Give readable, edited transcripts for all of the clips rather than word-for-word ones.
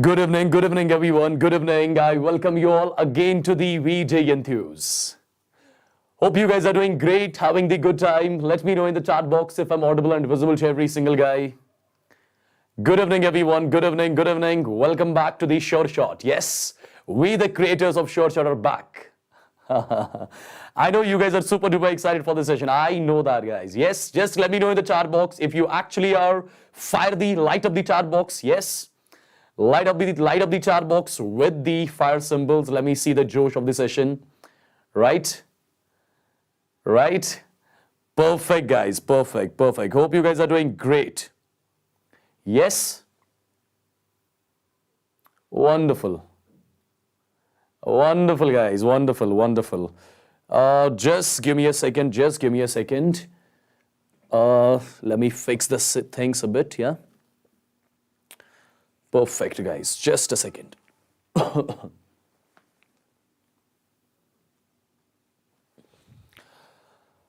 Good evening everyone, good evening. I welcome you all again to the JEE Enthuse. Hope you guys are doing great, having the good time. Let me know in the chat box if I'm audible and visible to every single guy. Good evening everyone, good evening, good evening. Welcome back to the Sure Shot. Yes, we the creators of Sure Shot are back. I know you guys are super duper excited for this session. I know that, guys. Yes, just let me know in the chat box if you actually are. Light up the chat box. Yes. Light up the chat box with the fire symbols. Let me see the josh of the session. Right? Perfect, guys. Perfect. Hope you guys are doing great. Yes? Wonderful. Wonderful, guys. Wonderful. Just give me a second. Let me fix the things a bit, yeah? Perfect, guys. Just a second.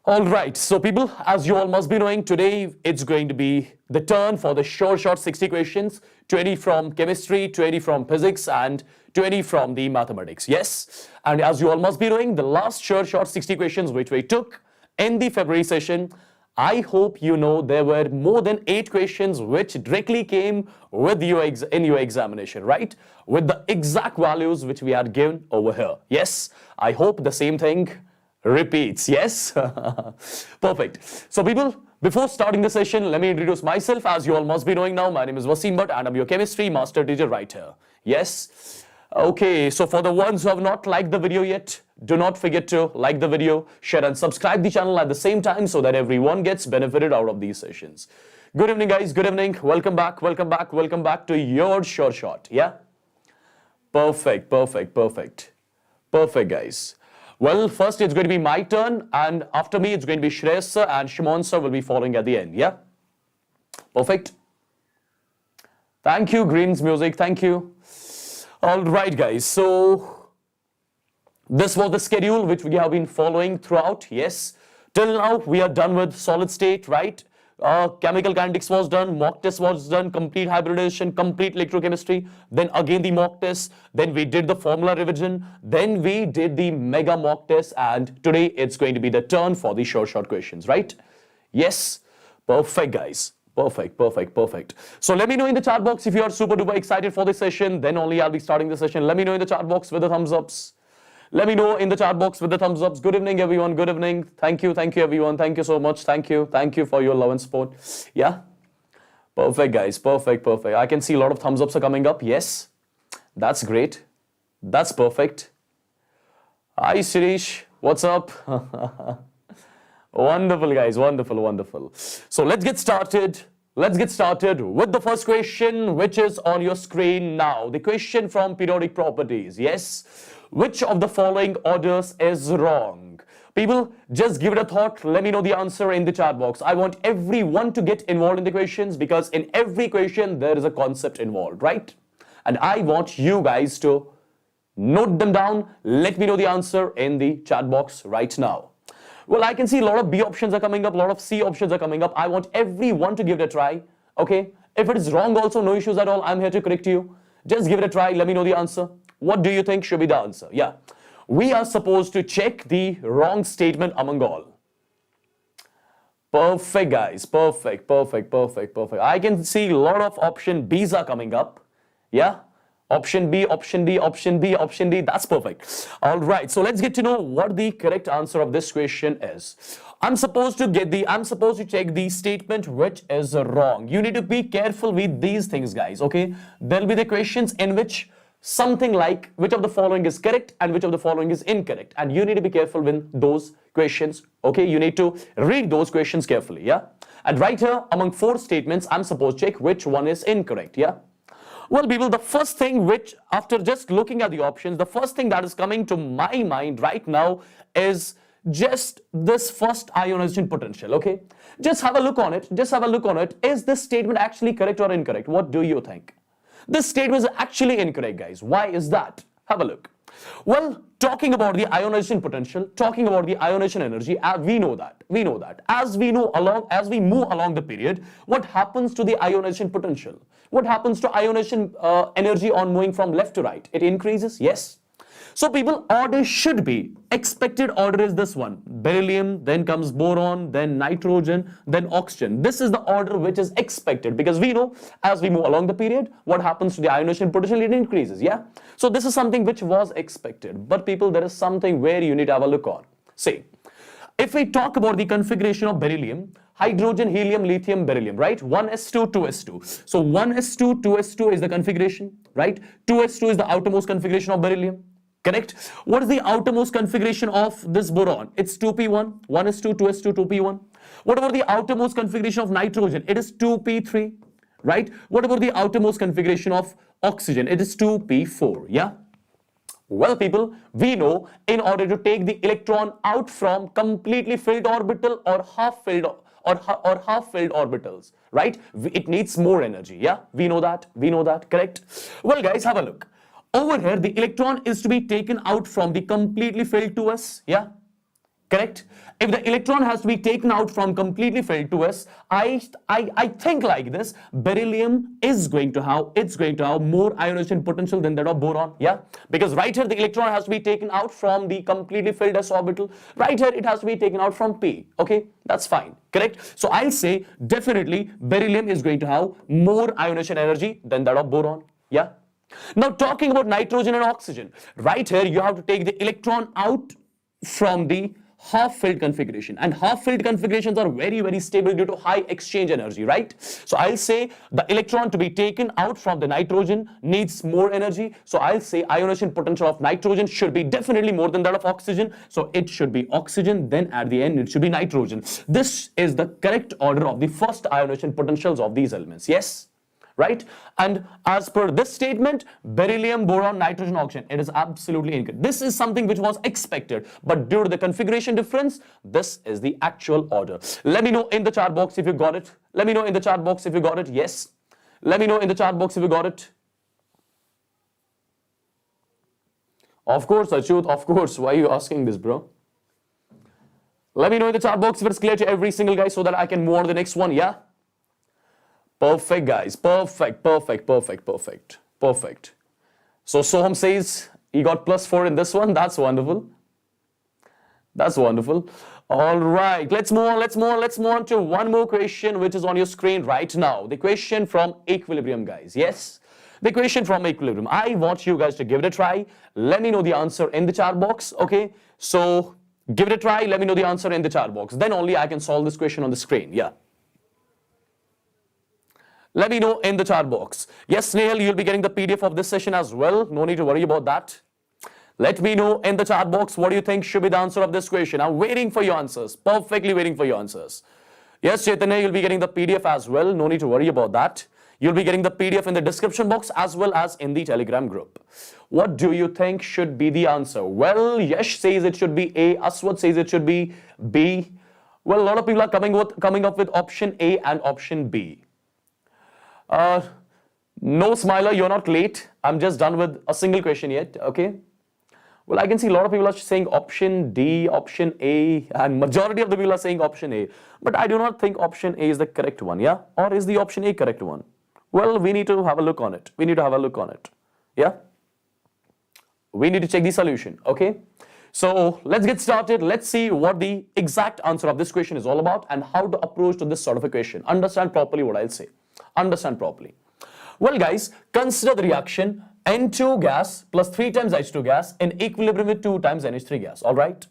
All right. So, people, as you all must be knowing, today it's going to be the turn for the Sure Shot 60 questions, 20 from chemistry, 20 from physics, and 20 from the mathematics. Yes. And as you all must be knowing, the last Sure Shot 60 questions which we took in the February session, I hope you know there were more than 8 questions which directly came with you in your examination, right? With the exact values which we had given over here. Yes, I hope the same thing repeats. Yes, perfect. So people, before starting the session, let me introduce myself. As you all must be knowing now, my name is Wassim Bhatt and I'm your chemistry master teacher right here. Yes. Okay, so for the ones who have not liked the video yet, do not forget to like the video, share and subscribe the channel at the same time so that everyone gets benefited out of these sessions. Good evening, guys. Good evening. Welcome back to your Sure Shot. Yeah? Perfect, guys. Well, first it's going to be my turn and after me it's going to be Shreyas Sir and Shimon Sir will be following at the end. Yeah? Perfect. Thank you, Green's Music. Thank you. All right, guys. So this was the schedule which we have been following throughout. Yes. Till now, we are done with solid state, right? Chemical kinetics was done, mock test was done, complete hybridization, complete electrochemistry, then again the mock test, then we did the formula revision, then we did the mega mock test, and today it's going to be the turn for the Sure Shot questions, right? Yes. Perfect, guys. Perfect. So let me know in the chat box if you are super duper excited for this session. Then only I'll be starting the session. Let me know in the chat box with the thumbs ups. Let me know in the chat box with the thumbs ups. Good evening, everyone. Good evening. Thank you, everyone. Thank you so much. Thank you for your love and support. Yeah. Perfect, guys. Perfect. I can see a lot of thumbs ups are coming up. Yes. That's great. That's perfect. Hi, Shirish. What's up? Wonderful, guys. Wonderful. So let's get started. Let's get started with the first question, which is on your screen now. The question from periodic properties. Yes. Which of the following orders is wrong? People, just give it a thought. Let me know the answer in the chat box. I want everyone to get involved in the questions because in every question there is a concept involved, right? And I want you guys to note them down. Let me know the answer in the chat box right now. Well, I can see a lot of B options are coming up, a lot of C options are coming up. I want everyone to give it a try, okay? If it is wrong also, no issues at all. I'm here to correct you. Just give it a try. Let me know the answer. What do you think should be the answer? Yeah. We are supposed to check the wrong statement among all. Perfect, guys. Perfect. I can see a lot of option Bs are coming up. Yeah. Option B, option D, option B, option D. That's perfect. All right. So let's get to know what the correct answer of this question is. I'm supposed to check the statement which is wrong. You need to be careful with these things, guys. Okay. There'll be the questions in which something like which of the following is correct and which of the following is incorrect. And you need to be careful with those questions. Okay. You need to read those questions carefully. Yeah. And right here among 4 statements, I'm supposed to check which one is incorrect. Yeah. Well, people, the first thing which, after just looking at the options, the first thing that is coming to my mind right now is just this first ionization potential, okay? Just have a look on it. Is this statement actually correct or incorrect? What do you think? This statement is actually incorrect, guys. Why is that? Have a look. Well, talking about the ionization potential, talking about the ionization energy, we know that as we move along the period, what happens to the ionization potential? What happens to ionization energy on moving from left to right? It increases, yes. So people, order should be, expected order is this one: beryllium, then comes boron, then nitrogen, then oxygen. This is the order which is expected, because we know as we move along the period, what happens to the ionization potential? It increases, yeah. So this is something which was expected, but people, there is something where you need to have a look on. See, if we talk about the configuration of beryllium, hydrogen, helium, lithium, beryllium, right? 1s2, 2s2. So 1s2, 2s2 is the configuration, right? 2s2 is the outermost configuration of beryllium. Correct? What is the outermost configuration of this boron? It's 2p1, 1s2, 2s2, 2p1. What about the outermost configuration of nitrogen? It is 2p3, right? What about the outermost configuration of oxygen? It is 2p4, yeah? Well, people, we know in order to take the electron out from completely filled orbital or half-filled orbitals, right? It needs more energy, yeah? We know that, correct? Well, guys, have a look. Over here, the electron is to be taken out from the completely filled 2s, yeah? Correct? If the electron has to be taken out from completely filled 2s, I think like this: beryllium is going to have more ionization potential than that of boron, yeah? Because right here the electron has to be taken out from the completely filled s orbital. Right here it has to be taken out from p. Okay, that's fine. Correct? So I'll say definitely beryllium is going to have more ionization energy than that of boron, yeah? Now, talking about nitrogen and oxygen, right here you have to take the electron out from the half-filled configuration, and half-filled configurations are very, very stable due to high exchange energy, right? So I'll say the electron to be taken out from the nitrogen needs more energy. So I'll say ionization potential of nitrogen should be definitely more than that of oxygen. So it should be oxygen, then at the end it should be nitrogen. This is the correct order of the first ionization potentials of these elements, yes? Right? And as per this statement, beryllium, boron, nitrogen, oxygen, it is absolutely incorrect. This is something which was expected, but due to the configuration difference, this is the actual order. Let me know in the chat box if you got it. Let me know in the chat box if you got it. Yes. Let me know in the chat box if you got it. Of course, Achyut, of course. Why are you asking this, bro? Let me know in the chat box if it's clear to every single guy so that I can move on to the next one, yeah? Perfect, guys. Perfect. So Soham says he got +4 in this one. That's wonderful. All right. Let's move on to one more question which is on your screen right now. The question from equilibrium, guys. Yes. The question from equilibrium. I want you guys to give it a try. Let me know the answer in the chat box. Okay. So give it a try. Let me know the answer in the chat box. Then only I can solve this question on the screen. Yeah. Let me know in the chat box. Yes, Snehal, you'll be getting the PDF of this session as well. No need to worry about that. Let me know in the chat box what do you think should be the answer of this question. I'm waiting for your answers. Perfectly waiting for your answers. Yes, Chaitanya, you'll be getting the PDF as well. No need to worry about that. You'll be getting the PDF in the description box as well as in the Telegram group. What do you think should be the answer? Well, Yash says it should be A. Aswad says it should be B. Well, a lot of people are coming up with option A and option B. No, Smiler, you're not late. I'm just done with a single question yet, okay? Well, I can see a lot of people are saying option D, option A, and majority of the people are saying option A. But I do not think option A is the correct one, yeah? Or is the option A correct one? Well, we need to have a look on it. Yeah? We need to check the solution, okay? So let's get started. Let's see what the exact answer of this question is all about and how to approach to this sort of a question. Understand properly what I'll say. Understand properly. Well, guys, consider the reaction N2 gas plus 3 times H2 gas in equilibrium with 2 times NH3 gas. All right.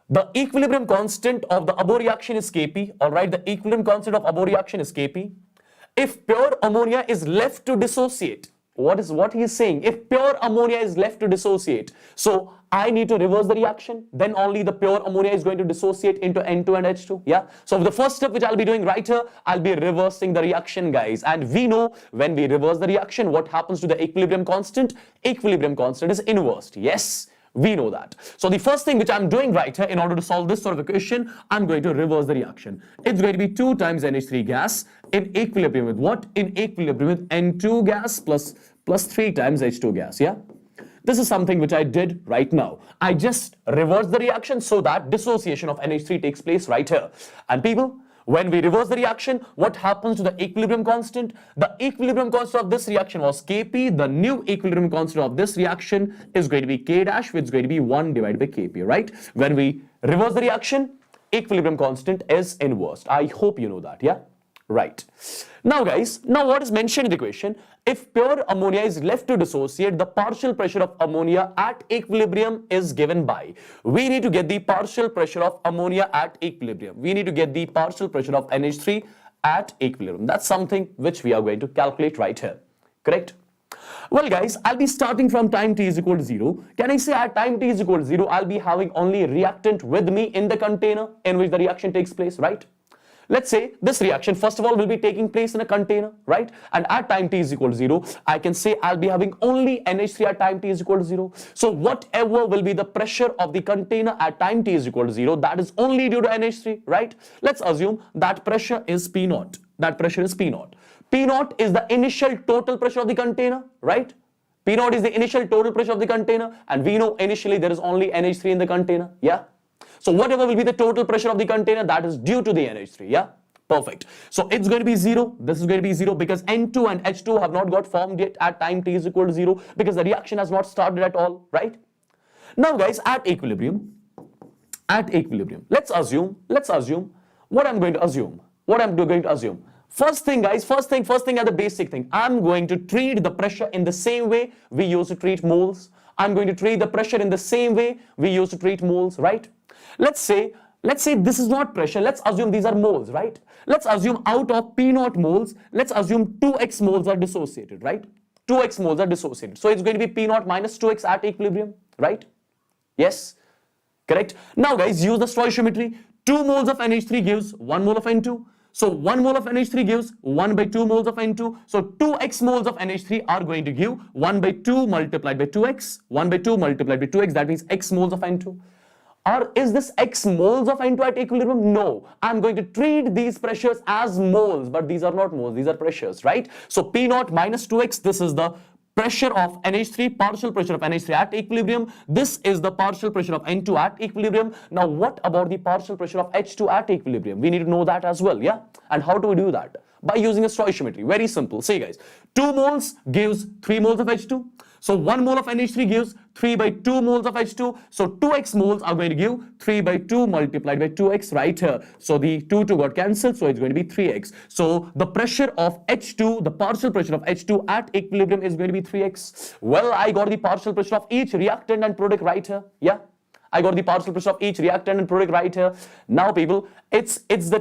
The equilibrium constant of the above reaction is Kp. All right. The equilibrium constant of above reaction is Kp. If pure ammonia is left to dissociate, what he is saying? If pure ammonia is left to dissociate, so I need to reverse the reaction, then only the pure ammonia is going to dissociate into N2 and H2, yeah? So the first step which I'll be doing right here, I'll be reversing the reaction, guys. And we know when we reverse the reaction, what happens to the equilibrium constant? Equilibrium constant is inversed, yes? We know that. So the first thing which I'm doing right here in order to solve this sort of equation, I'm going to reverse the reaction. It's going to be 2 times NH3 gas in equilibrium with what? In equilibrium with N2 gas plus 3 times H2 gas, yeah? This is something which I did right now. I just reversed the reaction so that dissociation of NH3 takes place right here. And people, when we reverse the reaction, what happens to the equilibrium constant? The equilibrium constant of this reaction was Kp. The new equilibrium constant of this reaction is going to be K dash, which is going to be 1 divided by Kp, right? When we reverse the reaction, equilibrium constant is inversed. I hope you know that, yeah? Right. Now guys, now what is mentioned in the equation? If pure ammonia is left to dissociate, the partial pressure of ammonia at equilibrium is given by. We need to get the partial pressure of ammonia at equilibrium. We need to get the partial pressure of NH3 at equilibrium. That's something which we are going to calculate right here. Correct? Well guys, I'll be starting from time t is equal to 0. Can I say at time t is equal to 0, I'll be having only reactant with me in the container in which the reaction takes place, right? Let's say this reaction first of all will be taking place in a container, right? And at time t is equal to 0, I can say I'll be having only NH3 at time t is equal to 0. So whatever will be the pressure of the container at time t is equal to 0, that is only due to NH3, right? Let's assume that pressure is P0. That pressure is P0. P0 is the initial total pressure of the container, right? P0 is the initial total pressure of the container, and we know initially there is only NH3 in the container, yeah? So whatever will be the total pressure of the container, that is due to the NH3, yeah? Perfect. So it's going to be 0. This is going to be 0 because N2 and H2 have not got formed yet at time t is equal to 0 because the reaction has not started at all, right? Now guys, at equilibrium, let's assume, what I'm going to assume. First thing guys, first thing at the basic thing, I'm going to treat the pressure in the same way we used to treat moles. I'm going to treat the pressure in the same way we used to treat moles, right? Let's say this is not pressure. Let's assume these are moles, right? Let's assume out of P0 moles, let's assume 2x moles are dissociated, right? 2x moles are dissociated. So it's going to be P0 minus 2x at equilibrium, right? Yes, correct. Now guys, use the stoichiometry. 2 moles of NH3 gives 1 mole of N2. So 1 mole of NH3 gives 1 by 2 moles of N2. So 2x moles of NH3 are going to give 1 by 2 multiplied by 2x. 1 by 2 multiplied by 2x, that means x moles of N2. Or is this x moles of N2 at equilibrium? No. I'm going to treat these pressures as moles, but these are not moles, these are pressures, right? So P0 minus 2x, this is the pressure of NH3, partial pressure of NH3 at equilibrium. This is the partial pressure of N2 at equilibrium. Now what about the partial pressure of H2 at equilibrium? We need to know that as well, yeah? And how do we do that? By using a stoichiometry. Very simple. Say guys, 2 moles gives 3 moles of H2. So 1 mole of NH3 gives 3 by 2 moles of H2. So 2x moles are going to give 3 by 2 multiplied by 2x right here. So the 2 got cancelled, so it's going to be 3x. So the pressure of H2, the partial pressure of H2 at equilibrium is going to be 3x. Well, I got the partial pressure of each reactant and product right here. Yeah. I got the partial pressure of each reactant and product right here. Now people, it's the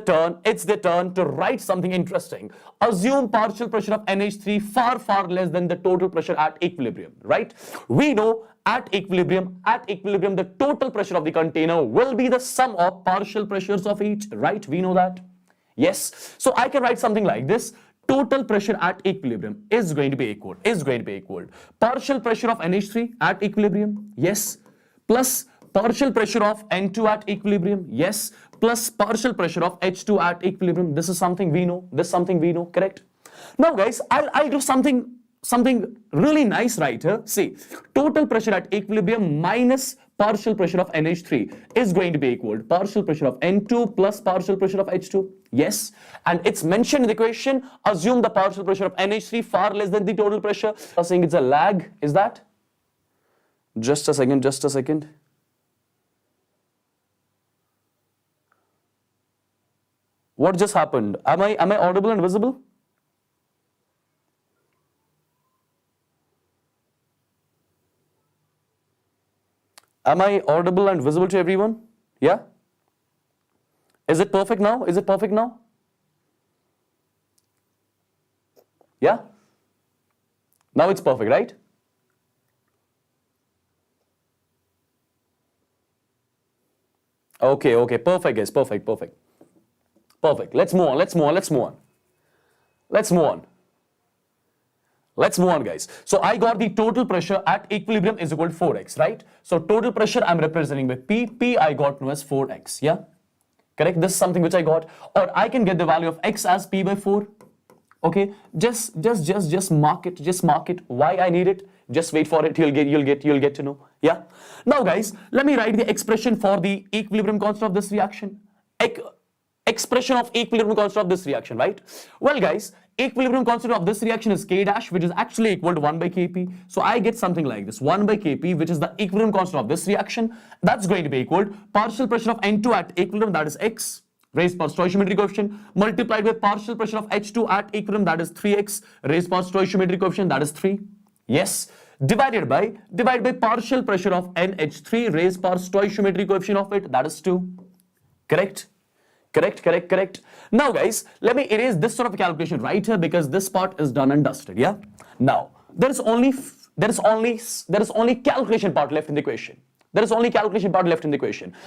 turn to write something interesting. Assume partial pressure of NH3 far less than the total pressure at equilibrium, right? We know at equilibrium the total pressure of the container will be the sum of partial pressures of each, right? We know that. Yes. So I can write something like this. Total pressure at equilibrium is going to be equal. Partial pressure of NH3 at equilibrium, yes, plus partial pressure of N2 at equilibrium, yes, plus partial pressure of H2 at equilibrium. This is something we know. Correct? Now guys, I'll do something really nice right here. See, total pressure at equilibrium minus partial pressure of NH3 is going to be equal to partial pressure of N2 plus partial pressure of H2. Yes, and it's mentioned in the equation. Assume the partial pressure of NH3 far less than the total pressure. I'm saying it's a lag. Is that? Just a second. What just happened? Am I audible and visible? Am I audible and visible to everyone? Yeah? Is it perfect now? Yeah? Now it's perfect, right? Okay, perfect guys, perfect. Let's move on guys. So I got the total pressure at equilibrium is equal to 4x, right? So total pressure I'm representing with P I got known as 4x, yeah? Correct? This is something which I got. Or I can get the value of x as P by 4. Okay, just mark it. Why I need it? Just wait for it. You'll get to know. Yeah. Now, guys, let me write the expression for the equilibrium constant of this reaction. Expression of equilibrium constant of this reaction, right? Well, guys, equilibrium constant of this reaction is K dash, which is actually equal to 1 by Kp. So I get something like this, 1 by Kp, which is the equilibrium constant of this reaction. That's going to be equal to partial pressure of N2 at equilibrium, that is X, raised power stoichiometry coefficient, multiplied with partial pressure of H2 at equilibrium, that is 3x, raised power stoichiometry coefficient, that is 3. Yes. Divided by partial pressure of NH3, raised power stoichiometry coefficient of it, that is 2. Correct? Correct. Now, guys, let me erase this sort of a calculation right here because this part is done and dusted. Yeah. Now, there is only calculation part left in the equation.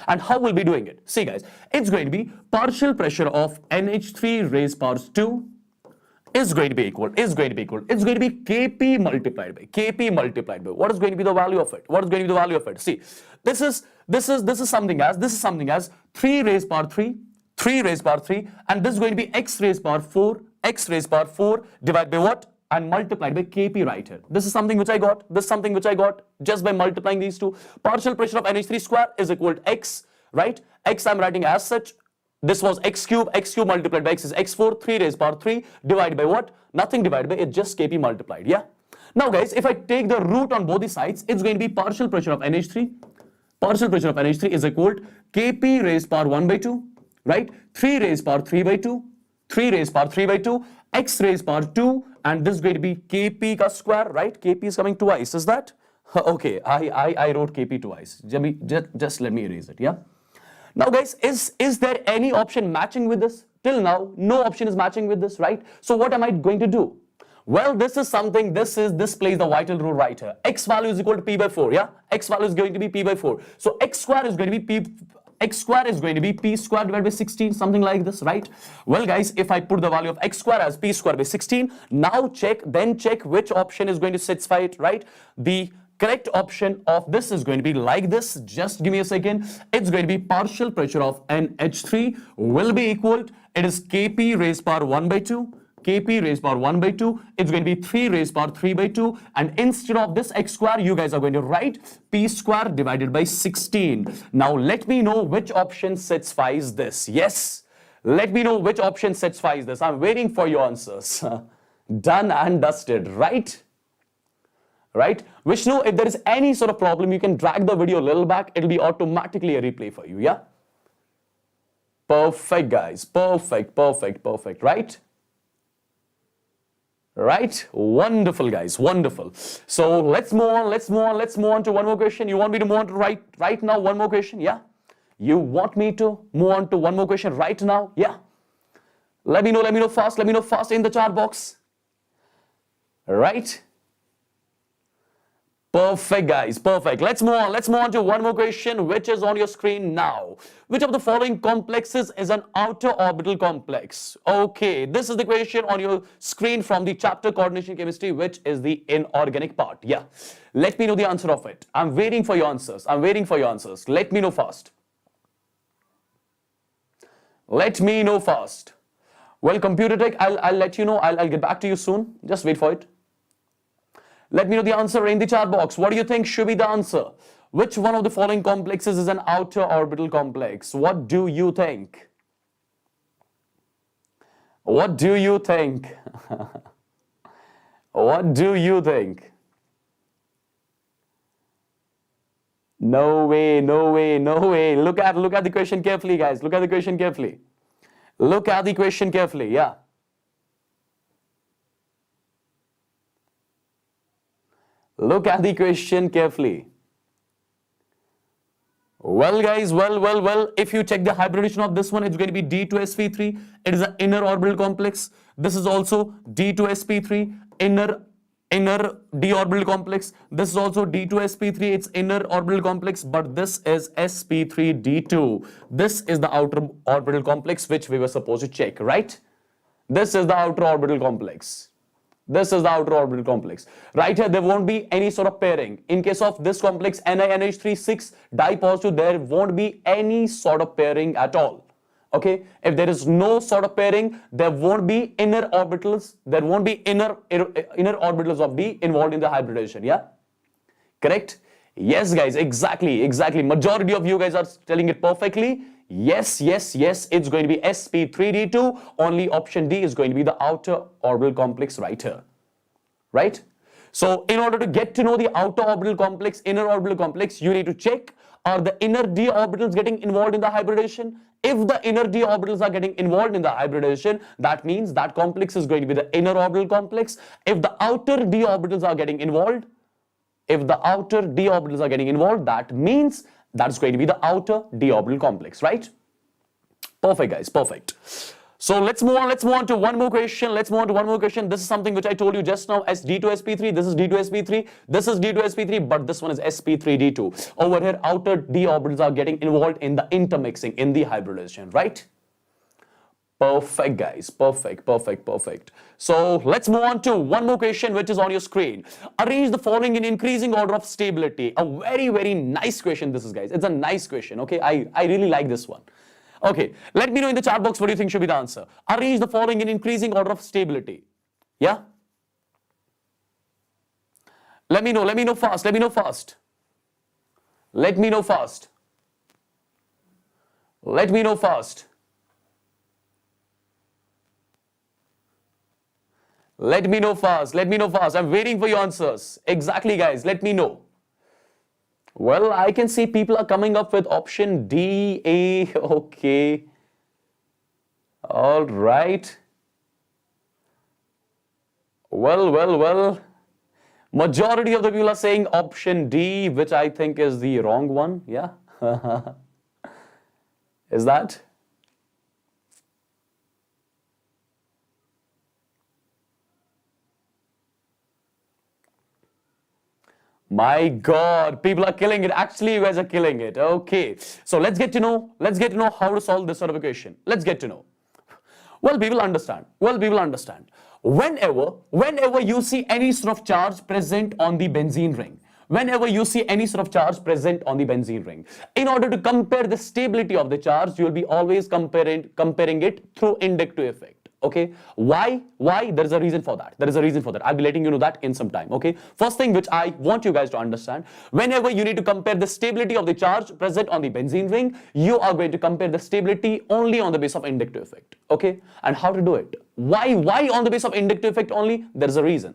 And how we'll be doing it? See, guys, it's going to be partial pressure of NH3 raised power 2 is going to be equal. It's going to be Kp multiplied by. What is going to be the value of it? See, this is something as 3 raised power 3, and this is going to be x raised power 4, divided by what? And multiplied by Kp right here. This is something which I got. Just by multiplying these two. Partial pressure of NH3 square is equal to x, right? X I'm writing as such. This was x cube multiplied by x is x4, 3 raised power 3, divided by what? Nothing divided by, it's just Kp multiplied, yeah? Now, guys, if I take the root on both the sides, it's going to be partial pressure of NH3. Partial pressure of NH3 is equal to Kp raised power 1 by 2, right? 3 raised power 3 by 2, x raised power 2, and this is going to be Kp ka square, right? Kp is coming twice, is that? Okay, I wrote Kp twice. Just let me erase it, yeah? Now, guys, is there any option matching with this? Till now, no option is matching with this, right? So what am I going to do? Well, this plays the vital role right here. X value is equal to P by 4, yeah? X value is going to be P by 4. So X square is going to be P square divided by 16, something like this, right? Well, guys, if I put the value of X square as P square by 16, now check which option is going to satisfy it, right? The correct option of this is going to be like this. Just give me a second. It's going to be partial pressure of NH3 will be equal to, it is Kp raised power 1 by 2. It's going to be 3 raised power 3 by 2. And instead of this x square, you guys are going to write P square divided by 16. Now, let me know which option satisfies this. Yes. Let me know which option satisfies this. I'm waiting for your answers. Done and dusted, right? Right? Vishnu, if there is any sort of problem, you can drag the video a little back. It'll be automatically a replay for you, yeah? Perfect, guys. Perfect. Right? Right? Wonderful, guys. Wonderful. So let's move on to one more question. You want me to move on to right now one more question? Yeah? You want me to move on to one more question right now? Yeah? Let me know fast in the chat box. Right? Perfect, guys. Perfect. Let's move on to one more question, which is on your screen now. Which of the following complexes is an outer orbital complex? Okay, this is the question on your screen from the chapter Coordination Chemistry, which is the inorganic part. Yeah. Let me know the answer of it. I'm waiting for your answers. Let me know fast. Well, computer tech, I'll let you know. I'll get back to you soon. Just wait for it. Let me know the answer in the chat box. What do you think should be the answer? Which one of the following complexes is an outer orbital complex? What do you think? What do you think? No way. Look at the question carefully, guys. Look at the question carefully. Yeah. Look at the question carefully. Well, guys, well, if you check the hybridization of this one, it's going to be D2sp3. It is an inner orbital complex. This is also D2sp3, inner d orbital complex. This is also D2sp3, it's inner orbital complex, but this is sp3d2. This is the outer orbital complex which we were supposed to check, right? This is the outer orbital complex. Right here, there won't be any sort of pairing. In case of this complex, NiNH3 6 dipositive, there won't be any sort of pairing at all. Okay, if there is no sort of pairing, there won't be inner orbitals. There won't be inner orbitals of D involved in the hybridization. Yeah, correct? Yes, guys, exactly. Majority of you guys are telling it perfectly. Yes. It's going to be sp3d2. Only option D is going to be the outer orbital complex right here. Right? So in order to get to know the outer orbital complex, inner orbital complex, you need to check, are the inner d orbitals getting involved in the hybridization? If the inner d orbitals are getting involved in the hybridization, that means that complex is going to be the inner orbital complex. If the outer d orbitals are getting involved, that means that's going to be the outer d orbital complex, right? Perfect, guys, perfect. So let's move on to one more question. This is something which I told you just now as D2 sp3. This is D2 sp3. This is D2 sp3, but this one is sp3d2. Over here, outer d orbitals are getting involved in the intermixing, in the hybridization, right? Perfect, guys. Perfect. So let's move on to one more question which is on your screen. Arrange the following in increasing order of stability. A very nice question this is, guys. It's a nice question, okay? I really like this one. Okay, let me know in the chat box what do you think should be the answer. Arrange the following in increasing order of stability. Yeah? Let me know fast. Let me know fast. I'm waiting for your answers. Exactly, guys. Let me know. Well, I can see people are coming up with option D, A. Okay. All right. Well. Majority of the people are saying option D, which I think is the wrong one. Yeah. Is that? My God, people are killing it. Actually, you guys are killing it. Okay. So let's get to know how to solve this sort of equation. Let's get to know. Well, people understand. Whenever you see any sort of charge present on the benzene ring, in order to compare the stability of the charge, you will be always comparing it through inductive effect. Okay, why? There is a reason for that. I'll be letting you know that in some time. Okay, first thing which I want you guys to understand, whenever you need to compare the stability of the charge present on the benzene ring, you are going to compare the stability only on the basis of inductive effect. Okay, and how to do it? Why on the basis of inductive effect only? There's a reason.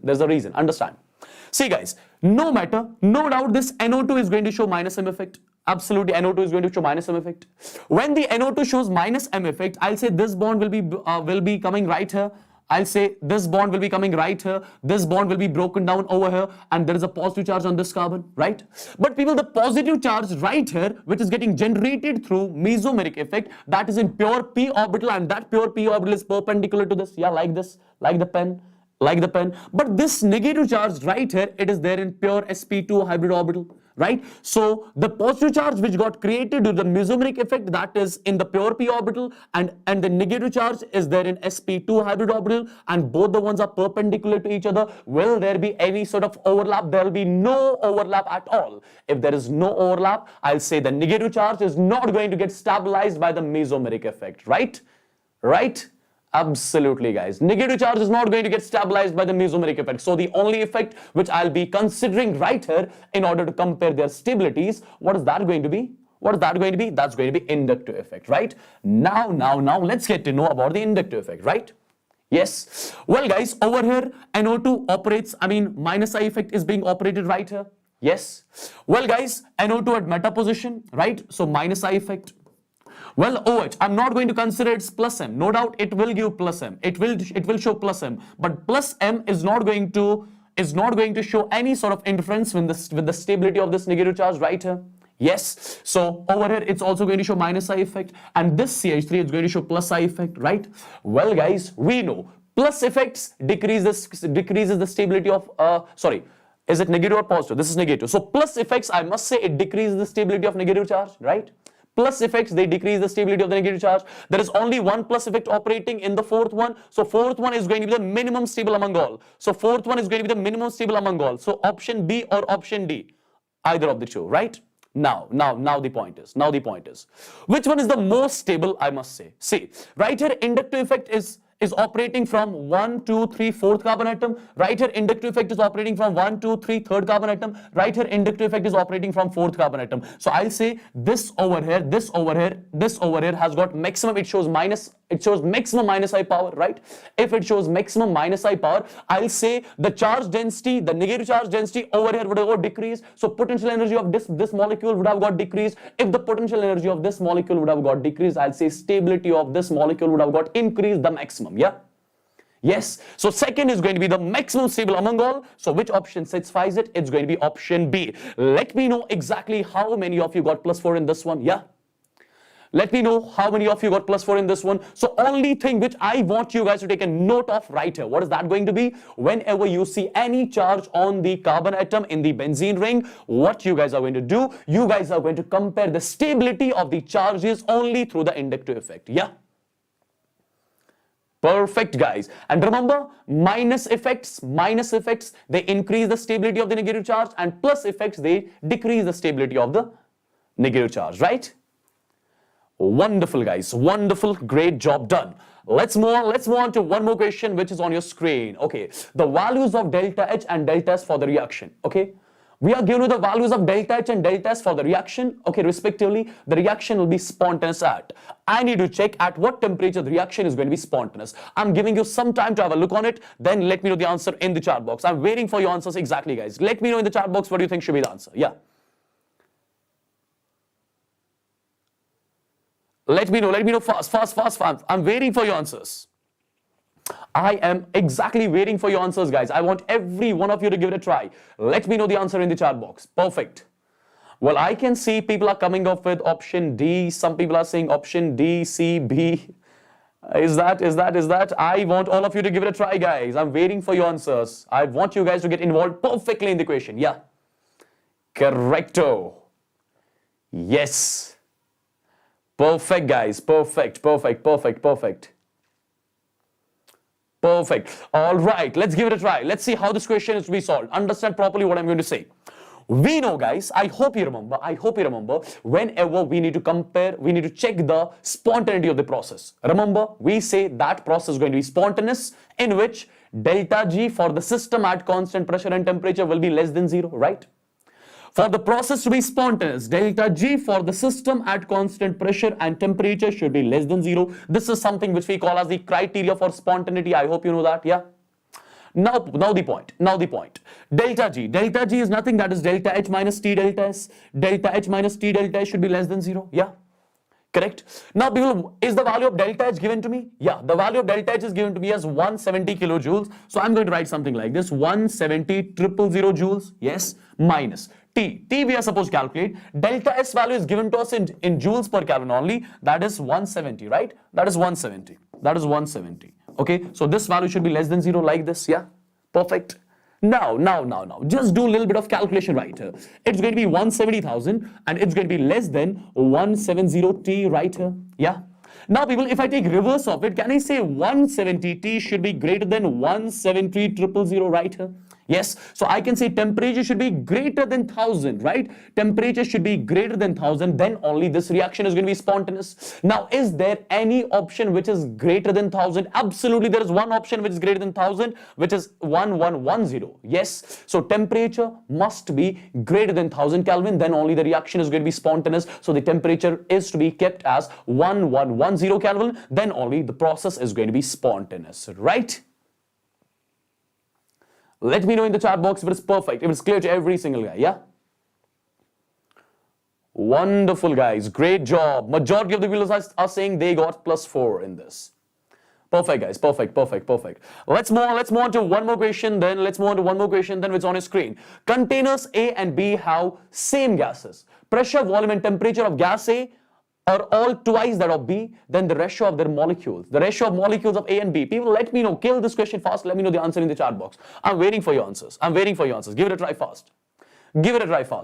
Understand. See, guys, no doubt this NO2 is going to show minus M effect. Absolutely, NO2 is going to show minus M effect. When the NO2 shows minus M effect, I'll say this bond will be coming right here. This bond will be broken down over here, and there is a positive charge on this carbon, right? But people, the positive charge right here, which is getting generated through mesomeric effect, that is in pure p orbital, and that pure p orbital is perpendicular to this. Yeah, like this, like the pen. But this negative charge right here, it is there in pure sp2 hybrid orbital, right? So the positive charge which got created due to the mesomeric effect, that is in the pure p orbital, and the negative charge is there in sp2 hybrid orbital, and both the ones are perpendicular to each other. Will there be any sort of overlap? There will be no overlap at all. If there is no overlap, I'll say the negative charge is not going to get stabilized by the mesomeric effect, right? Absolutely, guys. Negative charge is not going to get stabilized by the mesomeric effect. So the only effect which I'll be considering right here in order to compare their stabilities, what is that going to be? That's going to be inductive effect, right? Now let's get to know about the inductive effect, right? Yes. Well, guys, over here, NO2 operates, minus I effect is being operated right here. Yes. Well, guys, NO2 at meta position, right? So minus I effect. Well, OH, I'm not going to consider it's plus M. No doubt it will give plus M. It will show plus M. But plus M is not going to show any sort of interference with the stability of this negative charge right here. Yes. So over here it's also going to show minus I effect, and this CH3 is going to show plus I effect, right? Well, guys, we know plus effects decreases the stability of is it negative or positive? This is negative. So plus effects, I must say, it decreases the stability of negative charge, right? Plus effects, they decrease the stability of the negative charge. There is only one plus effect operating in the fourth one. So fourth one is going to be the minimum stable among all. So option B or option D, either of the two, right? Now the point is, which one is the most stable, I must say? See, right here, inductive effect is operating from 1, 2, 3, 4th carbon atom. Right here, inductive effect is operating from 1, 2, 3, 3rd carbon atom. Right here, inductive effect is operating from 4th carbon atom. So I'll say this over here has got maximum, it shows maximum minus I power, right? If it shows maximum minus I power, I'll say the charge density, the negative charge density over here would have got decreased. So potential energy of this molecule would have got decreased. If the potential energy of this molecule would have got decreased, I'll say stability of this molecule would have got increased, the maximum. Yeah. Yes. So second is going to be the maximum stable among all. So which option satisfies it? It's going to be option B. Let me know exactly how many of you got +4 in this one. Yeah. Let me know how many of you got +4 in this one. So only thing which I want you guys to take a note of right here. What is that going to be? Whenever you see any charge on the carbon atom in the benzene ring, what you guys are going to do? You guys are going to compare the stability of the charges only through the inductive effect. Yeah. Perfect, guys. And remember, minus effects, they increase the stability of the negative charge, and plus effects, they decrease the stability of the negative charge, right? Wonderful, guys. Wonderful. Great job done. Let's move on to one more question, which is on your screen. Okay. The values of delta H and delta S for the reaction. Okay. We are given the values of delta H and delta S for the reaction, okay, respectively. The reaction will be spontaneous at. I need to check at what temperature the reaction is going to be spontaneous. I'm giving you some time to have a look on it. Then let me know the answer in the chat box. I'm waiting for your answers exactly, guys. Let me know in the chat box what do you think should be the answer. Yeah. Let me know fast. I'm waiting for your answers. I am exactly waiting for your answers, guys. I want every one of you to give it a try. Let me know the answer in the chat box. Perfect. Well, I can see people are coming up with option D. Some people are saying option D, C, B. Is that? I want all of you to give it a try, guys. I'm waiting for your answers. I want you guys to get involved perfectly in the question. Yeah. Correcto. Yes. Perfect, guys. Perfect. Perfect. All right, let's give it a try. Let's see how this question is to be solved. Understand properly what I'm going to say. We know, guys, I hope you remember, whenever we need to compare, we need to check the spontaneity of the process. Remember, we say that process is going to be spontaneous, in which delta G for the system at constant pressure and temperature will be less than 0, right? For the process to be spontaneous, delta G for the system at constant pressure and temperature should be less than 0. This is something which we call as the criteria for spontaneity. I hope you know that, yeah? Now the point. Delta G is nothing, that is delta H minus T delta S. Delta H minus T delta S should be less than 0, yeah? Correct? Now, people, is the value of delta H given to me? Yeah, the value of delta H is given to me as 170 kilojoules. So I'm going to write something like this, 170 000 joules, yes, minus T we are supposed to calculate. Delta S value is given to us in joules per Kelvin only. That is 170, right? That is 170. Okay, so this value should be less than 0 like this, yeah? Perfect. Now, just do a little bit of calculation right here. It's going to be 170,000 and it's going to be less than 170T right here, yeah? Now, people, if I take reverse of it, can I say 170T should be greater than 170 000 right here? Yes, so I can say temperature should be greater than 1000, right? Temperature should be greater than 1000, then only this reaction is going to be spontaneous. Now, is there any option which is greater than 1000? Absolutely, there is one option which is greater than 1000, which is 1110. Yes, so temperature must be greater than 1000 Kelvin, then only the reaction is going to be spontaneous. So the temperature is to be kept as 1110 Kelvin, then only the process is going to be spontaneous, right? Let me know in the chat box if it's perfect, if it's clear to every single guy, yeah? Wonderful, guys. Great job. Majority of the viewers are saying they got +4 in this. Perfect, guys. Perfect. Let's move on to one more question then. Which is on your screen. Containers A and B have same gases. Pressure, volume and temperature of gas A are all twice that of B, then the ratio of their molecules. The ratio of molecules of A and B. People, let me know. Kill this question fast. Let me know the answer in the chat box. I'm waiting for your answers. Give it a try fast.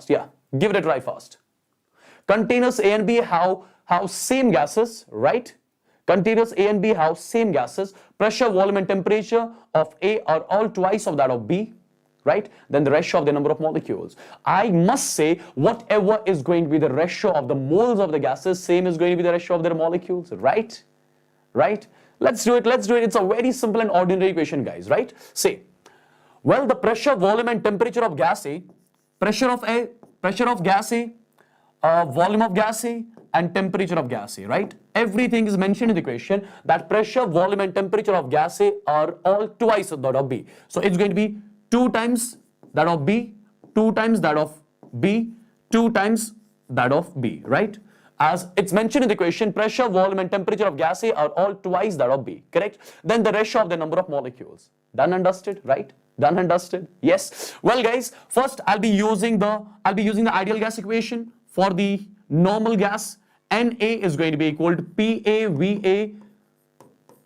Yeah. Give it a try fast. Containers A and B have same gases, right? Containers A and B have same gases. Pressure, volume and temperature of A are all twice of that of B. right? Then the ratio of the number of molecules. I must say whatever is going to be the ratio of the moles of the gases, same is going to be the ratio of their molecules, right? Right? Let's do it. Let's do it. It's a very simple and ordinary equation, guys, right? Say, well, the pressure, volume, and temperature of gas A, pressure of gas A, volume of gas A, and temperature of gas A, right? Everything is mentioned in the equation that pressure, volume, and temperature of gas A are all twice that of B. So it's going to be 2 times that of B, 2 times that of B, 2 times that of B, right? As it's mentioned in the equation, pressure, volume, and temperature of gas A are all twice that of B, correct? Then the ratio of the number of molecules. Done and dusted, right? Done and dusted. Yes. Well, guys, first I'll be using the ideal gas equation for the normal gas. Na is going to be equal to PAVA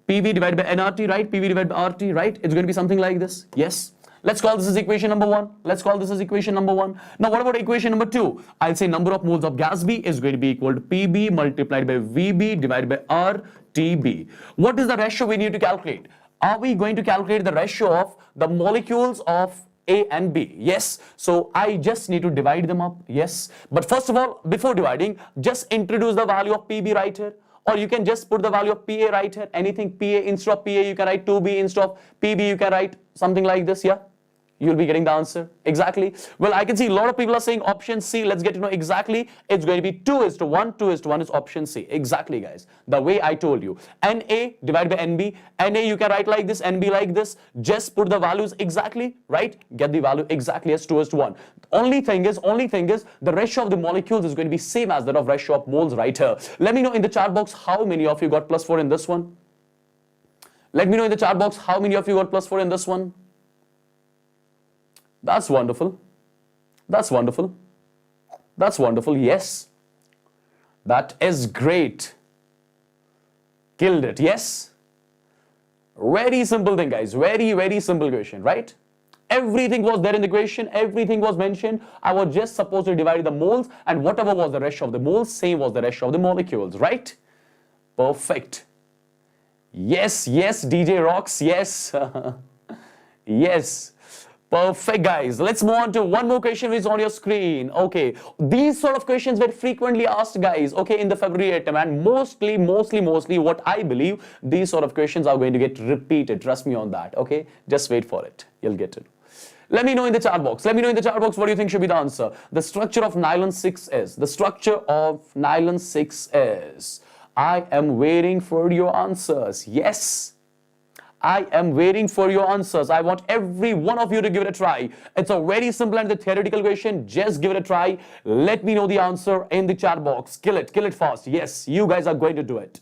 PV divided by nRT, right? PV divided by RT, right? It's going to be something like this. Yes. Let's call this as equation number 1. Let's call this as equation number 1. Now, what about equation number 2? I'll say number of moles of gas B is going to be equal to PB multiplied by VB divided by RTB. What is the ratio we need to calculate? Are we going to calculate the ratio of the molecules of A and B? Yes. So I just need to divide them up. Yes. But first of all, before dividing, just introduce the value of PB right here. Or you can just put the value of PA right here. Anything PA instead of PA, you can write 2B instead of PB, you can write something like this, yeah? You'll be getting the answer. Exactly. Well, I can see a lot of people are saying option C. Let's get to know exactly. It's going to be 2:1. 2:1 is option C. Exactly, guys. The way I told you. NA divided by NB. NA you can write like this, NB like this. Just put the values exactly, right? Get the value exactly as 2:1. Only thing is, the ratio of the molecules is going to be same as that of ratio of moles right here. Let me know in the chat box how many of you got +4 in this one. Let me know in the chat box how many of you got +4 in this one. That's wonderful. That's wonderful. That's wonderful. Yes. That is great. Killed it. Yes. Very simple thing, guys. Very, very simple question, right? Everything was there in the equation. Everything was mentioned. I was just supposed to divide the moles, and whatever was the ratio of the moles, same was the ratio of the molecules, right? Perfect. Yes, yes, DJ rocks. Yes. Yes. Perfect, guys. Let's move on to one more question which is on your screen. Okay, these sort of questions were frequently asked, guys, okay, in the February attempt, and mostly what I believe, these sort of questions are going to get repeated. Trust me on that, okay? Just wait for it. You'll get it. Let me know in the chat box. Let me know in the chat box what do you think should be the answer. The structure of nylon 6 is. The structure of nylon 6 is. I am waiting for your answers. Yes. I am waiting for your answers. I want every one of you to give it a try. It's a very simple and the theoretical question. Just give it a try. Let me know the answer in the chat box. Kill it fast. Yes, you guys are going to do it.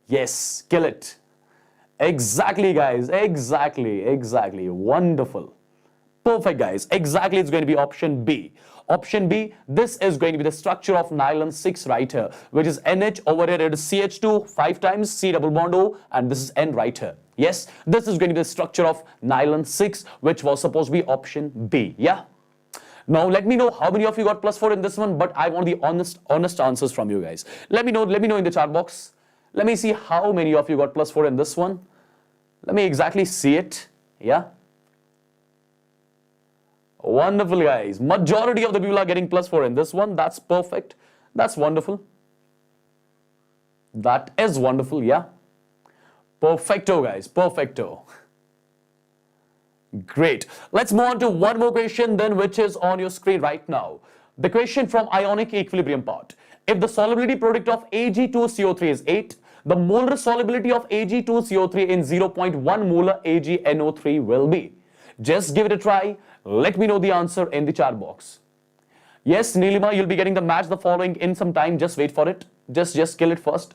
Yes, kill it. Exactly, guys. Exactly. Wonderful. Perfect, guys. Exactly, it's going to be option B. Option B, this is going to be the structure of nylon 6 right here, which is NH. Over here it is CH2 5 times, C double bond O, and this is N right here. Yes, this is going to be the structure of nylon 6, which was supposed to be option B. Yeah. Now let me know how many of you got +4 in this one, but I want the honest answers from you guys. Let me know in the chat box. Let me see how many of you got +4 in this one. Let me exactly see it. Yeah. Wonderful, guys. Majority of the people are getting +4 in this one. That's perfect. That's wonderful. That is wonderful, yeah. Perfecto, guys. Perfecto. Great. Let's move on to one more question then, which is on your screen right now. The question from ionic equilibrium part. If the solubility product of Ag2CO3 is 8, the molar solubility of Ag2CO3 in 0.1 molar AgNO3 will be. Just give it a try. Let me know the answer in the chat box. Yes, Neelima, you'll be getting the match the following in some time. Just wait for it. Just kill it first.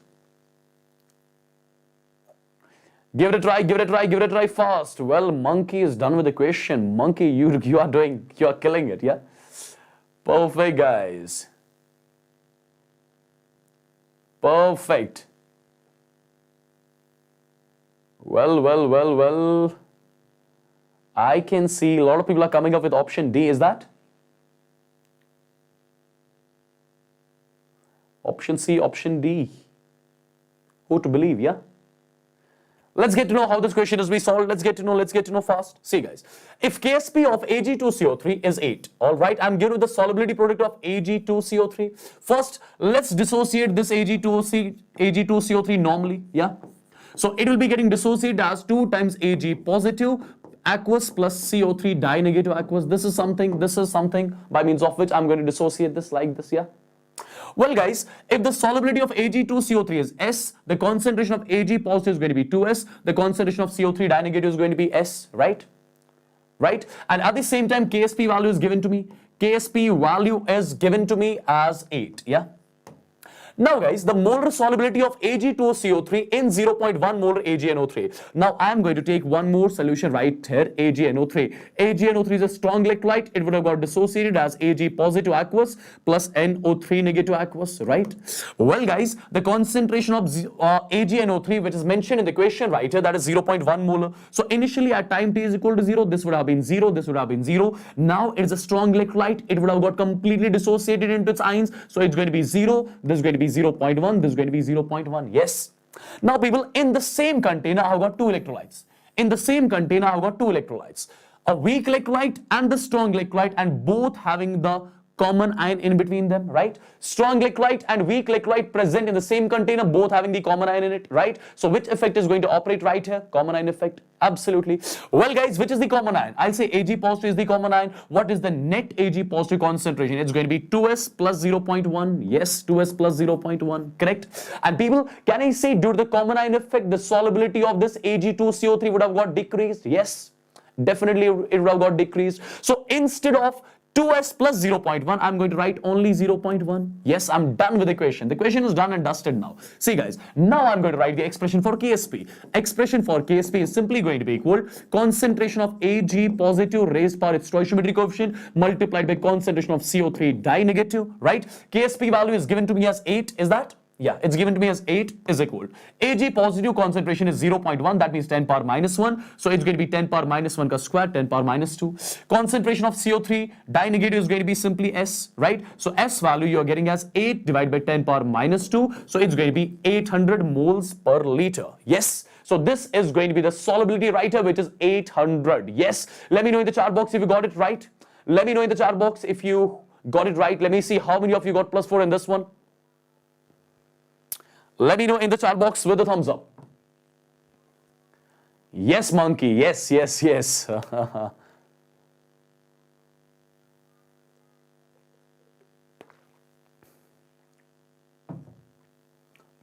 Give it a try fast. Well, Monkey is done with the question. Monkey, you are killing it, yeah? Perfect, guys. Perfect. Well. I can see a lot of people are coming up with option D. Is that? Option C, option D. Who to believe, yeah? Let's get to know how this question is being solved. Let's get to know fast. See guys, if Ksp of Ag2CO3 is 8, all right, I'm given the solubility product of Ag2CO3. First, let's dissociate this Ag2CO3 normally, yeah. So it will be getting dissociated as 2 times Ag positive aqueous plus CO3 di-negative aqueous. This is something by means of which I'm going to dissociate this like this, yeah. Well guys, if the solubility of Ag2CO3 is S, the concentration of Ag positive is going to be 2S, the concentration of CO3 di-negative is going to be S, right? Right? And at the same time, Ksp value is given to me. Ksp value is given to me as 8, yeah? Now guys, the molar solubility of Ag2CO3 in 0.1 molar AgNO3. Now I am going to take one more solution right here, AgNO3. AgNO3 is a strong electrolyte. It would have got dissociated as Ag positive aqueous plus NO3 negative aqueous, right? Well guys, the concentration of AgNO3 which is mentioned in the question right here, that is 0.1 molar. So initially at time t is equal to 0, this would have been 0, this would have been 0. Now it is a strong electrolyte. It would have got completely dissociated into its ions. So it's going to be 0, this is going to be 0.1, this is going to be 0.1. Yes. Now people, in the same container I've got two electrolytes. In the same container I've got two electrolytes. A weak electrolyte and the strong electrolyte, and both having the common ion in between them, right? Strong electrolyte and weak electrolyte present in the same container, both having the common ion in it, right? So which effect is going to operate right here? Common ion effect. Absolutely. Well guys, which is the common ion? I'll say Ag positive is the common ion. What is the net Ag positive concentration? It's going to be 2S plus 0.1. Yes, 2S plus 0.1. Correct. And people, can I say due to the common ion effect, the solubility of this Ag2CO3 would have got decreased? Yes, definitely it would have got decreased. So instead of 2S plus 0.1, I'm going to write only 0.1. Yes, I'm done with the equation. The question is done and dusted now. See guys, now I'm going to write the expression for Ksp. Expression for Ksp is simply going to be equal concentration of Ag positive raised by its stoichiometric coefficient multiplied by concentration of CO3 di-negative, right? Ksp value is given to me as 8, is that? Yeah, it's given to me as 8 is equal. Ag positive concentration is 0.1, that means 10 power minus 1. So it's going to be 10 power minus 1 ka square, 10 power minus 2. Concentration of CO3 di-negative is going to be simply S, right? So S value you're getting as 8 divided by 10 power minus 2. So it's going to be 800 moles per liter. Yes. So this is going to be the solubility right here, which is 800. Yes. Let me know in the chat box if you got it right. Let me know in the chat box if you got it right. Let me see how many of you got +4 in this one. Let me know in the chat box with a thumbs up. Yes, monkey. Yes, yes, yes.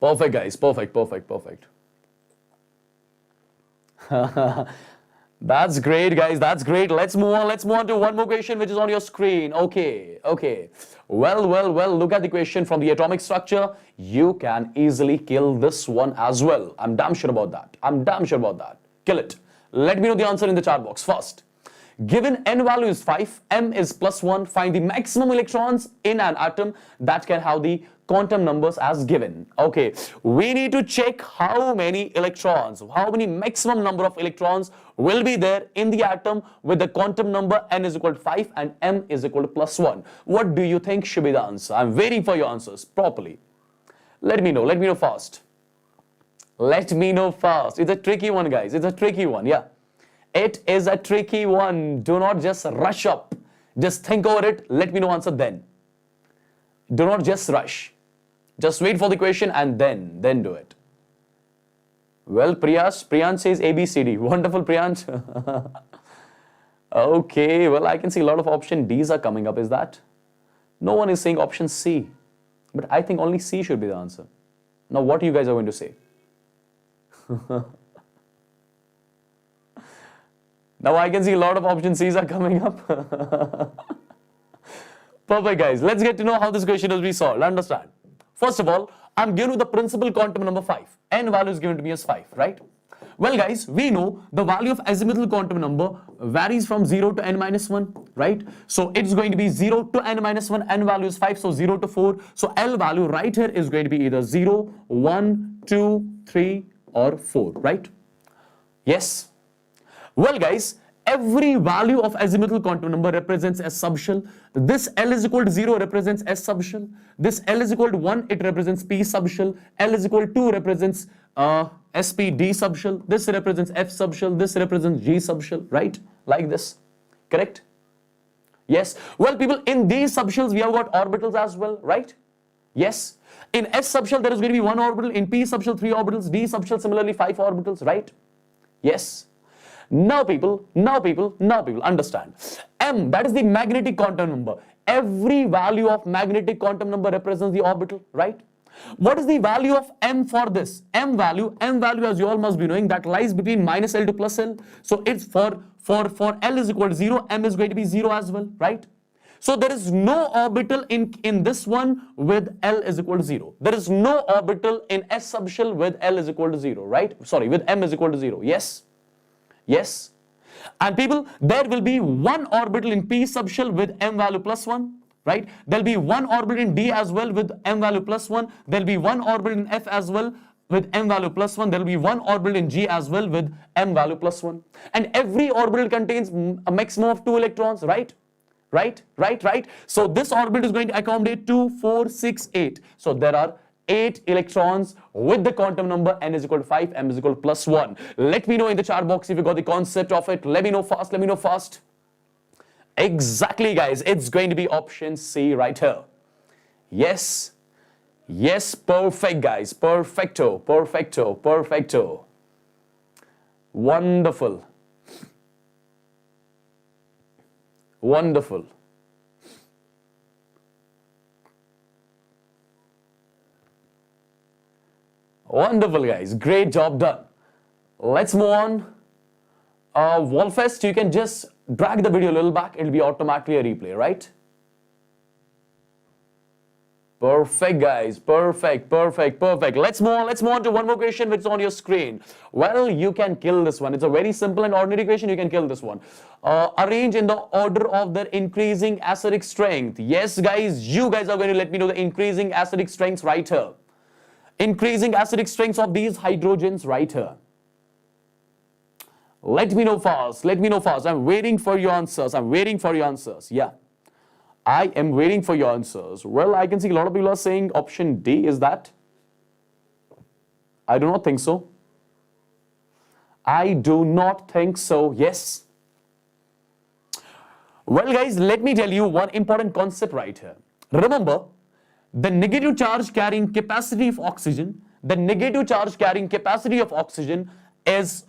Perfect, guys. Perfect, perfect, perfect. That's great, guys. That's great. Let's move on. Let's move on to one more question which is on your screen. Okay, okay. Well, look at the question from the atomic structure. You can easily kill this one as well. I'm damn sure about that. I'm damn sure about that. Kill it. Let me know the answer in the chat box first. Given n value is 5, m is +1, find the maximum electrons in an atom that can have the quantum numbers as given. Okay, we need to check how many electrons, how many maximum number of electrons will be there in the atom with the quantum number n is equal to 5 and m is equal to +1. What do you think should be the answer? I'm waiting for your answers properly. Let me know fast. Let me know fast. It's a tricky one, guys. It's a tricky one, yeah. It is a tricky one. Do not just rush up. Just think over it. Let me know answer then. Do not just rush. Just wait for the question and then do it. Well, Priyansh says ABCD. Wonderful, Priyansh. Okay, well, I can see a lot of option D's are coming up. Is that? No one is saying option C. But I think only C should be the answer. Now, what you guys are going to say? Now I can see a lot of option C's are coming up. Perfect, guys. Let's get to know how this question will be solved. Understand? First of all, I'm given with the principal quantum number 5. N value is given to me as 5, right? Well, guys, we know the value of azimuthal quantum number varies from 0 to n-1, right? So it's going to be 0 to n-1. N value is 5, so 0 to 4. So L value right here is going to be either 0, 1, 2, 3, or 4, right? Yes. Well, guys, every value of azimuthal quantum number represents S subshell. This L is equal to 0 represents S subshell. This L is equal to 1, it represents P subshell. L is equal to 2 represents sp d subshell, this represents f subshell, this represents g subshell, right? Like this, correct? Yes. Well, people, in these subshells we have got orbitals as well, right? Yes. In s subshell there is going to be 1 orbital, in p subshell 3 orbitals, d subshell similarly 5 orbitals, right? Yes. Now people, understand. M, that is the magnetic quantum number. Every value of magnetic quantum number represents the orbital, right? What is the value of M for this? M value as you all must be knowing, that lies between minus L to plus L. So it's for L is equal to 0, M is going to be 0 as well, right? So there is no orbital in this one with L is equal to 0. There is no orbital in S subshell with L is equal to 0, right? Sorry, with M is equal to 0. Yes. Yes. And people, there will be 1 orbital in P subshell with M value plus 1, right? There'll be 1 orbital in D as well with M value plus 1. There'll be 1 orbital in F as well with M value plus 1. There'll be 1 orbital in G as well with M value plus 1. And every orbital contains a maximum of 2 electrons, right? Right? So this orbital is going to accommodate 2, 4, 6, 8. So there are 8 electrons with the quantum number n is equal to 5, m is equal to plus 1. Let me know in the chat box if you got the concept of it. Let me know fast. Exactly, guys. It's going to be option C right here. Yes. Yes, perfect, guys. Perfecto. Wonderful. Wonderful, guys. Great job done. Let's move on. Wallfest, you can just drag the video a little back. It'll be automatically a replay, right? Perfect, guys. Perfect. Let's move on to one more question which is on your screen. Well, you can kill this one. It's a very simple and ordinary question. You can kill this one. Arrange in the order of their increasing acidic strength. Yes, guys. You guys are going to let me know the increasing acidic strengths right here. Increasing acidic strengths of these hydrogens right here. Let me know fast. I'm waiting for your answers. Yeah. I am waiting for your answers. Well, I can see a lot of people are saying option D. Is that? I do not think so. Yes. Well, guys, let me tell you one important concept right here. Remember, the negative charge carrying capacity of oxygen, is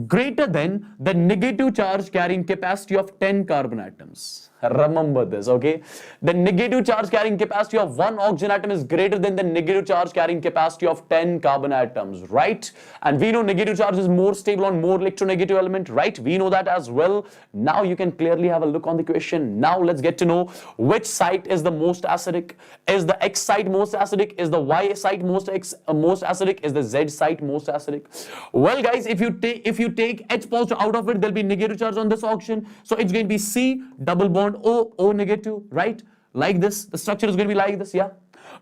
greater than the negative charge carrying capacity of 10 carbon atoms. Remember this, okay? The negative charge carrying capacity of 1 oxygen atom is greater than the negative charge carrying capacity of 10 carbon atoms, right? And we know negative charge is more stable on more electronegative element, right? We know that as well. Now you can clearly have a look on the question. Now let's get to know which site is the most acidic. Is the X site most acidic? Is the Y site most acidic? Is the Z site most acidic? Well, guys, if you take H positive out of it, there'll be negative charge on this oxygen. So it's going to be C double bond O negative, right? Like this. The structure is going to be like this, yeah?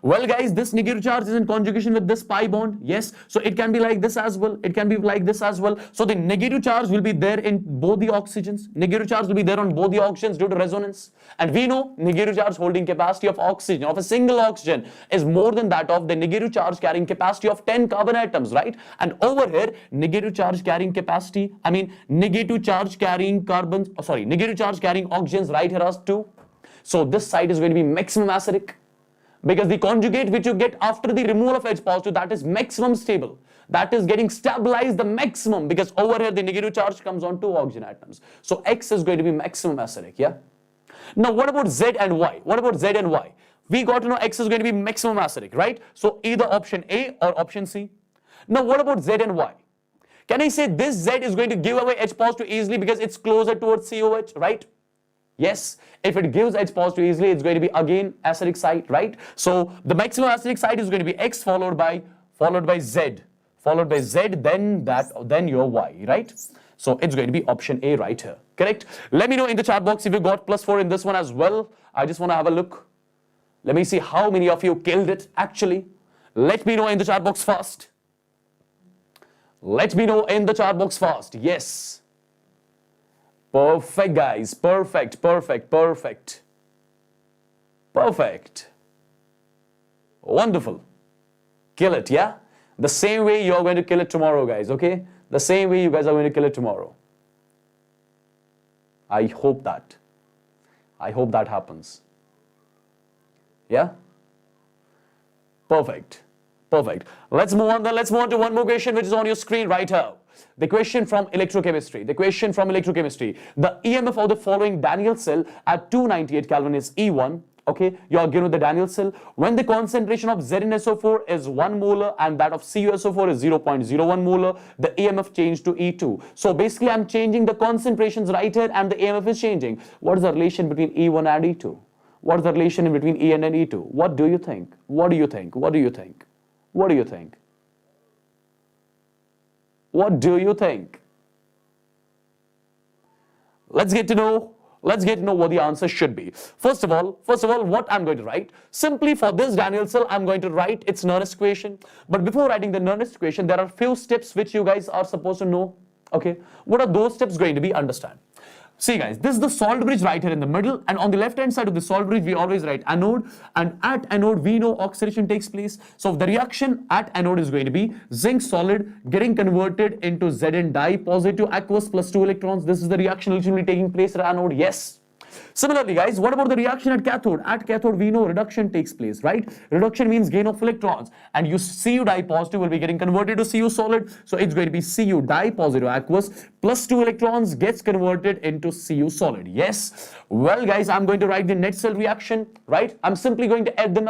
Well, guys, this negative charge is in conjugation with this pi bond, yes? So it can be like this as well. So the negative charge will be there in both the oxygens. Negative charge will be there on both the oxygens due to resonance. And we know negative charge holding capacity of oxygen, of a single oxygen, is more than that of the negative charge carrying capacity of 10 carbon atoms, right? And over here, negative charge carrying oxygens right here as 2. So this site is going to be maximum acidic, because the conjugate which you get after the removal of H positive, that is maximum stable. That is getting stabilized the maximum, because over here the negative charge comes on 2 oxygen atoms. So X is going to be maximum acidic, yeah? Now what about Z and Y? We got to know X is going to be maximum acidic, right? So either option A or option C. Now what about Z and Y? Can I say this Z is going to give away H positive easily because it's closer towards COH, right? Yes, if it gives H positive easily, it's going to be again acidic site, right? So the maximum acidic site is going to be X followed by Z, then your Y, right? So it's going to be option A right here, correct? Let me know in the chat box if you got +4 in this one as well. I just want to have a look. Let me see how many of you killed it actually. Let me know in the chat box fast. Yes. Perfect, guys. Perfect. Wonderful. Kill it, yeah? The same way you're going to kill it tomorrow, guys, okay? The same way you guys are going to kill it tomorrow. I hope that. I hope that happens. Yeah? Perfect. Perfect. Let's move on then. Let's move on to one more question which is on your screen right here. The question from electrochemistry. The question from electrochemistry. The EMF of the following Daniell cell at 298 Kelvin is E1. Okay, you are given with the Daniell cell. When the concentration of ZnSO4 is 1 molar and that of CuSO4 is 0.01 molar, the EMF changed to E2. So basically I'm changing the concentrations right here and the EMF is changing. What is the relation between E1 and E2? What is the relation in between En and E2? What do you think? What do you think? What do you think? What do you think? What do you think? Let's get to know what the answer should be. First of all, what I'm going to write, simply for this Daniell cell, I'm going to write its Nernst equation. But before writing the Nernst equation, there are few steps which you guys are supposed to know. Okay, what are those steps going to be? Understand. See guys, this is the salt bridge right here in the middle, and on the left hand side of the salt bridge we always write anode, and at anode we know oxidation takes place. So the reaction at anode is going to be zinc solid getting converted into Zn di positive aqueous plus 2 electrons. This is the reaction literally taking place at anode. Yes. Similarly guys, what about the reaction at cathode? At cathode we know reduction takes place, right? Reduction means gain of electrons, and you Cu di positive will be getting converted to Cu solid, so it's going to be Cu di positive aqueous plus 2 electrons gets converted into Cu solid. Yes. Well guys, I'm going to write the net cell reaction, right? I'm simply going to add them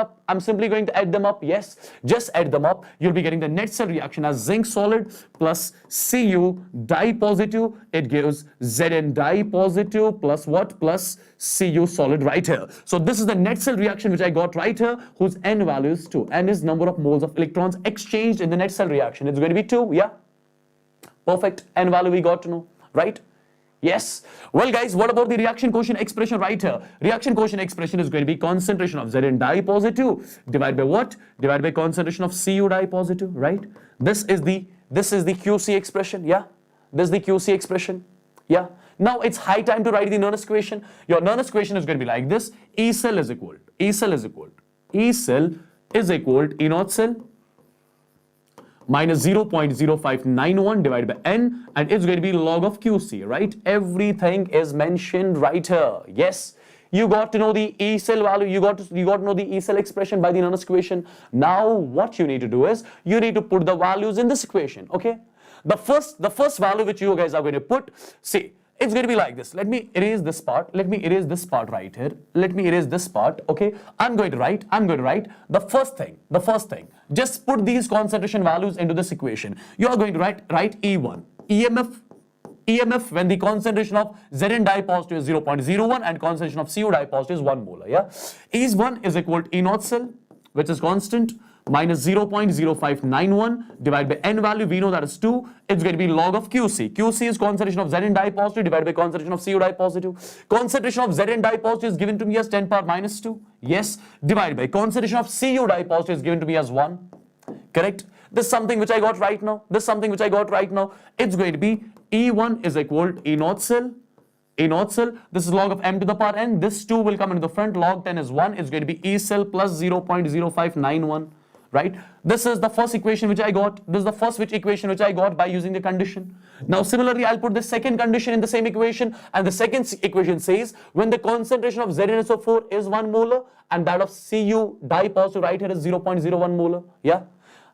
up. Yes, just add them up. You'll be getting the net cell reaction as zinc solid plus Cu di positive. It gives Zn di positive plus what? Plus Cu solid right here. So this is the net cell reaction which I got right here, whose N value is 2. N is number of moles of electrons exchanged in the net cell reaction. It's going to be 2. Yeah. Perfect. N value we got to know, right? Yes. Well guys, what about the reaction quotient expression right here? Reaction quotient expression is going to be concentration of Zn di positive divided by what? Divided by concentration of Cu di positive, right? This is the Qc expression. Yeah. This is the Qc expression. Yeah. Now it's high time to write the Nernst equation. Your Nernst equation is going to be like this. E cell is equal E naught cell minus 0.0591 divided by N, and it's going to be log of Qc, right? Everything is mentioned right here. Yes. You got to know the E cell value. You got to know the E cell expression by the Nernst equation. Now what you need to do is you need to put the values in this equation. Okay. The first value which you guys are going to put, see, it's going to be like this. Let me erase this part. Let me erase this part right here. Let me erase this part. Okay. I'm going to write the first thing. Just put these concentration values into this equation. You are going to write E1. EMF when the concentration of Zn di positive is 0.01 and concentration of Cu di positive is 1 molar. Yeah. E1 is equal to E naught cell, which is constant, minus 0.0591 divided by N value, we know that is 2. It's going to be log of Qc. Qc is concentration of Zn di positive divided by concentration of Cu di positive. Concentration of Zn di positive is given to me as 10 power minus 2. Yes. Divided by concentration of Cu di positive is given to me as 1. Correct. This is something which I got right now. It's going to be E1 is equal to E naught cell. This is log of m to the power n. This 2 will come into the front. Log 10 is 1. It's going to be E cell plus 0.0591. Right? This is the first equation which I got. This is the first equation which I got by using the condition. Now similarly, I'll put the second condition in the same equation, and the second equation says when the concentration of ZnSO4 is 1 molar and that of Cu di positive right here is 0.01 molar. Yeah.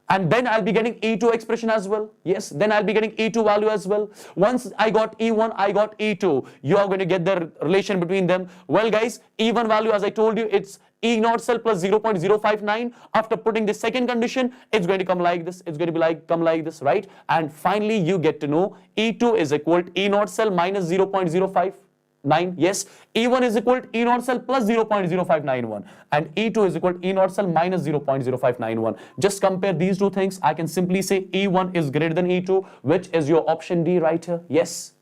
And then I'll be getting E2 expression as well. Yes, then I'll be getting E2 value as well. Once I got E1, I got E2. You are going to get the relation between them. Well guys, E1 value, as I told you, it's E naught cell plus 0.059. After putting the second condition, it's going to come like this. It's going to be come like this, right? And finally, you get to know E2 is equal to E naught cell minus 0.059. Yes, E1 is equal to E naught cell plus 0.0591 and E2 is equal to E naught cell minus 0.0591. Just compare these two things. I can simply say E1 is greater than E2, which is your option D right here. Yes,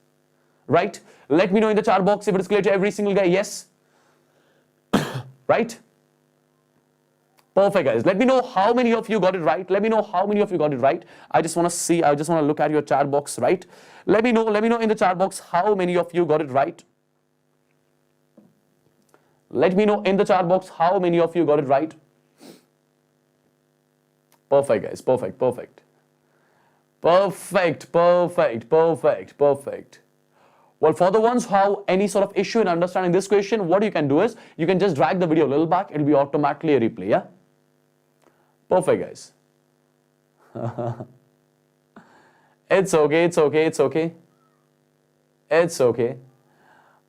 right? Let me know in the chat box if it is clear to every single guy. Yes, right? Perfect, guys. Let me know how many of you got it right. I just want to see, I just want to look at your chat box, right? Let me know in the chat box how many of you got it right. Let me know in the chat box how many of you got it right. Perfect, guys. Perfect. Perfect, perfect, perfect, perfect. Well, for the ones who have any sort of issue in understanding this question, what you can do is, you can just drag the video a little back, it will be automatically a replay, yeah? Perfect, guys. It's okay, it's okay, it's okay. It's okay.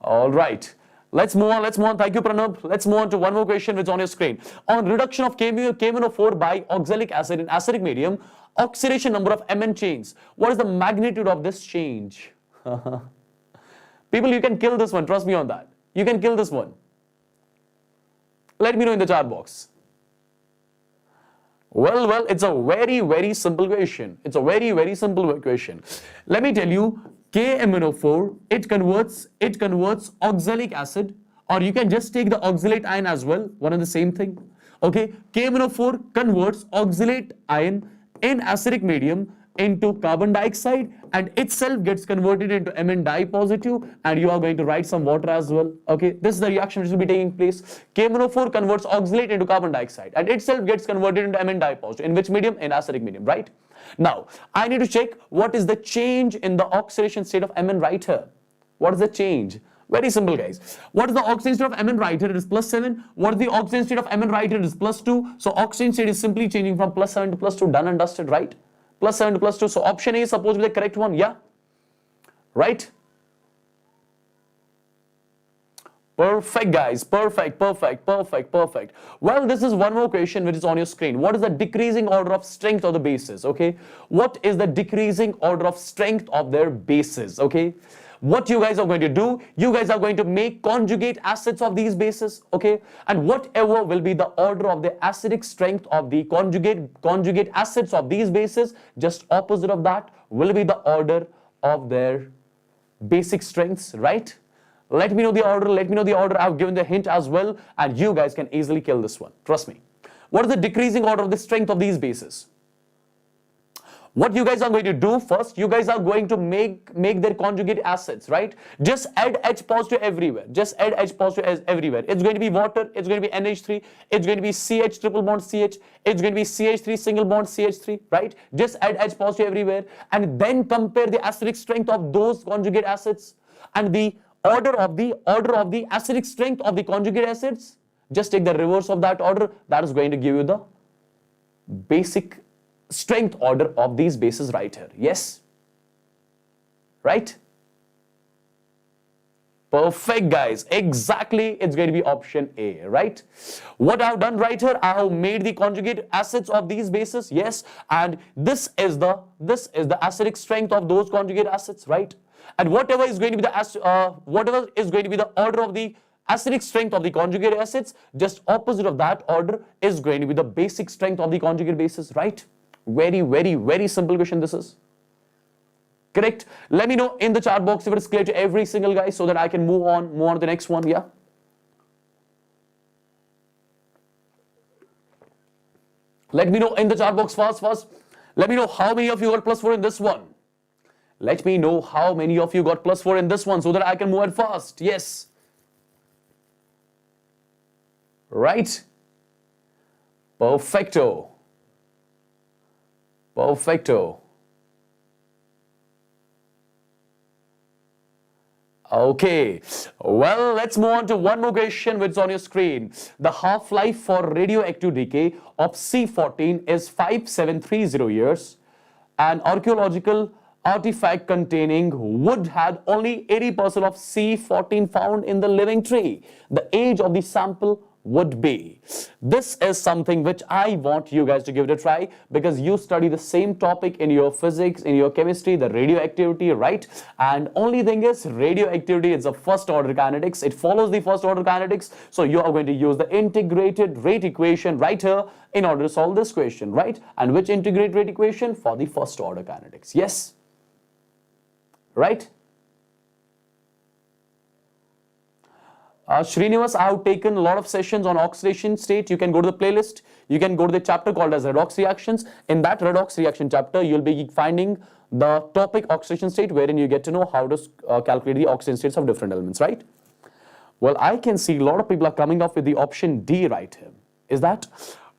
All right. Let's move on, let's move on. Thank you, Pranab. Let's move on to one more question which is on your screen. On reduction of KMnO4 by oxalic acid in acidic medium, oxidation number of Mn chains. What is the magnitude of this change? People, you can kill this one. Trust me on that. You can kill this one. Let me know in the chat box. Well, it's a very, very simple question. It's a very, very simple question. Let me tell you, KMnO4, it converts oxalic acid, or you can just take the oxalate ion as well, one and the same thing. Okay, KMnO4 converts oxalate ion in acidic medium into carbon dioxide, and itself gets converted into Mn di positive, and you are going to write some water as well. Okay, this is the reaction which will be taking place. KMnO4 converts oxalate into carbon dioxide, and itself gets converted into Mn di positive. In which medium? In acidic medium, right? Now, I need to check what is the change in the oxidation state of Mn right here. What is the change? Very simple, guys. What is the oxidation state of Mn right here? It is +7. What is the oxidation state of Mn right here? It is +2. So oxidation state is simply changing from +7 to +2. Done and dusted, right? +7 to +2. So option A is supposed to be the correct one. Yeah? Right? Perfect, guys. Perfect, perfect, perfect, perfect. Well, this is one more question which is on your screen. What is the decreasing order of strength of the bases? Okay. What is the decreasing order of strength of their bases? Okay. What you guys are going to do, you guys are going to make conjugate acids of these bases, okay? And whatever will be the order of the acidic strength of the conjugate acids of these bases, just opposite of that will be the order of their basic strengths, right? Let me know the order, let me know the order. I've given the hint as well, and you guys can easily kill this one. Trust me. What is the decreasing order of the strength of these bases? What you guys are going to do first, you guys are going to make their conjugate acids, right? Just add H positive everywhere. Just add H positive everywhere. It's going to be water, it's going to be NH3, it's going to be CH triple bond CH, it's going to be CH3 single bond CH3, right? Just add H positive everywhere, and then compare the acidic strength of those conjugate acids and the order of the acidic strength of the conjugate acids. Just take the reverse of that order. That is going to give you the basic strength order of these bases right here. Yes? Right? Perfect, guys. Exactly, it's going to be option A, right? What I've done right here, I have made the conjugate acids of these bases, yes, and this is the acidic strength of those conjugate acids, right? And whatever is going to be the order of the acidic strength of the conjugate acids, just opposite of that order is going to be the basic strength of the conjugate bases, right? Very, very, very simple question this is. Correct? Let me know in the chat box if it is clear to every single guy so that I can move on to the next one. Yeah. Let me know in the chat box fast. Let me know how many of you got +4 in this one. Let me know how many of you got +4 in this one so that I can move on fast. Yes. Right? Perfecto. Perfecto. Okay, well, let's move on to one more question which is on your screen. The half-life for radioactive decay of C14 is 5730 years. An archaeological artifact containing wood had only 80% of C14 found in the living tree. The age of the sample would be. This is something which I want you guys to give it a try, because you study the same topic in your physics, in your chemistry, the radioactivity, right? And only thing is, radioactivity is a first order kinetics. It follows the first order kinetics. So you are going to use the integrated rate equation right here in order to solve this question, right? And which integrated rate equation? For the first order kinetics. Yes? Right? Srinivas, I have taken a lot of sessions on oxidation state. You can go to the playlist. You can go to the chapter called as redox reactions. In that redox reaction chapter, you'll be finding the topic oxidation state, wherein you get to know how to calculate the oxidation states of different elements, right? Well, I can see a lot of people are coming up with the option D right here. Is that?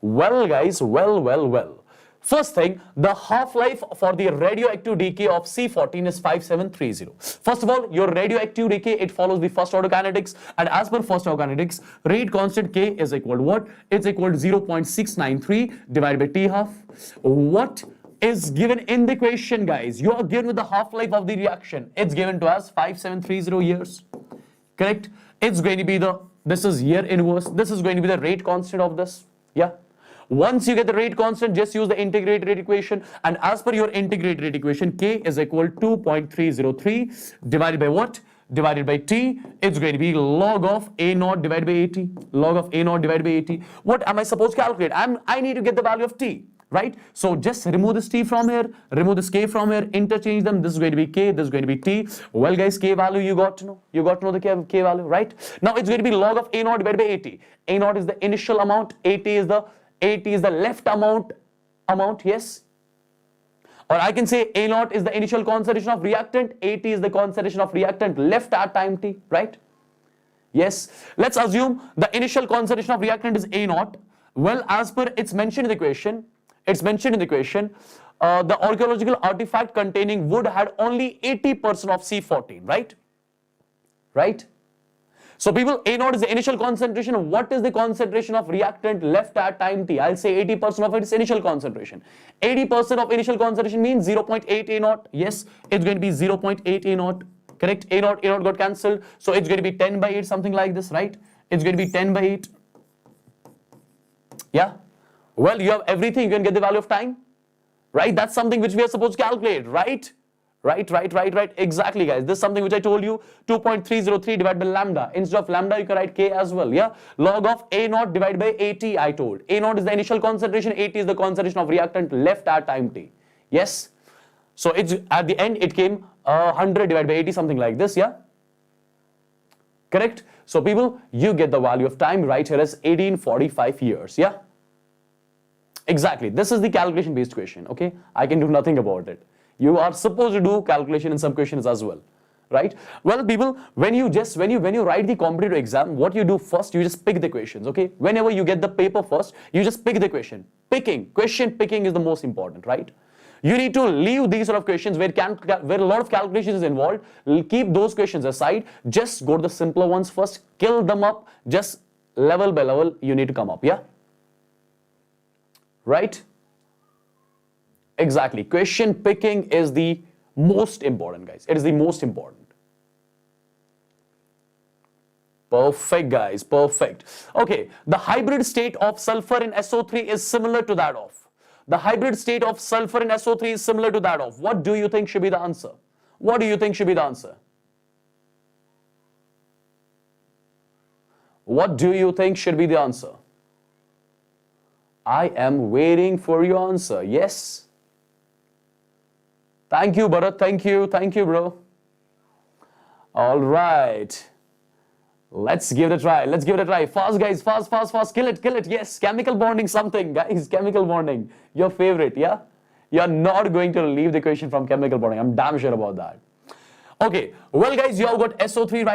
Well, guys, well. First thing, the half-life for the radioactive decay of C14 is 5730. First of all, your radioactive decay, it follows the first order kinetics, and as per first order kinetics, rate constant K is equal to what? It's equal to 0.693 divided by T half. What is given in the question, guys? You are given with the half-life of the reaction. It's given to us 5730 years. Correct? It's going to be this is year inverse. This is going to be the rate constant of this. Yeah. Once you get the rate constant, just use the integrated rate equation, and as per your integrated rate equation, K is equal to 2.303 divided by what? Divided by T. It's going to be log of A0 divided by 80. Log of A0 divided by 80. What am I supposed to calculate? I need to get the value of T, right? So just remove this T from here, remove this K from here, interchange them. This is going to be K, this is going to be T. Well, guys, K value you got to know. You got to know the K value, right? Now it's going to be log of A0 divided by 80. A0 is the initial amount, 80 is the left amount, yes? Or I can say A0 is the initial concentration of reactant, 80 is the concentration of reactant left at time t, right? Yes. Let's assume the initial concentration of reactant is A0. Well, as per it's mentioned in the question, the archaeological artifact containing wood had only 80% of C14, right? Right? So people, A0 is the initial concentration. What is the concentration of reactant left at time t? I'll say 80% of its initial concentration. 80% of initial concentration means 0.8 A0. Yes, it's going to be 0.8 A0. Correct? A0 got cancelled. So it's going to be 10 by 8, something like this, right? It's going to be 10 by 8. Yeah? Well, you have everything. You can get the value of time. Right? That's something which we are supposed to calculate, right? Right. Exactly, guys. This is something which I told you. 2.303 divided by lambda. Instead of lambda, you can write K as well. Yeah. Log of A0 divided by 80, I told. A0 is the initial concentration. 80 is the concentration of reactant left at time t. Yes. So it's at the end, it came 100 divided by 80, something like this. Yeah. Correct. So people, you get the value of time right here as 1845 years. Yeah. Exactly. This is the calculation based question. Okay. I can do nothing about it. You are supposed to do calculation in some questions as well, right? Well, people, when you write the competitive exam, what you do first, you just pick the questions, okay? Whenever you get the paper first, you just pick the question. Question picking is the most important, right? You need to leave these sort of questions where a lot of calculations is involved. Keep those questions aside. Just go to the simpler ones first. Kill them up. Just level by level, you need to come up, yeah? Right? Exactly. Question picking is the most important, guys. It is the most important. Perfect, guys. Perfect. Okay. The hybrid state of sulfur in SO3 is similar to that of. The hybrid state of sulfur in SO3 is similar to that of. What do you think should be the answer? What do you think should be the answer? What do you think should be the answer? I am waiting for your answer. Yes. Thank you, Bharat. Thank you, bro. All right. Let's give it a try. Fast, guys. Fast. Kill it. Yes, chemical bonding something, guys. Chemical bonding. Your favorite, yeah? You're not going to leave the question from chemical bonding. I'm damn sure about that. Okay. Well, guys, you have got SO3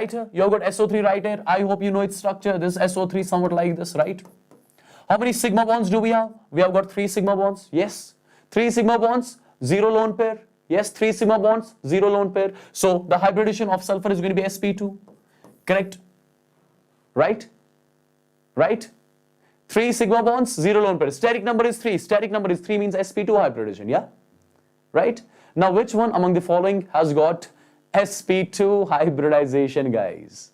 right here. I hope you know its structure. This SO3 somewhat like this, right? How many sigma bonds do we have? We have got 3 sigma bonds. Yes. 3 sigma bonds, 0 lone pair. Yes, 3 sigma bonds, 0 lone pair. So the hybridization of sulfur is going to be sp2. Correct? Right? 3 sigma bonds, 0 lone pair. Steric number is 3. Steric number is 3 means sp2 hybridization. Yeah? Right? Now, which one among the following has got sp2 hybridization, guys?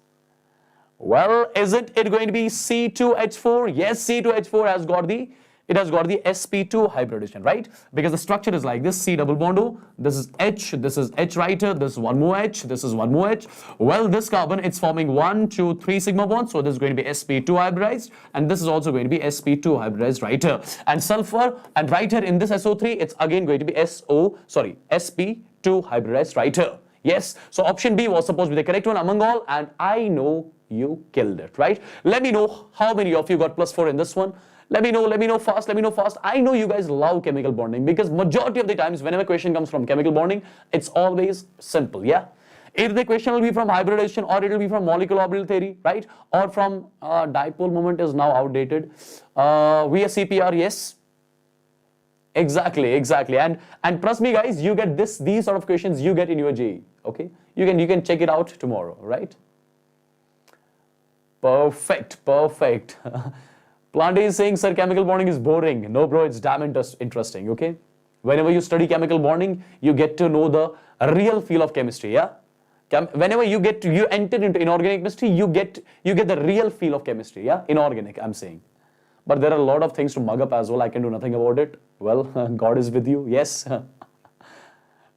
Well, isn't it going to be C2H4? Yes, C2H4 has got the sp2 hybridization, right? Because the structure is like this: C double bond O, this is H right here, this is one more H, this is one more H. Well, this carbon, it's forming 1, 2, 3 sigma bonds, so this is going to be sp2 hybridized, and this is also going to be sp2 hybridized right here. And sulfur, and right here in this SO3, it's again going to be sp2 hybridized right here. Yes, so option B was supposed to be the correct one among all, and I know you killed it, right? Let me know how many of you got +4 in this one. Let me know fast. I know you guys love chemical bonding, because majority of the times whenever question comes from chemical bonding, it's always simple, yeah? Either the question will be from hybridization, or it will be from molecular orbital theory, right? Or from dipole moment is now outdated. VSEPR, yes. Exactly. And trust me, guys, you get these sort of questions you get in your JEE. Okay, you can check it out tomorrow, right? Perfect. Plant is saying, sir, chemical bonding is boring. No, bro, it's damn interesting. Okay, whenever you study chemical bonding, you get to know the real feel of chemistry. Yeah. Whenever you enter into inorganic chemistry, you get the real feel of chemistry. Yeah, inorganic, I'm saying. But there are a lot of things to mug up as well. I can do nothing about it. Well, God is with you. Yes.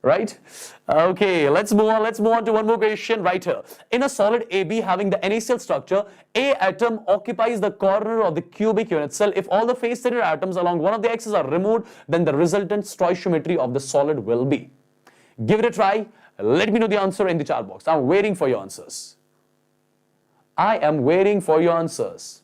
Right? Okay, let's move on to one more question right here. In a solid AB having the NaCl structure, A atom occupies the corner of the cubic unit cell. If all the face-centered atoms along one of the axes are removed, then the resultant stoichiometry of the solid will be. Give it a try. Let me know the answer in the chat box. I'm waiting for your answers. I am waiting for your answers.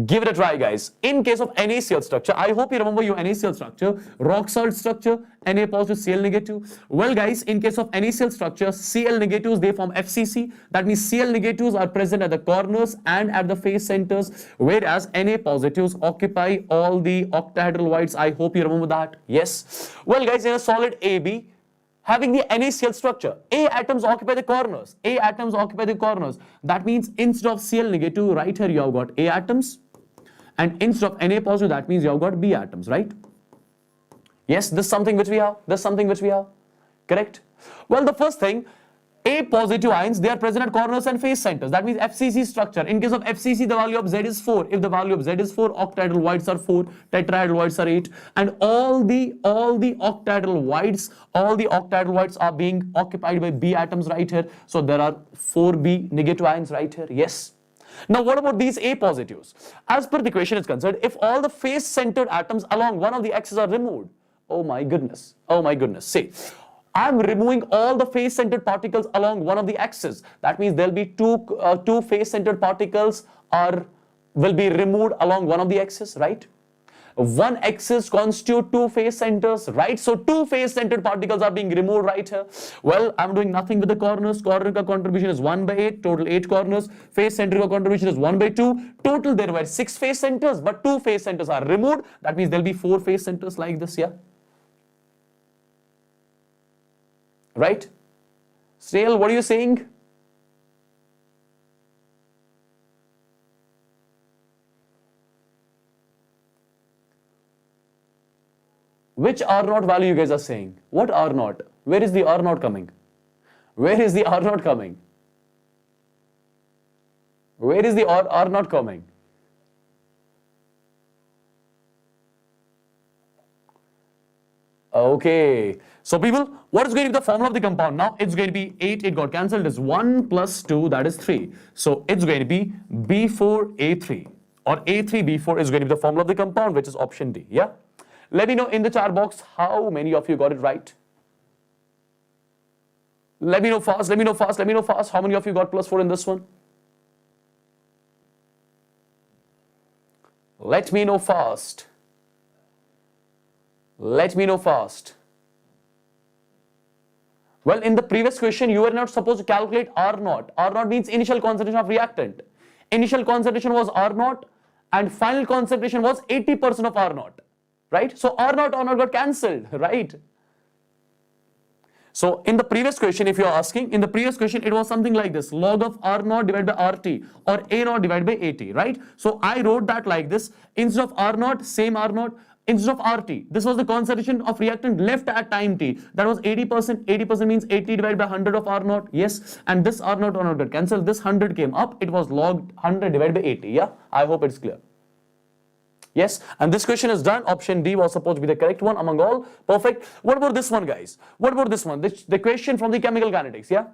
Give it a try, guys. In case of NaCl structure, I hope you remember your NaCl structure, rock salt structure, Na positive, Cl negative. Well, guys, in case of NaCl structure, Cl negatives, they form FCC. That means Cl negatives are present at the corners and at the face centers, whereas Na positives occupy all the octahedral voids. I hope you remember that. Yes. Well, guys, in a solid AB, having the NaCl structure, A atoms occupy the corners. That means instead of Cl negative, right here you have got A atoms. And instead of Na positive, that means you have got B atoms, right? Yes, this is something which we have. Correct? Well, the first thing, A positive ions, they are present at corners and face centers. That means FCC structure. In case of FCC, the value of Z is 4. If the value of Z is 4, octahedral voids are 4, tetrahedral voids are 8. And all the octahedral voids are being occupied by B atoms right here. So there are 4 B negative ions right here. Yes. Now, what about these A positives? As per the question is concerned, if all the face-centered atoms along one of the axes are removed, oh my goodness, see, I'm removing all the face-centered particles along one of the axes. That means there'll be two face-centered particles will be removed along one of the axes, right? One axis constitute two face centers, right? So two face centered particles are being removed right here. Well, I'm doing nothing with the corners. Corner ka contribution is 1/8, total 8 corners. Face center ka contribution is 1/2. Total there were 6 face centers, but 2 face centers are removed. That means there'll be 4 face centers like this, yeah? Right? Snail, what are you saying? Which R naught value you guys are saying? What R naught? Where is the R naught coming? Where is the R naught coming? Where is the R naught coming? Okay. So people, what is going to be the formula of the compound? Now it's going to be 8, it got cancelled. It's 1 plus 2, that is 3. So it's going to be B4A3 or A3B4 is going to be the formula of the compound, which is option D. Yeah. Let me know in the chat box how many of you got it right. Let me know fast. How many of you got +4 in this one? Let me know fast. Well, in the previous question, you were not supposed to calculate R naught. R naught means initial concentration of reactant. Initial concentration was R naught and final concentration was 80% of R naught. Right? So R naught got cancelled, right? So in the previous question, if you are asking, in the previous question, it was something like this, log of R naught divided by RT or A naught divided by AT, right? So I wrote that like this, instead of R naught, same R naught, instead of RT, this was the concentration of reactant left at time T, that was 80%, 80% means 80 divided by 100 of R naught, yes, and this R naught got cancelled, this 100 came up, it was logged 100 divided by 80, yeah? I hope it's clear. Yes, and this question is done. Option D was supposed to be the correct one among all. Perfect. What about this one, guys? What about this one? The question from the chemical kinetics, yeah?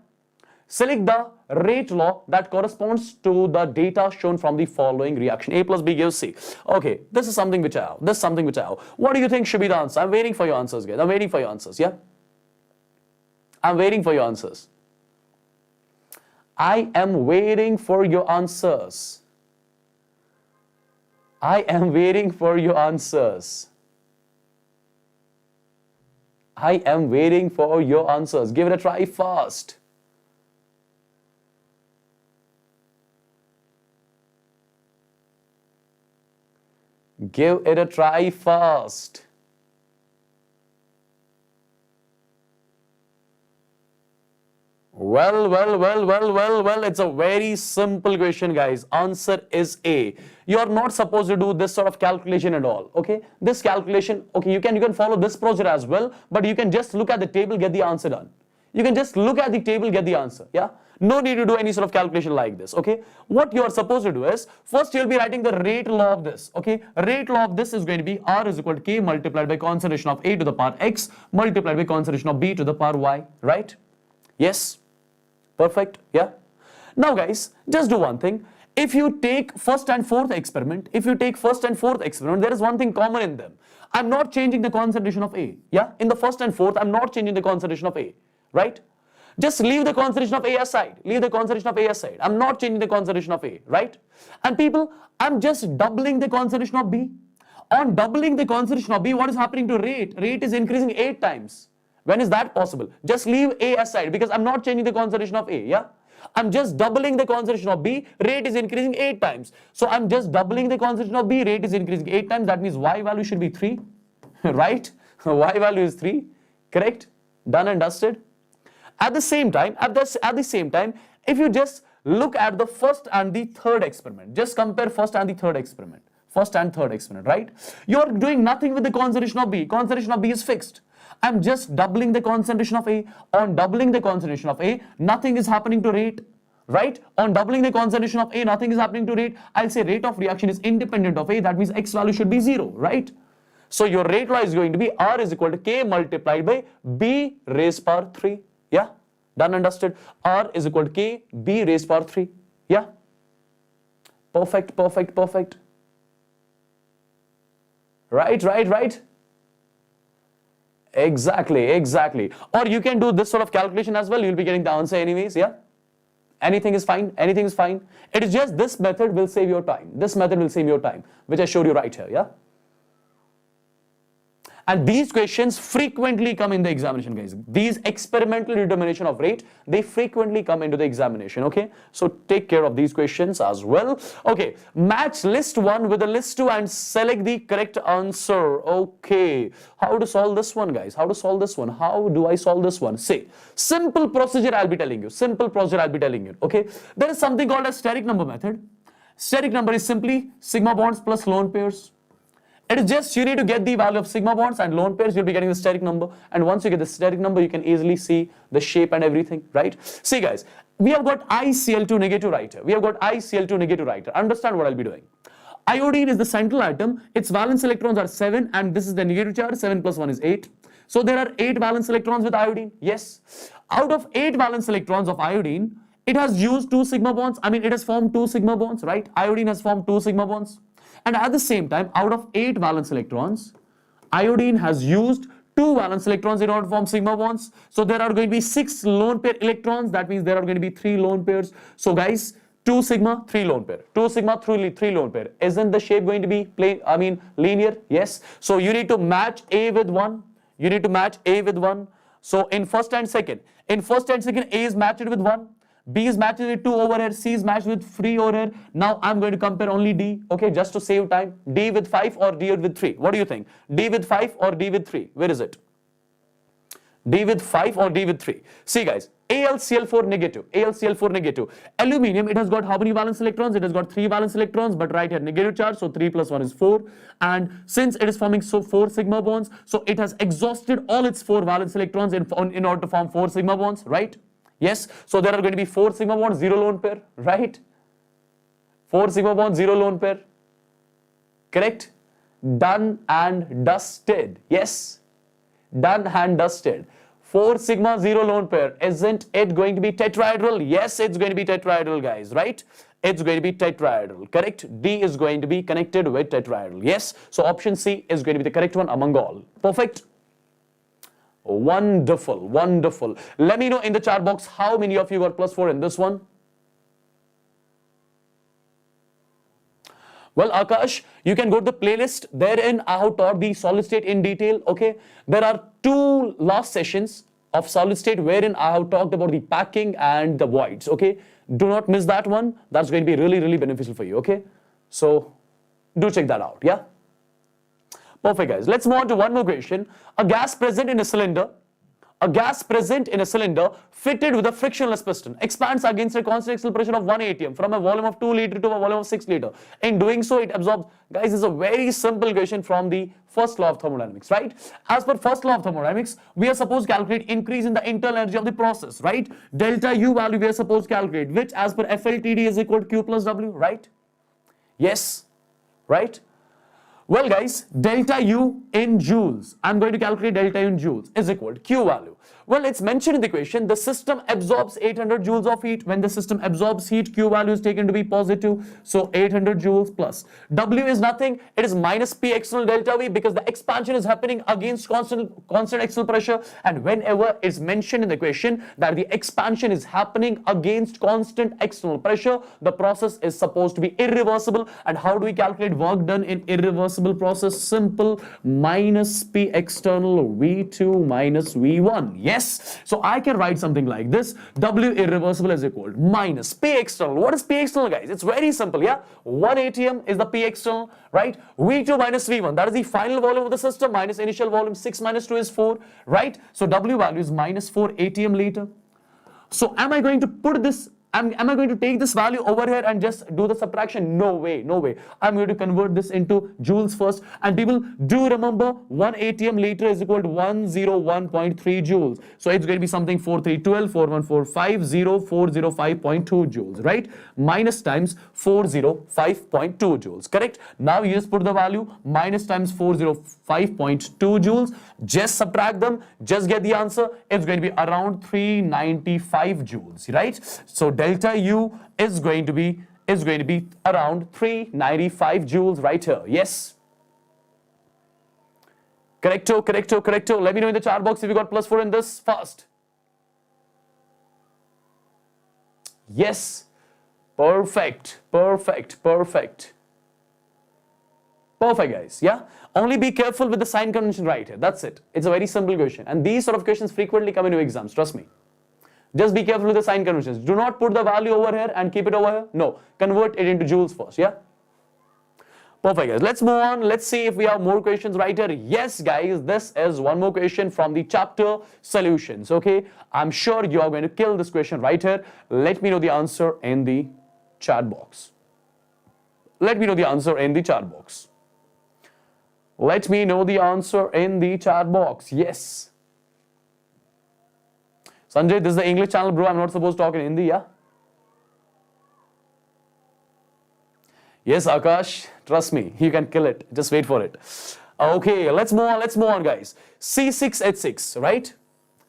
Select the rate law that corresponds to the data shown from the following reaction. A plus B gives C. Okay, this is something which I have. What do you think should be the answer? I'm waiting for your answers, guys. I'm waiting for your answers, yeah? I'm waiting for your answers. I am waiting for your answers. I am waiting for your answers. I am waiting for your answers. Give it a try fast. Give it a try first. Well, it's a very simple question, guys. Answer is A. You are not supposed to do this sort of calculation at all, okay? This calculation, okay, you can follow this procedure as well, but you can just look at the table, get the answer done. You can just look at the table, get the answer, yeah? No need to do any sort of calculation like this, okay? What you are supposed to do is, first you'll be writing the rate law of this, okay? Rate law of this is going to be R is equal to K multiplied by concentration of A to the power X multiplied by concentration of B to the power Y, right? Yes? Perfect, yeah? Now guys, just do one thing. If you take first and fourth experiment, there is one thing common in them. I'm not changing the concentration of A, yeah? In the first and fourth, I'm not changing the concentration of A, right? Just leave the concentration of A aside. Leave the concentration of A aside. I'm not changing the concentration of A, right? And people, I'm just doubling the concentration of B. On doubling the concentration of B, what is happening to rate? Rate is increasing 8 times. When is that possible? Just leave A aside because I'm not changing the concentration of A, yeah? I'm just doubling the concentration of B, rate is increasing 8 times. So I'm just doubling the concentration of B, rate is increasing 8 times. That means Y value should be 3, right? Y value is 3, correct? Done and dusted. At the same time, if you just look at the first and the third experiment, just compare first and third experiment, right? You're doing nothing with the concentration of B. Concentration of B is fixed. I'm just doubling the concentration of A. On doubling the concentration of A, nothing is happening to rate, right? On doubling the concentration of A, nothing is happening to rate. I'll say rate of reaction is independent of A. That means X value should be 0, right? So your rate law is going to be R is equal to K multiplied by B raised power 3. Yeah? Done and dusted. R is equal to K B raised power 3. Yeah? Perfect. Right. Exactly. Or you can do this sort of calculation as well. You'll be getting the answer anyways, yeah? Anything is fine. It is just this method will save your time. Which I showed you right here, yeah? And these questions frequently come in the examination, guys. These experimental determination of rate, they frequently come into the examination, okay? So take care of these questions as well. Okay, match list 1 with the list 2 and select the correct answer. Okay, how to solve this one, guys? How do I solve this one? Say, simple procedure I'll be telling you. Okay? There is something called a steric number method. Steric number is simply sigma bonds plus lone pairs. It is just you need to get the value of sigma bonds and lone pairs, you'll be getting the steric number. And once you get the steric number, you can easily see the shape and everything, right? See guys, we have got ICl2 negative right here. Understand what I'll be doing. Iodine is the central atom. Its valence electrons are 7 and this is the negative charge. 7 plus 1 is 8. So there are 8 valence electrons with iodine. Yes. Out of 8 valence electrons of iodine, it has used 2 sigma bonds. It has formed 2 sigma bonds, right? Iodine has formed 2 sigma bonds. And at the same time, out of 8 valence electrons, iodine has used 2 valence electrons in order to form sigma bonds. So there are going to be 6 lone pair electrons. That means there are going to be 3 lone pairs. So guys, 2 sigma, 3 lone pair. 2 sigma, 3 lone pair. Isn't the shape going to be linear? Yes. So you need to match A with 1. So in first and second, A is matched with 1. B is matched with 2 over here, C is matched with 3 over here. Now I'm going to compare only D, okay, just to save time. D with 5 or D with 3? What do you think? D with 5 or D with 3? Where is it? D with 5 or D with 3? See guys, AlCl4 negative. Aluminium, it has got how many valence electrons? It has got 3 valence electrons, but right here negative charge, so 3 plus 1 is 4. And since it is forming 4 sigma bonds, so it has exhausted all its 4 valence electrons in order to form 4 sigma bonds, right? Yes, so there are going to be 4 sigma bonds, 0 lone pair, right? 4 sigma bonds, 0 lone pair. Correct? Done and dusted. Yes, done and dusted. 4 sigma, 0 lone pair. Isn't it going to be tetrahedral? Yes, it's going to be tetrahedral, guys, right? It's going to be tetrahedral, correct? D is going to be connected with tetrahedral. Yes, so option C is going to be the correct one among all. Perfect. Wonderful. Let me know in the chat box how many of you got +4 in this one. Well, Akash, you can go to the playlist. Therein I have taught the solid state in detail, okay? There are 2 last sessions of solid state wherein I have talked about the packing and the voids, okay? Do not miss that one. That's going to be really beneficial for you, okay? So do check that out, yeah? Perfect, guys. Let's move on to one more question. A gas present in a cylinder fitted with a frictionless piston expands against a constant external pressure of 1 atm from a volume of 2 liter to a volume of 6 liter. In doing so, it absorbs. Guys, this is a very simple question from the first law of thermodynamics, right? As per first law of thermodynamics, we are supposed to calculate increase in the internal energy of the process, right? Delta U value we are supposed to calculate, which as per FLTD is equal to Q plus W, right? Yes, right? Well, guys, delta U in joules, I'm going to calculate delta U in joules, is equal to Q value. Well, it's mentioned in the question, the system absorbs 800 joules of heat. When the system absorbs heat, Q value is taken to be positive. So 800 joules plus. W is nothing. It is minus P external delta V, because the expansion is happening against constant external pressure. And whenever it's mentioned in the question that the expansion is happening against constant external pressure, the process is supposed to be irreversible. And how do we calculate work done in irreversible process? Simple, minus P external V2 minus V1. Yes. So I can write something like this. W irreversible is equal to minus P external. What is P external, guys? It's very simple, yeah? 1 atm is the P external, right? V2 minus V1, that is the final volume of the system, minus initial volume. 6 minus 2 is 4, right? So W value is minus 4 atm liter. So am I going to put this, am I going to take this value over here and just do the subtraction? No way, no way. I'm going to convert this into joules first. And people, do remember 1 atm liter is equal to 101.3 joules. So it's going to be something 4312, 4145, 0405.2 joules, right? Minus times 405.2 joules, correct? Now you just put the value, minus times 405.2 joules. Just subtract them, just get the answer. It's going to be around 395 joules, right? So delta U is going to be around 395 joules right here. Yes. Correcto, correcto, correcto. Let me know in the chat box if you got +4 in this fast. Yes. Perfect, perfect, perfect. Perfect, guys. Yeah. Only be careful with the sign convention right here. That's it. It's a very simple question. And these sort of questions frequently come into exams. Trust me. Just be careful with the sign conventions. Do not put the value over here and keep it over here. No. Convert it into joules first. Yeah. Perfect, guys. Let's move on. Let's see if we have more questions right here. Yes, guys. This is one more question from the chapter solutions. Okay. I'm sure you are going to kill this question right here. Let me know the answer in the chat box. Let me know the answer in the chat box. Let me know the answer in the chat box. Yes. Sanjay, this is the English channel, bro. I'm not supposed to talk in Hindi, yeah? Yes, Akash. Trust me. You can kill it. Just wait for it. Okay, let's move on. Let's move on, guys. C6H6, right?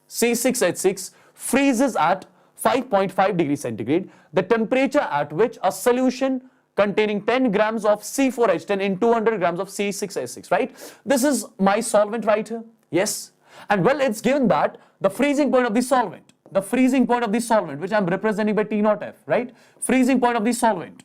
C6H6 freezes at 5.5 degrees centigrade. The temperature at which a solution containing 10 grams of C4H10 in 200 grams of C6H6, right? This is my solvent right here. Yes. And well, it's given that the freezing point of the solvent, which I'm representing by T0F, right? Freezing point of the solvent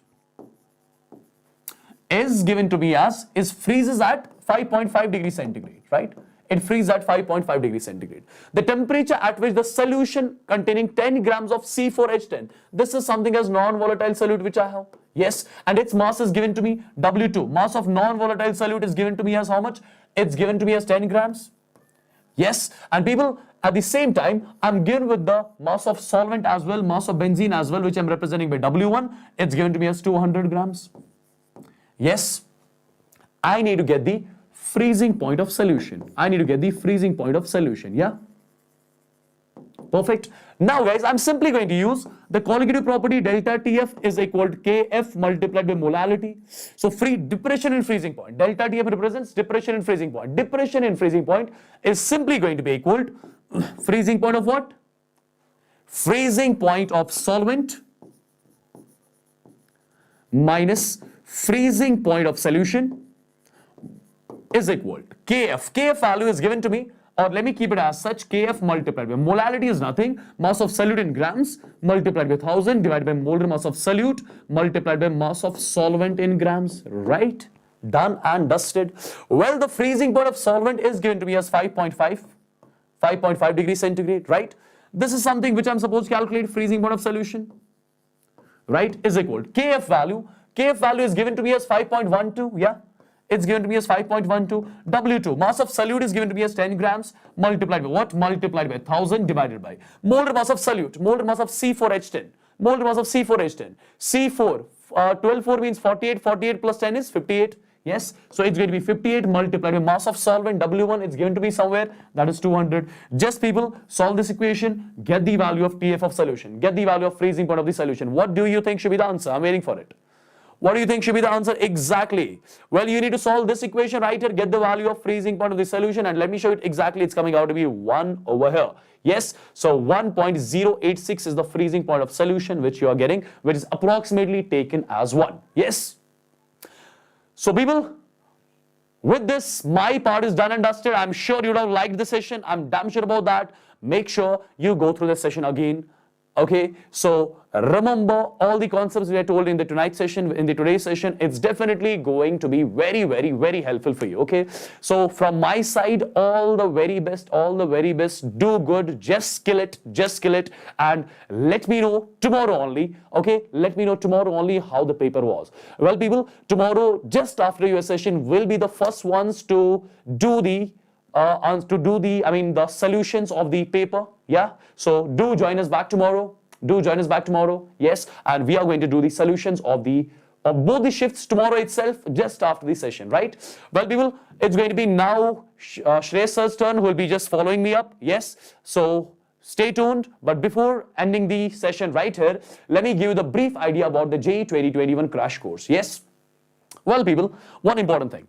is given to me as, freezes at 5.5 degrees centigrade, right? It freezes at 5.5 degrees centigrade. The temperature at which the solution containing 10 grams of C4H10, this is something as non-volatile solute which I have. Yes, and its mass is given to me, W2. Mass of non-volatile solute is given to me as how much? It's given to me as 10 grams. Yes, and people, at the same time, I'm given with the mass of solvent as well, mass of benzene as well, which I'm representing by W1. It's given to me as 200 grams. Yes, I need to get the freezing point of solution. Yeah? Perfect. Now, guys, I'm simply going to use the colligative property delta TF is equal to KF multiplied by molality. So, depression in freezing point. Delta TF represents depression in freezing point. Depression in freezing point is simply going to be equal to freezing point of what? Freezing point of solvent minus freezing point of solution is equal to KF. KF value is given to me, or let me keep it as such, KF multiplied by molality is nothing, mass of solute in grams multiplied by 1000 divided by molar mass of solute multiplied by mass of solvent in grams, right? Done and dusted. Well, the freezing point of solvent is given to me as 5.5 degrees centigrade, right? This is something which I'm supposed to calculate. Freezing point of solution, right, is equal to KF value. KF value is given to me as 5.12, yeah? it's given to me as 5.12. W2, mass of solute is given to me as 10 grams multiplied by what? Multiplied by 1000 divided by molar mass of solute, molar mass of C4H10, molar mass of C4H10. C4, 12 4 means 48, 48 plus 10 is 58. Yes, so it's going to be 58 multiplied by mass of solvent W1, it's given to me somewhere, that is 200. Just people, solve this equation, get the value of TF of solution, get the value of freezing point of the solution. What do you think should be the answer? I'm waiting for it. What do you think should be the answer? Exactly. Well, you need to solve this equation right here, get the value of freezing point of the solution, and let me show you exactly. It's coming out to be 1 over here. Yes, so 1.086 is the freezing point of solution which you are getting, which is approximately taken as 1. Yes. So people, with this, my part is done and dusted. I'm sure you would have liked the session. I'm damn sure about that. Make sure you go through the session again. Okay, so remember all the concepts we are told in the today's session. It's definitely going to be very, very, very helpful for you. Okay, so from my side, all the very best, do good, just kill it, and let me know tomorrow only. Okay, let me know tomorrow only how the paper was. Well people, tomorrow just after your session will be the first ones to do the the solutions of the paper. Yeah, so do join us back tomorrow. Yes, and we are going to do the solutions of both the shifts tomorrow itself, just after the session, right? Well people, it's going to be now Shreyas Sir's turn, who will be just following me up. Yes, so stay tuned. But before ending the session right here, let me give you the brief idea about the JEE 2021 crash course. Yes, well people, one important thing.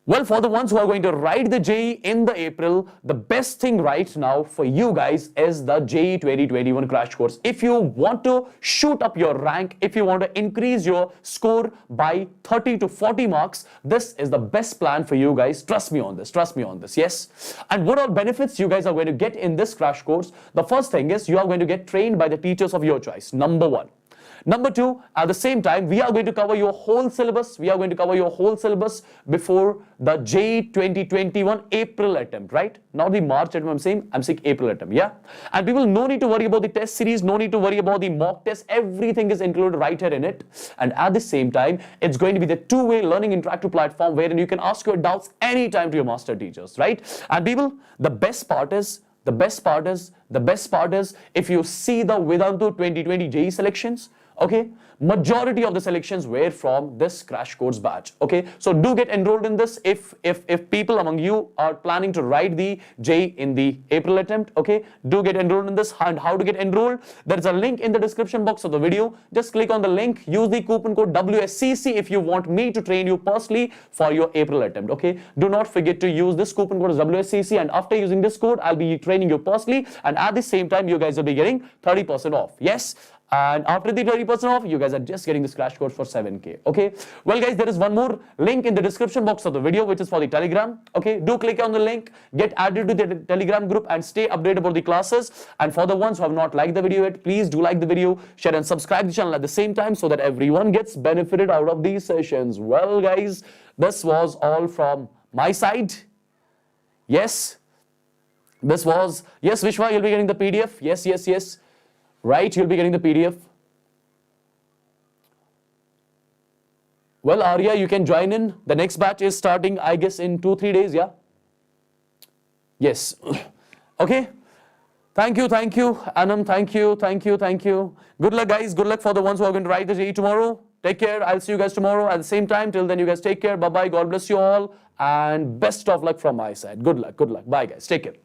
Well, for the ones who are going to write the JEE in the April, the best thing right now for you guys is the JEE 2021 crash course. If you want to shoot up your rank, if you want to increase your score by 30 to 40 marks, this is the best plan for you guys. Trust me on this, yes. And what all benefits you guys are going to get in this crash course? The first thing is you are going to get trained by the teachers of your choice, number 1. Number 2, at the same time, we are going to cover your whole syllabus. Before the JEE 2021 April attempt, right? Not the March attempt, I'm saying April attempt, yeah? And people, no need to worry about the test series, no need to worry about the mock test. Everything is included right here in it. And at the same time, it's going to be the two-way learning interactive platform wherein you can ask your doubts anytime to your master teachers, right? And people, the best part is, if you see the Vedantu 2020 JEE selections, okay, majority of the selections were from this crash course batch. Okay, so do get enrolled in this if people among you are planning to write the JEE in the April attempt. Okay, do get enrolled in this. And how to get enrolled? There is a link in the description box of the video. Just click on the link, use the coupon code WSCC if you want me to train you personally for your April attempt. Okay, do not forget to use this coupon code as WSCC, and after using this code I'll be training you personally, and at the same time you guys will be getting 30% off. Yes, and after the 30% off, you guys are just getting this crash course for 7K. Okay, well guys, there is one more link in the description box of the video, which is for the Telegram. Okay, do click on the link, get added to the Telegram group, and stay updated about the classes. And for the ones who have not liked the video yet, please do like the video, share and subscribe the channel at the same time, so that everyone gets benefited out of these sessions. Well guys, this was all from my side. Yes, Vishwa, you'll be getting the PDF. Yes. Right, you'll be getting the PDF. Well, Arya, you can join in. The next batch is starting, I guess, in 2-3 days, yeah? Yes. Okay. Thank you. Anam, thank you. Good luck, guys. Good luck for the ones who are going to write the JEE tomorrow. Take care. I'll see you guys tomorrow at the same time. Till then, you guys take care. Bye-bye. God bless you all. And best of luck from my side. Good luck. Bye, guys. Take care.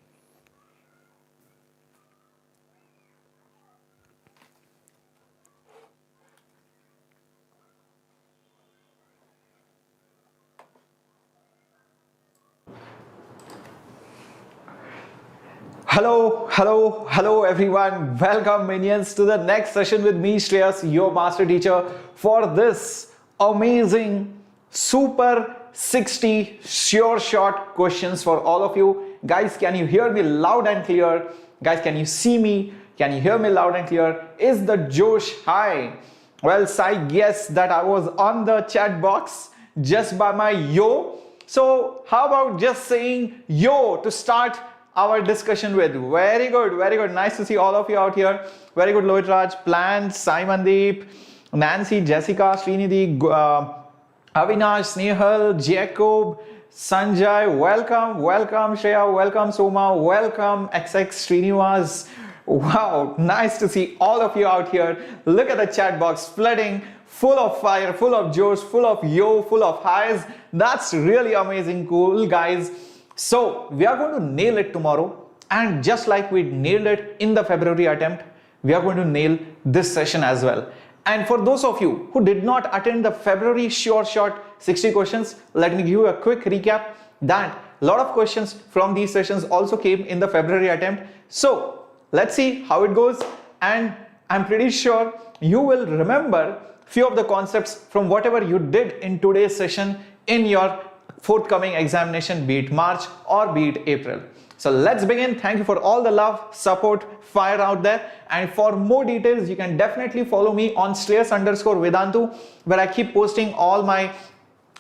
Hello everyone. Welcome minions to the next session with me, Shreyas, your master teacher, for this amazing super 60 sure shot questions for all of you. Guys, can you hear me loud and clear? Guys, can you see me? Can you hear me loud and clear? Is the Josh high? Well, I guess that I was on the chat box just by my yo. So how about just saying yo to start our discussion with? Very good. Nice to see all of you out here. Very good, Lohit Raj, Plant, Simondeep, Nancy, Jessica, Srinidhi, Avinash, Snehal, Jacob, Sanjay, welcome, welcome Shreya, welcome Soma, welcome XX Srinivas. Wow, nice to see all of you out here. Look at the chat box flooding, full of fire, full of josh, full of yo, full of highs. That's really amazing, cool guys. So we are going to nail it tomorrow, and just like we nailed it in the February attempt, we are going to nail this session as well. And for those of you who did not attend the February Sure Shot 60 questions, let me give you a quick recap that a lot of questions from these sessions also came in the February attempt. So let's see how it goes, and I'm pretty sure you will remember few of the concepts from whatever you did in today's session in your forthcoming examination, be it March or be it April. So let's begin. Thank you for all the love, support, fire out there. And for more details, you can definitely follow me on Shreyas_Vedantu, where I keep posting all my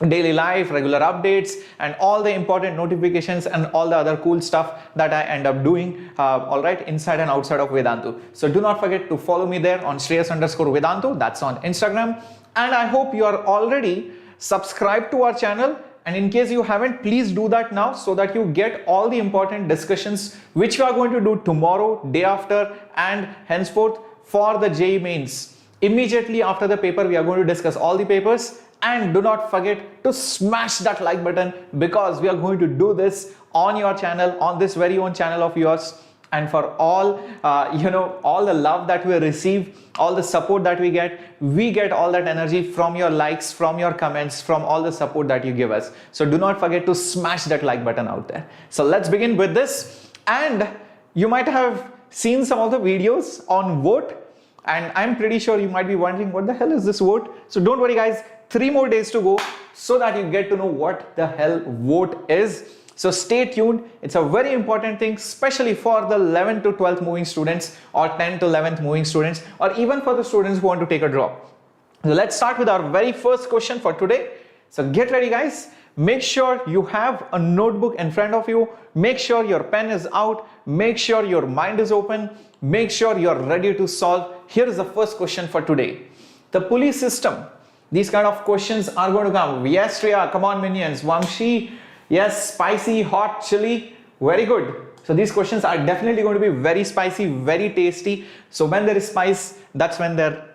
daily life, regular updates, and all the important notifications and all the other cool stuff that I end up doing, all right, inside and outside of Vedantu. So do not forget to follow me there on Shreyas_Vedantu. That's on Instagram. And I hope you are already subscribed to our channel. And in case you haven't, please do that now so that you get all the important discussions which we are going to do tomorrow, day after, and henceforth for the JEE Mains. Immediately after the paper, we are going to discuss all the papers. And do not forget to smash that like button, because we are going to do this on your channel, on this very own channel of yours. And for all, all the love that we receive, all the support that we get all that energy from your likes, from your comments, from all the support that you give us. So do not forget to smash that like button out there. So let's begin with this. And you might have seen some of the videos on V.O.T.E. And I'm pretty sure you might be wondering, what the hell is this V.O.T.E? So don't worry guys, 3 more days to go so that you get to know what the hell V.O.T.E is. So stay tuned. It's a very important thing, especially for the 11th to 12th moving students, or 10th to 11th moving students, or even for the students who want to take a drop. So let's start with our very first question for today. So get ready guys. Make sure you have a notebook in front of you. Make sure your pen is out. Make sure your mind is open. Make sure you're ready to solve. Here is the first question for today. The pulley system. These kind of questions are going to come. Yes, Shreya, come on minions. Vamshi, yes, spicy, hot, chili. Very good. So these questions are definitely going to be very spicy, very tasty. So when there is spice, that's when their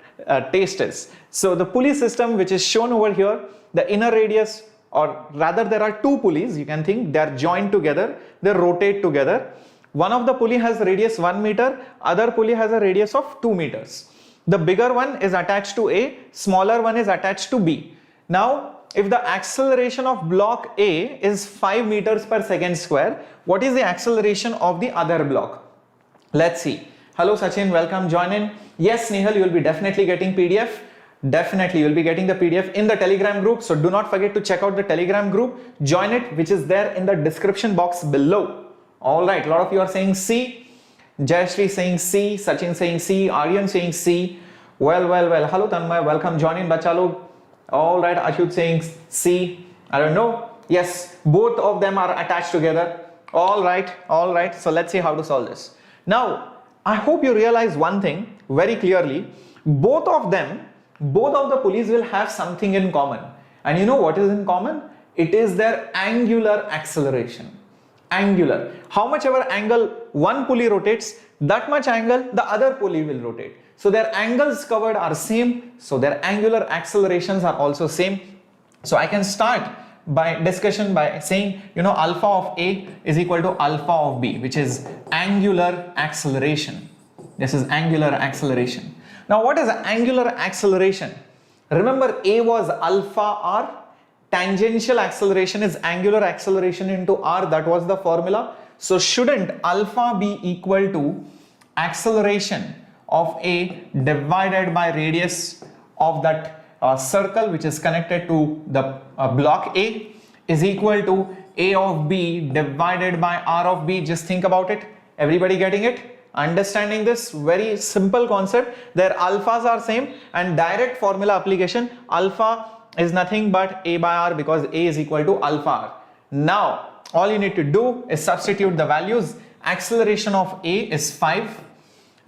taste is. So the pulley system, which is shown over here, the inner radius, or rather there are 2 pulleys, you can think they are joined together, they rotate together. One of the pulley has radius 1 meter, other pulley has a radius of 2 meters. The bigger one is attached to A, smaller one is attached to B. Now, if the acceleration of block A is 5 meters per second square, what is the acceleration of the other block? Let's see. Hello Sachin, welcome, join in. Yes, Nehal, you will be definitely getting PDF. Definitely, you will be getting the PDF in the Telegram group. So do not forget to check out the Telegram group. Join it, which is there in the description box below. All right, a lot of you are saying C. Jayashree saying C, Sachin saying C, Aryan saying C. Well. Hello Tanmay, welcome, join in Bachalo. All right, Ashut saying C. I don't know. Yes, both of them are attached together. All right. So let's see how to solve this. Now, I hope you realize one thing very clearly. Both of the pulleys will have something in common. And you know what is in common? It is their angular acceleration. Angular. How much ever angle one pulley rotates, that much angle the other pulley will rotate. So their angles covered are same, so their angular accelerations are also same. So I can start by discussion by saying, alpha of A is equal to alpha of B, which is angular acceleration. This is angular acceleration. Now what is angular acceleration? Remember, A was alpha r. Tangential acceleration is angular acceleration into r. That was the formula. So shouldn't alpha be equal to acceleration of A divided by radius of that circle which is connected to the block A is equal to A of B divided by R of B? Just think about it. Everybody getting it? Understanding this very simple concept. Their alphas are same, and direct formula application, alpha is nothing but A by R, because A is equal to alpha R. Now all you need to do is substitute the values. Acceleration of A is 5.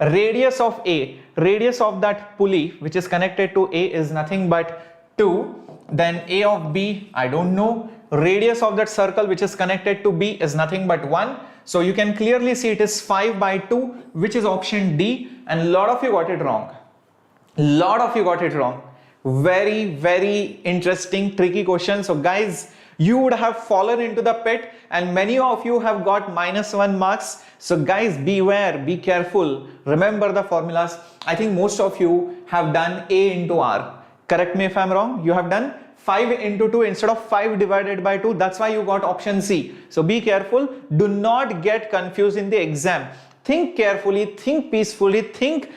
Radius of A, radius of that pulley which is connected to A is nothing but 2. Then A of B, I don't know. Radius of that circle which is connected to B is nothing but 1. So you can clearly see it is 5 by 2, which is option D, and a lot of you got it wrong. Lot of you got it wrong. Very, very interesting, tricky question. So guys, you would have fallen into the pit, and many of you have got -1 marks. So guys, beware, be careful. Remember the formulas. I think most of you have done A into R. Correct me if I'm wrong. You have done 5 into 2 instead of 5 divided by 2. That's why you got option C. So be careful. Do not get confused in the exam. Think carefully, think peacefully, think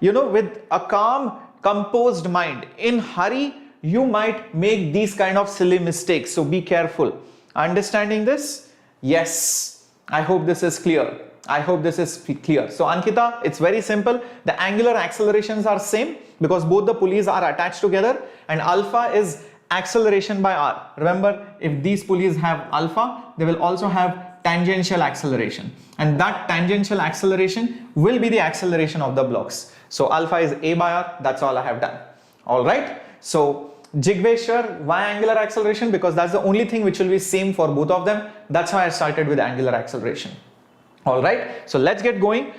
with a calm, composed mind. In hurry, you might make these kind of silly mistakes. So be careful. Understanding this? Yes. I hope this is clear. I hope this is clear. So Ankita, it's very simple. The angular accelerations are same because both the pulleys are attached together, and alpha is acceleration by r. Remember, if these pulleys have alpha, they will also have tangential acceleration, and that tangential acceleration will be the acceleration of the blocks. So alpha is A by r. That's all I have done. All right. So Jigveshwar, why angular acceleration? Because that's the only thing which will be same for both of them. That's why I started with angular acceleration. All right, so let's get going.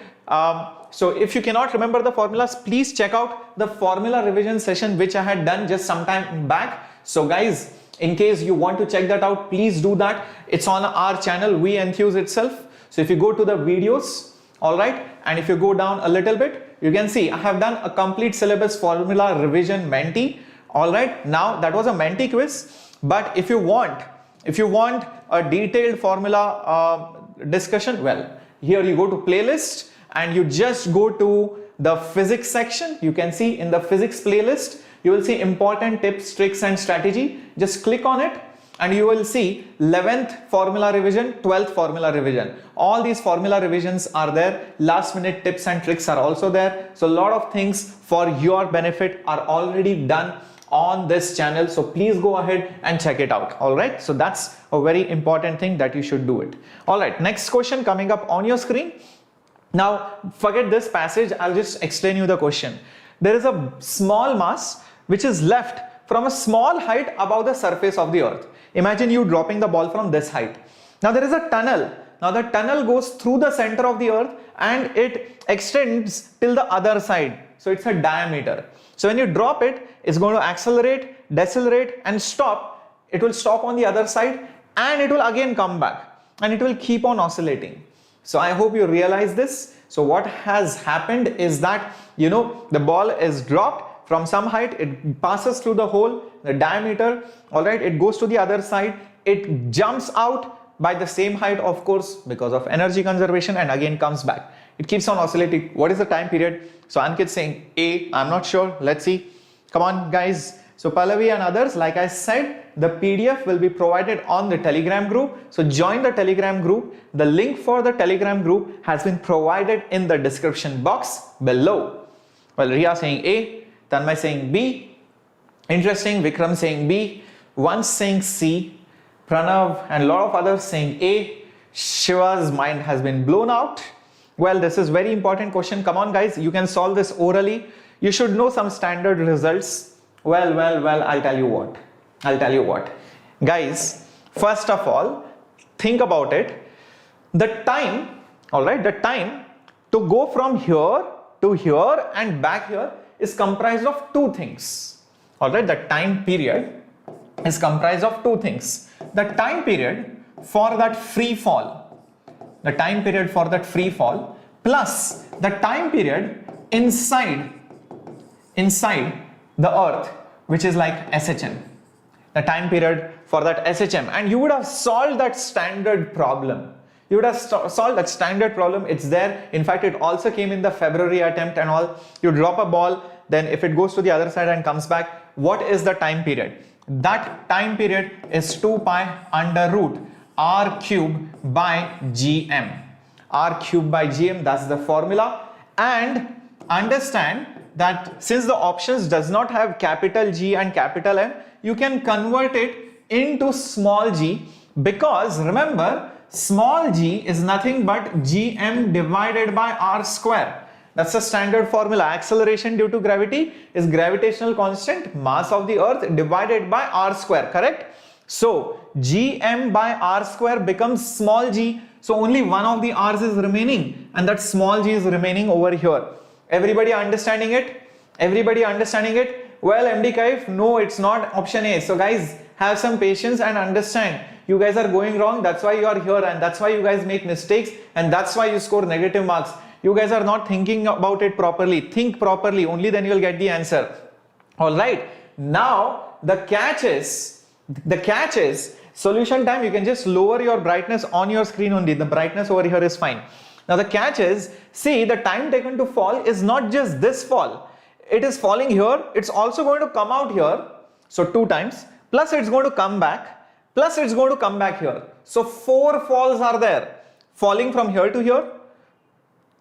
So if you cannot remember the formulas, please check out the formula revision session which I had done just some time back. So guys, in case you want to check that out, please do that. It's on our channel, JEE Enthuse itself. So if you go to the videos, all right, and if you go down a little bit, you can see I have done a complete syllabus formula revision Menti. All right, now that was a Menti quiz, but if you want a detailed formula discussion, well, here you go to playlist and you just go to the physics section. You can see in the physics playlist, you will see important tips, tricks and strategy. Just click on it and you will see 11th formula revision, 12th formula revision. All these formula revisions are there. Last minute tips and tricks are also there. So a lot of things for your benefit are already done on this channel, so please go ahead and check it out. All right, so that's a very important thing that you should do it. All right, next question coming up on your screen. Now forget this passage, I'll just explain you the question. There is a small mass which is left from a small height above the surface of the earth. Imagine you dropping the ball from this height. Now there is a tunnel. Now the tunnel goes through the center of the earth and it extends till the other side. So it's a diameter. So when you drop it, it's going to accelerate, decelerate and stop. It will stop on the other side and it will again come back and it will keep on oscillating. So I hope you realize this. So what has happened is that, the ball is dropped from some height, it passes through the hole, the diameter, all right, it goes to the other side, it jumps out by the same height, of course, because of energy conservation, and again comes back. It keeps on oscillating. What is the time period? So Ankit saying A, I'm not sure. Let's see. Come on, guys. So Pallavi and others, like I said, the PDF will be provided on the Telegram group. So join the Telegram group. The link for the Telegram group has been provided in the description box below. Well, Riya saying A, Tanmay saying B. Interesting. Vikram saying B. One saying C. Pranav and a lot of others saying A. Shiva's mind has been blown out. Well, this is very important question. Come on, guys. You can solve this orally. You should know some standard results. Well, I'll tell you what. Guys, first of all, think about it. The time, all right, the time to go from here to here and back here is comprised of two things. All right, the time period is comprised of two things. The time period for that free fall, plus the time period inside the earth, which is like SHM, the time period for that SHM, and you would have solved that standard problem. It's there. In fact, it also came in the February attempt and all. You drop a ball, then if it goes to the other side and comes back, what is the time period? That time period is 2 pi under root r cube by gm. R cube by gm, that's the formula. And understand that since the options does not have capital G and capital M, you can convert it into small g, because remember, small g is nothing but gm divided by r square. That's the standard formula. Acceleration due to gravity is gravitational constant mass of the earth divided by r square, correct? So gm by r square becomes small g. So only one of the r's is remaining, and that small g is remaining over here. Everybody understanding it? Everybody understanding it? Well, MD Kaif, no, it's not option A. So guys, have some patience and understand. You guys are going wrong. That's why you are here, and that's why you guys make mistakes, and that's why you score negative marks. You guys are not thinking about it properly. Think properly, only then you will get the answer. All right. Now the catch is solution time. You can just lower your brightness on your screen only. The brightness over here is fine. Now the catch is, see, the time taken to fall is not just this fall. It is falling here. It's also going to come out here. So 2 times. Plus it's going to come back. Plus it's going to come back here. So 4 falls are there. Falling from here to here.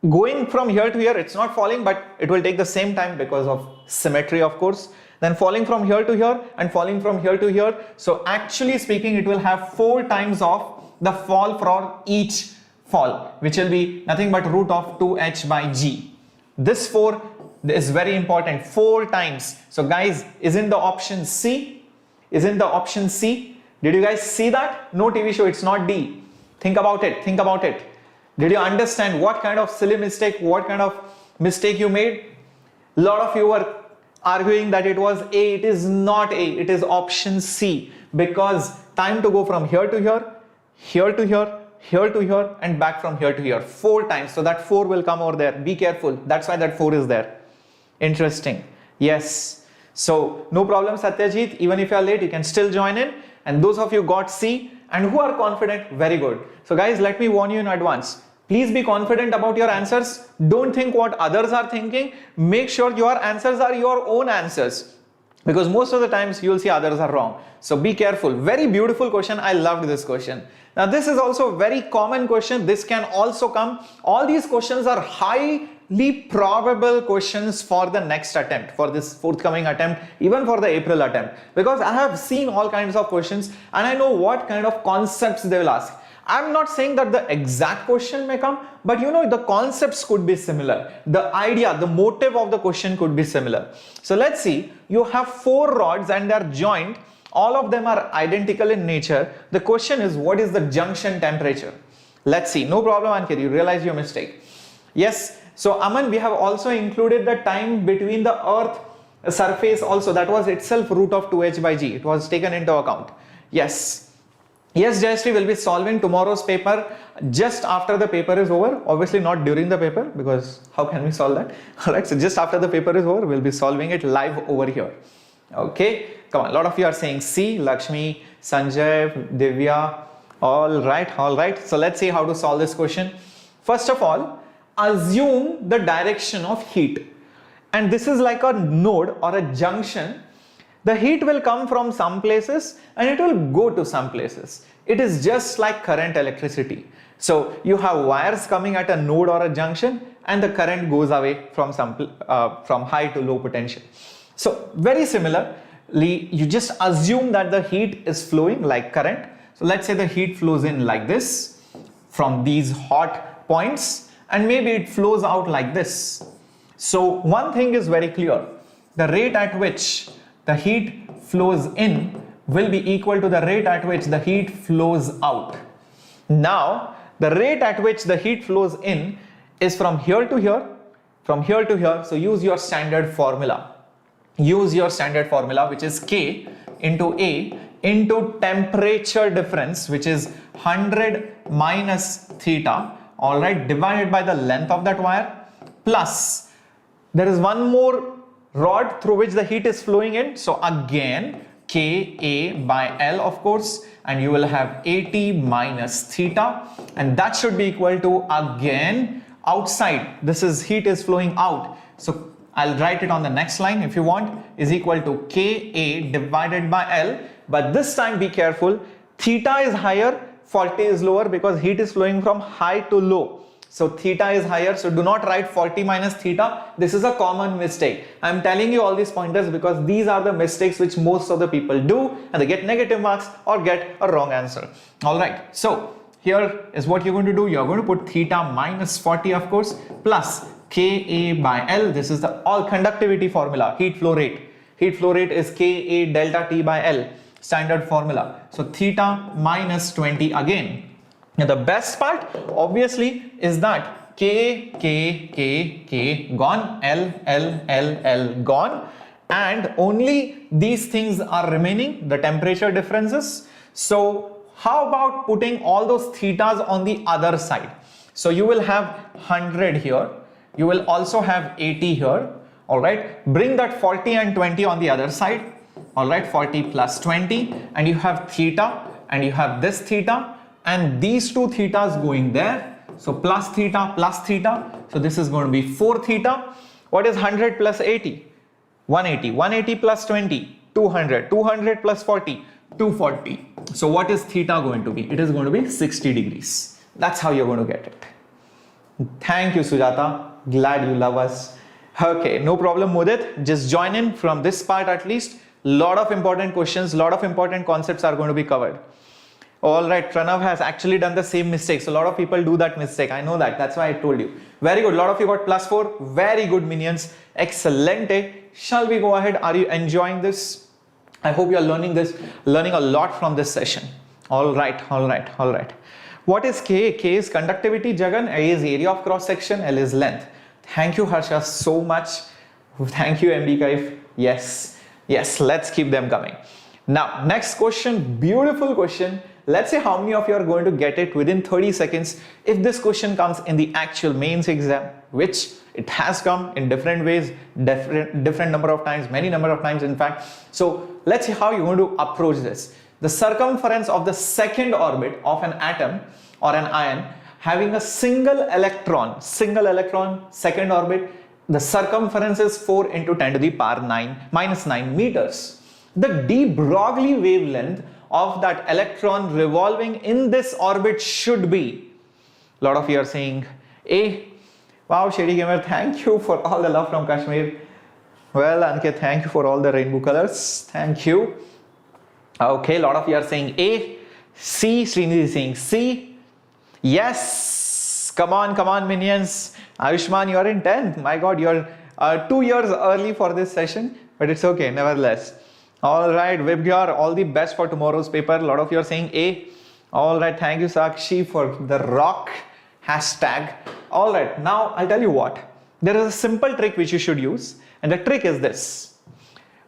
Going from here to here. It's not falling, but it will take the same time because of symmetry, of course. Then falling from here to here and falling from here to here. So actually speaking, it will have 4 times of the fall for each fall, which will be nothing but root of 2h by g. This 4 is very important. 4 times. So guys, isn't the option C? Isn't the option C? Did you guys see that? No TV show, it's not D. Think about it. Think about it. Did you understand what kind of silly mistake, what kind of mistake you made? A lot of you were arguing that it was A. It is not A. It is option C, because time to go from here to here, here to here, here to here, and back from here to here 4 times. So that 4 will come over there. Be careful. That's why that 4 is there. Interesting. Yes. So no problem, Satyajit. Even if you are late, you can still join in. And those of you got C and who are confident, very good. So guys, let me warn you in advance. Please be confident about your answers. Don't think what others are thinking. Make sure your answers are your own answers, because most of the times you will see others are wrong. So be careful. Very beautiful question. I loved this question. Now this is also a very common question. This can also come. All these questions are highly probable questions for the next attempt, for this forthcoming attempt, even for the April attempt, because I have seen all kinds of questions and I know what kind of concepts they will ask. I'm not saying that the exact question may come, but you know, the concepts could be similar. The idea, the motive of the question could be similar. So let's see, you have 4 rods and they are joined. All of them are identical in nature. The question is, what is the junction temperature? Let's see. No problem, Ankit. You realize your mistake. Yes. So Aman, we have also included the time between the earth surface also. That was itself root of 2h by g. It was taken into account. Yes. Yes, Jayashree will be solving tomorrow's paper just after the paper is over. Obviously not during the paper, because how can we solve that? Alright, so just after the paper is over, we'll be solving it live over here. Okay, come on. A lot of you are saying C, Lakshmi, Sanjay, Divya. All right. So let's see how to solve this question. First of all, assume the direction of heat. And this is like a node or a junction. The heat will come from some places and it will go to some places. It is just like current electricity. So you have wires coming at a node or a junction, and the current goes away from from high to low potential. So very similarly, you just assume that the heat is flowing like current. So let's say the heat flows in like this from these hot points, and maybe it flows out like this. So one thing is very clear. The rate at which the heat flows in will be equal to the rate at which the heat flows out. Now, the rate at which the heat flows in is from here to here, from here to here. So use your standard formula. Use your standard formula, which is K into A into temperature difference, which is 100 minus theta, all right, divided by the length of that wire, plus there is one more rod through which the heat is flowing in. So again, Ka by L, of course, and you will have 80 minus theta, and that should be equal to, again, outside, this is heat is flowing out. So I'll write it on the next line if you want, is equal to Ka divided by L. But this time be careful, theta is higher, 40 is lower, because heat is flowing from high to low. So theta is higher, so do not write 40 minus theta. This is a common mistake. I'm telling you all these pointers because these are the mistakes which most of the people do, and they get negative marks or get a wrong answer. Alright, so here is what you're going to do. You're going to put theta minus 40, of course, plus Ka by L. This is the all conductivity formula, heat flow rate. Heat flow rate is Ka delta T by L, standard formula. So theta minus 20 again. Now the best part obviously is that K gone, L gone, and only these things are remaining, the temperature differences. So how about putting all those thetas on the other side? So you will have 100 here, you will also have 80 here. All right, bring that 40 and 20 on the other side. All right, 40 plus 20, and you have theta, and you have this theta, and these two thetas going there. So plus theta plus theta. So this is going to be 4 theta. What is 100 plus 80? 180. 180 plus 20, 200. 200 plus 40, 240. So what is theta going to be? It is going to be 60 degrees. That's how you're going to get it. Thank you, Sujata. Glad you love us. Okay, no problem, Mudit. Just join in from this part at least. Lot of important questions, lot of important concepts are going to be covered. All right, Pranav has actually done the same mistake. So a lot of people do that mistake. I know that. That's why I told you. Very good. A lot of you got +4. Very good, minions. Excelente. Shall we go ahead? Are you enjoying this? I hope you are learning this, learning a lot from this session. All right. What is K? K is conductivity, Jagan. A is area of cross section. L is length. Thank you, Harsha, so much. Thank you, MD Kaif. Yes, let's keep them coming. Now, next question, beautiful question. Let's see how many of you are going to get it within 30 seconds. If this question comes in the actual mains exam, which it has come in different ways, different number of times, many number of times in fact. So let's see how you're going to approach this. The circumference of the second orbit of an atom or an ion having a single electron, second orbit, the circumference is 4 into 10 to the power minus 9 meters. The de Broglie wavelength of that electron revolving in this orbit should be, a lot of you are saying A. Wow, Shady Gamer, thank you for all the love from Kashmir. Well, Ankit, thank you for all the rainbow colors. Thank you. Okay, a lot of you are saying A. C. Srinidhi is saying C. Yes, come on, minions. Ayushman, you are in 10th. My God, you are 2 years early for this session, but it's okay, nevertheless. All right, Vibgyar, all the best for tomorrow's paper. A lot of you are saying A. All right, thank you, Sakshi, for the rock hashtag. All right, now I'll tell you what. There is a simple trick which you should use, and the trick is this.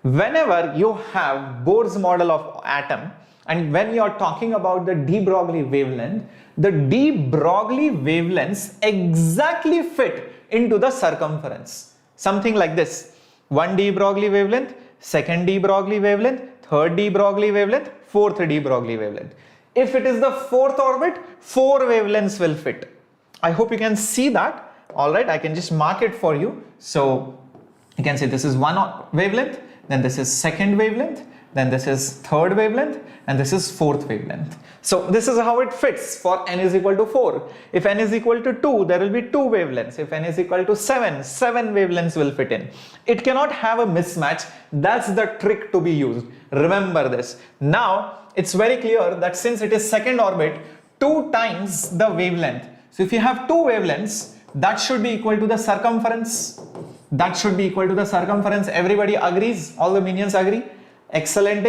Whenever you have Bohr's model of atom, and when you are talking about the de Broglie wavelength, the de Broglie wavelengths exactly fit into the circumference. Something like this. 1 de Broglie wavelength, second de Broglie wavelength, third de Broglie wavelength, fourth de Broglie wavelength. If it is the fourth orbit, 4 wavelengths will fit. I hope you can see that. All right, I can just mark it for you. So you can say this is 1 wavelength, then this is second wavelength, then this is third wavelength, and this is fourth wavelength. So this is how it fits for n is equal to 4. If n is equal to 2, there will be 2 wavelengths. If n is equal to 7, 7 wavelengths will fit in. It cannot have a mismatch. That's the trick to be used. Remember this. Now, it's very clear that since it is second orbit, 2 times the wavelength. So if you have 2 wavelengths, that should be equal to the circumference. That should be equal to the circumference. Everybody agrees? All the minions agree? Excellent.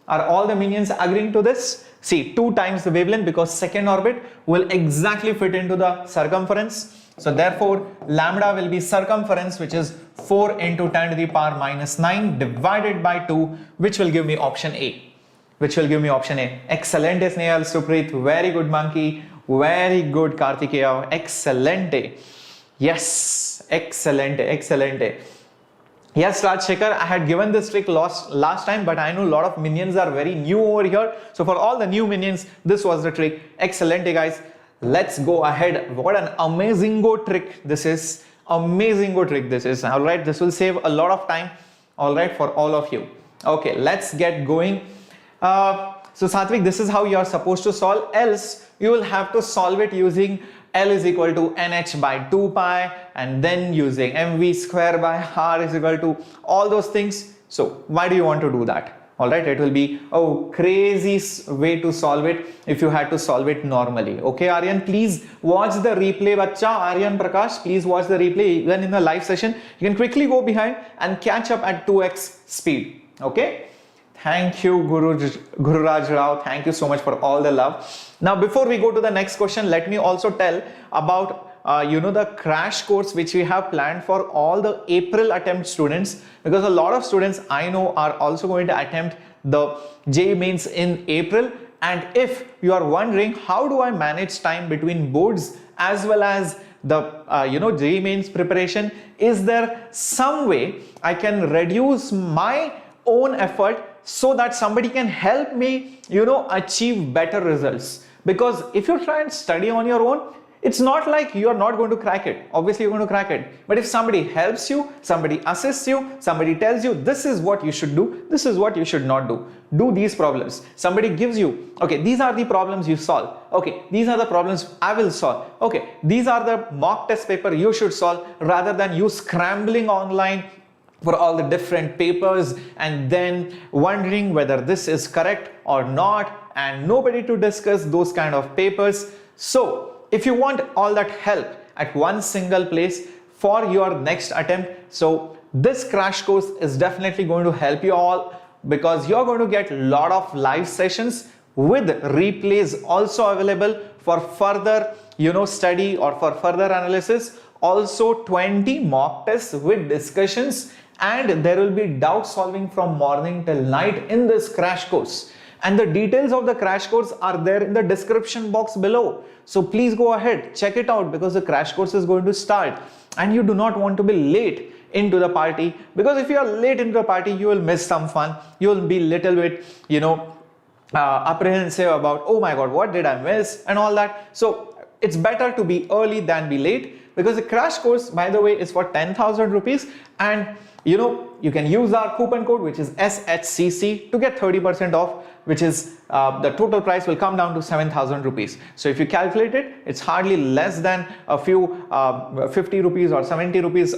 Are all the minions agreeing to this? See, 2 times the wavelength, because second orbit will exactly fit into the circumference. So therefore, lambda will be circumference, which is 4 into 10 to the power minus 9 divided by 2, which will give me option A. Excellent, Snehal, Suprit. Very good, Monkey. Very good, Kartikeya. Excellent. Yes, excellent. Yes, Rajshekhar, I had given this trick last time, but I know a lot of minions are very new over here. So for all the new minions, this was the trick. Excellent, guys. Let's go ahead. What an amazing trick this is. All right, this will save a lot of time. All right, for all of you. Okay, let's get going. So Satvik, this is how you are supposed to solve. Else, you will have to solve it using L is equal to NH by 2 pi, and then using mv square by r is equal to all those things. So why do you want to do that? All right, it will be a crazy way to solve it if you had to solve it normally. Okay, Aryan, please watch the replay. Bacha, Aryan Prakash, please watch the replay. Even in the live session, you can quickly go behind and catch up at 2x speed. Okay. Thank you, Guru Raj Rao. Thank you so much for all the love. Now, before we go to the next question, let me also tell about the crash course which we have planned for all the April attempt students, because a lot of students I know are also going to attempt the JEE Mains in April. And if you are wondering how do I manage time between boards as well as the JEE Mains preparation, is there some way I can reduce my own effort so that somebody can help me achieve better results? Because if you try and study on your own, it's not like you are not going to crack it. Obviously you're going to crack it, but if somebody helps you, somebody assists you, somebody tells you this is what you should do, this is what you should not do these problems, somebody gives you, okay, these are the problems you solve, okay, these are the problems I will solve, okay, these are the mock test paper you should solve, rather than you scrambling online for all the different papers and then wondering whether this is correct or not, and nobody to discuss those kind of papers. So if you want all that help at one single place for your next attempt, so this crash course is definitely going to help you all, because you're going to get a lot of live sessions with replays also available for further study or for further analysis. Also 20 mock tests with discussions, and there will be doubt solving from morning till night in this crash course. And the details of the crash course are there in the description box below. So please go ahead, check it out, because the crash course is going to start and you do not want to be late into the party, because if you are late into the party, you will miss some fun. You will be little bit, apprehensive about, oh my God, what did I miss and all that. So it's better to be early than be late, because the crash course, by the way, is for 10,000 rupees, and you can use our coupon code, which is SHCC, to get 30% off, which is the total price will come down to 7,000 rupees. So if you calculate it, it's hardly less than a few 50 rupees or 70 rupees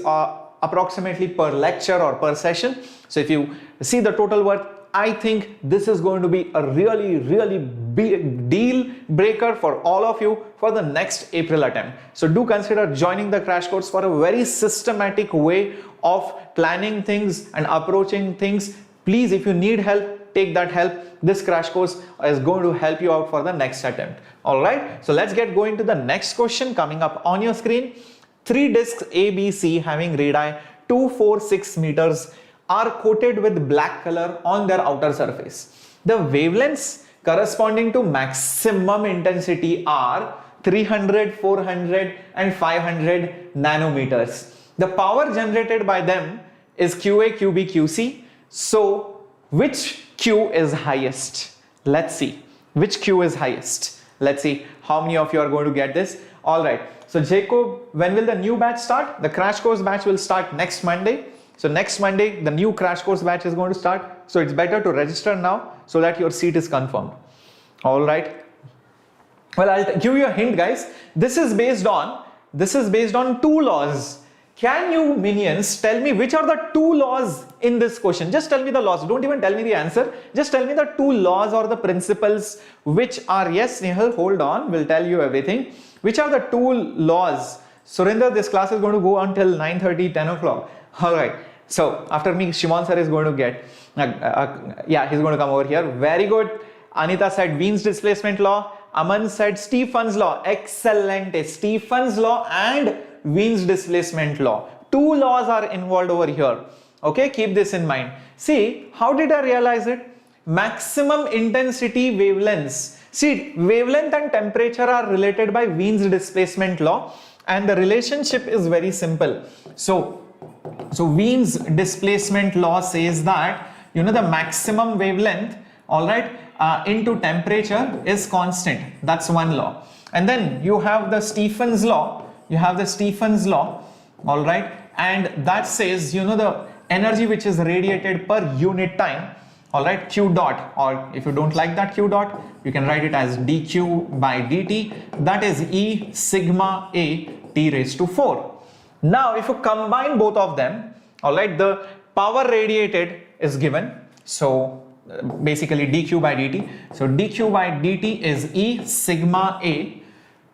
approximately per lecture or per session. So if you see the total worth, I think this is going to be a really big deal breaker for all of you for the next April attempt. So do consider joining the crash course for a very systematic way of planning things and approaching things. Please, if you need help, take that help. This crash course is going to help you out for the next attempt. All right, so let's get going to the next question coming up on your screen. 3 discs ABC having radii 246 meters are coated with black color on their outer surface. The wavelengths corresponding to maximum intensity are 300, 400 and 500 nanometers. The power generated by them is QA, QB, QC. So which Q is highest? Let's see which Q is highest. Let's see how many of you are going to get this. All right, so Jacob, when will the new batch start? The crash course batch will start next Monday. So next Monday, the new crash course batch is going to start. So it's better to register now so that your seat is confirmed. All right. Well, I'll give you a hint, guys. This is based on 2 laws. Can you minions tell me which are the 2 laws in this question? Just tell me the laws. Don't even tell me the answer. Just tell me the 2 laws or the principles which are, yes, Nihal, hold on. We'll tell you everything. Which are the 2 laws? Surinder, this class is going to go until 9:30, 10 o'clock. All right. So after me, Shimon Sir is going to get, yeah, he's going to come over here. Very good. Anita said Wien's displacement law. Aman said Stephen's law. Excellent. Stephen's law and Wien's displacement law. 2 laws are involved over here. Okay, keep this in mind. See, how did I realize it? Maximum intensity wavelengths. See, wavelength and temperature are related by Wien's displacement law, and the relationship is very simple. So Wien's displacement law says that the maximum wavelength, all right, into temperature is constant. That's one law. And then you have the Stephen's law. All right, and that says the energy which is radiated per unit time, all right, Q dot, or if you don't like that Q dot, you can write it as dQ by dt. That is E sigma A T raised to 4. Now, if you combine both of them, all right, the power radiated is given. So basically dq by dt. So dq by dt is E sigma A.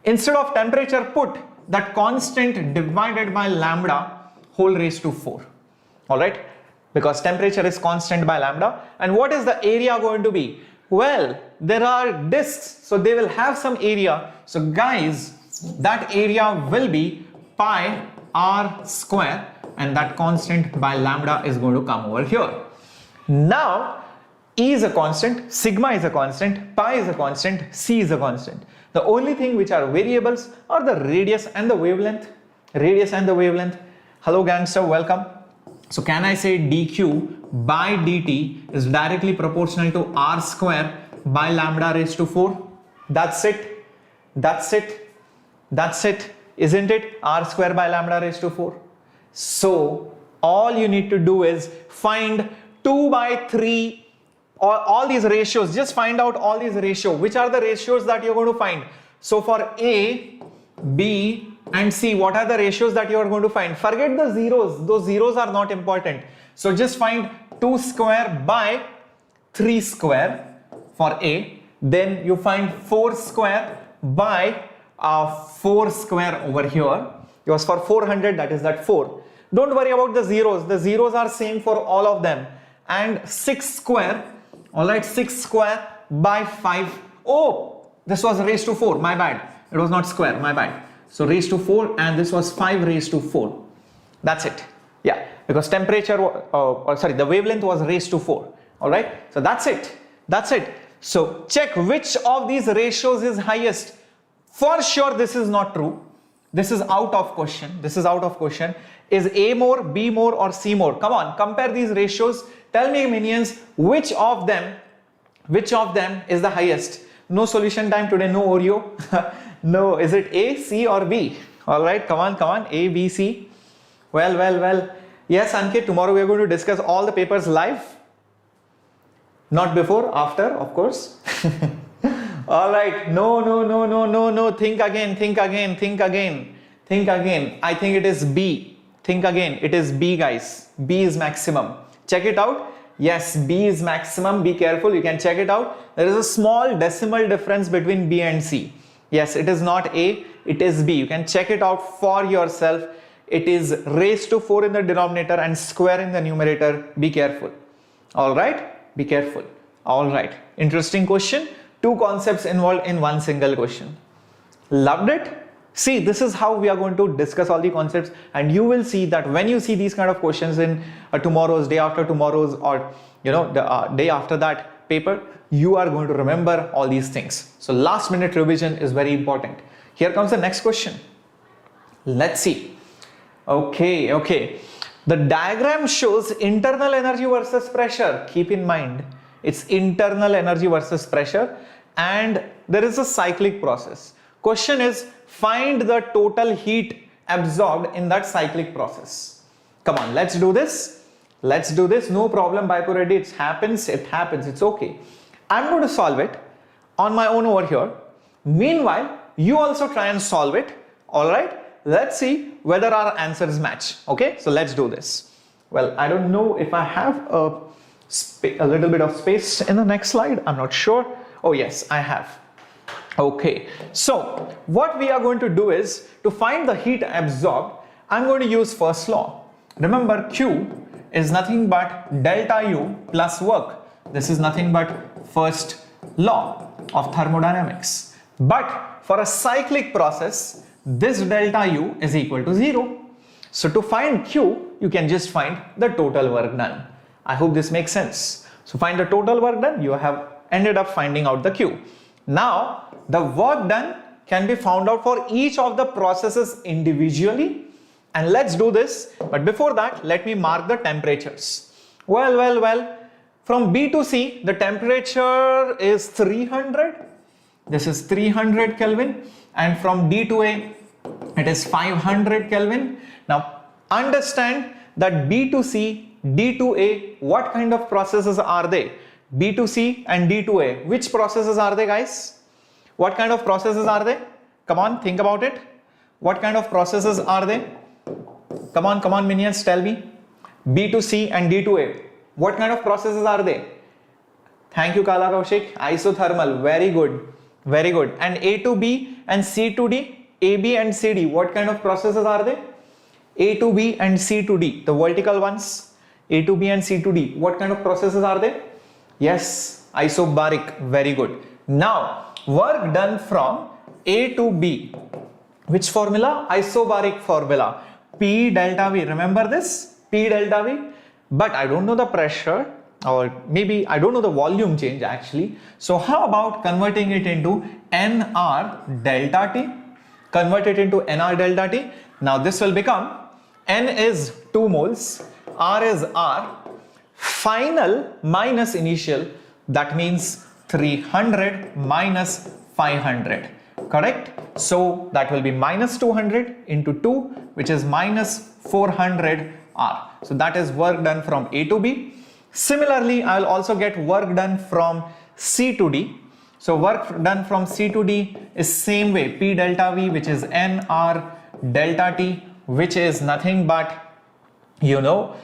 Instead of temperature, put that constant divided by lambda whole raised to 4. All right, because temperature is constant by lambda. And what is the area going to be? Well, there are discs, so they will have some area. So guys, that area will be pi r square, and that constant by lambda is going to come over here. Now, E is a constant, sigma is a constant, pi is a constant, c is a constant. The only thing which are variables are the radius and the wavelength. Radius and the wavelength. Hello gangster, welcome. So can I say dq by dt is directly proportional to r square by lambda raised to 4? That's it. That's it. That's it. Isn't it? R square by lambda raised to 4. So all you need to do is find 2 by 3 or all these ratios. Just find out all these ratios. Which are the ratios that you're going to find? So for A, B and C, what are the ratios that you are going to find? Forget the zeros. Those zeros are not important. So just find 2 square by 3 square for A. Then you find 4 square by 4 square over here. It was for 400, that is that 4. Don't worry about the zeros. The zeros are same for all of them. And 6 square. Alright, 6 square by 5. Oh, this was raised to 4. My bad. It was not square. My bad. So raised to 4, and this was 5 raised to 4. That's it. Yeah, because temperature, the wavelength was raised to 4. Alright, so that's it. That's it. So check which of these ratios is highest. For sure, this is not true. This is out of question. This is out of question. Is A more, B more, or C more? Come on, compare these ratios. Tell me, minions, which of them is the highest? No solution time today, no Oreo. No, is it A, C, or B? All right, come on, A, B, C. Well. Yes, Ankit, tomorrow we are going to discuss all the papers live. Not before, after, of course. All right, no. Think again. I think it is B. Think again, it is B, guys. B is maximum. Check it out. Yes, B is maximum. Be careful, you can check it out. There is a small decimal difference between B and C. Yes, it is not A, it is B. You can check it out for yourself. It is raised to 4 in the denominator and square in the numerator. Be careful. All right, be careful. All right, interesting question. 2 concepts involved in one single question. Loved it? See, this is how we are going to discuss all the concepts, and you will see that when you see these kind of questions in tomorrow's, day after tomorrow's, or the day after that paper, you are going to remember all these things. So last minute revision is very important. Here comes the next question. Let's see. Okay. The diagram shows internal energy versus pressure. Keep in mind, it's internal energy versus pressure, and there is a cyclic process. Question is, find the total heat absorbed in that cyclic process. Come on, let's do this. No problem, Baipureddy. It happens. It's okay. I'm going to solve it on my own over here. Meanwhile, you also try and solve it. All right. Let's see whether our answers match. Okay. So let's do this. Well, I don't know if I have a little bit of space in the next slide. I'm not sure. Oh yes, I have. Okay, so what we are going to do is, to find the heat absorbed, I'm going to use first law. Remember, Q is nothing but delta U plus work. This is nothing but first law of thermodynamics. But for a cyclic process, this delta U is equal to 0. So to find Q, you can just find the total work done. I hope this makes sense. So find the total work done, you have ended up finding out the Q. Now, the work done can be found out for each of the processes individually, and let's do this. But before that, let me mark the temperatures. Well, from B to C, the temperature is 300. This is 300 Kelvin, and from D to A, it is 500 Kelvin. Now, understand that B to C, D to A, what kind of processes are they? B to C and D to A, which processes are they, guys? What kind of processes are they? Come on, think about it. What kind of processes are they? Come on, minions, tell me. B to C and D to A. What kind of processes are they? Thank you, Kala Kaushik. Isothermal, very good, very good. And A to B and C to D, AB and CD, what kind of processes are they? A to B and C to D, the vertical ones, A to B and C to D, what kind of processes are they? Yes, isobaric, very good. Now, work done from A to B, which formula? Isobaric formula, P delta V, remember this? P delta V, but I don't know the pressure, or maybe I don't know the volume change actually. So how about converting it into NR delta T? Convert it into NR delta T. Now this will become N is 2 moles, R is R, final minus initial, that means 300 minus 500, correct? So that will be minus 200 into 2, which is minus 400 R. So that is work done from A to B. Similarly, I will also get work done from C to D. So work done from C to D is same way, P delta V, which is NR delta T, which is nothing but, you know,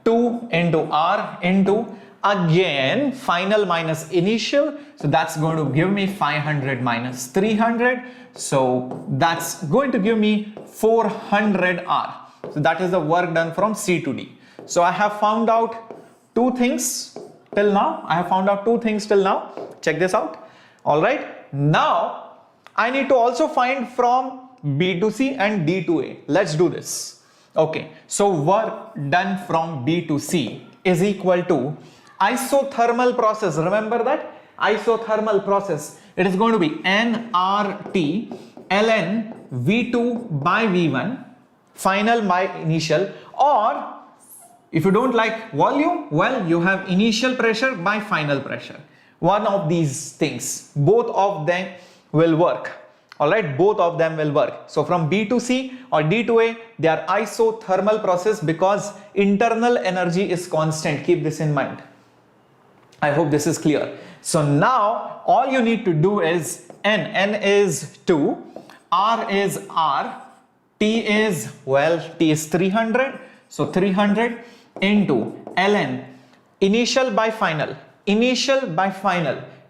2 into R into again final minus initial. So that's going to give me 500 minus 300. So that's going to give me 400 R. So that is the work done from C to D. So I have found out two things till now. Check this out. All right. Now I need to also find from B to C and D to A. Let's do this. Okay. So work done from B to C is equal to isothermal process. Remember that? Isothermal process. It is going to be nRT ln V2 by V1 final by initial, or if you don't like volume, well, you have initial pressure by final pressure. One of these things, both of them will work. All right, both of them will work. So from B to C or D to A, they are isothermal process because internal energy is constant. Keep this in mind. I hope this is clear. So now all you need to do is N is 2, R is R, T is, well, T is 300. So 300 into ln initial by final,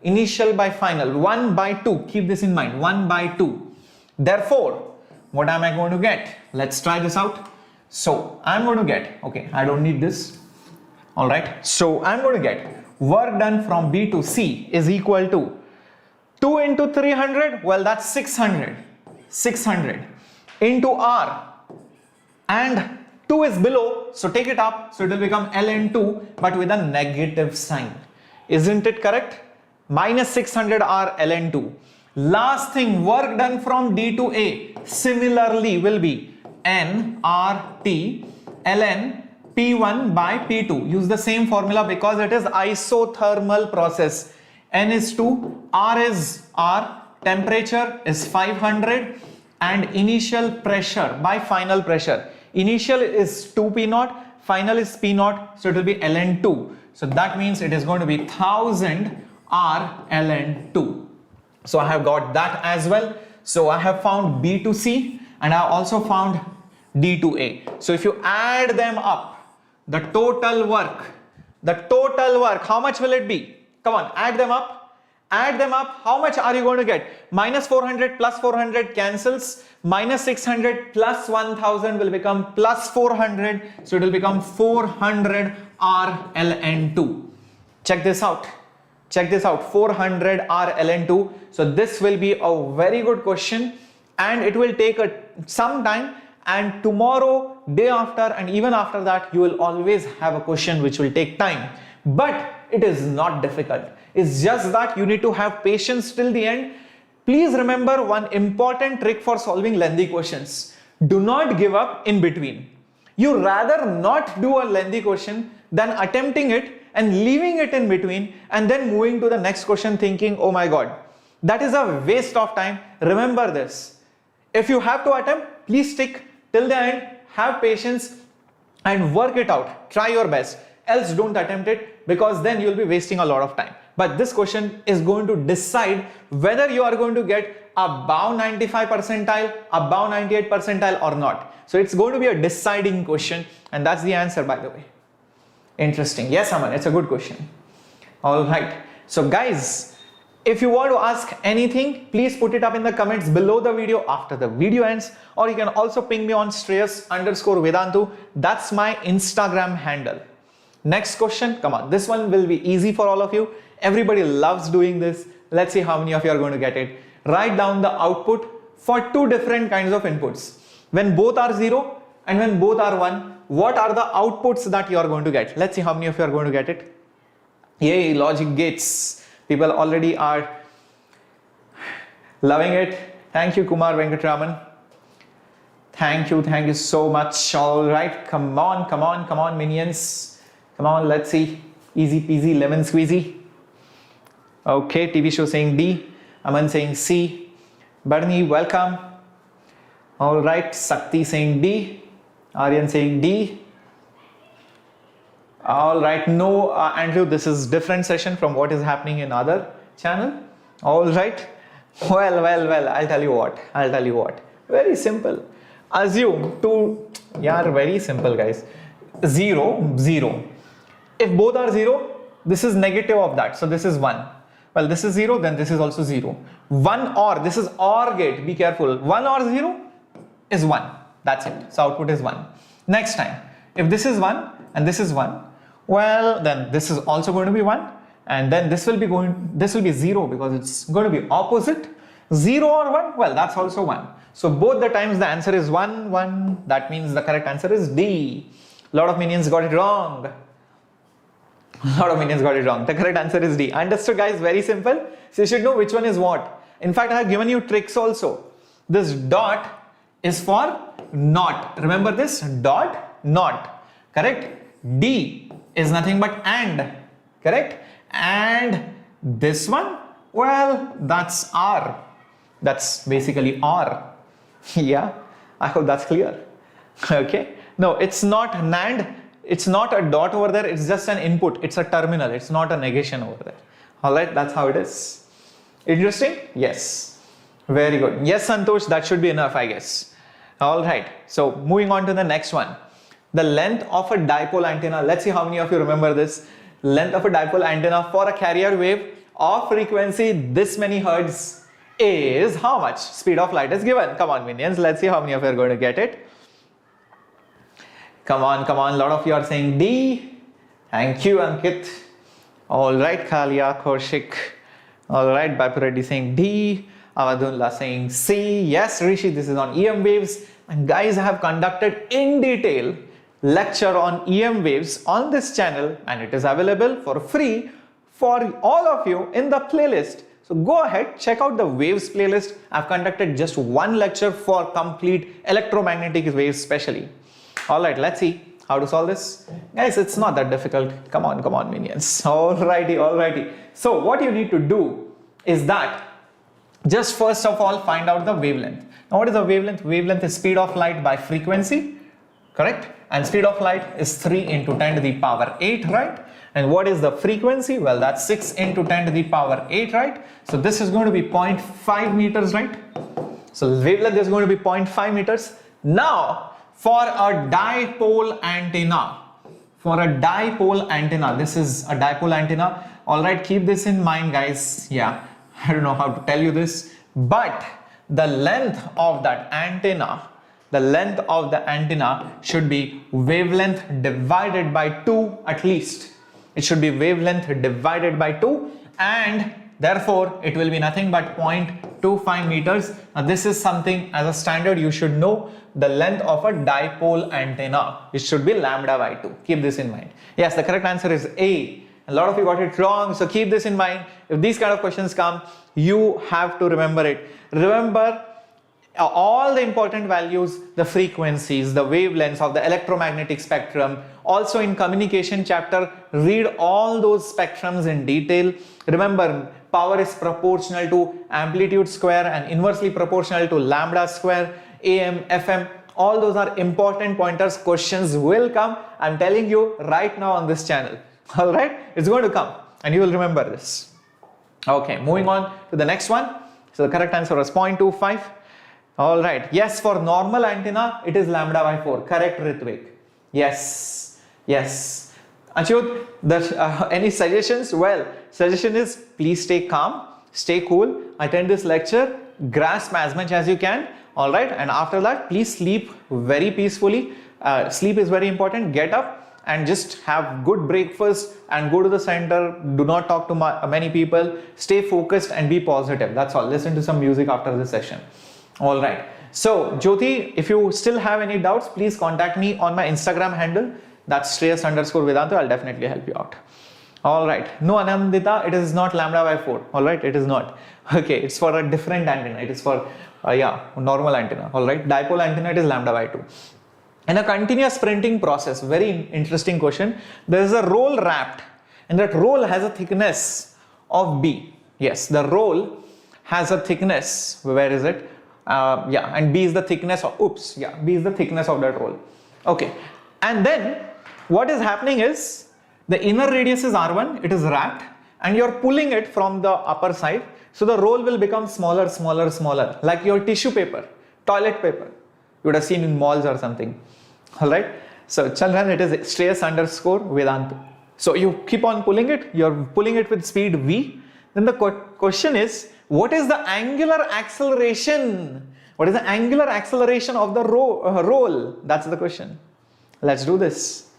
1 by 2. Keep this in mind, 1 by 2. Therefore, what am I going to get? Let's try this out. So I'm going to get, okay, I don't need this. All right. So I'm going to get work done from B to C is equal to 2 into 300. Well, that's 600 into R, and 2 is below, so take it up, so it will become ln2 but with a negative sign. Isn't it correct? Minus 600 R ln2. Last thing, work done from D to A similarly will be nRT ln P1 by P2. Use the same formula because it is isothermal process. N is 2, R is R, temperature is 500, and initial pressure by final pressure. Initial is 2 P0, final is P0, so it will be ln2. So that means it is going to be 1000 R ln2. So I have got that as well. So I have found B to C and I have also found D to A. So if you add them up, the total work, how much will it be? Come on, add them up. Add them up. How much are you going to get? Minus 400 plus 400 cancels. Minus 600 plus 1000 will become plus 400. So it will become 400 R ln2. Check this out. 400 R ln2. So this will be a very good question and it will take some time, and tomorrow, day after, and even after that, you will always have a question which will take time. But it is not difficult. It's just that you need to have patience till the end. Please remember one important trick for solving lengthy questions. Do not give up in between. You rather not do a lengthy question than attempting it and leaving it in between and then moving to the next question thinking, oh my God, that is a waste of time. Remember this. If you have to attempt, please stick till the end, have patience and work it out. Try your best. Else don't attempt it because then you'll be wasting a lot of time. But this question is going to decide whether you are going to get above 95 percentile, above 98 percentile or not. So it's going to be a deciding question, and that's the answer, by the way. Interesting. Yes, Aman, it's a good question. All right. So guys, if you want to ask anything, please put it up in the comments below the video after the video ends, or you can also ping me on Shreyas_Vedantu. That's my Instagram handle. Next question, come on, this one will be easy for all of you. Everybody loves doing this. Let's see how many of you are going to get it. Write down the output for two different kinds of inputs. When both are 0 and when both are 1, what are the outputs that you are going to get? Let's see how many of you are going to get it. Yay, logic gates. People already are loving it. Thank you, Kumar Venkatraman. Thank you so much. All right, come on, minions. Come on, let's see. Easy peasy, lemon squeezy. Okay, TV show saying D. Aman saying C. Barney, welcome. All right, Sakti saying D. Aryan saying D. All right, no, Andrew, this is different session from what is happening in other channel. All right. Well, I'll tell you what. Very simple. Assume two, yeah, very simple, guys. 0, 0. If both are 0, this is negative of that. So this is 1. Well, this is 0, then this is also 0. 1 or, this is OR gate, be careful. 1 or 0 is 1. That's it. So output is 1. Next time, if this is 1 and this is 1, well, then this is also going to be 1, and then this will be 0 because it's going to be opposite. 0 or 1, well, that's also 1. So both the times the answer is 1, 1. That means the correct answer is D. A lot of minions got it wrong. The correct answer is D. Understood, guys? Very simple. So you should know which one is what. In fact, I have given you tricks also. This dot is for not. Remember this? Dot, not. Correct? D is nothing but and. Correct? And this one, well, that's R. That's basically R. Yeah, I hope that's clear. Okay. No, it's not NAND. It's not a dot over there. It's just an input. It's a terminal. It's not a negation over there. All right. That's how it is. Interesting? Yes. Very good. Yes, Santosh, that should be enough, I guess. All right. So moving on to the next one. The length of a dipole antenna. Let's see how many of you remember this. Length of a dipole antenna for a carrier wave of frequency this many hertz is how much? Speed of light is given. Come on, minions. Let's see how many of you are going to get it. Come on. A lot of you are saying D. Thank you, Ankit. All right, Kalia, Kaushik. All right, Bapu Reddy saying D. Avadunla saying C. Yes, Rishi, this is on EM waves. And guys, I have conducted in detail lecture on EM waves on this channel, and it is available for free for all of you in the playlist. So go ahead, check out the waves playlist. I've conducted just one lecture for complete electromagnetic waves specially. All right, let's see how to solve this. Guys, it's not that difficult. Come on, minions. Alrighty. So what you need to do is that just first of all find out the wavelength. Now what is the wavelength? Wavelength is speed of light by frequency, correct? And speed of light is 3 into 10 to the power 8, right? And what is the frequency? Well, that's 6 into 10 to the power 8, right? So this is going to be 0.5 meters, right? So the wavelength is going to be 0.5 meters. Now, for a dipole antenna, this is a dipole antenna. All right, keep this in mind, guys. Yeah, I don't know how to tell you this, but the length of that antenna, should be wavelength divided by 2 at least. It should be wavelength divided by 2, and therefore it will be nothing but 0.25 meters. Now this is something as a standard you should know. The length of a dipole antenna, it should be lambda by 2. Keep this in mind. Yes, the correct answer is A. A lot of you got it wrong, so keep this in mind. If these kind of questions come, you have to remember it. Remember all the important values, the frequencies, the wavelengths of the electromagnetic spectrum. Also in communication chapter, read all those spectrums in detail. Remember, power is proportional to amplitude square and inversely proportional to lambda square, AM, FM. All those are important pointers. Questions will come. I'm telling you right now on this channel. All right, it's going to come and you will remember this. Okay, moving on to the next one. So the correct answer was 0.25. All right. Yes, for normal antenna, it is lambda by 4. Correct, Ritvik. Yes. Achyut, any suggestions? Well, suggestion is please stay calm, stay cool, attend this lecture, grasp as much as you can. All right, and after that, please sleep very peacefully. Sleep is very important. Get up and just have good breakfast and go to the center. Do not talk to many people. Stay focused and be positive. That's all. Listen to some music after this session. All right. So, Jyoti, if you still have any doubts, please contact me on my Instagram handle. That's Shreyas_Vedantu. I'll definitely help you out. All right. No, Anandita, it is not lambda by 4. All right. It is not. Okay. It's for a different antenna. It is for, normal antenna. All right. Dipole antenna, it is lambda by 2. In a continuous printing process, very interesting question. There is a roll wrapped and that roll has a thickness of B. Yes, the roll has a thickness. Where is it? And B is the thickness of, B is the thickness of that roll. Okay. And then what is happening is the inner radius is R1, it is wrapped and you're pulling it from the upper side. So the roll will become smaller, smaller, smaller, like your tissue paper, toilet paper. You would have seen in malls or something. All right. So children, it is Shreyas_Vedantu. So you keep on pulling it, you're pulling it with speed V. Then the question is, what is the angular acceleration? What is the angular acceleration of the roll? That's the question. Let's do this.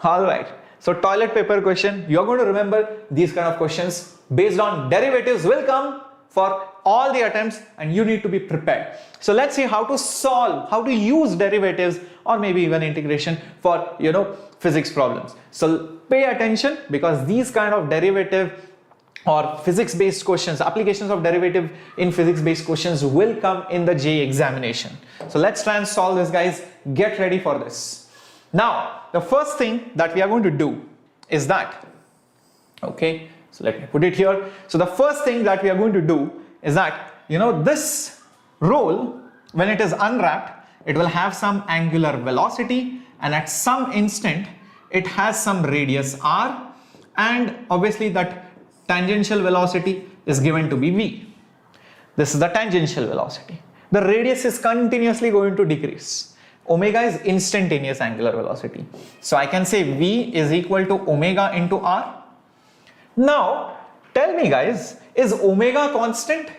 All right. So toilet paper question, you're going to remember these kind of questions based on derivatives will come for all the attempts and you need to be prepared. So let's see how to solve, how to use derivatives or maybe even integration for, physics problems. So pay attention because these kind of derivative or physics-based questions, applications of derivative in physics-based questions will come in the JEE examination. So let's try and solve this, guys. Get ready for this. Now, the first thing that we are going to do is that, okay, so let me put it here. So the first thing that we are going to do is that, this roll, when it is unwrapped, it will have some angular velocity and at some instant, it has some radius r and obviously that tangential velocity is given to be v. This is the tangential velocity. The radius is continuously going to decrease. Omega is instantaneous angular velocity. So I can say V is equal to omega into R. Now, tell me guys, is omega constant?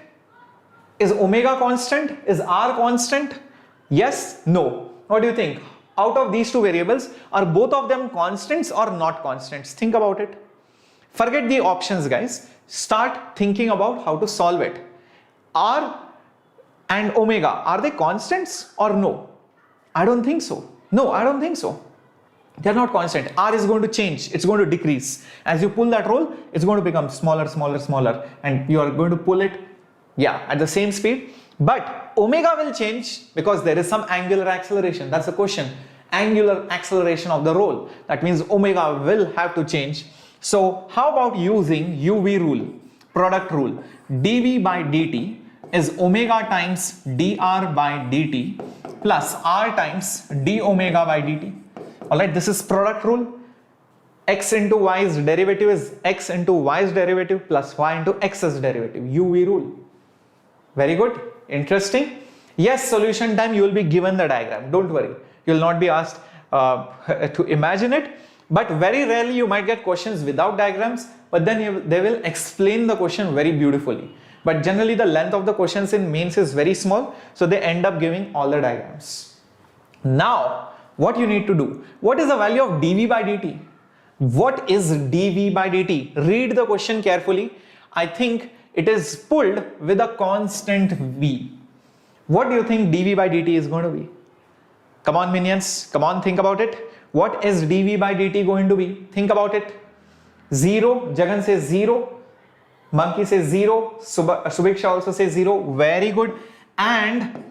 Is omega constant? Is R constant? Yes? No? What do you think? Out of these two variables, are both of them constants or not constants? Think about it. Forget the options, guys. Start thinking about how to solve it. R and omega, are they constants or no? I don't think so. No, I don't think so. They're not constant. R is going to change. It's going to decrease. As you pull that roll, it's going to become smaller, smaller, smaller. And you are going to pull it, at the same speed. But omega will change because there is some angular acceleration. That's the question. Angular acceleration of the roll. That means omega will have to change. So how about using UV rule, product rule? dV by dt is omega times dr by dt plus r times d omega by dt. Alright, this is product rule. X into y's derivative is x into y's derivative plus y into x's derivative. UV rule. Very good. Interesting. Yes, solution time you will be given the diagram. Don't worry. You will not be asked to imagine it. But very rarely you might get questions without diagrams. But then they will explain the question very beautifully. But generally the length of the questions in mains is very small. So they end up giving all the diagrams. Now, what you need to do? What is the value of dV by dt? What is dV by dt? Read the question carefully. I think it is pulled with a constant V. What do you think dV by dt is going to be? Come on minions, come on, think about it. What is dV by dt going to be? Think about it. 0, Jagan says 0, Monkey says 0, Subiksha also says 0, very good. And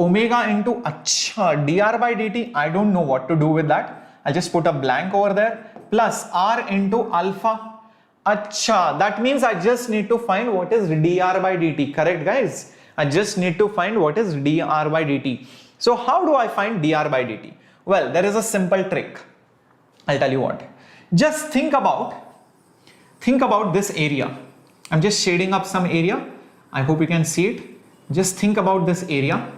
omega into dr by dt, I don't know what to do with that. I'll just put a blank over there, plus r into alpha. That means I just need to find what is dr by dt, correct guys? I just need to find what is dr by dt. So how do I find dr by dt? Well, there is a simple trick. I'll tell you what. Just think about this area. I'm just shading up some area. I hope you can see it. Just think about this area.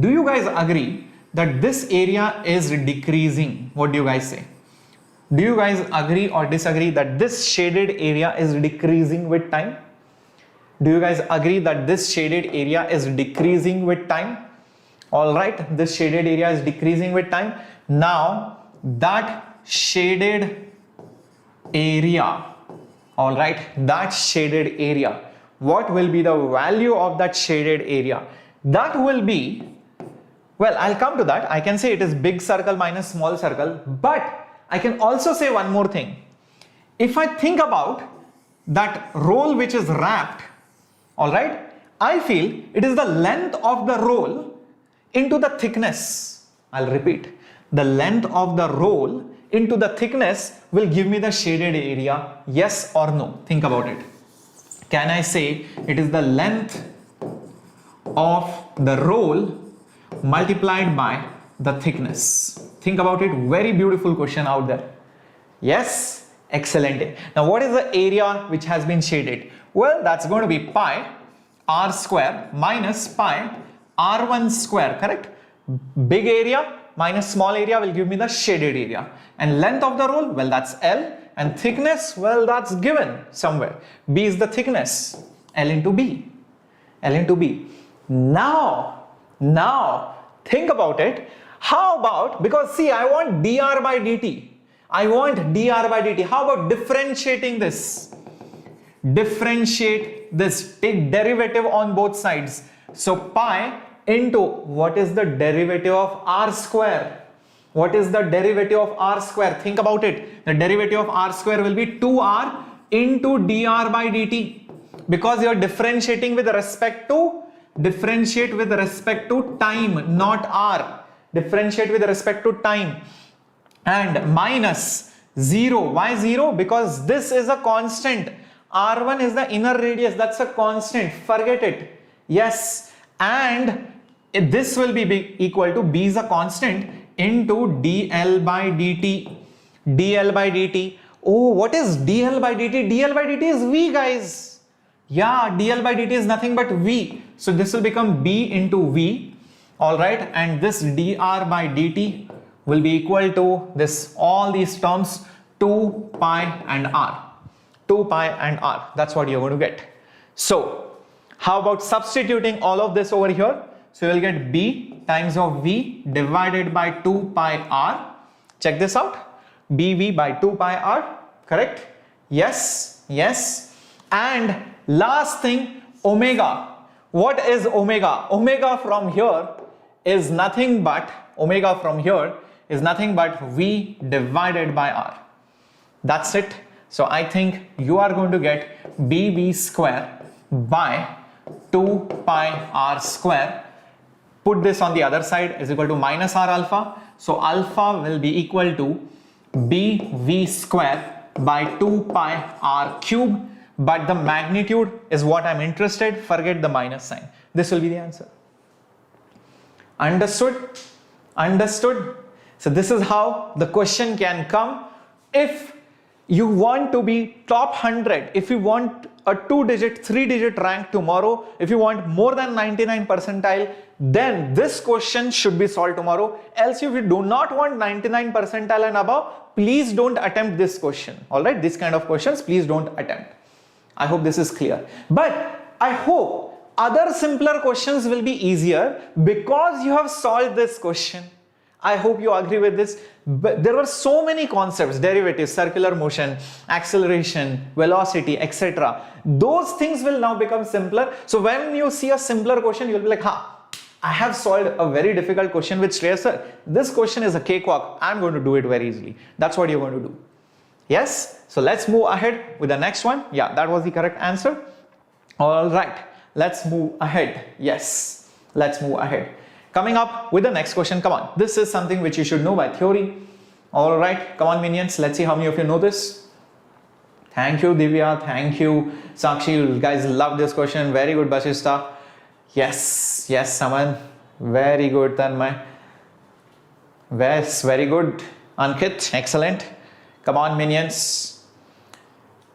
Do you guys agree that this area is decreasing? What do you guys say? Do you guys agree or disagree that this shaded area is decreasing with time? Do you guys agree that this shaded area is decreasing with time? All right, this shaded area is decreasing with time. Now that shaded area, all right, that shaded area, what will be the value of that shaded area? That will be, well, I'll come to that. I can say it is big circle minus small circle, but I can also say one more thing. If I think about that roll which is wrapped, all right, I feel it is the length of the roll into the thickness. I'll repeat, the length of the roll into the thickness will give me the shaded area. Yes or no? Think about it. Can I say it is the length of the roll multiplied by the thickness? Think about it. Very beautiful question out there. Yes? Excellent. Now what is the area which has been shaded? Well, that's going to be pi r square minus pi r1 square, correct? Big area minus small area will give me the shaded area. And length of the roll, well, that's L. And thickness, well, that's given somewhere. B is the thickness. L into B. L into B. Now, think about it. How about, because see, I want dr by dt. I want dr by dt. How about differentiating this? Differentiate this. Take derivative on both sides. So pi into, what is the derivative of r square? What is the derivative of r square? Think about it. The derivative of r square will be 2r into dr by dt. Because you are differentiating with respect to, differentiate with respect to time, not r. Differentiate with respect to time. And minus 0. Why 0? Because this is a constant. R1 is the inner radius. That's a constant. Forget it. Yes. And this will be equal to, B is a constant, into dl by dt. dl by dt. Oh, what is dl by dt? dl by dt is V, guys. Yeah, dl by dt is nothing but V. So this will become B into V. All right. And this dr by dt will be equal to this, all these terms, 2 pi and r. 2 pi and r. That's what you're going to get. So how about substituting all of this over here? So you will get B times of V divided by 2 pi r. Check this out. BV by 2 pi r. Correct? Yes. Yes. And last thing, omega. What is omega? Omega from here is nothing but, omega from here is nothing but V divided by r. That's it. So I think you are going to get BV square by 2 pi r square. Put this on the other side, is equal to minus r alpha. So alpha will be equal to BV square by 2 pi r cube. But the magnitude is what I'm interested. Forget the minus sign. This will be the answer. Understood? Understood? So this is how the question can come. If you want to be top 100, if you want a 2-digit, 3-digit rank tomorrow, if you want more than 99 percentile, then this question should be solved tomorrow. Else, if you do not want 99 percentile and above, please don't attempt this question. All right, this kind of questions, please don't attempt. I hope this is clear. But I hope other simpler questions will be easier because you have solved this question. I hope you agree with this. But there were so many concepts, derivatives, circular motion, acceleration, velocity, etc. Those things will now become simpler. So when you see a simpler question, you'll be like, I have solved a very difficult question with Shreyas Sir. This question is a cakewalk. I'm going to do it very easily. That's what you're going to do. Yes? So let's move ahead with the next one. Yeah, that was the correct answer. All right. Let's move ahead. Yes. Let's move ahead. Coming up with the next question. Come on. This is something which you should know by theory. All right. Come on, minions. Let's see how many of you know this. Thank you, Divya. Thank you, Sakshi. You guys love this question. Very good, Bashista. Yes. Yes, Saman. Very good, Tanmay. Yes, very good. Ankit. Excellent. Come on, minions.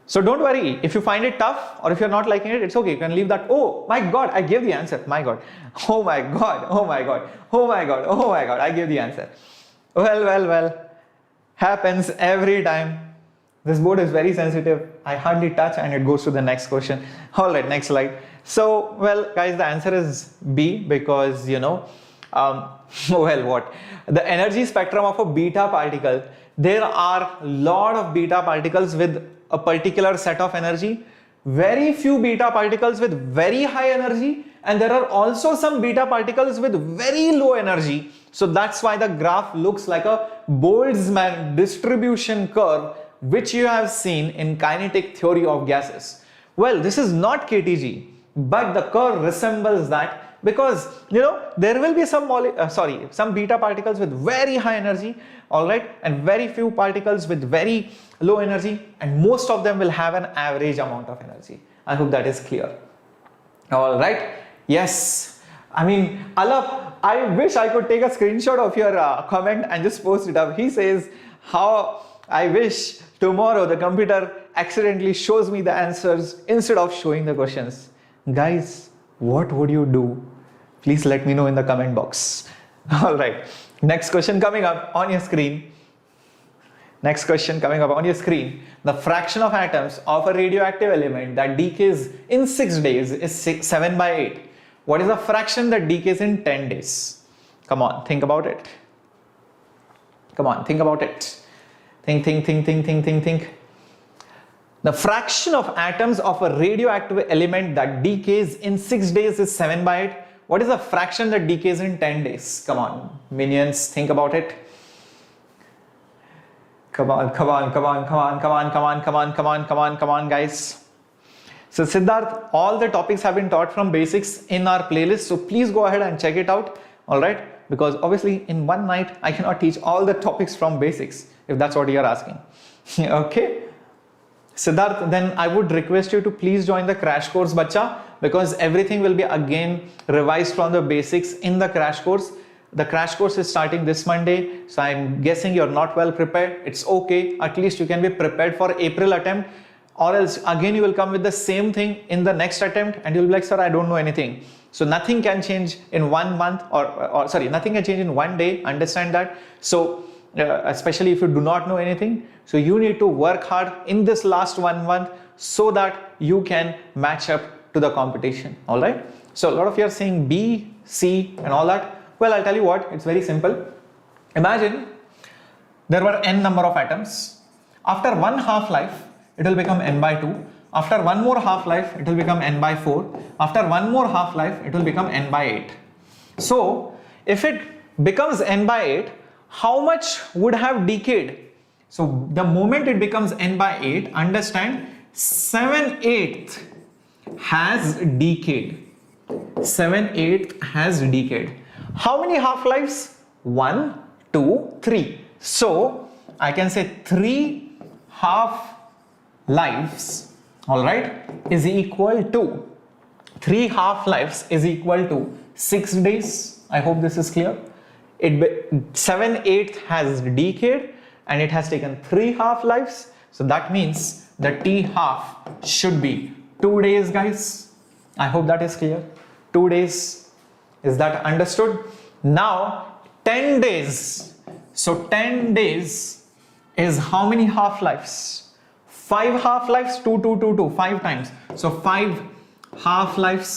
So don't worry. If you find it tough or if you're not liking it, it's okay. You can leave that. Oh my God, I gave the answer. My God. Oh my God. Oh my God. Oh my God. Oh my God. I gave the answer. Well. Happens every time. This board is very sensitive. I hardly touch and it goes to the next question. All right, next slide. So, well, guys, the answer is B because, well, what? The energy spectrum of a beta particle, there are a lot of beta particles with a particular set of energy, very few beta particles with very high energy, and there are also some beta particles with very low energy. So that's why the graph looks like a Boltzmann distribution curve, which you have seen in kinetic theory of gases. Well, this is not KTG, but the curve resembles that because there will be some beta particles with very high energy, all right, and very few particles with very low energy, and most of them will have an average amount of energy. I hope that is clear. All right. Yes. I mean, Alap, I wish I could take a screenshot of your comment and just post it up. He says, how I wish tomorrow the computer accidentally shows me the answers instead of showing the questions. Guys, what would you do? Please let me know in the comment box. All right. Next question coming up on your screen. Next question coming up on your screen. The fraction of atoms of a radioactive element that decays in 6 days is 7/8. What is the fraction that decays in 10 days? Come on, think about it. Come on, think about it. Think. The fraction of atoms of a radioactive element that decays in 6 days is 7/8. What is the fraction that decays in 10 days? Come on, minions, think about it. Come on, guys. So Siddharth, all the topics have been taught from basics in our playlist. So please go ahead and check it out. All right. Because obviously in one night, I cannot teach all the topics from basics, if that's what you're asking. Okay. Siddharth, then I would request you to please join the crash course, bacha, because everything will be again revised from the basics in the crash course. The crash course is starting this Monday, so I'm guessing you're not well prepared. It's okay. At least you can be prepared for April attempt, or else again you will come with the same thing in the next attempt and you'll be like, sir, I don't know anything. So nothing can change in 1 month or nothing can change in 1 day. Understand that. So especially if you do not know anything, so you need to work hard in this last 1 month so that you can match up to the competition. All right. So a lot of you are saying B, C and all that. Well, I'll tell you what, it's very simple. Imagine there were n number of atoms. After one half-life, it will become n/2. After one more half-life, it will become n/4. After one more half-life, it will become n/8. So, if it becomes n/8, how much would have decayed? So, the moment it becomes n/8, understand 7/8 has decayed. 7/8 has decayed. How many half-lives? 1, 2, 3. So, I can say 3 half-lives, all right, is equal to 3 half-lives is equal to 6 days. I hope this is clear. 7/8 has decayed and it has taken 3 half-lives. So that means the T half should be 2 days, guys. I hope that is clear. 2 days. Is that understood? Now 10 days. So 10 days is how many half-lives? 5 half-lives, 2, 2, 2, 2, 5 times. So 5 half-lives,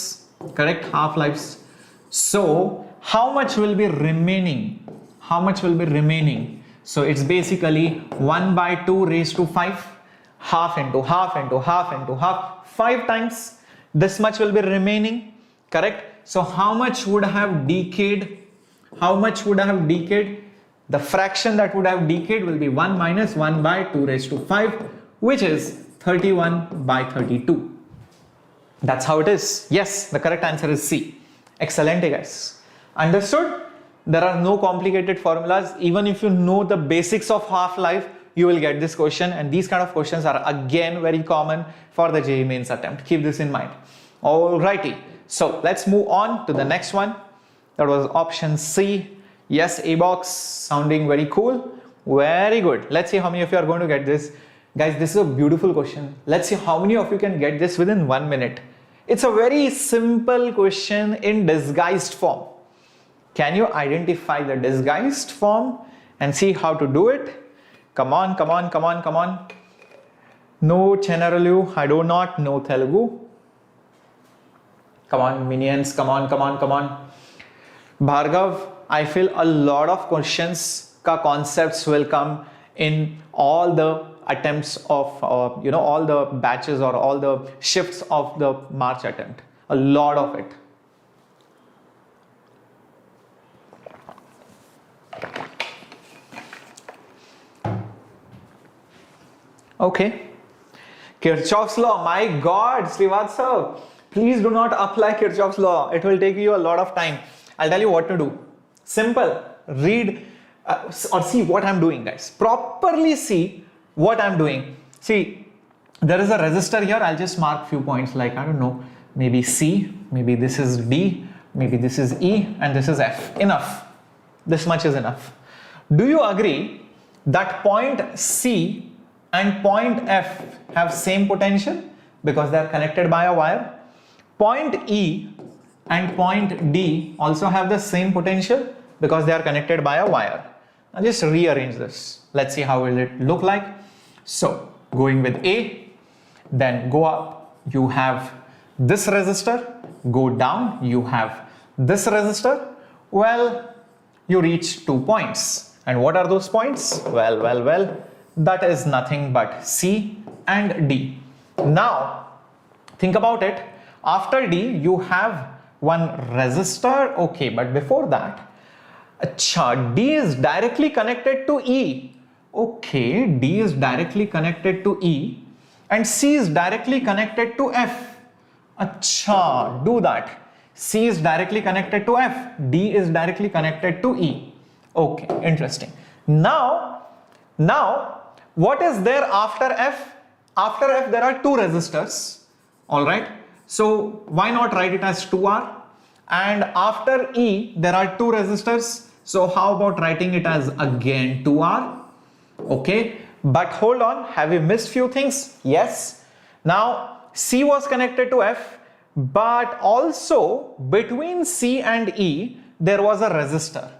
correct? Half-lives. So how much will be remaining? How much will be remaining? So it's basically 1/2 raised to 5, half into half into half into half, 5 times. This much will be remaining, correct? So how much would have decayed? How much would have decayed? The fraction that would have decayed will be 1 minus 1/2 raised to 5, which is 31/32. That's how it is. Yes, the correct answer is C. Excellent, guys. Understood? There are no complicated formulas. Even if you know the basics of half-life, you will get this question, and these kind of questions are again very common for the JEE Mains attempt. Keep this in mind. Alrighty. So let's move on to the next one. That was option C. Yes, A-box, sounding very cool. Very good. Let's see how many of you are going to get this. Guys, this is a beautiful question. Let's see how many of you can get this within 1 minute. It's a very simple question in disguised form. Can you identify the disguised form and see how to do it? Come on, come on, come on, come on. No Chenaralu, I do not know Telugu. Come on, minions, come on, come on, come on. Bhargav, I feel a lot of questions ka concepts will come in all the attempts of, all the batches or all the shifts of the March attempt. A lot of it. Okay. Kirchhoff's law, my God, Srivastava, please do not apply Kirchhoff's law. It will take you a lot of time. I'll tell you what to do. Simple. Read or see what I'm doing, guys. Properly see what I'm doing. See, there is a resistor here. I'll just mark few points like, I don't know, maybe C, maybe this is D, maybe this is E, and this is F. Enough. This much is enough. Do you agree that point C and point F have same potential because they are connected by a wire? Point E and point D also have the same potential because they are connected by a wire. Now just rearrange this. Let's see how will it look like. So going with A, then go up, you have this resistor, go down, you have this resistor. Well, you reach 2 points. And what are those points? Well, that is nothing but C and D. Now, think about it. After D, you have one resistor. Okay, but before that, D is directly connected to E. Okay, D is directly connected to E and C is directly connected to F. Acha, do that. C is directly connected to F. D is directly connected to E. Okay, interesting. Now, what is there after F? After F, there are 2 resistors. All right. So why not write it as 2R? And after E, there are 2 resistors. So how about writing it as again 2R? Okay. But hold on. Have you missed few things? Yes. Now C was connected to F, but also between C and E, there was a resistor.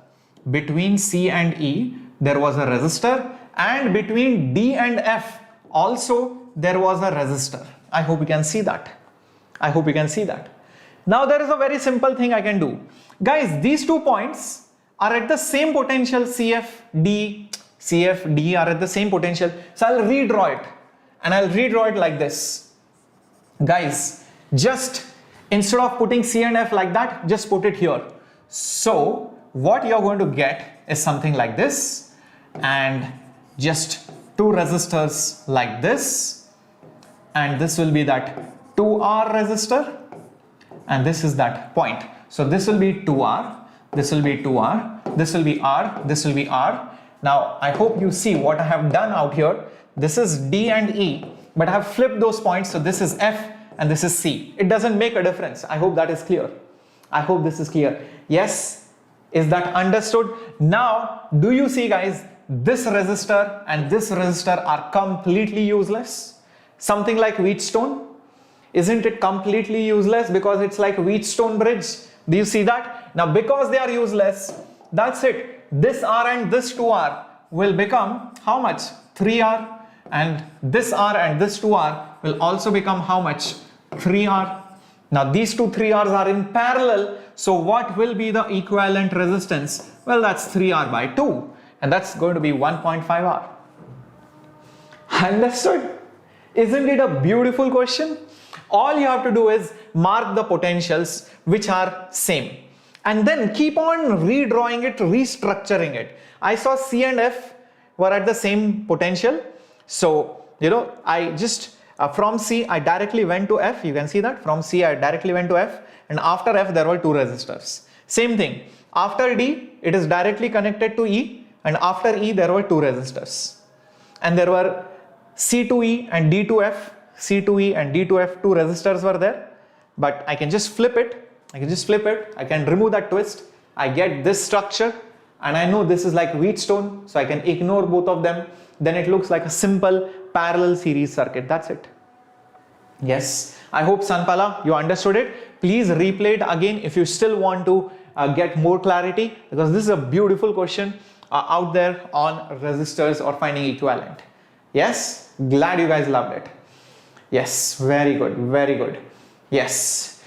Between C and E, there was a resistor, and between D and F also there was a resistor. I hope you can see that. I hope you can see that. Now there is a very simple thing I can do. Guys, these 2 points are at the same potential. CF, D are at the same potential. So I'll redraw it, and I'll redraw it like this. Guys, just instead of putting C and F like that, just put it here. So what you're going to get is something like this, and just 2 resistors like this, and this will be that 2R resistor, and this is that point. So this will be 2R, this will be 2R, this will be R, this will be R. Now I hope you see what I have done out here. This is D and E, but I have flipped those points. So this is F and this is C. It doesn't make a difference. I hope that is clear. I hope this is clear. Yes, is that understood? Now, do you see, guys, this resistor and this resistor are completely useless? Something like Wheatstone. Isn't it completely useless because it's like Wheatstone bridge? Do you see that? Now, because they are useless, that's it. This R and this 2R will become how much? 3R, and this R and this 2R will also become how much? 3R. Now these 2 3Rs are in parallel, so what will be the equivalent resistance? Well, that's 3R by 2, and that's going to be 1.5R. Understood? Isn't it a beautiful question? All you have to do is mark the potentials which are same, and then keep on redrawing it, restructuring it. I saw C and F were at the same potential, so I just from C I directly went to F. You can see that from C I directly went to F, and after F there were 2 resistors. Same thing, after D it is directly connected to E, and after E there were 2 resistors, and there were C to E and D to F, C to E and D to F, 2 resistors were there. But I can just flip it. I can remove that twist. I get this structure, and I know this is like Wheatstone, so I can ignore both of them. Then it looks like a simple parallel series circuit. That's it. Yes, I hope, Sanpala, you understood it. Please replay it again if you still want to get more clarity, because this is a beautiful question. out there on resistors or finding equivalent. Yes, glad you guys loved it. Yes, very good, very good. Yes.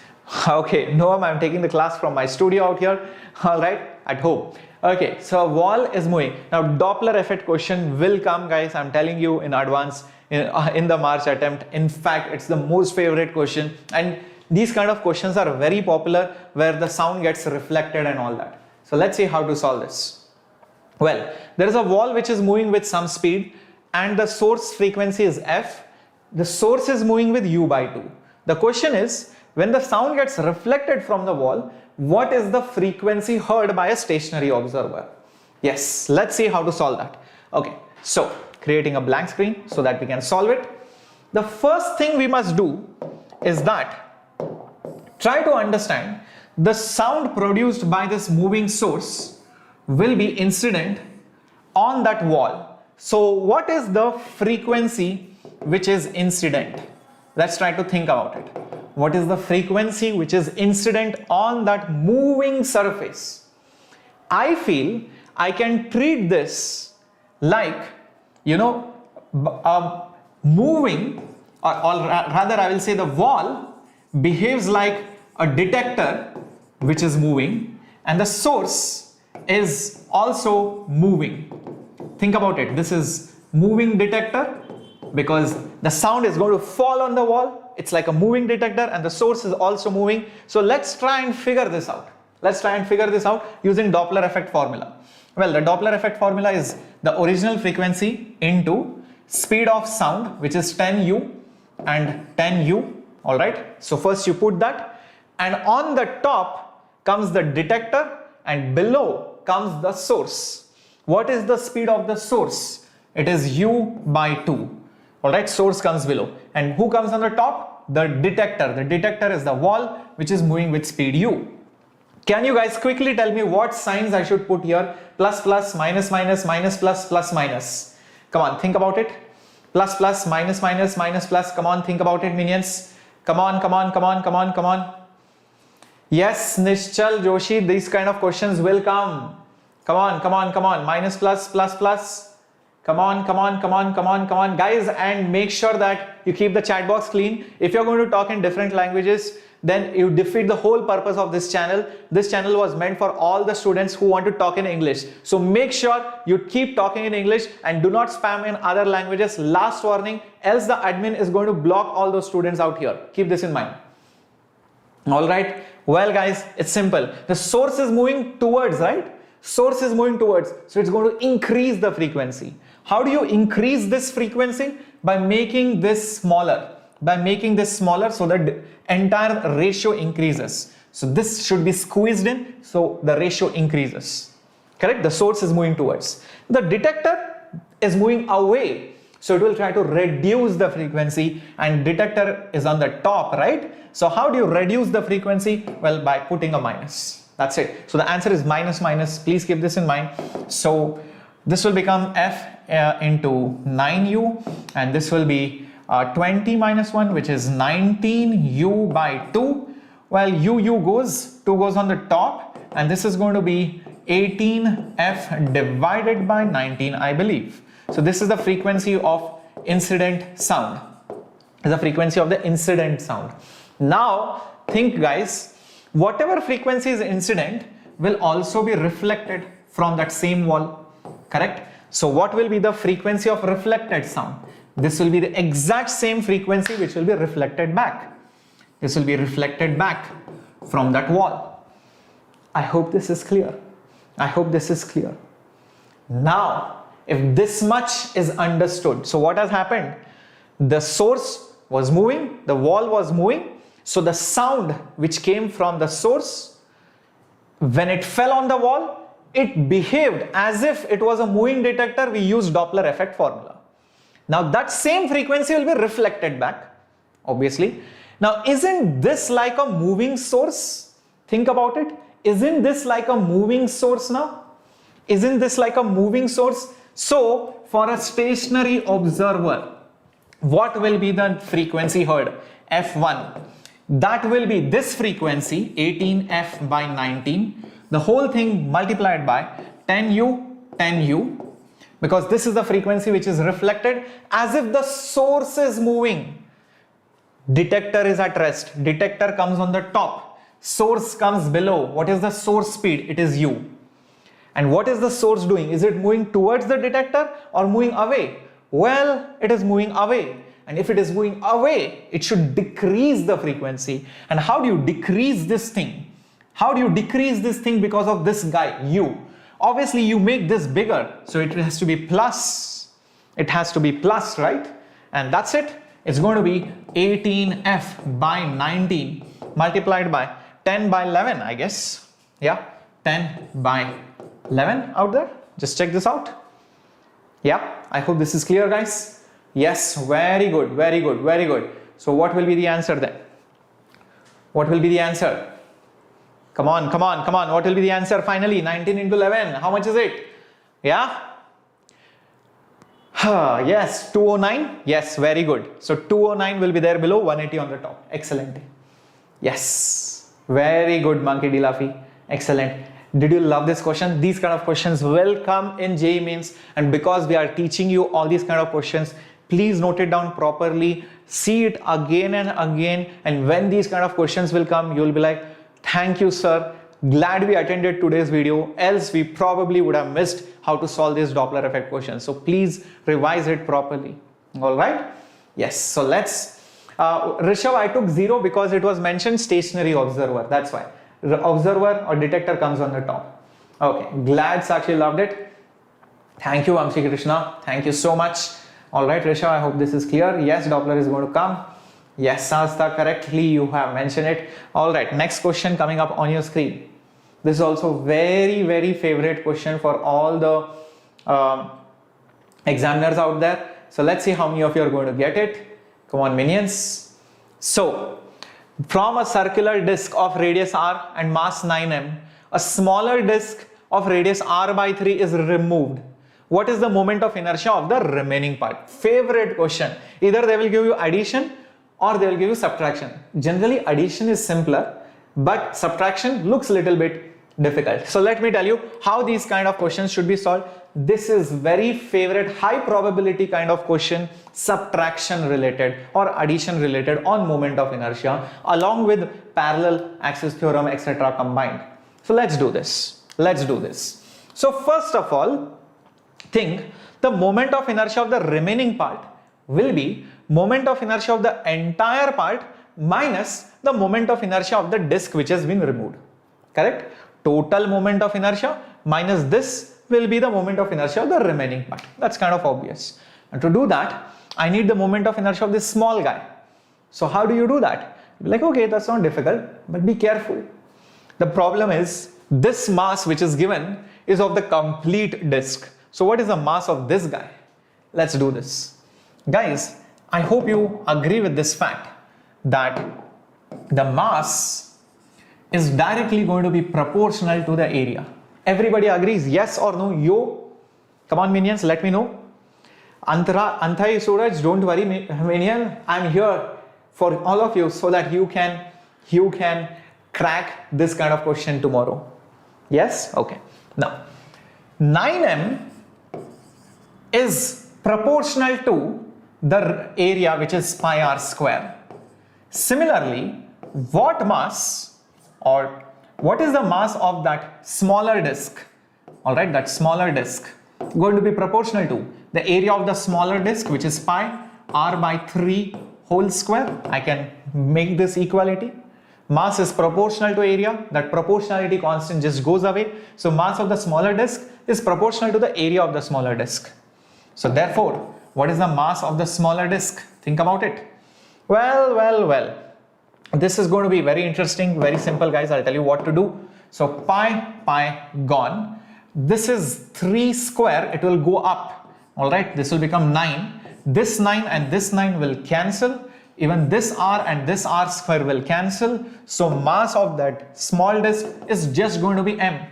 Okay, Noam, I'm taking the class from my studio out here. All right, at home. Okay, so a wall is moving. Now Doppler effect question will come, guys. I'm telling you in advance in the March attempt. In fact, it's the most favorite question, and these kind of questions are very popular where the sound gets reflected and all that. So let's see how to solve this. Well, there is a wall which is moving with some speed and the source frequency is f. The source is moving with u/2. The question is, when the sound gets reflected from the wall, what is the frequency heard by a stationary observer? Yes, let's see how to solve that. Okay, so creating a blank screen so that we can solve it. The first thing we must do is that try to understand the sound produced by this moving source will be incident on that wall. So what is the frequency which is incident? Let's try to think about it. What is the frequency which is incident on that moving surface? I feel I can treat this like, you know, moving, or rather I will say the wall behaves like a detector which is moving and the source is also moving. Think about it. This is moving detector because the sound is going to fall on the wall. It's like a moving detector and the source is also moving. So let's try and figure this out. Let's try and figure this out using Doppler effect formula. Well, the Doppler effect formula is the original frequency into speed of sound, which is 10u and 10u. All right. So first you put that, and on the top comes the detector and below comes the source. What is the speed of the source? It is u/2. All right, source comes below. And who comes on the top? The detector. The detector is the wall which is moving with speed u. Can you guys quickly tell me what signs I should put here? Plus, plus, minus, minus, minus, plus, plus, minus. Come on, think about it. Plus, plus, minus, minus, minus, plus. Come on, think about it, minions. Come on, come on, come on, come on, come on. Yes, Nishchal Joshi, these kind of questions will come. Come on, come on, come on. Minus, plus, plus, plus. Come on, come on, come on, come on, come on, guys, and make sure that you keep the chat box clean. If you're going to talk in different languages, then you defeat the whole purpose of this channel. This channel was meant for all the students who want to talk in English. So make sure you keep talking in English and do not spam in other languages. Last warning, else the admin is going to block all those students out here. Keep this in mind. All right. Well, guys, it's simple. The source is moving towards, right? Source is moving towards. So it's going to increase the frequency. How do you increase this frequency? By making this smaller. By making this smaller so that the entire ratio increases. So this should be squeezed in, so the ratio increases. Correct? The source is moving towards. The detector is moving away. So it will try to reduce the frequency, and detector is on the top, right? So how do you reduce the frequency? Well, by putting a minus. That's it. So the answer is minus, minus. Please keep this in mind. So this will become f into 9u, and this will be 20 minus 1, which is 19u/2. Well, u goes, 2 goes on the top, and this is going to be 18f divided by 19, I believe. So this is the frequency of incident sound. This is the frequency of the incident sound. Now think, guys, whatever frequency is incident will also be reflected from that same wall. Correct? So what will be the frequency of reflected sound? This will be the exact same frequency which will be reflected back. This will be reflected back from that wall. I hope this is clear. I hope this is clear. Now, if this much is understood, so what has happened? The source was moving, the wall was moving, so the sound which came from the source, when it fell on the wall, it behaved as if it was a moving detector. We use Doppler effect formula. Now that same frequency will be reflected back, obviously. Now isn't this like a moving source? Think about it. Isn't this like a moving source now? Isn't this like a moving source? So for a stationary observer, what will be the frequency heard? F1. That will be this frequency, 18f by 19. The whole thing multiplied by 10u 10u, because this is the frequency which is reflected as if the source is moving. Detector is at rest. Detector comes on the top. Source comes below. What is the source speed? It is u. And what is the source doing? Is it moving towards the detector or moving away? Well, it is moving away. And if it is moving away, it should decrease the frequency. And how do you decrease this thing? How do you decrease this thing because of this guy, u? Obviously, you make this bigger. So it has to be plus. It has to be plus, right? And that's it. It's going to be 18f by 19 multiplied by 10 by 11, I guess. Yeah, 10 by 11 out there. Just check this out. Yeah, I hope this is clear, guys. Yes, very good, very good, very good. So what will be the answer then? What will be the answer? Come on, come on, come on. What will be the answer finally? 19 into 11. How much is it? Yeah? Yes, 209. Yes, very good. So 209 will be there below, 180 on the top. Excellent. Yes, very good, Monkey D. Laffy. Excellent. Did you love this question? These kind of questions will come in JEE Mains, and because we are teaching you all these kind of questions, please note it down properly, see it again and again, and when these kind of questions will come, you will be like, thank you, sir. Glad we attended today's video, else we probably would have missed how to solve this Doppler effect question. So please revise it properly. All right? Yes. So let's, Rishabh, I took 0 because it was mentioned stationary observer. That's why. The observer or detector comes on the top. Okay. Glad Sakshi loved it. Thank you, Amshi Krishna. Thank you so much. All right, Rishabh, I hope this is clear. Yes, Doppler is going to come. Yes, Sasta, correctly you have mentioned it. All right, next question coming up on your screen. This is also very, very favorite question for all the examiners out there. So let's see how many of you are going to get it. Come on, minions. So, from a circular disc of radius r and mass 9m, a smaller disc of radius r by 3 is removed. What is the moment of inertia of the remaining part? Favorite question. Either they will give you addition or they will give you subtraction. Generally, addition is simpler, but subtraction looks a little bit difficult. So let me tell you how these kind of questions should be solved. This is very favorite high probability kind of question, subtraction related or addition related on moment of inertia along with parallel axis theorem, etc. combined. So let's do this. Let's do this. So first of all, think the moment of inertia of the remaining part will be moment of inertia of the entire part minus the moment of inertia of the disc which has been removed. Correct? Total moment of inertia minus this will be the moment of inertia of the remaining part. That's kind of obvious. And to do that, I need the moment of inertia of this small guy. So how do you do that? You'll be like, okay, that's not difficult, but be careful. The problem is this mass which is given is of the complete disc. So what is the mass of this guy? Let's do this. Guys, I hope you agree with this fact that the mass is directly going to be proportional to the area. Everybody agrees, yes or no? Yo, come on minions, let me know. Anthai Suraj, don't worry minion, I'm here for all of you so that you can crack this kind of question tomorrow. Yes? Okay. Now, 9m is proportional to the area which is pi r square. Similarly, what mass or what is the mass of that smaller disc? All right, that smaller disc going to be proportional to the area of the smaller disc which is pi r by 3 whole square. I can make this equality. Mass is proportional to area. That proportionality constant just goes away. So mass of the smaller disc is proportional to the area of the smaller disc. So therefore, what is the mass of the smaller disc? Think about it. Well. This is going to be very interesting, very simple, guys. I'll tell you what to do. So pi gone. This is 3 square. It will go up. All right. This will become 9. This 9 and this 9 will cancel. Even this r and this r square will cancel. So mass of that small disc is just going to be m.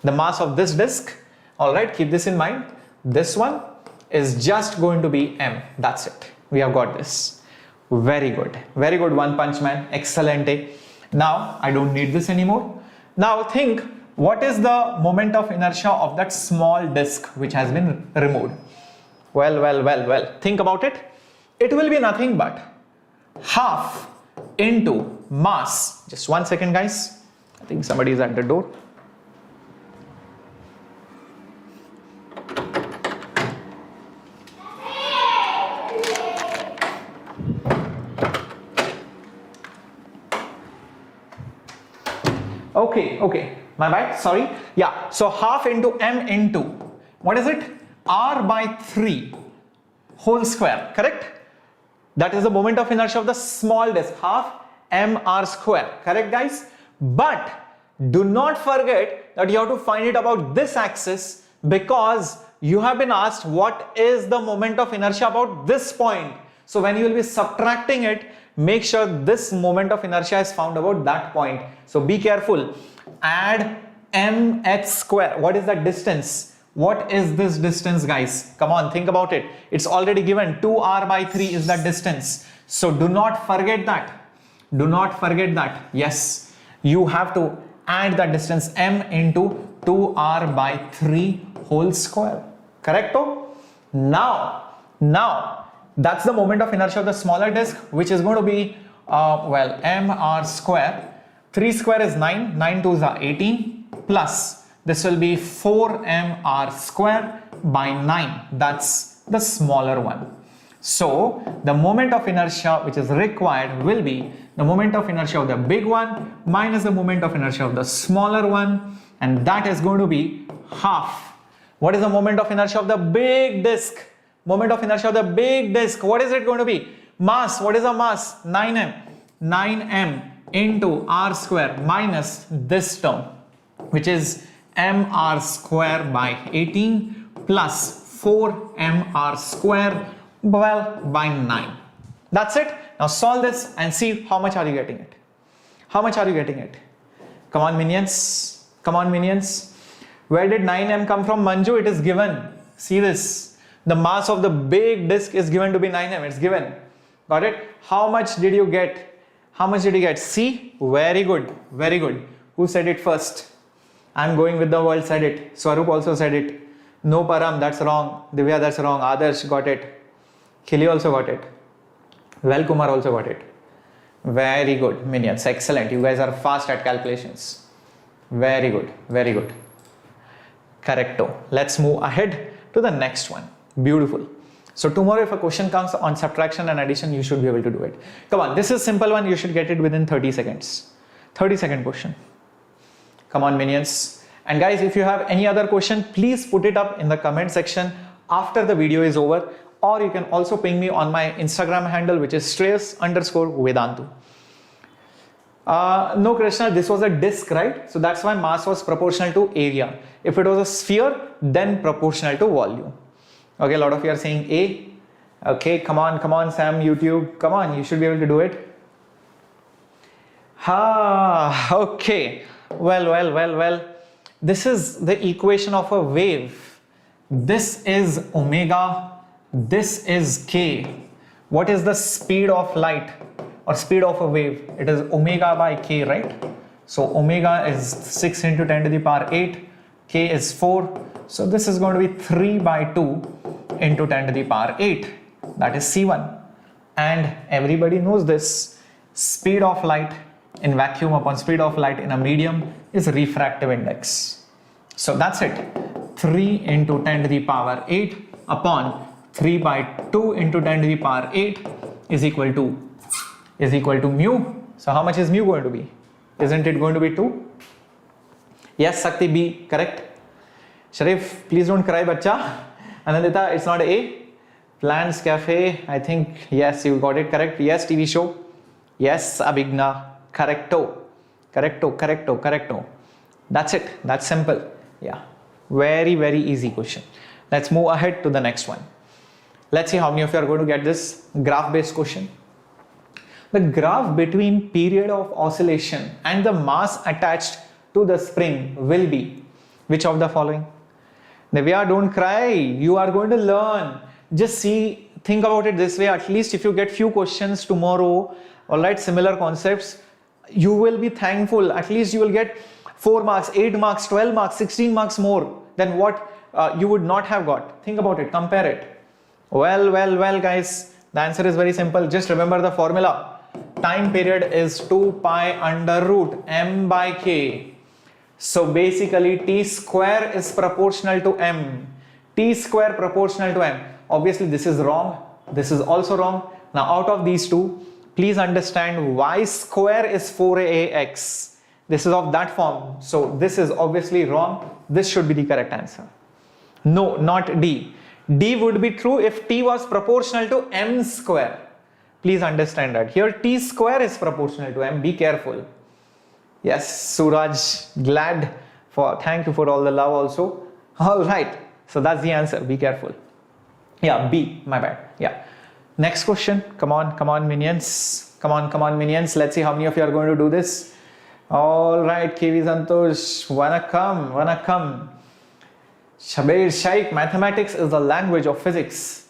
The mass of this disc, all right, keep this in mind. This one is just going to be m. That's it. We have got this. Very good. Very good, One Punch Man. Excellent. Now I don't need this anymore. Now think What is the moment of inertia of that small disk which has been removed? Well, think about it. It will be nothing but half into mass. Just 1 second, guys. I think somebody is at the door. Okay, my bad, sorry. Yeah, so half into m into, what is it? R by 3 whole square, correct? That is the moment of inertia of the small disk, half mr square, correct guys? But do not forget that you have to find it about this axis, because you have been asked what is the moment of inertia about this point. So when you will be subtracting it, make sure this moment of inertia is found about that point. So be careful. Add mx square. What is that distance? What is this distance, guys? Come on, think about it. It's already given. 2r by 3 is that distance. So do not forget that. Do not forget that. Yes, you have to add that distance m into 2r by 3 whole square. Correcto? Now, that's the moment of inertia of the smaller disk, which is going to be, mr square. 3 square is 9, 9 2s are 18, plus this will be 4mr square by 9. That's the smaller one. So the moment of inertia which is required will be the moment of inertia of the big one minus the moment of inertia of the smaller one, and that is going to be half. What is the moment of inertia of the big disk? Moment of inertia of the big disk, what is it going to be? Mass, what is the mass? 9m. 9m into r square minus this term, which is mr square by 18 plus 4mr square, by 9. That's it. Now solve this and see how much are you getting it. How much are you getting it? Come on, minions. Come on, minions. Where did 9m come from, Manju? It is given. See this. The mass of the big disk is given to be 9m. It's given. Got it? How much did you get? How much did you get? See? Very good. Very good. Who said it first? I'm going with the world said it. Swarup also said it. No, Param, that's wrong. Divya, that's wrong. Adarsh got it. Khili also got it. Well, Kumar also got it. Very good, minions. Excellent. You guys are fast at calculations. Very good. Very good. Correcto. Let's move ahead to the next one. Beautiful. So tomorrow if a question comes on subtraction and addition, you should be able to do it. Come on, this is simple one. You should get it within 30 seconds. 30-second question. Come on, minions. And guys, if you have any other question, please put it up in the comment section after the video is over. Or you can also ping me on my Instagram handle, which is Shreyas_Vedantu. No, Krishna, this was a disk, right? So that's why mass was proportional to area. If it was a sphere, then proportional to volume. Okay, a lot of you are saying A. Okay, come on, Sam, YouTube. Come on, you should be able to do it. Okay. Well. This is the equation of a wave. This is omega. This is k. What is the speed of light or speed of a wave? It is omega by k, right? So omega is 6 into 10 to the power 8. K is 4. So this is going to be 3 by 2 into 10 to the power 8. That is C1. And everybody knows this. Speed of light in vacuum upon speed of light in a medium is refractive index. So that's it. 3 into 10 to the power 8 upon 3 by 2 into 10 to the power 8 is equal to mu. So how much is mu going to be? Isn't it going to be 2? Yes, Sakti, B, correct. Sharif, please don't cry, bacha. Anandita, it's not A. Plants Cafe, I think, yes, you got it correct. Yes, TV show. Yes, Abhigna, correcto. That's it. That's simple. Yeah, very easy question. Let's move ahead to the next one. Let's see how many of you are going to get this graph based question. The graph between period of oscillation and the mass attached to the spring will be which of the following? Navya, don't cry. You are going to learn. Just think about it this way. At least if you get few questions tomorrow, all right, similar concepts, you will be thankful. At least you will get 4 marks, 8 marks, 12 marks, 16 marks more than what you would not have got. Think about it, compare it. Well, guys, the answer is very simple. Just remember the formula. Time period is 2 pi under root m by k. So basically t square is proportional to m. T square proportional to m. Obviously this is wrong. This is also wrong. Now out of these two, please understand y square is 4ax. This is of that form. So this is obviously wrong. This should be the correct answer. No, not D. D would be true if t was proportional to m square. Please understand that. Here t square is proportional to m. Be careful. Yes, Suraj, thank you for all the love also. Alright, so that's the answer. Be careful. Yeah, B, my bad. Yeah. Next question. Come on, minions. Come on, minions. Let's see how many of you are going to do this. Alright, KV Santosh, wanna come. Shabir Shaikh, mathematics is the language of physics.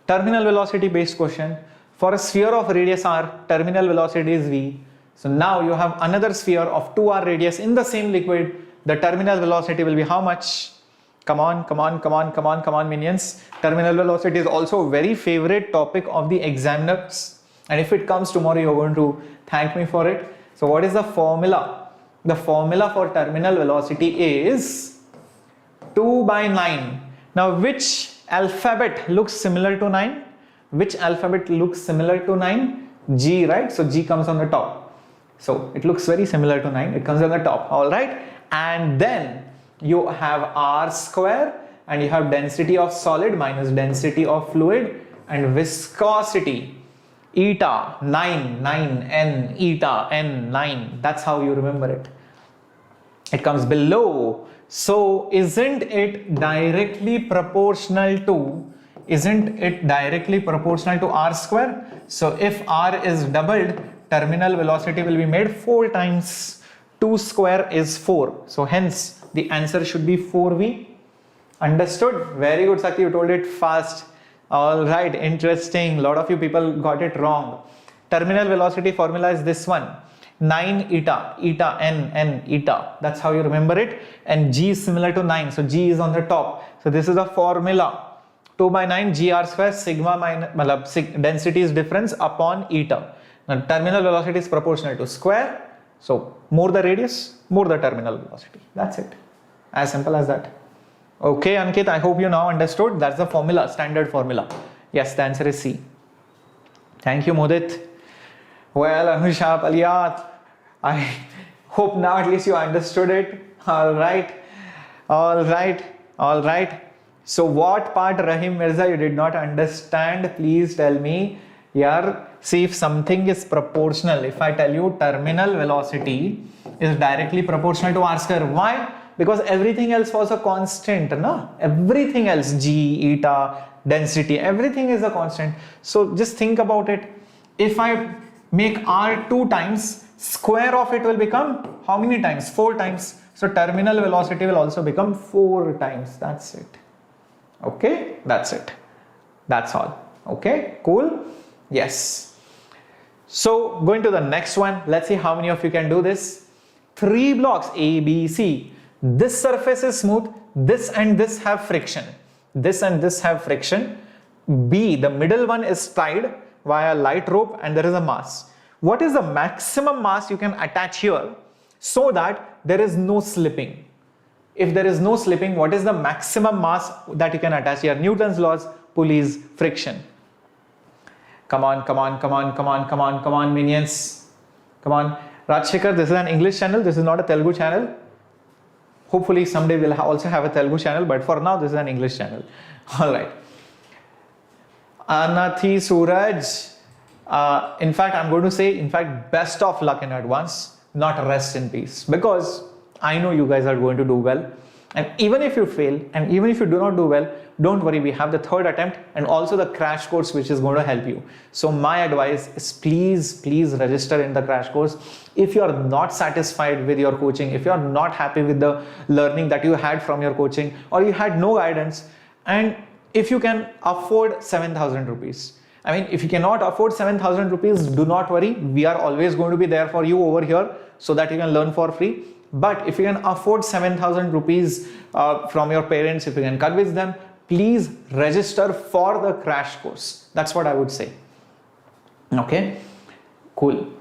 Terminal velocity based question. For a sphere of radius r, terminal velocity is v. So now you have another sphere of 2r radius in the same liquid. The terminal velocity will be how much? Come on, minions. Terminal velocity is also a very favorite topic of the examiners. And if it comes tomorrow, you're going to thank me for it. So what is the formula? The formula for terminal velocity is 2 by 9. Now which alphabet looks similar to 9? Which alphabet looks similar to 9? G, right? So G comes on the top. So it looks very similar to 9. It comes on the top. Alright. And then you have r square and you have density of solid minus density of fluid and viscosity. Eta 9 n eta n 9. That's how you remember it. It comes below. So isn't it directly proportional to r square? So if r is doubled, terminal velocity will be made 4 times. 2 square is 4. So hence the answer should be 4v. Understood? Very good, Sakti. You told it fast. Alright, interesting. A lot of you people got it wrong. Terminal velocity formula is this one. 9 eta n eta. That's how you remember it. And G is similar to 9. So G is on the top. So this is the formula. 2 by 9 gr square sigma minus density is difference upon eta. Now terminal velocity is proportional to square. So more the radius, more the terminal velocity. That's it. As simple as that. Okay, Ankit, I hope you now understood. That's the formula, standard formula. Yes, the answer is C. Thank you, Modit. Well, Anusha, Paliyat, I hope now at least you understood it. Alright. So what part, Rahim Mirza, you did not understand? Please tell me. Here, see if something is proportional. If I tell you terminal velocity is directly proportional to r square. Why? Because everything else was a constant, no? Everything else, G, eta, density, everything is a constant. So just think about it. If I make r 2 times, square of it will become how many times? 4 times. So terminal velocity will also become 4 times. That's it. Okay, that's it. That's all. Okay, cool. Yes. So going to the next one. Let's see how many of you can do this. 3 blocks A, B, C. This surface is smooth. This and this have friction. This and this have friction. B, the middle one is tied via light rope and there is a mass. What is the maximum mass you can attach here so that there is no slipping? If there is no slipping, what is the maximum mass that you can attach here? Newton's laws, pulleys, friction. Come on, minions. Come on. Rajshekar, this is an English channel. This is not a Telugu channel. Hopefully someday we'll also have a Telugu channel, but for now this is an English channel. Alright. Anathi Suraj. In fact, I'm going to say, best of luck in advance, not rest in peace. Because I know you guys are going to do well. And even if you fail, and even if you do not do well, don't worry, we have the third attempt and also the crash course which is going to help you. So my advice is please register in the crash course. If you are not satisfied with your coaching, if you are not happy with the learning that you had from your coaching, or you had no guidance, and if you can afford 7,000 rupees. I mean, if you cannot afford 7,000 rupees, do not worry. We are always going to be there for you over here so that you can learn for free. But if you can afford 7,000 rupees from your parents, if you can convince them, please register for the crash course. That's what I would say. Okay, cool.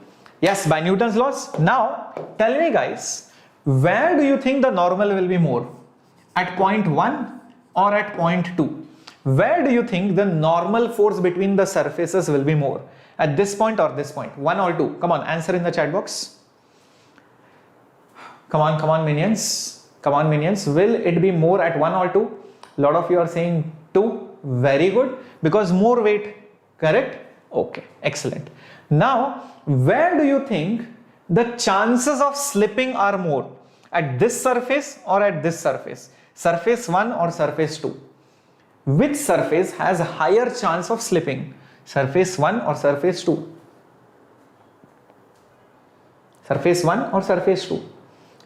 Yes, by Newton's laws. Now, tell me guys, where do you think the normal will be more? At point 1 or at point 2? Where do you think the normal force between the surfaces will be more? At this point or this point? 1 or 2? Come on, answer in the chat box. Come on minions. Come on minions. Will it be more at 1 or 2? A lot of you are saying 2. Very good. Because more weight. Correct? Okay. Excellent. Now, where do you think the chances of slipping are more? At this surface or at this surface? Surface 1 or surface 2? Which surface has a higher chance of slipping? Surface 1 or surface 2? Surface 1 or surface 2?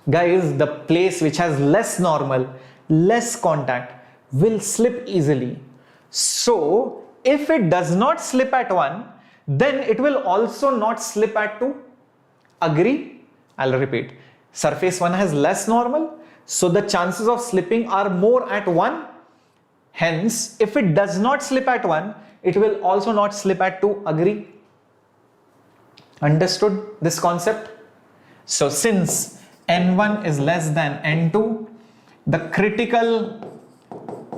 Guys, the place which has less normal, less contact will slip easily. So, if it does not slip at 1, then it will also not slip at 2. Agree? I'll repeat. Surface 1 has less normal, so the chances of slipping are more at 1. Hence, if it does not slip at 1, it will also not slip at 2. Agree? Understood this concept? So, since N1 is less than N2, the critical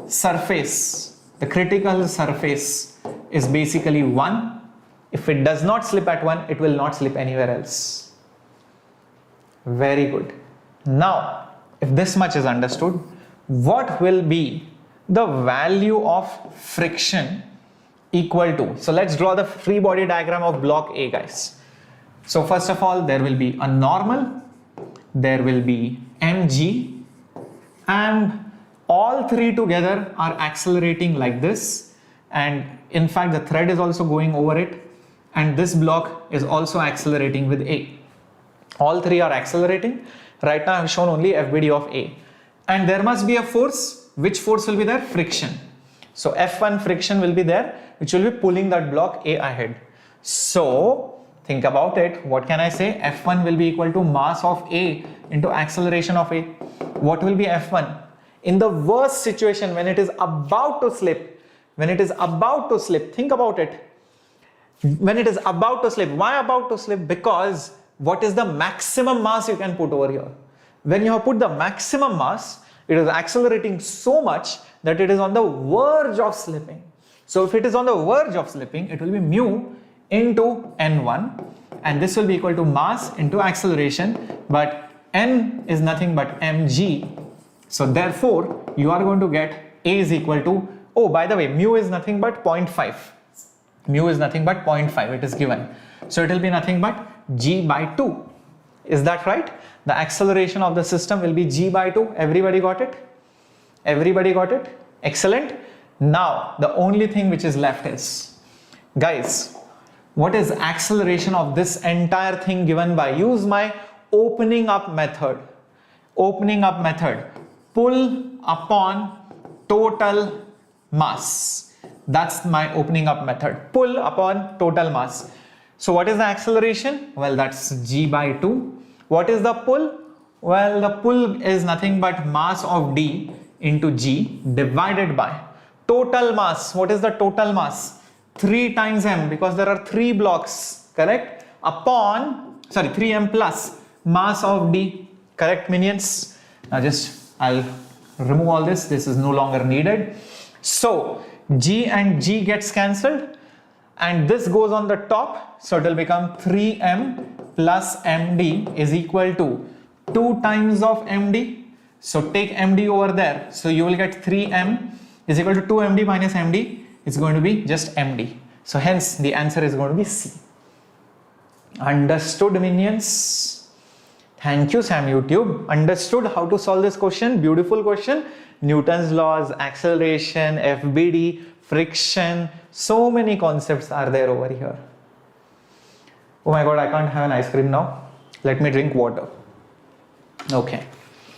surface is basically 1. If it does not slip at 1, it will not slip anywhere else. Very good. Now, if this much is understood, what will be the value of friction equal to? So let's draw the free body diagram of block A, guys. So first of all, there will be a normal, there will be mg, and all three together are accelerating like this, and in fact the thread is also going over it, and this block is also accelerating with A. All three are accelerating. Right now I have shown only FBD of A, and there must be a force. Which force will be there? Friction. So F1 friction will be there, which will be pulling that block A ahead. So think about it. What can I say? F1 will be equal to mass of A into acceleration of A. What will be F1? In the worst situation, when it is about to slip, think about it. When it is about to slip, why about to slip? Because what is the maximum mass you can put over here? When you have put the maximum mass, it is accelerating so much that it is on the verge of slipping. So if it is on the verge of slipping, it will be mu into N1, and this will be equal to mass into acceleration, but N is nothing but mg. So therefore, you are going to get A is equal to, oh, by the way, mu is nothing but 0.5. Mu is nothing but 0.5, it is given. So it will be nothing but g by 2. Is that right? The acceleration of the system will be g by 2. Everybody got it? Everybody got it? Excellent. Now, the only thing which is left is, guys, what is acceleration of this entire thing given by? Use my opening up method. Opening up method. Pull upon total mass. That's my opening up method. Pull upon total mass. So what is the acceleration? Well, that's g by 2. What is the pull? Well, the pull is nothing but mass of d into g divided by total mass. What is the total mass? 3 times m, because there are 3 blocks, correct? Upon, 3m plus mass of d, correct minions? Now I'll remove all this. This is no longer needed. So g and g gets cancelled, and this goes on the top, so it will become 3m plus md is equal to 2 times of md. So take md over there, so you will get 3m is equal to 2md minus md. It's going to be just md. So hence the answer is going to be C. Understood, minions? Thank you, Sam YouTube. Understood how to solve this question. Beautiful question. Newton's laws, acceleration, FBD, friction, so many concepts are there over here. Oh my god, I can't have an ice cream now. Let me drink water. Okay.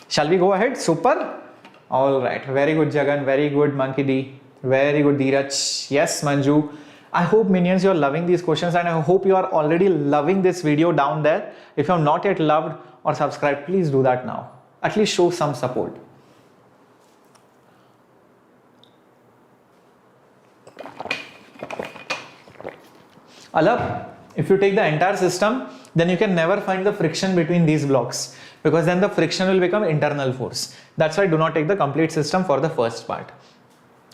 Shall we go ahead? Super. Alright. Very good, Jagan. Very good, Monkey D. Very good, Dheeraj. Yes, Manju. I hope, minions, you are loving these questions, and I hope you are already loving this video down there. If you have not yet loved, or subscribed, please do that now. At least show some support. Alap, if you take the entire system, then you can never find the friction between these blocks, because then the friction will become internal force. That's why do not take the complete system for the first part.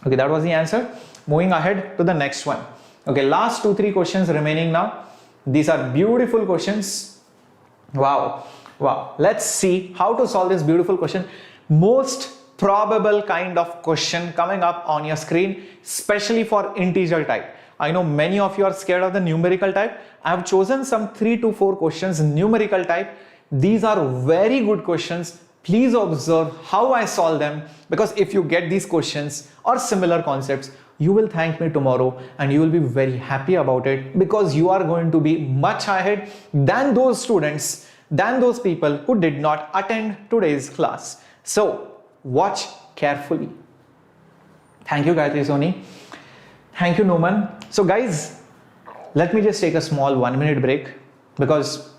Okay, that was the answer. Moving ahead to the next one. Okay, last 2-3 questions remaining now. These are beautiful questions. Wow. Let's see how to solve this beautiful question. Most probable kind of question coming up on your screen, especially for integer type. I know many of you are scared of the numerical type. I have chosen some 3 to 4 questions numerical type. These are very good questions. Please observe how I solve them, because if you get these questions or similar concepts, you will thank me tomorrow and you will be very happy about it, because you are going to be much ahead than those students, than those people who did not attend today's class. So watch carefully. Thank you, Gayatri Soni. Thank you, Noman. So guys, let me just take a small 1-minute break, because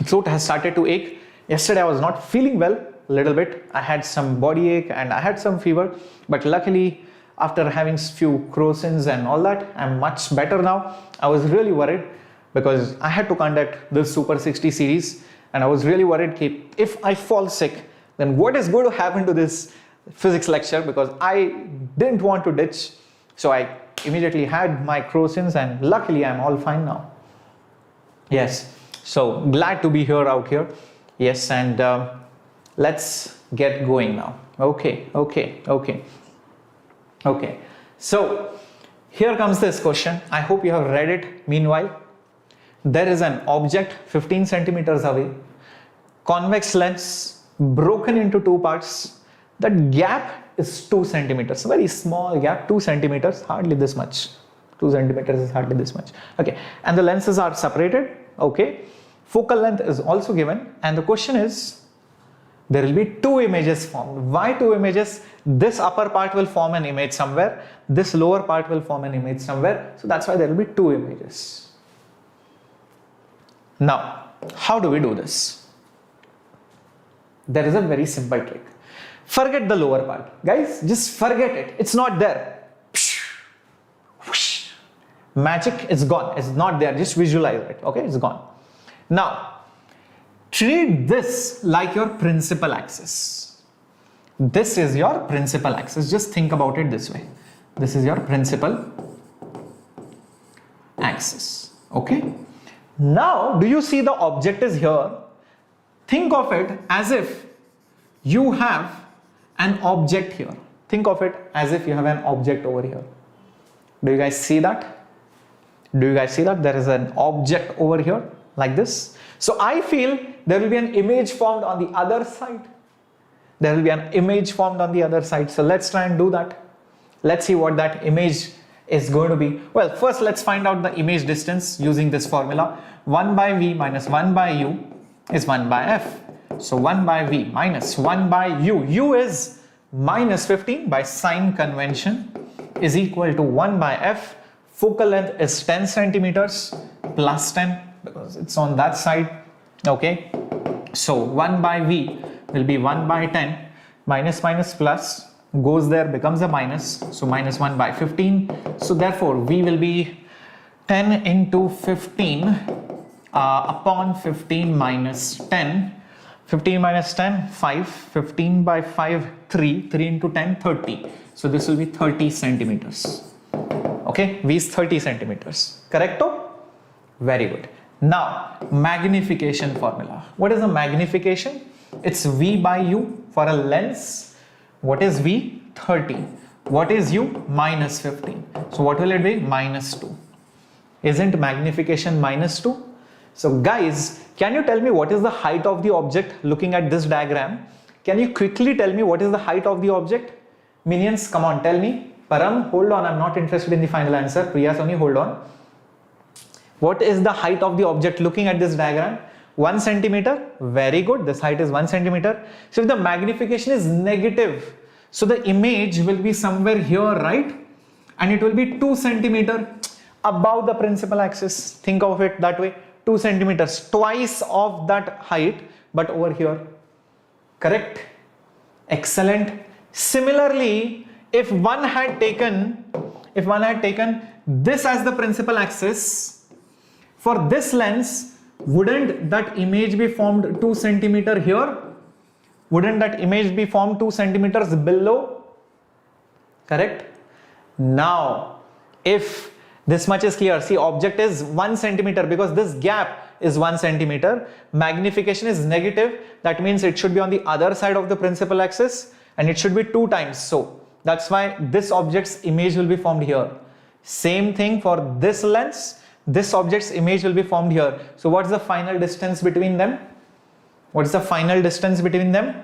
throat has started to ache. Yesterday I was not feeling well a little bit. I had some body ache and I had some fever, but luckily after having few croissants and all that, I'm much better now. I was really worried because I had to conduct this Super 60 series, and I was really worried if I fall sick, then what is going to happen to this physics lecture, because I didn't want to ditch. So I immediately had my croissants and luckily I'm all fine now. Yes, so glad to be here out here. Yes, and let's get going now. Okay. So here comes this question. I hope you have read it. Meanwhile, there is an object 15 centimeters away, convex lens, broken into 2 parts. The gap is 2 centimeters, very small gap, 2 centimeters, hardly this much. 2 centimeters is hardly this much. Okay, and the lenses are separated. Okay, focal length is also given, and the question is, there will be 2 images formed. Why 2 images? This upper part will form an image somewhere, this lower part will form an image somewhere, so that's why there will be 2 images. Now, how do we do this? There is a very simple trick. Forget the lower part, guys, just forget it, it's not there. Magic is gone, it's not there, just visualize it. Okay, it's gone. Now treat this like your principal axis. This is your principal axis, just think about it this way. This is your principal axis. Okay, now do you see the object is here? Think of it as if you have an object here. Think of it as if you have an object over here. Do you guys see that? Do you guys see that? There is an object over here like this. So I feel there will be an image formed on the other side. There will be an image formed on the other side. So let's try and do that. Let's see what that image is going to be. Well, first let's find out the image distance using this formula. 1 by v minus 1 by u is 1 by f. So 1 by v minus 1 by u. U is minus 15 by sign convention is equal to 1 by f. Focal length is 10 centimeters plus 10 because it's on that side. Okay. So 1 by v will be 1 by 10, minus minus plus goes there, becomes a minus. So minus 1 by 15. So therefore v will be 10 into 15 upon 15 minus 10. 15 minus 10, 5, 15 by 5, 3, 3 into 10, 30. So this will be 30 centimeters. Okay, V is 30 centimeters. Correcto? Very good. Now, magnification formula. What is the magnification? It's V by U for a lens. What is V? 30. What is U? Minus 15. So what will it be? Minus 2. Isn't magnification minus 2? So guys, can you tell me what is the height of the object looking at this diagram? Can you quickly tell me what is the height of the object? Minions, come on, tell me. Param, hold on, I'm not interested in the final answer. Priya Soni, hold on. What is the height of the object looking at this diagram? 1 centimeter. Very good. This height is 1 centimeter. So if the magnification is negative, so the image will be somewhere here, right? And it will be 2 centimeter above the principal axis. Think of it that way. 2 centimeters, twice of that height but over here. Correct? Excellent. Similarly, if one had taken this as the principal axis, for this lens, wouldn't that image be formed 2 centimeter here? Wouldn't that image be formed 2 centimeters below? Correct? Now, if this much is clear, see, object is 1 centimeter because this gap is 1 centimeter. Magnification is negative. That means it should be on the other side of the principal axis and it should be 2 times so. That's why this object's image will be formed here. Same thing for this lens. This object's image will be formed here. So what's the final distance between them? What is the final distance between them?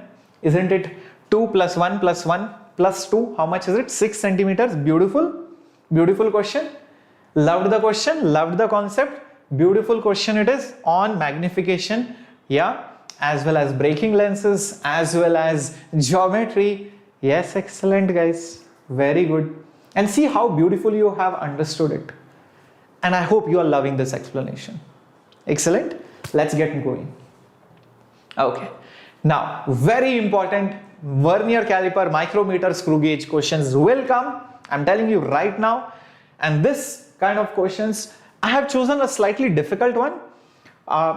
Isn't it 2 plus 1 plus 1 plus 2? How much is it? 6 centimeters. Beautiful. Beautiful question. Loved the question. Loved the concept. Beautiful question it is on magnification. Yeah. As well as breaking lenses, as well as geometry. Yes, excellent guys. Very good. And see how beautifully you have understood it. And I hope you are loving this explanation. Excellent. Let's get going. Okay. Now, very important vernier caliper, micrometer, screw gauge questions will come. I'm telling you right now. And this kind of questions, I have chosen a slightly difficult one.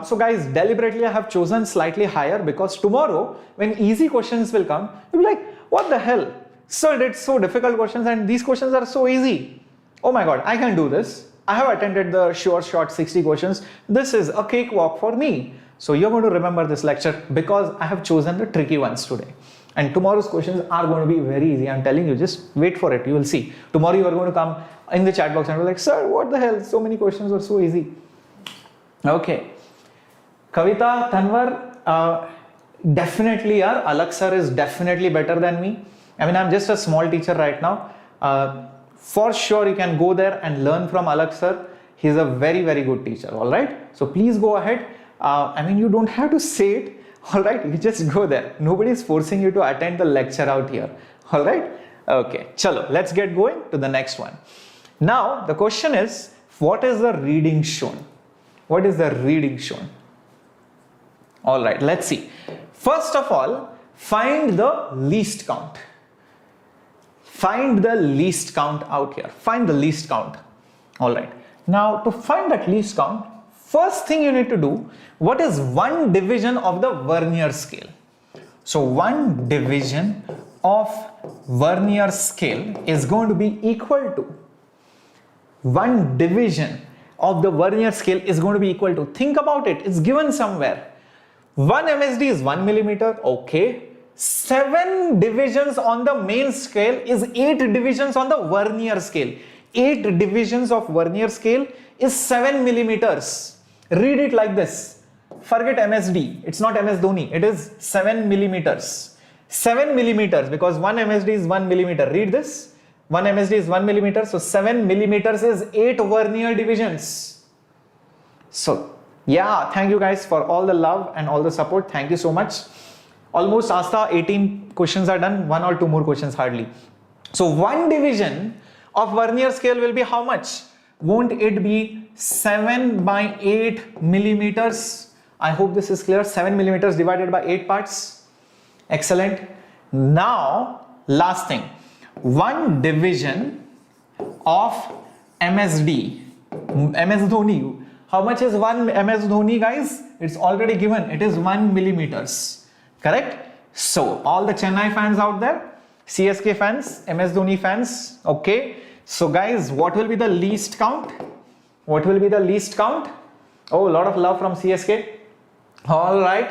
So guys, deliberately I have chosen slightly higher because tomorrow when easy questions will come, you'll be like, what the hell? Sir did so difficult questions and these questions are so easy. Oh my god, I can do this. I have attended the sure shot 60 questions. This is a cakewalk for me. So you're going to remember this lecture because I have chosen the tricky ones today. And tomorrow's questions are going to be very easy. I'm telling you, just wait for it. You will see. Tomorrow you are going to come in the chat box and be like, sir, what the hell? So many questions are so easy. Okay. Kavita, Tanwar, definitely yaar, Alak sir is definitely better than me. I mean, I'm just a small teacher right now. For sure, you can go there and learn from Alak sir. He's a very, very good teacher. All right. So please go ahead. I mean, you don't have to say it. All right. You just go there. Nobody is forcing you to attend the lecture out here. All right. Okay. Chalo, let's get going to the next one. Now, the question is, what is the reading shown? What is the reading shown? All right, let's see. First of all, find the least count. Find the least count out here. Find the least count. All right. Now, to find that least count, first thing you need to do, what is one division of the vernier scale? So, one division of vernier scale is going to be equal to, one division of the vernier scale is going to be equal to, think about it, it's given somewhere. 1 MSD is 1 millimeter, okay. 7 divisions on the main scale is 8 divisions on the vernier scale. 8 divisions of vernier scale is 7 millimeters. Read it like this. Forget MSD, it's not MS Dhoni, it is 7 millimeters. 7 millimeters because 1 MSD is 1 millimeter. Read this. 1 MSD is 1 millimeter, so 7 millimeters is 8 vernier divisions. So, yeah, thank you guys for all the love and all the support. Thank you so much. Almost Asta 18 questions are done, 1 or 2 more questions hardly. So, one division of vernier scale will be how much? Won't it be 7 by 8 millimeters? I hope this is clear. 7 millimeters divided by 8 parts. Excellent. Now, last thing. One division of MSD, MS Dhoni. How much is 1 MS Dhoni, guys? It's already given. It is 1 millimeters. Correct? So, all the Chennai fans out there, CSK fans, MS Dhoni fans, okay. So, guys, what will be the least count? What will be the least count? Oh, a lot of love from CSK. All right.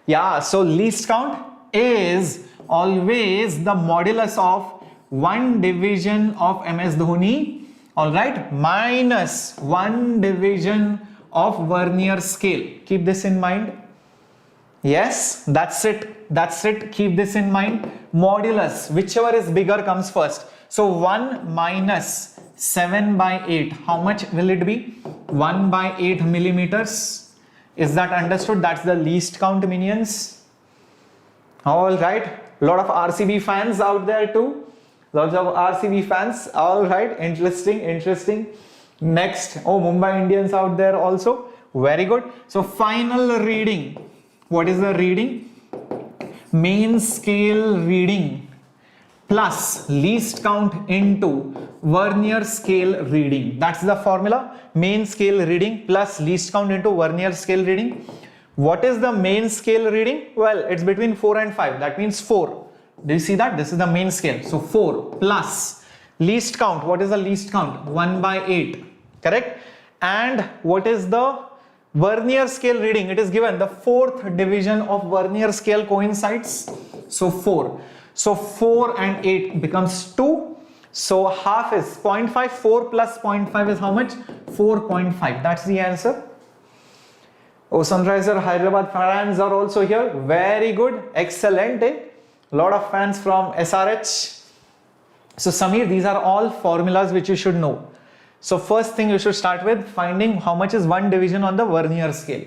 Yeah, so least count is always the modulus of 1 division of MS Dhoni, all right, minus 1 division of vernier scale. Keep this in mind. Yes, that's it. That's it. Keep this in mind. Modulus, whichever is bigger comes first. So 1 minus 7 by 8. How much will it be? 1 by 8 millimeters. Is that understood? That's the least count, minions. All right. A lot of RCB fans out there too. Lots of RCB fans. All right. Interesting. Interesting. Next. Oh, Mumbai Indians out there also. Very good. So final reading. What is the reading? Main scale reading plus least count into vernier scale reading. That's the formula. Main scale reading plus least count into vernier scale reading. What is the main scale reading? Well, it's between 4 and 5. That means 4. Do you see that? This is the main scale. So 4 plus least count. What is the least count? 1 by 8. Correct? And what is the vernier scale reading? It is given the 4th division of vernier scale coincides. So 4. So 4 and 8 becomes 2. So half is 0.5. 4 plus 0.5 is how much? 4.5. That's the answer. Oh, Sunriser Hyderabad fans are also here. Very good. Excellent. Lot of fans from SRH. So Samir, these are all formulas which you should know. So first thing you should start with finding how much is 1 division on the vernier scale.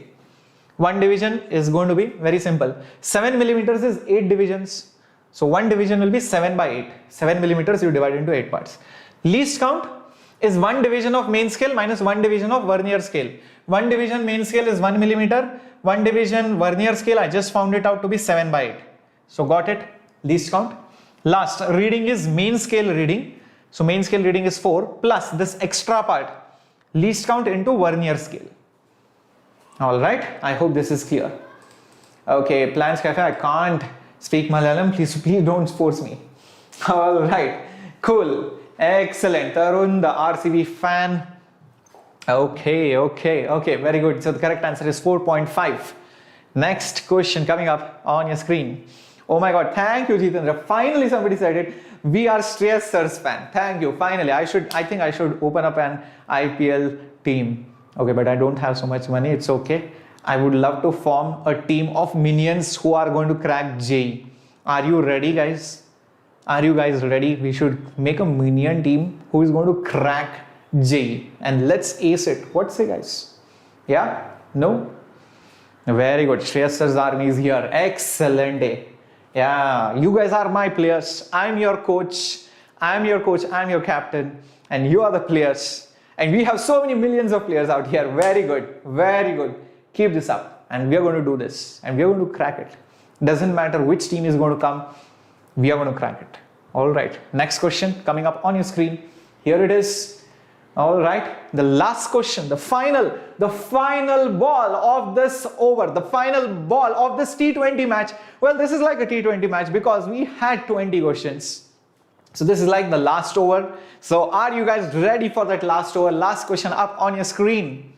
1 division is going to be very simple. 7 millimeters is 8 divisions. So 1 division will be 7 by 8. 7 millimeters you divide into 8 parts. Least count is 1 division of main scale minus 1 division of vernier scale. 1 division main scale is 1 millimeter. 1 division vernier scale, I just found it out to be 7 by 8. So got it? Least count. Last reading is main scale reading. So main scale reading is 4 plus this extra part. Least count into vernier scale. Alright, I hope this is clear. Okay, Plans Cafe, I can't speak Malayalam. Please don't force me. Alright, cool. Excellent. Tarun, the RCB fan. Okay, very good. So the correct answer is 4.5. Next question coming up on your screen. Oh my god, thank you, Jitendra. Finally somebody said it. We are Shreyas Sir's fan. Thank you. Finally, I think I should open up an IPL team. Okay, but I don't have so much money. It's okay. I would love to form a team of minions who are going to crack JEE. Are you ready, guys? Are you guys ready? We should make a minion team who is going to crack JEE. And let's ace it. What say, guys? Yeah? No? Very good. Shreyas Sir's army is here. Excellent day. Yeah, you guys are my players. I'm your coach. I'm your captain. And you are the players. And we have so many millions of players out here. Very good. Very good. Keep this up. And we are going to do this. And we are going to crack it. Doesn't matter which team is going to come. We are going to crack it. Alright. Next question coming up on your screen. Here it is. Alright. The last question. The final ball of this over. The final ball of this T20 match. Well, this is like a T20 match because we had 20 questions. So this is like the last over. So are you guys ready for that last over? Last question up on your screen.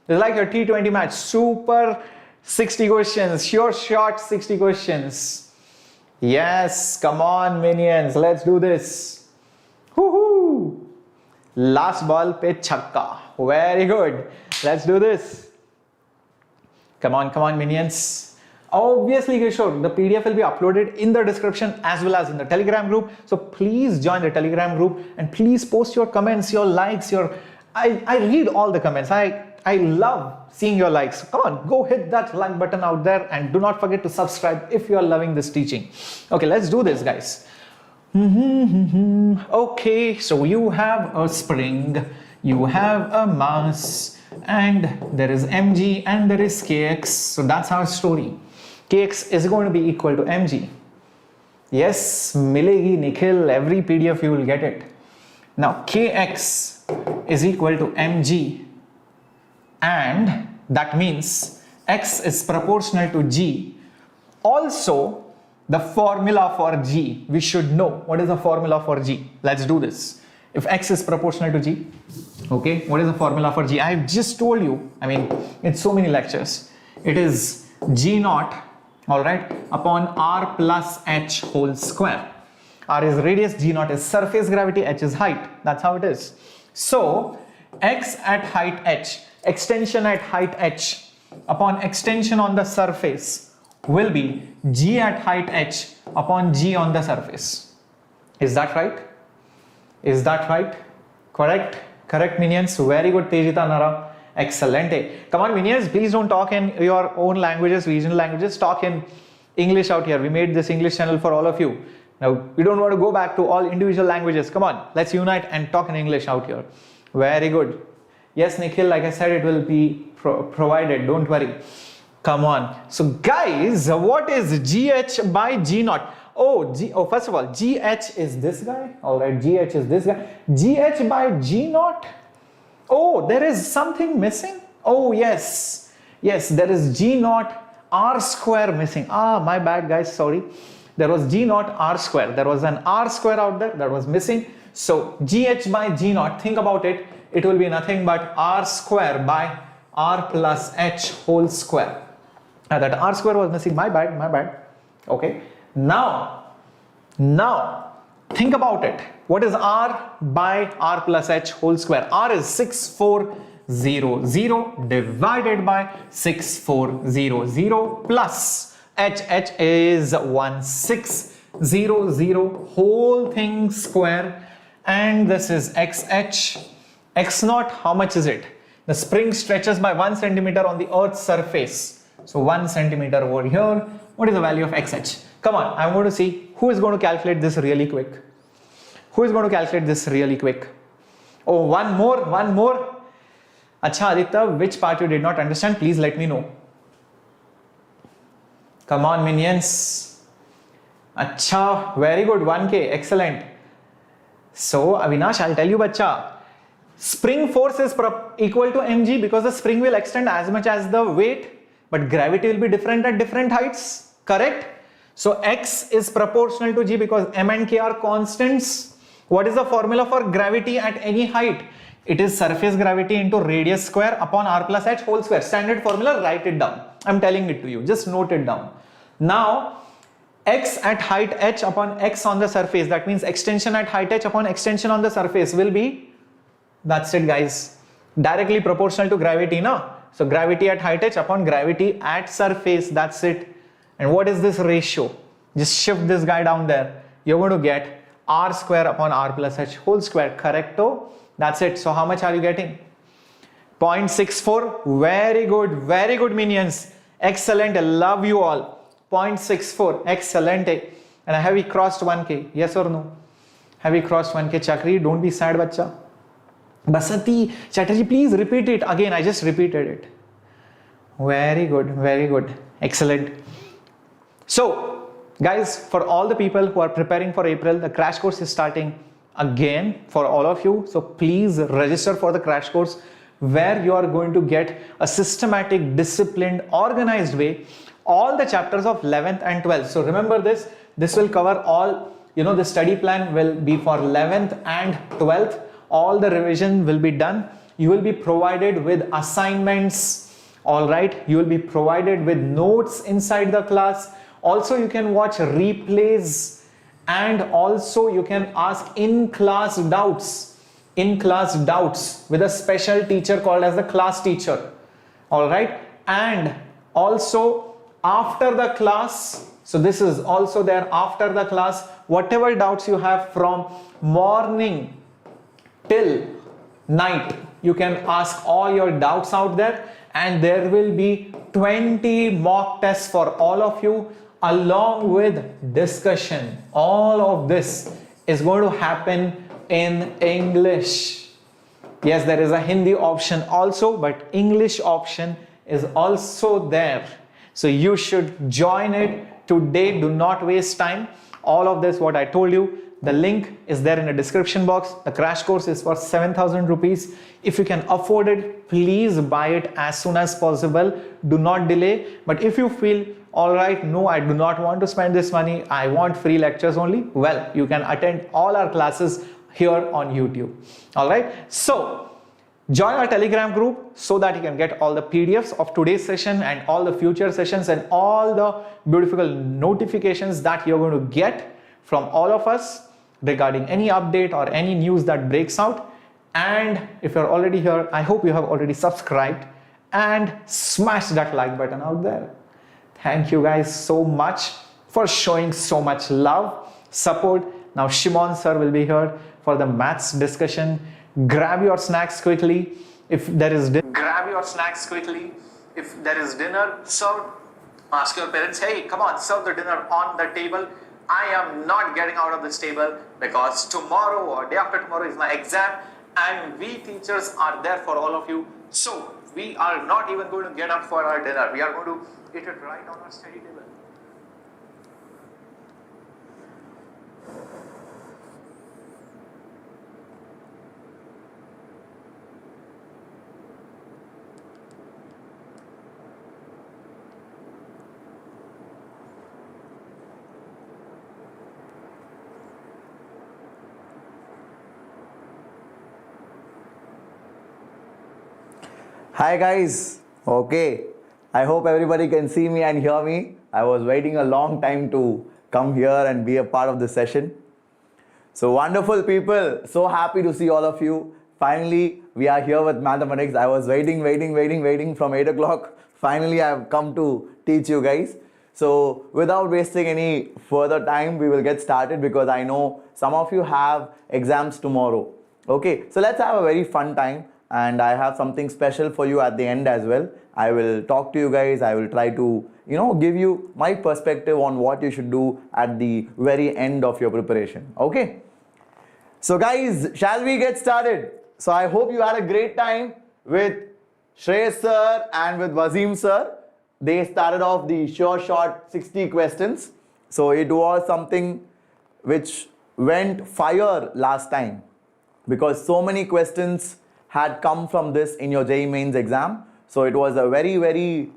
It's like a T20 match. Super 60 questions. Sure shot 60 questions. Yes, come on minions. Let's do this. Woohoo! Last ball pe chakka. Very good. Let's do this. Come on minions. Obviously, Kishore, the PDF will be uploaded in the description as well as in the Telegram group. So please join the Telegram group and please post your comments, your likes, I read all the comments. I love seeing your likes. Come on, go hit that like button out there and do not forget to subscribe if you are loving this teaching. Okay, let's do this, guys. Okay, so you have a spring, you have a mass, and there is mg and there is kx. So that's our story. Kx is going to be equal to mg. Yes, milegi Nikhil, every PDF you will get it. Now kx is equal to mg, and that means x is proportional to g. Also, the formula for g, we should know. What is the formula for g? Let's do this. If x is proportional to g, okay, what is the formula for g? I've just told you, I mean, in so many lectures, it is g naught, all right, upon r plus h whole square. R is radius, g naught is surface gravity, h is height. That's how it is. So, x at height h, extension at height h, upon extension on the surface will be g at height h upon g on the surface. Is that right? Is that right? Correct? Correct, minions. Very good, Tejita Nara. Excellent. Come on, minions. Please don't talk in your own languages, regional languages. Talk in English out here. We made this English channel for all of you. Now, we don't want to go back to all individual languages. Come on, let's unite and talk in English out here. Very good. Yes, Nikhil, like I said, it will be provided. Don't worry. Come on. So guys, what is GH by G0? Oh, first of all, GH is this guy. All right, GH is this guy. GH by G0. Oh, there is something missing. Oh, yes. Yes, there is G0 R square missing. Ah, my bad, guys. Sorry. There was G0 R square. There was an R square out there that was missing. So GH by G0, think about it. It will be nothing but R square by R plus H whole square. That R square was missing. My bad, my bad. Okay. Now think about it. What is R by R plus H whole square? R is 6400 divided by 6400 plus H is 1600 whole thing square, and this is XH. X0, how much is it? The spring stretches by 1 centimeter on the Earth's surface. So 1 centimeter over here. What is the value of XH? Come on, I'm going to see who is going to calculate this really quick. Who is going to calculate this really quick? Oh, one more. Acha Aditya, which part you did not understand? Please let me know. Come on, minions. Acha, very good. 1K, excellent. So, Avinash, I'll tell you, bacha. Spring force is equal to mg because the spring will extend as much as the weight, but gravity will be different at different heights, correct? So x is proportional to g because m and k are constants. What is the formula for gravity at any height? It is surface gravity into radius square upon r plus h whole square. Standard formula, write it down. I'm telling it to you, just note it down. Now, x at height h upon x on the surface, that means extension at height h upon extension on the surface will be, that's it guys, directly proportional to gravity, no? So gravity at height h upon gravity at surface, that's it. And what is this ratio? Just shift this guy down there. You're going to get r square upon r plus h whole square, correcto? That's it. So how much are you getting? 0.64. Very good minions. Excellent. I love you all. 0.64. Excellent. And have we crossed 1k? Yes or no? Have we crossed 1k? Chakri, don't be sad, bacha. Basati, Chatterjee, please repeat it again. I just repeated it. Very good. Excellent. So, guys, for all the people who are preparing for April, the crash course is starting again for all of you. So please register for the crash course where you are going to get a systematic, disciplined, organized way all the chapters of 11th and 12th. So remember this will cover all, the study plan will be for 11th and 12th. All the revision will be done. You will be provided with assignments, all right? You will be provided with notes inside the class. Also, you can watch replays, and also you can ask in-class doubts with a special teacher called as the class teacher, all right? And also after the class, so this is also there after the class, whatever doubts you have from morning till night, you can ask all your doubts out there, and there will be 20 mock tests for all of you along with discussion. All of this is going to happen in English. Yes, there is a Hindi option also, but English option is also there. So you should join it today. Do not waste time. All of this, what I told you, the link is there in the description box. The crash course is for 7,000 rupees. If you can afford it, please buy it as soon as possible. Do not delay. But if you feel, all right, no, I do not want to spend this money, I want free lectures only, well, you can attend all our classes here on YouTube. All right. So join our Telegram group so that you can get all the PDFs of today's session and all the future sessions and all the beautiful notifications that you're going to get from all of us regarding any update or any news that breaks out. And if you're already here, I hope you have already subscribed and smashed that like button out there. Thank you guys so much for showing so much love, support. Now Shimon Sir will be here for the maths discussion. Grab your snacks quickly. If there is dinner, served. Ask your parents, hey, come on, serve the dinner on the table. I am not getting out of this table because tomorrow or day after tomorrow is my exam, and we teachers are there for all of you. So We are not even going to get up for our dinner. We are going to eat it right on our study table. Hi guys, okay, I hope everybody can see me and hear me. I was waiting a long time to come here and be a part of this session. So wonderful people, so happy to see all of you. Finally, we are here with mathematics. I was waiting from 8 o'clock. Finally, I have come to teach you guys. So without wasting any further time, we will get started because I know some of you have exams tomorrow. Okay, so let's have a very fun time. And I have something special for you at the end as well. I will talk to you guys. I will try to, give you my perspective on what you should do at the very end of your preparation. Okay. So guys, shall we get started? So I hope you had a great time with Shreyas Sir and with Wassim Sir. They started off the sure shot 60 questions. So it was something which went fire last time because so many questions had come from this in your JEE Mains exam. So it was a very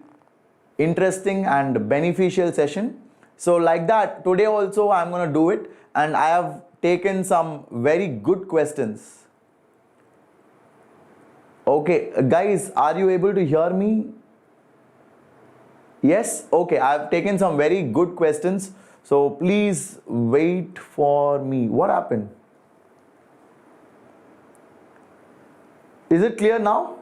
interesting and beneficial session. So like that, today also I'm going to do it, and I have taken some very good questions. Okay, guys, are you able to hear me? Yes? Okay, I have taken some very good questions. So please wait for me. What happened? Is it clear now?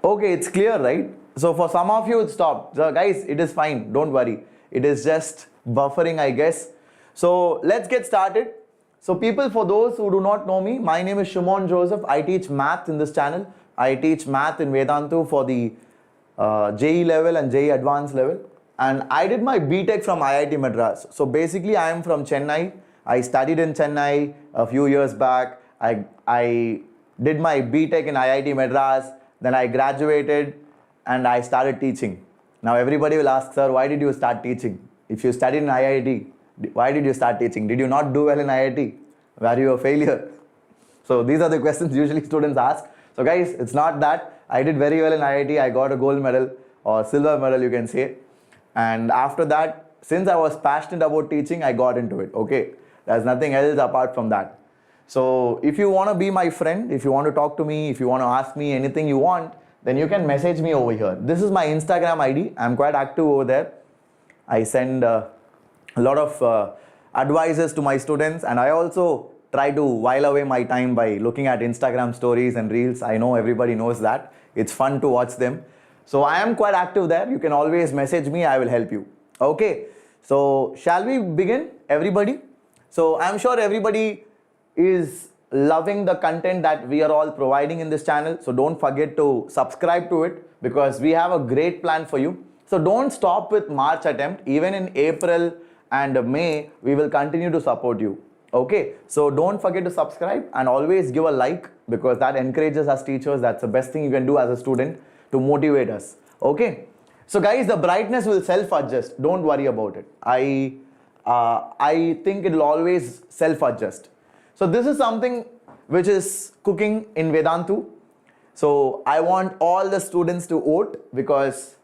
Okay, it's clear, right? So for some of you it stopped. So guys, it is fine, don't worry. It is just buffering, I guess. So let's get started. So people, for those who do not know me, my name is Shimon Joseph. I teach math in this channel. I teach math in Vedantu for the JEE level and JEE advanced level. And I did my B.Tech from IIT Madras. So basically I am from Chennai. I studied in Chennai a few years back. I did my B.Tech in IIT Madras, then I graduated and I started teaching. Now everybody will ask, sir, why did you start teaching? If you studied in IIT, why did you start teaching? Did you not do well in IIT? Were you a failure? So these are the questions usually students ask. So guys, it's not that. I did very well in IIT. I got a gold medal or silver medal, you can say. And after that, since I was passionate about teaching, I got into it. Okay, there's nothing else apart from that. So if you want to be my friend, if you want to talk to me, if you want to ask me anything you want, then you can message me over here. This is my Instagram ID. I'm quite active over there. I send a lot of advices to my students, and I also try to while away my time by looking at Instagram stories and reels. I know everybody knows that. It's fun to watch them. So I am quite active there. You can always message me. I will help you. Okay. So shall we begin, everybody? So I'm sure everybody is loving the content that we are all providing in this channel. So don't forget to subscribe to it because we have a great plan for you. So don't stop with March attempt. Even in April and May, we will continue to support you. Okay, so don't forget to subscribe and always give a like because that encourages us teachers. That's the best thing you can do as a student to motivate us. Okay, so guys, the brightness will self-adjust. Don't worry about it. I think it will always self-adjust. So this is something which is cooking in Vedantu. So I want all the students to vote because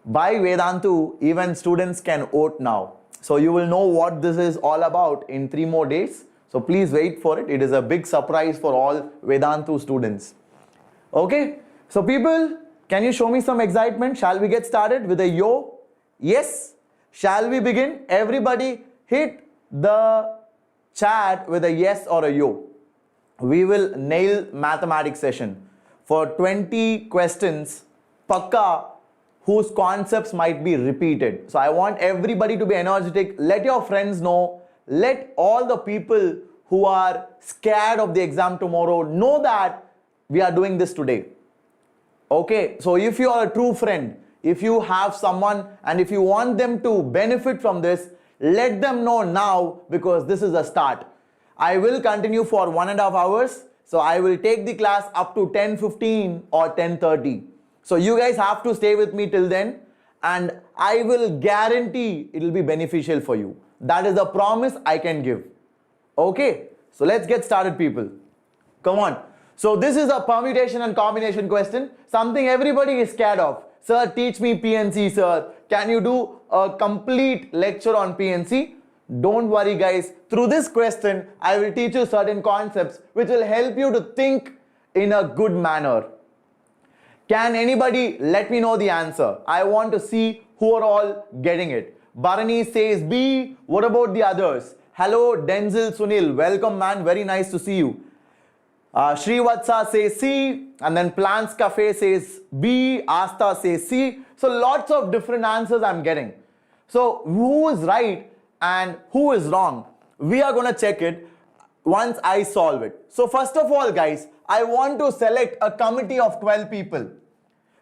by Vedantu, even students can vote now. So you will know what this is all about in 3 more days. So please wait for it. It is a big surprise for all Vedantu students. Okay. So people, can you show me some excitement? Shall we get started with a yo? Yes. Shall we begin? Everybody hit the chat with a yes or a yo. We will nail mathematics session for 20 questions, pakka, whose concepts might be repeated. So I want everybody to be energetic. Let your friends know. Let all the people who are scared of the exam tomorrow know that we are doing this today. Okay, so if you are a true friend, if you have someone and if you want them to benefit from this, let them know now because this is a start. I will continue for 1.5 hours. So I will take the class up to 10:15 or 10:30. So you guys have to stay with me till then, and I will guarantee it will be beneficial for you. That is a promise I can give. Okay, so let's get started, people. Come on. So this is a permutation and combination question, something everybody is scared of. Sir, teach me PNC, sir. Can you do a complete lecture on PNC? Don't worry, guys. Through this question, I will teach you certain concepts which will help you to think in a good manner. Can anybody let me know the answer? I want to see who are all getting it. Bharani says B. What about the others? Hello, Denzel Sunil. Welcome, man. Very nice to see you. Srivatsa says C, and then Plants Cafe says B, Asta says C. So lots of different answers I'm getting. So who is right and who is wrong? We are going to check it once I solve it. So first of all, guys, I want to select a committee of 12 people.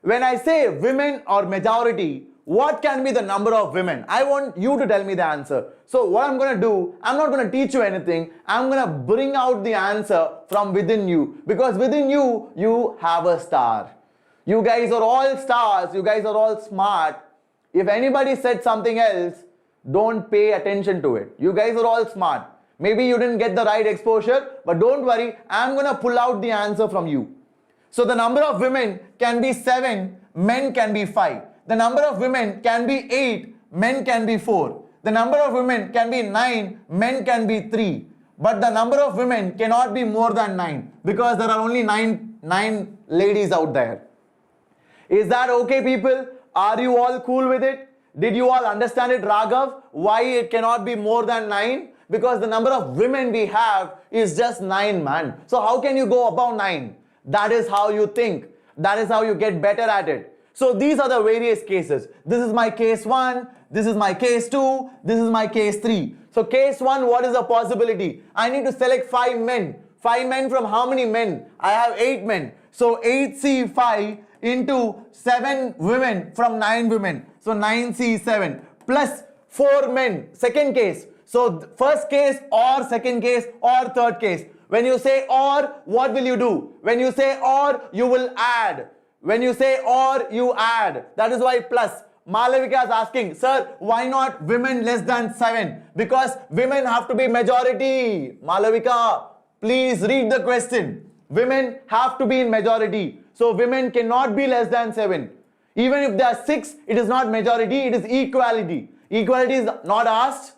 When I say women or majority, what can be the number of women? I want you to tell me the answer. So what I'm going to do, I'm not going to teach you anything. I'm going to bring out the answer from within you. Because within you, you have a star. You guys are all stars. You guys are all smart. If anybody said something else, don't pay attention to it. You guys are all smart. Maybe you didn't get the right exposure, but don't worry. I'm going to pull out the answer from you. So the number of women can be 7, men can be 5. The number of women can be 8, men can be 4. The number of women can be 9, men can be 3. But the number of women cannot be more than 9 because there are only 9 ladies out there. Is that okay, people? Are you all cool with it? Did you all understand it, Raghav? Why it cannot be more than 9? Because the number of women we have is just 9, man. So how can you go above 9? That is how you think. That is how you get better at it. So these are the various cases. This is my case 1, this is my case 2, this is my case 3. So case 1, what is the possibility? I need to select 5 men. 5 men from how many men? I have 8 men. So 8C5 into 7 women from 9 women. So 9C7 plus 4 men. Second case. So first case or second case or third case. When you say or, what will you do? When you say or, you will add. When you say or, you add. That is why plus. Malavika is asking, sir, why not women less than 7? Because women have to be majority. Malavika, please read the question. Women have to be in majority. So women cannot be less than 7. Even if they are 6, it is not majority, it is equality. Equality is not asked.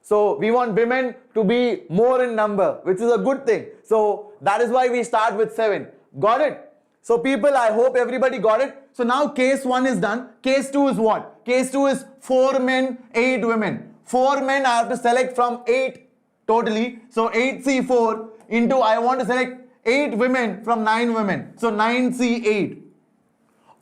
So we want women to be more in number, which is a good thing. So that is why we start with 7. Got it? So people, I hope everybody got it. So now case 1 is done. Case 2 is what? Case 2 is 4 men, 8 women. 4 men I have to select from 8 totally. So 8C4 into I want to select 8 women from 9 women. So 9C8.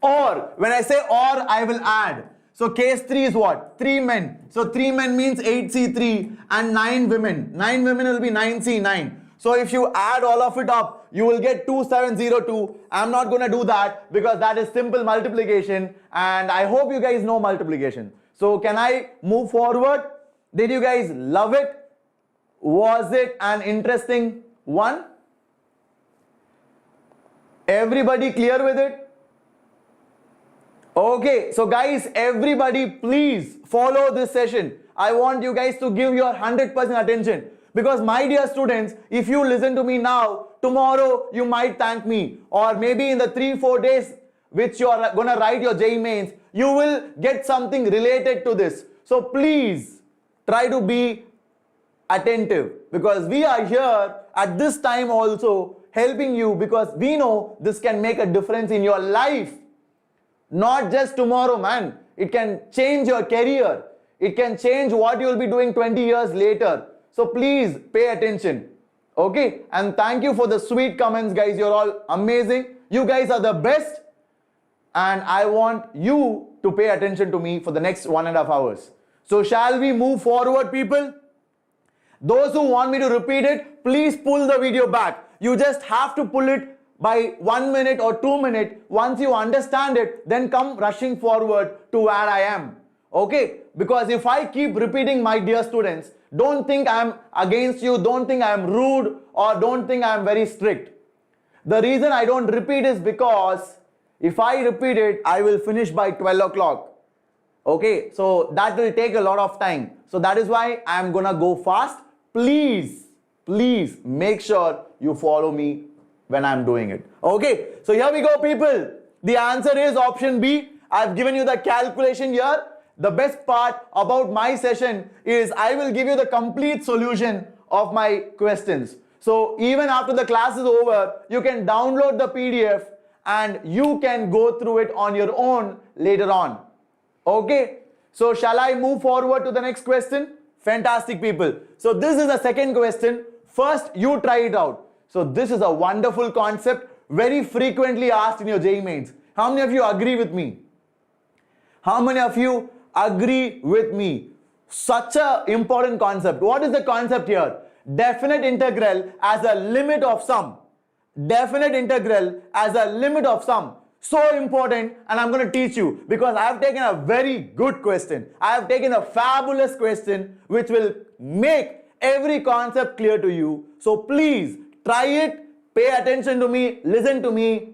Or when I say or, I will add. So case 3 is what? 3 men. So 3 men means 8C3 and 9 women. 9 women will be 9C9. So if you add all of it up, you will get 2702. I'm not going to do that because that is simple multiplication and I hope you guys know multiplication. So can I move forward? Did you guys love it? Was it an interesting one? Everybody clear with it? Okay, so guys, everybody please follow this session. I want you guys to give your 100% attention. Because my dear students, if you listen to me now, tomorrow you might thank me. Or maybe in the 3-4 days which you are going to write your JEE Mains, you will get something related to this. So please try to be attentive. Because we are here at this time also helping you because we know this can make a difference in your life. Not just tomorrow, man. It can change your career. It can change what you will be doing 20 years later. So please pay attention. Okay? And thank you for the sweet comments, guys. You're all amazing. You guys are the best. And I want you to pay attention to me for the next 1.5 hours. So shall we move forward, people? Those who want me to repeat it, please pull the video back. You just have to pull it by 1 minute or 2 minutes. Once you understand it, then come rushing forward to where I am. Okay? Because if I keep repeating, my dear students, don't think I'm against you, don't think I'm rude, or don't think I'm very strict. The reason I don't repeat is because if I repeat it, I will finish by 12 o'clock. Okay, so that will take a lot of time. So that is why I am gonna go fast. Please make sure you follow me when I'm doing it. Okay, so here we go, people. The answer is option B. I've given you the calculation here. The best part about my session is I will give you the complete solution of my questions. So even after the class is over, you can download the PDF and you can go through it on your own later on. Okay, so shall I move forward to the next question? Fantastic, people. So this is the second question. First, you try it out. So this is a wonderful concept, very frequently asked in your JEE Mains. How many of you agree with me? How many of you agree with me? Such an important concept. What is the concept here? Definite integral as a limit of sum. Definite integral as a limit of sum. So important, and I'm going to teach you because I have taken a very good question. I have taken a fabulous question which will make every concept clear to you. So please try it, pay attention to me, listen to me,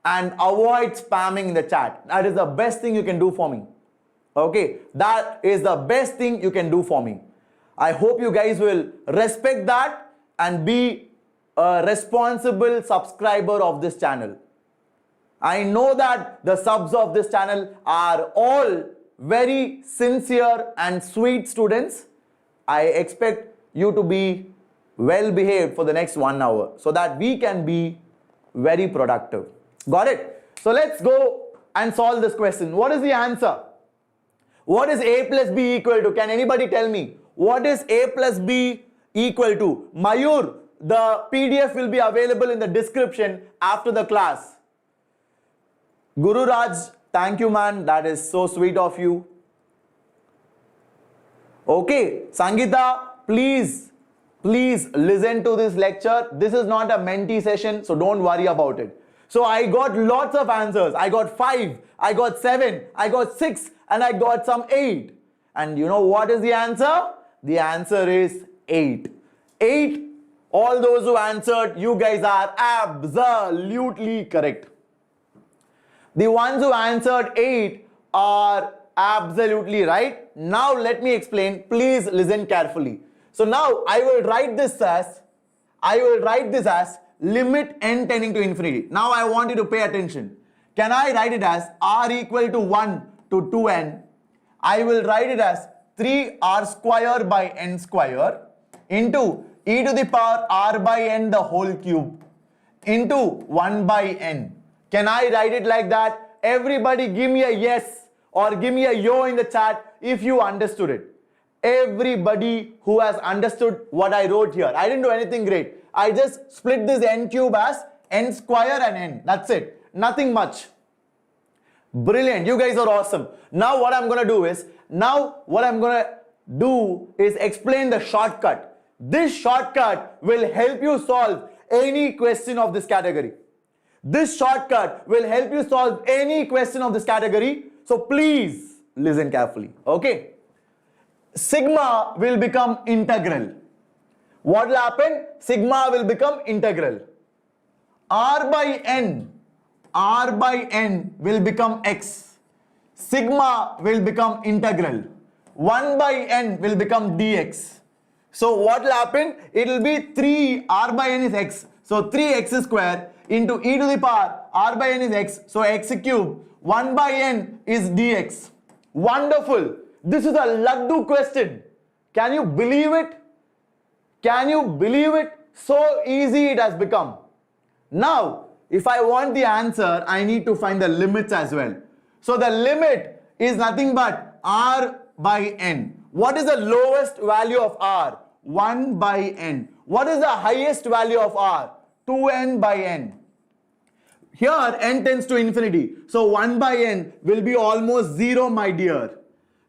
and avoid spamming in the chat. That is the best thing you can do for me. Okay, that is the best thing you can do for me. I hope you guys will respect that and be a responsible subscriber of this channel. I know that the subs of this channel are all very sincere and sweet students. I expect you to be well behaved for the next 1 hour so that we can be very productive. Got it? So let's go and solve this question. What is the answer? What is A plus B equal to? Can anybody tell me? What is A plus B equal to? Mayur, the PDF will be available in the description after the class. Guru Raj, thank you, man. That is so sweet of you. Okay, Sangeeta, please listen to this lecture. This is not a mentee session, so don't worry about it. So I got lots of answers. I got 5, I got 7, I got 6, and I got some 8. And you know what is the answer? The answer is 8. 8. All those who answered, you guys are absolutely correct. The ones who answered 8 are absolutely right. Now let me explain. Please listen carefully. So now I will write this as limit n tending to infinity. Now I want you to pay attention. Can I write it as r equal to 1 to 2n? I will write it as 3r square by n square into e to the power r by n the whole cube into 1 by n. Can I write it like that? Everybody give me a yes or give me a yo in the chat if you understood it. Everybody who has understood what I wrote here. I didn't do anything great. I just split this n cube as n square and n. That's it. Nothing much. Brilliant. You guys are awesome. Now what I'm going to do is explain the shortcut. This shortcut will help you solve any question of this category. This shortcut will help you solve any question of this category. So please listen carefully. Okay. Sigma will become integral. What will happen? Sigma will become integral. R by n will become x. Sigma will become integral. 1 by n will become dx. So what will happen? It will be 3 r by n is x. So 3x square into e to the power r by n is x. So x cube. 1 by n is dx. Wonderful. This is a laddu question. Can you believe it? Can you believe it? So easy it has become. Now, if I want the answer, I need to find the limits as well. So the limit is nothing but r by n. What is the lowest value of r? 1 by n. What is the highest value of r? 2n by n. Here n tends to infinity. So 1 by n will be almost 0, my dear.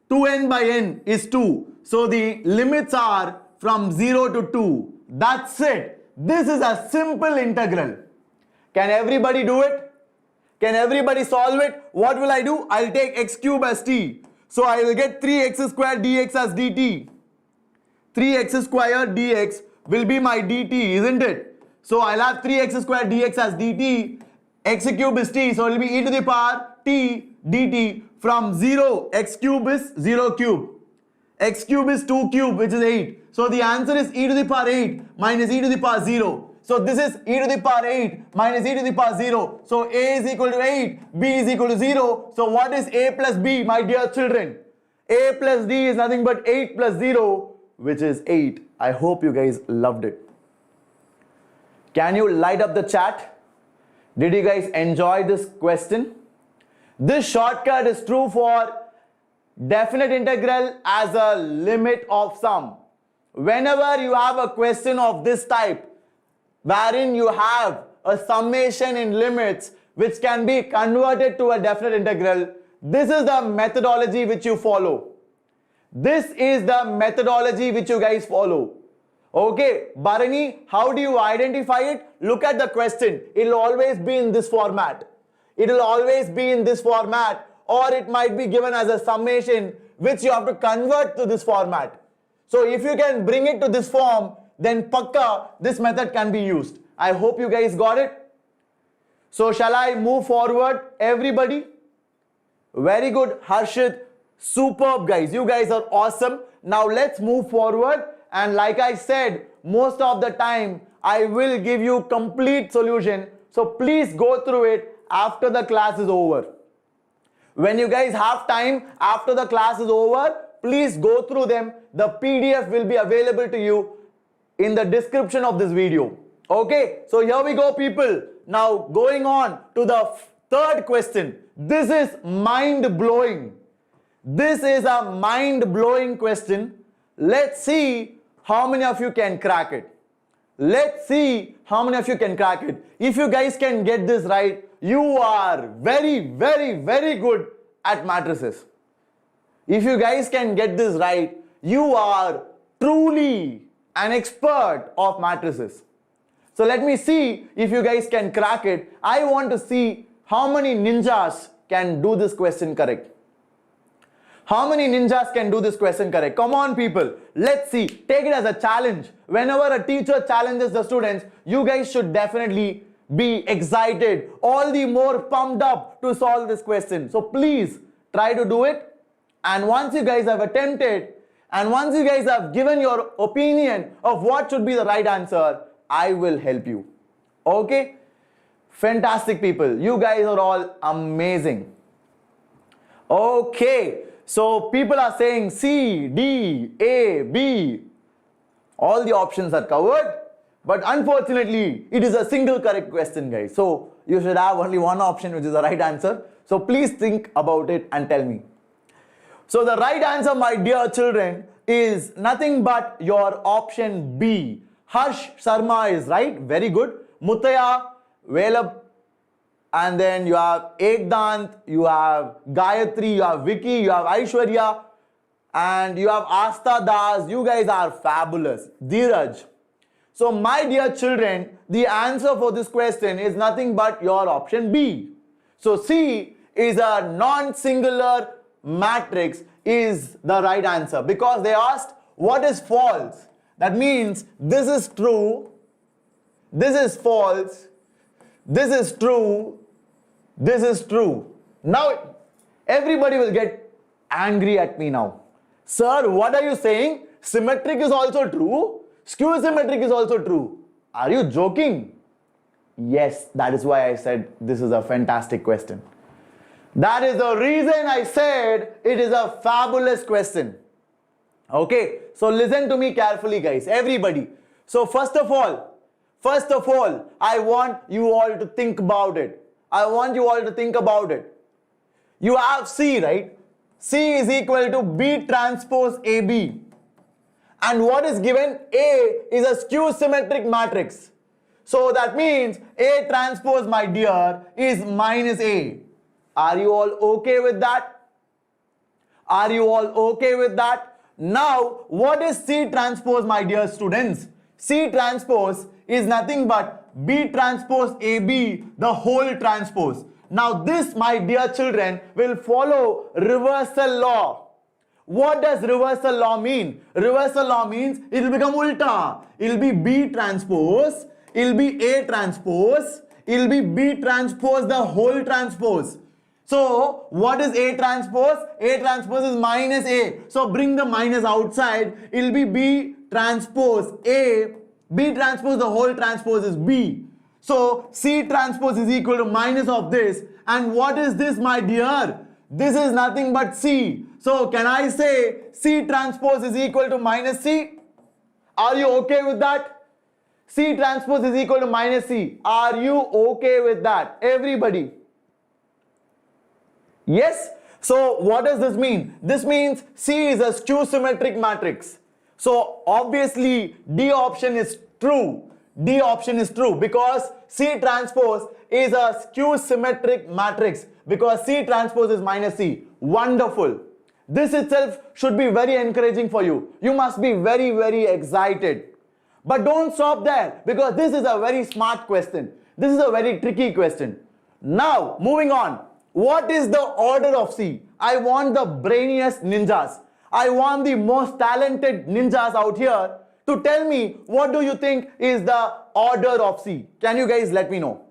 2n by n is 2. So the limits are from 0 to 2. That's it. This is a simple integral. Can everybody do it? Can everybody solve it? What will I do? I'll take x cube as t. So I will get 3x square dx as dt. 3x square dx will be my dt, isn't it? So I'll have 3x squared dx as dt. X cube is t, so it will be e to the power t dt. From 0, x cube is 0 cube. X cube is 2 cube, which is 8. So the answer is e to the power 8 minus e to the power 0. So this is e to the power 8 minus e to the power 0. So a is equal to 8, b is equal to 0. So what is a plus b, my dear children? A plus d is nothing but 8 plus 0, which is 8. I hope you guys loved it. Can you light up the chat? Did you guys enjoy this question? This shortcut is true for definite integral as a limit of sum. Whenever you have a question of this type, wherein you have a summation in limits which can be converted to a definite integral, this is the methodology which you follow. This is the methodology which you guys follow. Okay, Bharani, how do you identify it? Look at the question. It will always be in this format. It will always be in this format, or it might be given as a summation which you have to convert to this format. So if you can bring it to this form, then pakka, this method can be used. I hope you guys got it. So shall I move forward, everybody? Very good, Harshit. Superb, guys. You guys are awesome. Now let's move forward. And like I said, most of the time, I will give you complete solution. So please go through it after the class is over. When you guys have time after the class is over, please go through them. The PDF will be available to you in the description of this video. Okay, so here we go, people. Now going on to the third question. This is mind-blowing. This is a mind-blowing question. Let's see how many of you can crack it. Let's see how many of you can crack it. If you guys can get this right, you are very, very, very good at matrices. If you guys can get this right, you are truly an expert of matrices. So let me see if you guys can crack it. I want to see how many ninjas can do this question correct. How many ninjas can do this question correct? Come on, people. Let's see. Take it as a challenge. Whenever a teacher challenges the students, you guys should definitely be excited, all the more pumped up to solve this question. So please try to do it. And once you guys have attempted, and once you guys have given your opinion of what should be the right answer, I will help you. Okay? Fantastic, people. You guys are all amazing. Okay. So people are saying C, D, A, B. All the options are covered. But unfortunately, it is a single correct question, guys. So you should have only one option which is the right answer. So please think about it and tell me. So the right answer, my dear children, is nothing but your option B. Harsh Sharma is right. Very good. Mutaya, Velab, and then you have Ekdant, you have Gayatri, you have Vicky, you have Aishwarya, and you have Asta Das. You guys are fabulous. Dheeraj. So my dear children, the answer for this question is nothing but your option B. So C is a non-singular matrix is the right answer, because they asked what is false. That means this is true, this is false, this is true, this is true. Now everybody will get angry at me now. Sir, what are you saying? Symmetric is also true. Skew symmetric is also true. Are you joking? Yes, that is why I said this is a fantastic question. That is the reason I said it is a fabulous question. Okay, so listen to me carefully, guys, everybody. So first of all, I want you all to think about it. I want you all to think about it. You have C, right? C is equal to B transpose AB. And what is given? A is a skew symmetric matrix. So that means A transpose, my dear, is minus A. Are you all okay with that? Are you all okay with that? Now, what is C transpose, my dear students? C transpose is nothing but B transpose AB, the whole transpose. Now this, my dear children, will follow reversal law. What does reversal law mean? Reversal law means it will become ulta. It will be B transpose it'll be A transpose, it'll be B transpose, the whole transpose. So what is A transpose? A transpose is minus A. So bring the minus outside. It'll be B transpose A. B transpose, the whole transpose is B. So C transpose is equal to minus of this. And what is this, my dear? This is nothing but C. So can I say C transpose is equal to minus C? Are you okay with that? C transpose is equal to minus C. Are you okay with that? Everybody? Yes? So what does this mean? This means C is a skew symmetric matrix. So obviously D option is true. D option is true because C transpose is a skew symmetric matrix because C transpose is minus C. Wonderful. This itself should be very encouraging for you. You must be very, very excited. But don't stop there because this is a very smart question. This is a very tricky question. Now, moving on. What is the order of C? I want the brainiest ninjas. I want the most talented ninjas out here to tell me what do you think is the order of C. Can you guys let me know?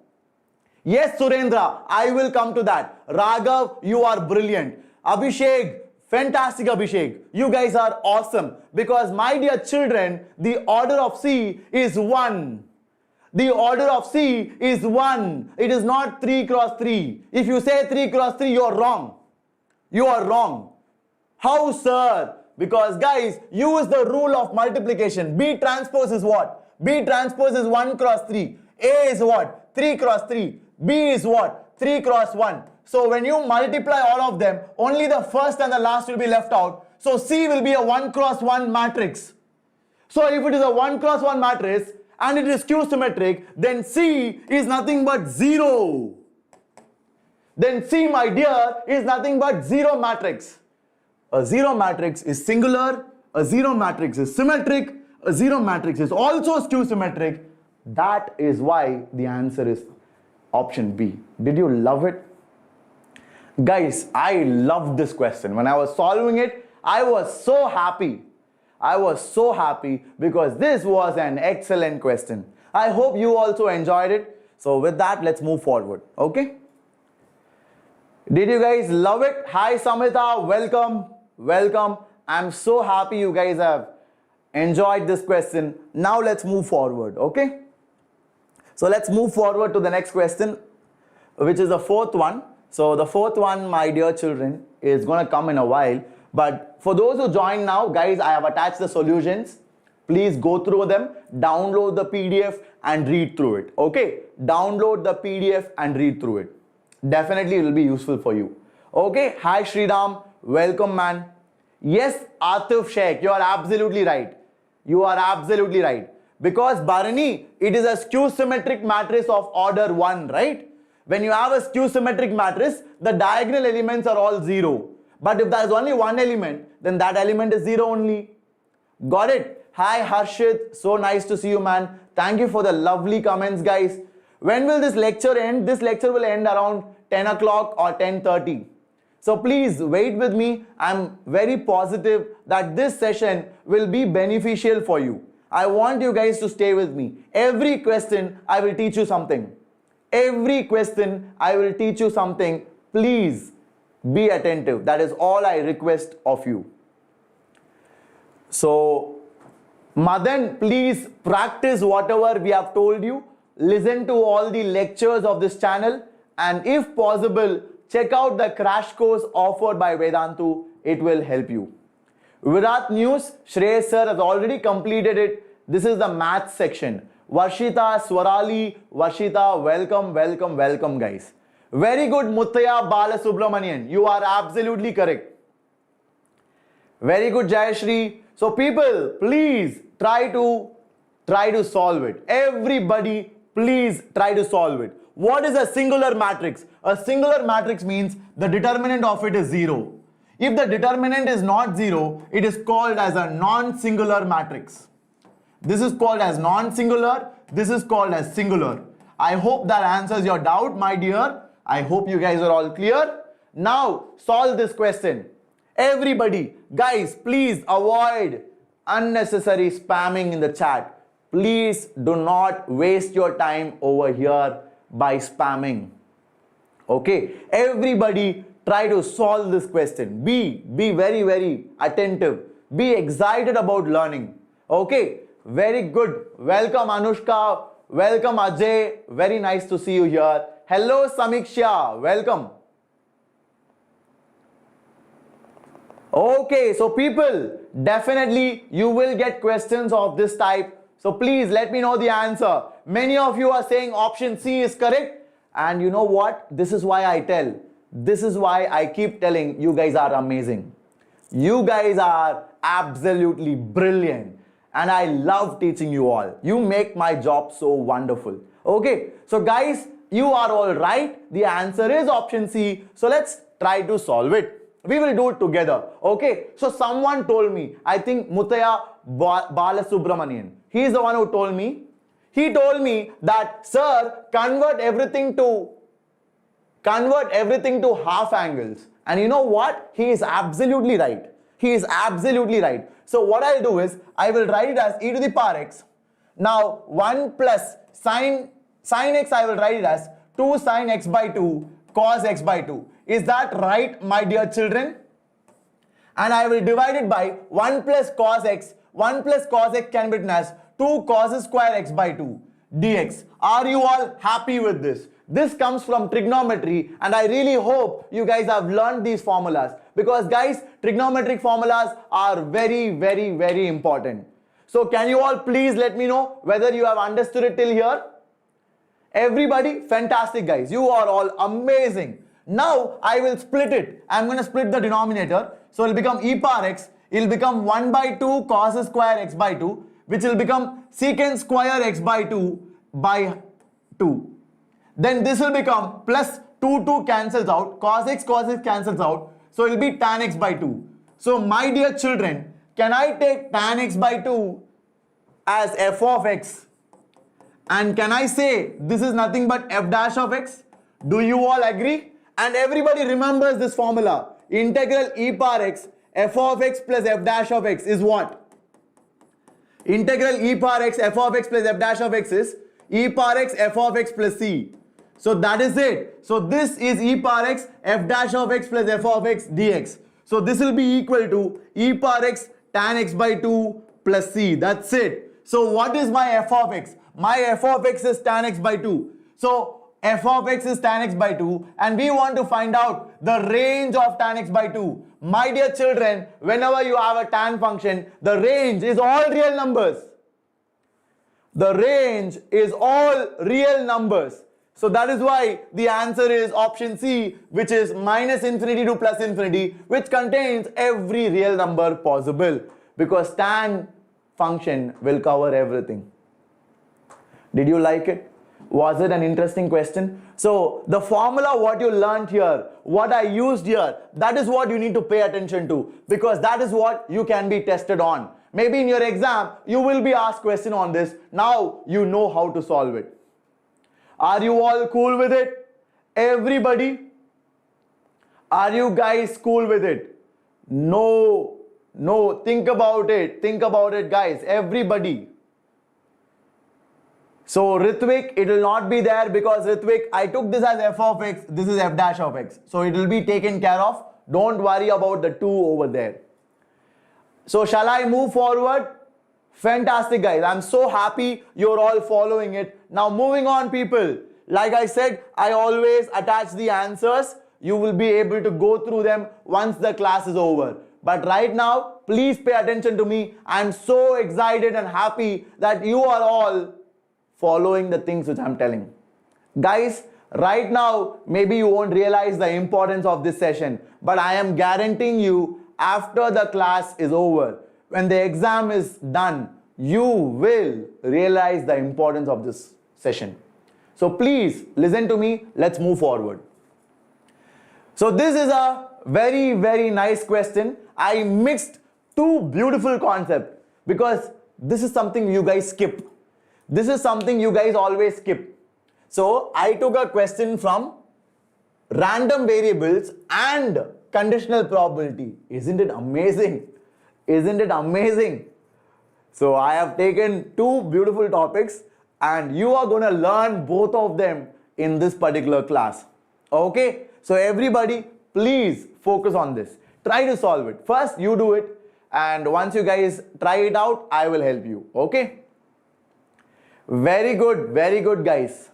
Yes, Surendra, I will come to that. Raghav, you are brilliant. Abhishek, fantastic Abhishek. You guys are awesome because my dear children, the order of C is 1. The order of C is 1. It is not 3 cross 3. If you say 3 cross 3, you are wrong. You are wrong. How, sir? Because guys, use the rule of multiplication. B transpose is what? B transpose is 1 cross 3. A is what? 3 cross 3. B is what? 3 cross 1. So when you multiply all of them, only the first and the last will be left out. So C will be a 1 cross 1 matrix. So if it is a 1 cross 1 matrix, and it is skew symmetric, then C is nothing but 0. Then C, my dear, is nothing but 0 matrix. A 0 matrix is singular, a 0 matrix is symmetric, a 0 matrix is also skew symmetric. That is why the answer is option B. Did you love it? Guys, I loved this question. When I was solving it, I was so happy. I was so happy because this was an excellent question. I hope you also enjoyed it. So with that, let's move forward. Okay? Did you guys love it? Hi Samhita, welcome. Welcome. I'm so happy you guys have enjoyed this question. Now let's move forward. Okay? So let's move forward to the next question, which is the fourth one. So the fourth one, my dear children, is going to come in a while. But for those who join now, guys, I have attached the solutions. Please go through them, download the PDF and read through it. Okay? Download the PDF and read through it. Definitely it will be useful for you. Okay? Hi Sriram, welcome man. Yes, Atif Sheikh, you are absolutely right. You are absolutely right. Because Bharani, it is a skew symmetric matrix of order 1, right? When you have a skew symmetric matrix, the diagonal elements are all 0. But if there is only one element, then that element is 0 only. Got it? Hi Harshit, so nice to see you man. Thank you for the lovely comments guys. When will this lecture end? This lecture will end around 10 o'clock or 10:30. So please wait with me. I'm very positive that this session will be beneficial for you. I want you guys to stay with me. Every question I will teach you something. Every question I will teach you something. Please be attentive. That is all I request of you. So, Madan, please practice whatever we have told you. Listen to all the lectures of this channel. And if possible, check out the crash course offered by Vedantu. It will help you. Virat News, Shreyas Sir has already completed it. This is the maths section. Varshita, Swarali, Varshita, welcome, welcome, welcome guys. Very good, Muttaya Balasubramanian. You are absolutely correct. Very good, Jayashri. So people, please try to solve it. Everybody, please try to solve it. What is a singular matrix? A singular matrix means the determinant of it is 0. If the determinant is not 0, it is called as a non-singular matrix. This is called as non-singular. This is called as singular. I hope that answers your doubt, my dear. I hope you guys are all clear. Now, solve this question. Everybody, guys, please avoid unnecessary spamming in the chat. please do not waste your time over here by spamming. Okay, everybody try to solve this question. Be very, very attentive. Be excited about learning. Okay, very good. Welcome Anushka. Welcome Ajay. Very nice to see you here. Hello Samiksha. Welcome. Okay, so people, definitely you will get questions of this type. So please let me know the answer. Many of you are saying option C is correct. And you know what? This is why I tell. This is why I keep telling you guys are amazing. You guys are absolutely brilliant. And I love teaching you all. You make my job so wonderful. Okay, so guys, you are all right. The answer is option C. So let's try to solve it. We will do it together. Okay, so someone told me, I think Mutaya Balasubramanian. He is the one who told me. He told me that, sir, convert everything to half angles. And you know what? He is absolutely right. He is absolutely right. So what I'll do is, I will write it as e to the power x. Now 1 plus sine x, I will write it as 2 sine x by 2 cos x by 2. Is that right, my dear children? And I will divide it by 1 plus cos x. 1 plus cos x can be written as 2 cos square x by 2 dx. Are you all happy with this? This comes from trigonometry, and I really hope you guys have learned these formulas, because guys, trigonometric formulas are very, very, very important. So can you all please let me know whether you have understood it till here? Everybody, fantastic guys. You are all amazing. Now I will split it. I'm going to split the denominator. So it will become e power x. It will become 1 by 2 cos square x by 2, which will become secant square x by 2 by 2. Then this will become plus 2 cancels out. Cos x cancels out. So it will be tan x by 2. So my dear children, can I take tan x by 2 as f of x? And can I say this is nothing but f dash of x? Do you all agree? And everybody remembers this formula. Integral e power x f of x plus f dash of x is what? Integral e power x f of x plus f dash of x is e power x f of x plus c. So that is it. So this is e power x f dash of x plus f of x dx. So this will be equal to e power x tan x by 2 plus c. That's it. So what is my f of x? My f of x is tan x by 2. So f of x is tan x by 2, and we want to find out the range of tan x by 2. My dear children, whenever you have a tan function, the range is all real numbers. The range is all real numbers. So that is why the answer is option C, which is minus infinity to plus infinity, which contains every real number possible, because tan function will cover everything. Did you like it? Was it an interesting question? So the formula what you learned here, what I used here, that is what you need to pay attention to, because that is what you can be tested on. Maybe in your exam, you will be asked question on this. Now you know how to solve it. Are you all cool with it? Everybody? Are you guys cool with it? No. Think about it. Think about it, guys. Everybody. So Ritvik, it will not be there, because Ritvik, I took this as f of x, this is f dash of x. So it will be taken care of. Don't worry about the 2 over there. So shall I move forward? Fantastic guys. I'm so happy you're all following it. Now moving on, people. Like I said, I always attach the answers. You will be able to go through them once the class is over. But right now, please pay attention to me. I'm so excited and happy that you are all following the things which I'm telling. Guys, right now, maybe you won't realize the importance of this session, but I am guaranteeing you, after the class is over, when the exam is done, you will realize the importance of this session. So please listen to me. Let's move forward. So this is a very, very nice question. I mixed two beautiful concepts, because this is something you guys skip. This is something you guys always skip. So I took a question from random variables and conditional probability. Isn't it amazing? Isn't it amazing? So I have taken two beautiful topics and you are going to learn both of them in this particular class. Okay? So everybody, please focus on this. Try to solve it. First, you do it, and once you guys try it out, I will help you. Okay? Very good, guys.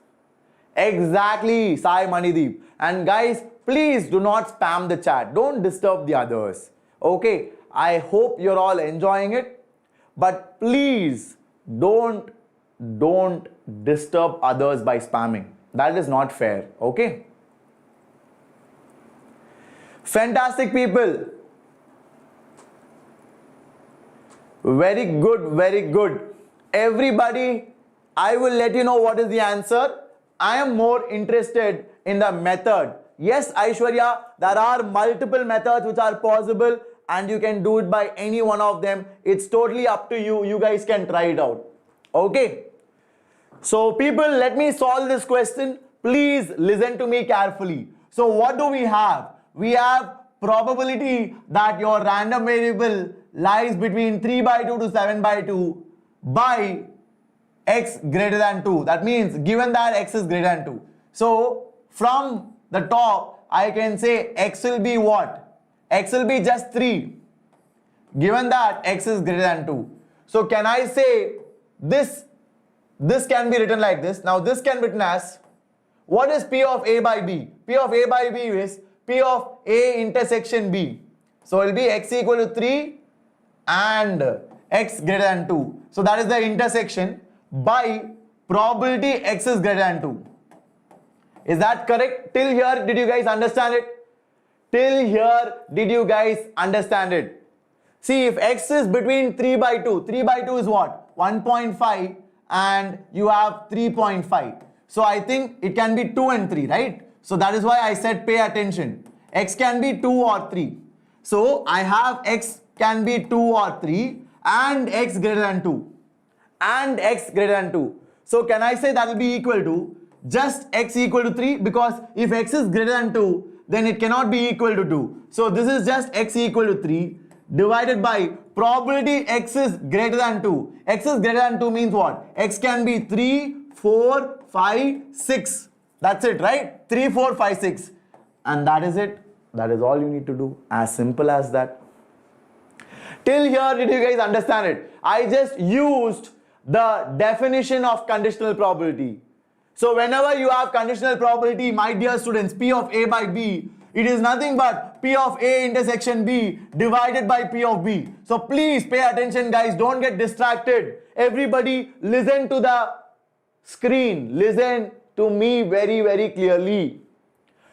Exactly, Sai Manideep. And guys, please do not spam the chat. Don't disturb the others. Okay? I hope you're all enjoying it, but please don't disturb others by spamming. That is not fair. Okay? Fantastic, people. Very good. Everybody, I will let you know what is the answer. I am more interested in the method. Yes, Aishwarya, there are multiple methods which are possible and you can do it by any one of them. It's totally up to you. You guys can try it out. Okay? So people, let me solve this question. Please listen to me carefully. So what do we have? We have probability that your random variable lies between 3/2 to 7/2 by x greater than 2. That means given that x is greater than 2. So from the top, I can say x will be what? X will be just 3. Given that x is greater than 2. So can I say this can be written like this. Now this can be written as, what is P of A by B? P of A by B is P of A intersection B. So it will be x equal to 3 and x greater than 2. So that is the intersection by probability x is greater than 2. Is that correct? Till here, did you guys understand it? Till here, did you guys understand it? See, if x is between 3/2, 3/2 is what? 1.5 and you have 3.5. So I think it can be 2 and 3, right? So that is why I said pay attention. X can be 2 or 3. So I have x can be 2 or 3 and x greater than 2. And x greater than 2. So can I say that will be equal to just x equal to 3? Because if x is greater than 2, then it cannot be equal to 2. So this is just x equal to 3 divided by probability x is greater than 2. X is greater than 2 means what? X can be 3, 4, 5, 6. That's it, right? 3, 4, 5, 6. And that is it. That is all you need to do. As simple as that. Till here, did you guys understand it? I just used the definition of conditional probability. So whenever you have conditional probability, my dear students, P of A by B, it is nothing but P of A intersection B divided by P of B. So please pay attention, guys. Don't get distracted. Everybody listen to the screen. Listen to me very clearly.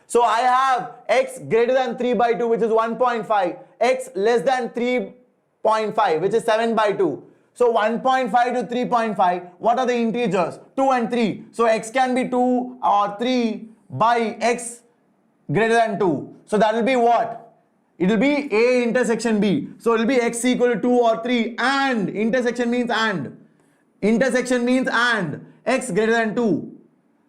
So I have x greater than 3/2, which is 1.5, x less than 3.5, which is 7/2. So 1.5 to 3.5, what are the integers? 2 and 3. So x can be 2 or 3 by x greater than 2. So that will be what? It will be A intersection B. So it will be x equal to 2 or 3 and intersection means and. Intersection means and x greater than 2.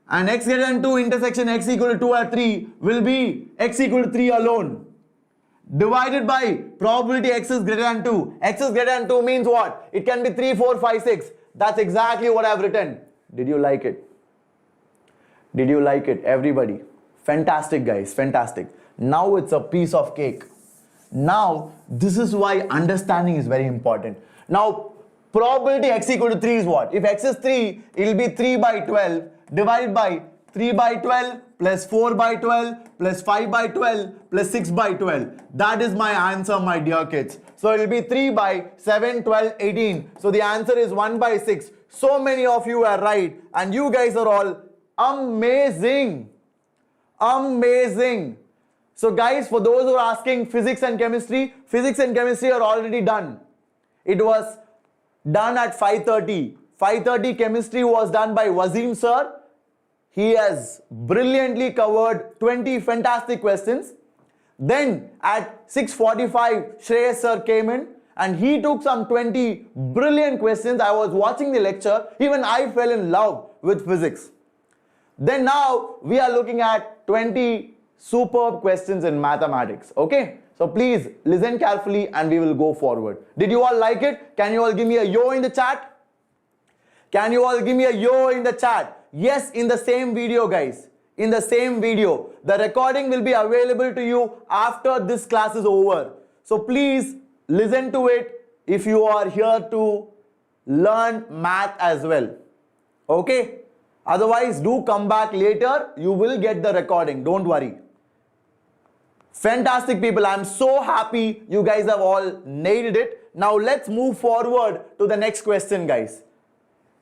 And x greater than 2 intersection x equal to 2 or 3 will be x equal to 3 alone. Divided by probability x is greater than 2. X is greater than 2 means what? It can be 3, 4, 5, 6. That's exactly what I have written. Did you like it? Did you like it, everybody? Fantastic, guys. Fantastic. Now it's a piece of cake. Now, this is why understanding is very important. Now, probability x equal to 3 is what? If x is 3, it will be 3/12 divided by 3/12 plus 4/12 plus 5/12 plus 6/12. That is my answer, my dear kids. So it will be 3 by 7, 12, 18. So the answer is 1/6. So many of you are right and you guys are all amazing. Amazing. So guys, for those who are asking physics and chemistry are already done. It was done at 5:30. 5:30 chemistry was done by Wassim Sir. He has brilliantly covered 20 fantastic questions. Then at 6:45, Shreyas Sir came in and he took some 20 brilliant questions. I was watching the lecture. Even I fell in love with physics. Then now we are looking at 20 superb questions in mathematics. Okay? So please listen carefully and we will go forward. Did you all like it? Can you all give me a yo in the chat? Can you all give me a yo in the chat? Yes, in the same video, guys. In the same video. The recording will be available to you after this class is over. So please listen to it if you are here to learn math as well. Okay? Otherwise, do come back later. You will get the recording. Don't worry. Fantastic people. I'm so happy you guys have all nailed it. Now let's move forward to the next question, guys.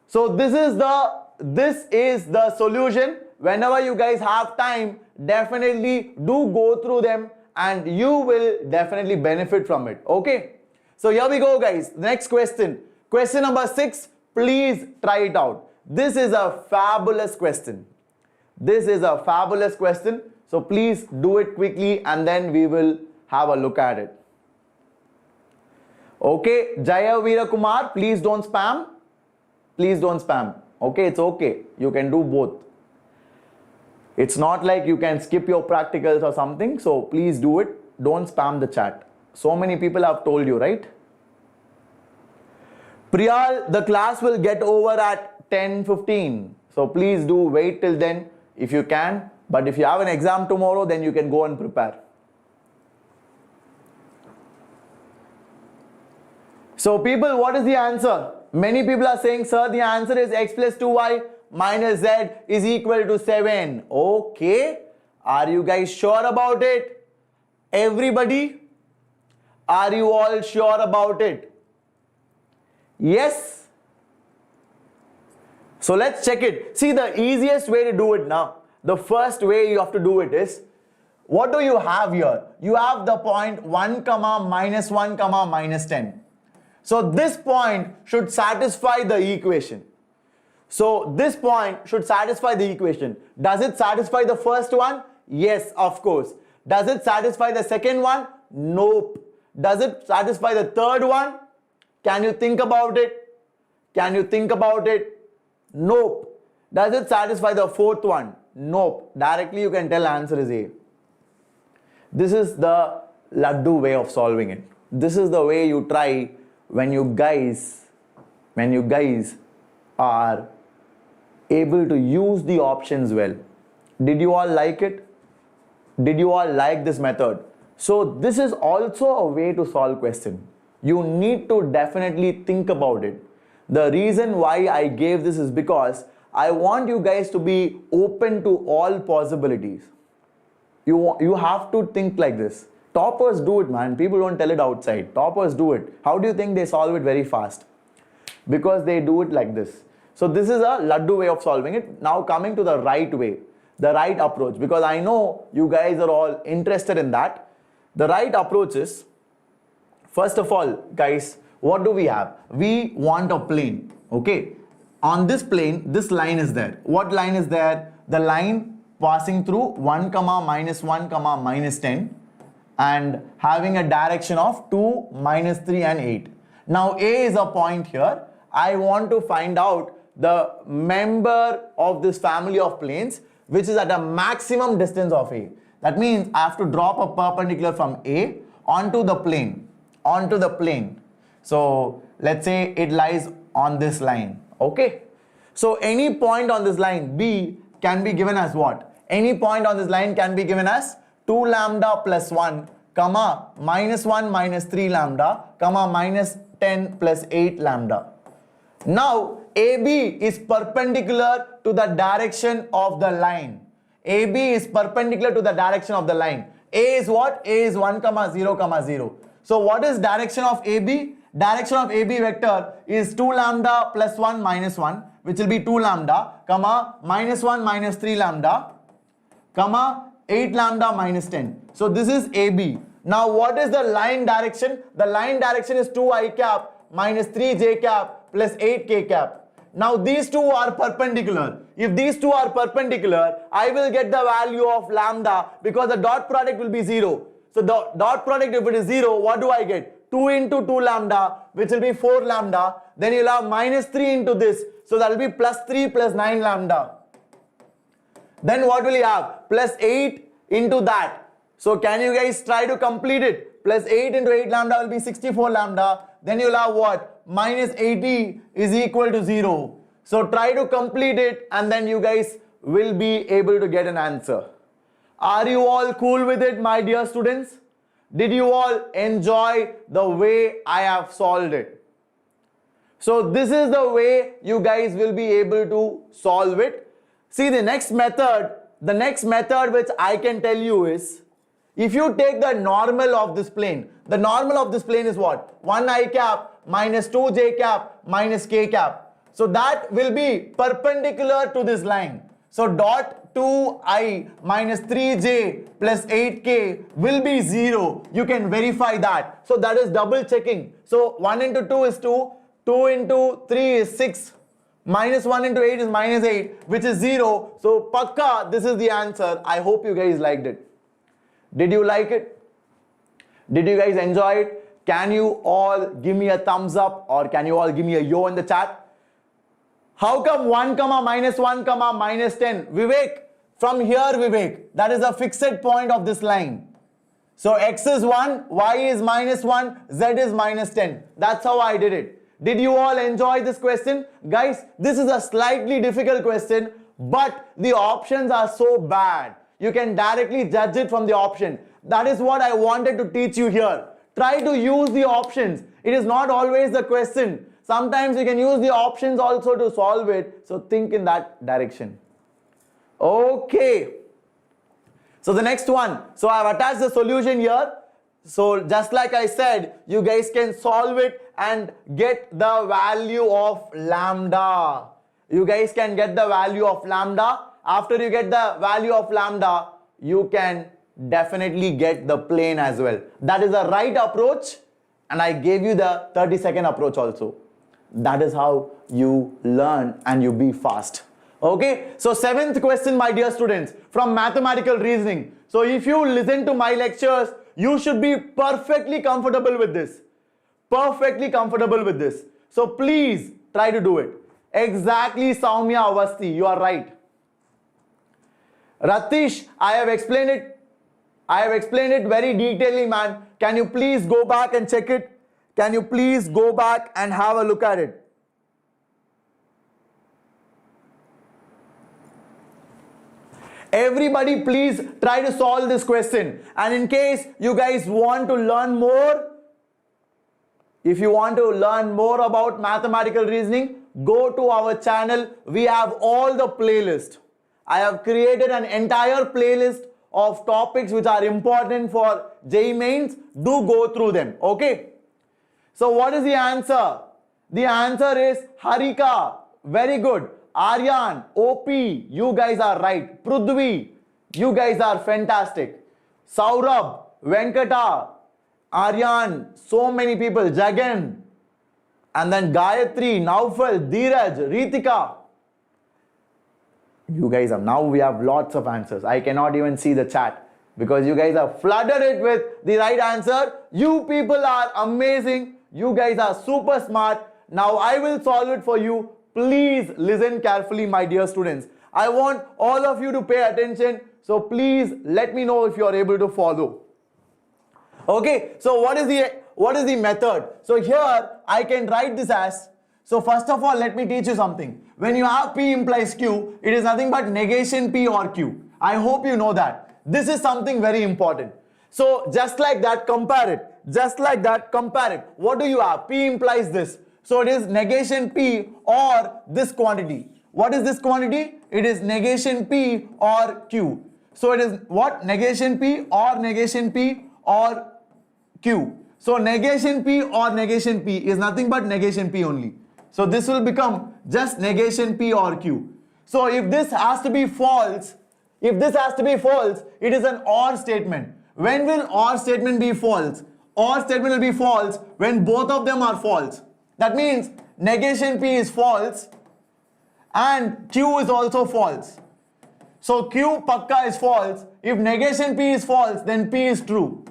So this is the solution. Whenever you guys have time, definitely do go through them and you will definitely benefit from it. Okay? So here we go, guys. Next question. Question number 6. Please try it out. This is a fabulous question. This is a fabulous question. So please do it quickly and then we will have a look at it. Okay, Jaya Veera Kumar, please don't spam. Please don't spam. Okay, it's okay. You can do both. It's not like you can skip your practicals or something. So please do it. Don't spam the chat. So many people have told you, right? Priyal, the class will get over at 10:15. So please do wait till then if you can. But if you have an exam tomorrow, then you can go and prepare. So people, what is the answer? Many people are saying, sir, the answer is x plus 2y minus z is equal to 7. Okay. Are you guys sure about it? Everybody? Are you all sure about it? Yes? So let's check it. See, the easiest way to do it now. The first way you have to do it is, what do you have here? You have the point 1, minus 1, minus 10. So this point should satisfy the equation. So this point should satisfy the equation. Does it satisfy the first one? Yes, of course. Does it satisfy the second one? Nope. Does it satisfy the third one? Can you think about it? Can you think about it? Nope. Does it satisfy the fourth one? Nope. Directly you can tell answer is A. This is the laddu way of solving it. This is the way you try when you guys are able to use the options well. Did you all like it? Did you all like this method? So this is also a way to solve question. You need to definitely think about it. The reason why I gave this is because I want you guys to be open to all possibilities. You have to think like this. Toppers do it, man. People don't tell it outside. Toppers do it. How do you think they solve it very fast? Because they do it like this. So this is a laddu way of solving it. Now coming to the right way, the right approach, because I know you guys are all interested in that. The right approach is, first of all, guys, what do we have? We want a plane, okay? On this plane, this line is there. What line is there? The line passing through 1, minus 1, minus 10 and having a direction of 2, minus 3 and 8. Now A is a point here. I want to find out the member of this family of planes which is at a maximum distance of A. That means I have to drop a perpendicular from A onto the plane. So let's say it lies on this line. Okay. So any point on this line B can be given as what? Any point on this line can be given as 2 lambda plus 1, minus 1 minus 3 lambda, minus 10 plus 8 lambda. Now AB is perpendicular to the direction of the line. AB is perpendicular to the direction of the line. A is what? A is 1, 0, 0. So what is direction of AB? Direction of AB vector is 2 lambda plus 1 minus 1, which will be 2 lambda, minus 1 minus 3 lambda, 8 lambda minus 10. So this is AB. Now what is the line direction? The line direction is 2i cap minus 3j cap plus 8k cap. Now these two are perpendicular. If these two are perpendicular, I will get the value of lambda because the dot product will be 0. So the dot product, if it is 0, what do I get? 2 into 2 lambda, which will be 4 lambda. Then you'll have minus 3 into this. So that will be plus 3 plus 9 lambda. Then what will you have? Plus 8 into that. So can you guys try to complete it? Plus 8 into 8 lambda will be 64 lambda. Then you'll have what? Minus 80 is equal to 0. So try to complete it and then you guys will be able to get an answer. Are you all cool with it, my dear students? Did you all enjoy the way I have solved it? So this is the way you guys will be able to solve it. See, the next method which I can tell you is, if you take the normal of this plane, the normal of this plane is what? 1 I cap minus 2 j cap minus k cap. So that will be perpendicular to this line. So dot 2i minus 3j plus 8k will be 0. You can verify that. So that is double checking. So 1 into 2 is 2. 2 into 3 is 6. Minus 1 into 8 is minus 8, which is 0. So pakka, this is the answer. I hope you guys liked it. Did you like it? Did you guys enjoy it? Can you all give me a thumbs up or can you all give me a yo in the chat? How come 1 comma minus 1 comma minus 10? Vivek, from here Vivek, that is the fixed point of this line. So x is 1, y is minus 1, z is minus 10. That's how I did it. Did you all enjoy this question? Guys, this is a slightly difficult question, but the options are so bad. You can directly judge it from the option. That is what I wanted to teach you here. Try to use the options. It is not always the question. Sometimes you can use the options also to solve it. So think in that direction. Okay. So the next one. So I have attached the solution here. So just like I said, you guys can solve it and get the value of lambda. You guys can get the value of lambda. After you get the value of lambda, you can definitely get the plane as well. That is the right approach, and I gave you the 30-second approach also. That is how you learn and you be fast. Okay, so 7th question, my dear students, from mathematical reasoning. So if you listen to my lectures, you should be perfectly comfortable with this. Perfectly comfortable with this. So please try to do it. Exactly, Soumya Avasti, you are right. Ratish, I have explained it. I have explained it very detailedly, man. Can you please go back and check it? Can you please go back and have a look at it? Everybody please try to solve this question. And in case you guys want to learn more, if you want to learn more about mathematical reasoning, go to our channel. We have all the playlists. I have created an entire playlist of topics which are important for JEE Mains. Do go through them, okay? So what is the answer? The answer is Harika. Very good. Aryan, OP, you guys are right. Prudhvi, you guys are fantastic. Saurabh, Venkata, Aryan, so many people. Jagan, and then Gayatri, Naufal, Dheeraj, Ritika. You guys have, now we have lots of answers. I cannot even see the chat because you guys have flooded it with the right answer. You people are amazing. You guys are super smart. Now I will solve it for you. Please listen carefully, my dear students. I want all of you to pay attention. So please let me know if you are able to follow. Okay, so what is the method? So here I can write this as, so first of all, let me teach you something. When you have P implies Q, it is nothing but negation P or Q. I hope you know that. This is something very important. So just like that, compare it. Just like that, compare it. What do you have? P implies this. So it is negation P or this quantity. What is this quantity? It is negation P or Q. So it is what? Negation P or Q. So negation P or negation P is nothing but negation P only. So this will become just negation P or Q. So if this has to be false, it is an OR statement. When will OR statement be false? OR statement will be false when both of them are false. That means negation P is false and Q is also false. So Q pakka is false. If negation P is false, then P is true.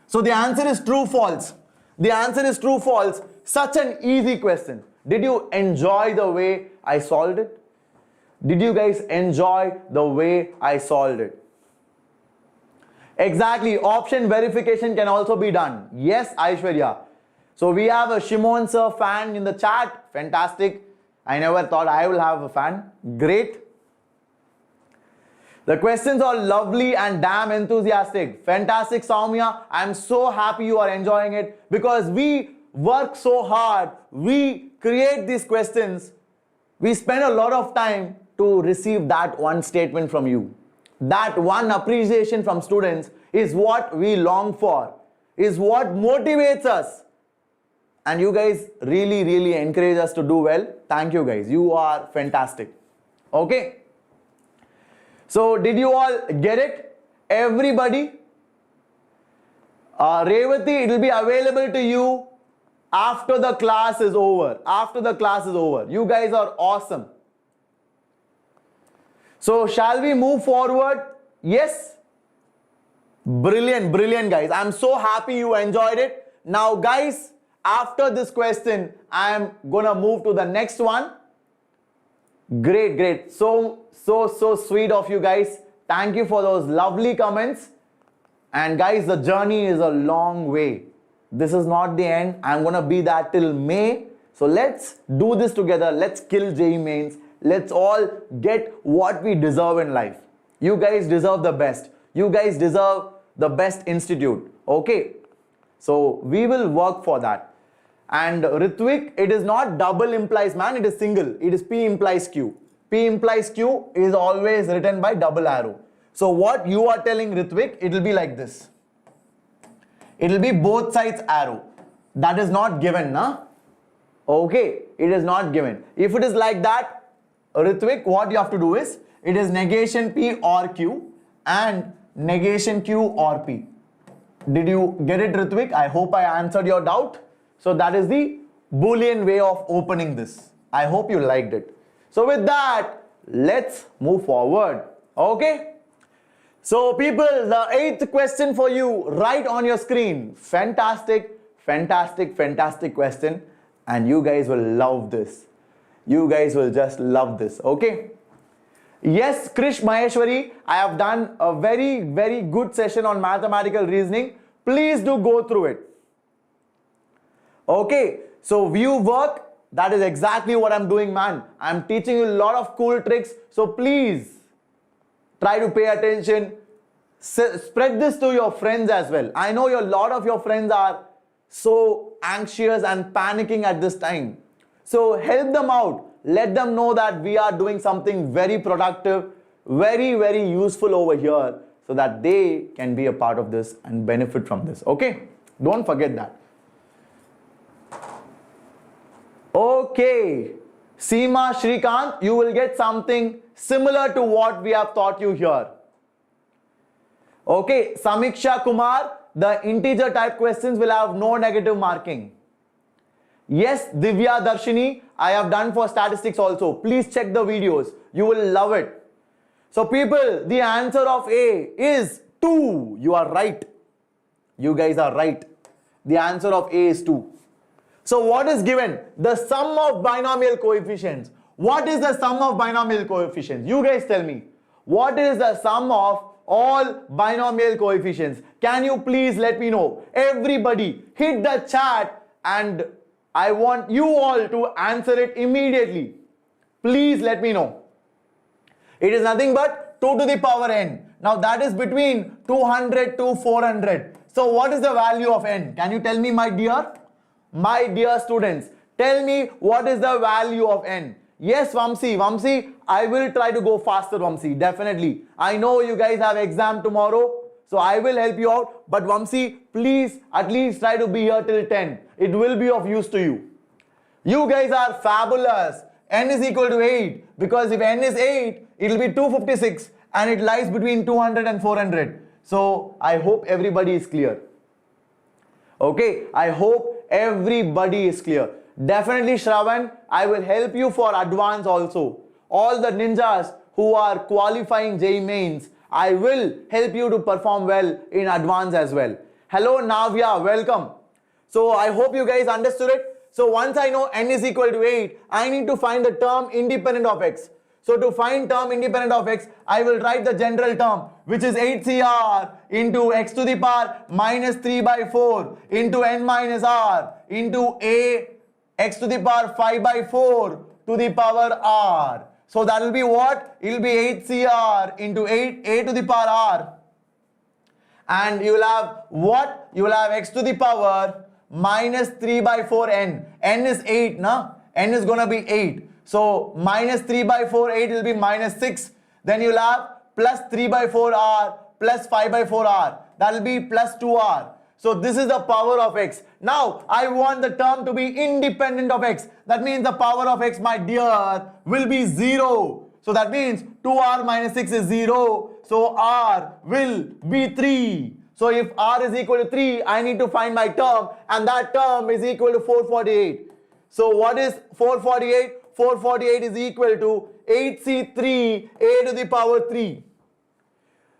So the answer is true, false. The answer is true, false. Such an easy question. Did you enjoy the way I solved it? Did you guys enjoy the way I solved it? Exactly. Option verification can also be done. Yes, Aishwarya. So we have a Shimon Sir fan in the chat. Fantastic. I never thought I will have a fan. Great. The questions are lovely and damn enthusiastic. Fantastic, Soumya. I'm so happy you are enjoying it because we work so hard. We create these questions. We spend a lot of time to receive that one statement from you. That one appreciation from students is what we long for, is what motivates us. And you guys really, really encourage us to do well. Thank you guys. You are fantastic. Okay. So did you all get it? Everybody? Revati, it will be available to you after the class is over. After the class is over. You guys are awesome. So shall we move forward? Yes? Brilliant, brilliant guys. I'm so happy you enjoyed it. Now guys, after this question, I am gonna move to the next one. Great, great. So sweet of you guys. Thank you for those lovely comments. And guys, the journey is a long way. This is not the end. I'm gonna be that till May. So let's do this together. Let's kill JEE Mains. Let's all get what we deserve in life. You guys deserve the best. You guys deserve the best institute. Okay. So we will work for that. And Ritvik, it is not double implies man, it is single. It is P implies Q. P implies Q is always written by double arrow. So what you are telling Ritvik, it will be like this. It will be both sides arrow. That is not given, na? Okay, it is not given. If it is like that, Ritvik, what you have to do is, it is negation P or Q and negation Q or P. Did you get it, Ritvik? I hope I answered your doubt. So that is the Boolean way of opening this. I hope you liked it. So with that, let's move forward. Okay? So people, the 8th question for you right on your screen. Fantastic, fantastic, fantastic question. And you guys will love this. You guys will just love this. Okay? Yes, Krish Maheshwari, I have done a very, very good session on mathematical reasoning. Please do go through it. Okay, so view work, that is exactly what I'm doing, man. I'm teaching you a lot of cool tricks. So please try to pay attention. Spread this to your friends as well. I know a lot of your friends are so anxious and panicking at this time. So help them out. Let them know that we are doing something very productive, very, very useful over here so that they can be a part of this and benefit from this. Okay, don't forget that. Okay, Seema Shrikant, you will get something similar to what we have taught you here. Okay, Samiksha Kumar, the integer type questions will have no negative marking. Yes, Divya Darshini, I have done for statistics also. Please check the videos. You will love it. So people, the answer of A is 2. You are right. You guys are right. The answer of A is 2. So what is given? The sum of binomial coefficients. What is the sum of binomial coefficients? You guys tell me. What is the sum of all binomial coefficients? Can you please let me know? Everybody hit the chat and I want you all to answer it immediately. Please let me know. It is nothing but 2 to the power n. Now that is between 200 to 400. So what is the value of n? Can you tell me, my dear? My dear students, tell me what is the value of n? Yes, Vamsi. Vamsi, I will try to go faster, Vamsi. Definitely. I know you guys have exam tomorrow, so I will help you out. But Vamsi, please at least try to be here till 10. It will be of use to you. You guys are fabulous. N is equal to 8 because if n is 8, it will be 256 and it lies between 200 and 400. So I hope everybody is clear. Okay, I hope everybody is clear. Definitely, Shravan, I will help you for advance also. All the ninjas who are qualifying JEE Mains, I will help you to perform well in advance as well. Hello, Navya, welcome. So I hope you guys understood it. So once I know n is equal to 8, I need to find the term independent of x. So to find term independent of x, I will write the general term, which is 8CR into x to the power minus 3 by 4 into n minus r into a x to the power 5 by 4 to the power r. So that will be what? It will be 8CR into 8a to the power r. And you will have what? You will have x to the power minus 3 by 4 n. N is 8, na? N is going to be 8. So minus 3 by 4, 8 will be minus 6. Then you will have plus 3 by 4 r plus 5 by 4 r. That will be plus 2 r. So this is the power of x. Now I want the term to be independent of x. That means the power of x, my dear, will be 0. So that means 2r minus 6 is 0. So r will be 3. So if r is equal to 3, I need to find my term, and that term is equal to 448. So what is 448? 448 is equal to 8C3 a to the power 3.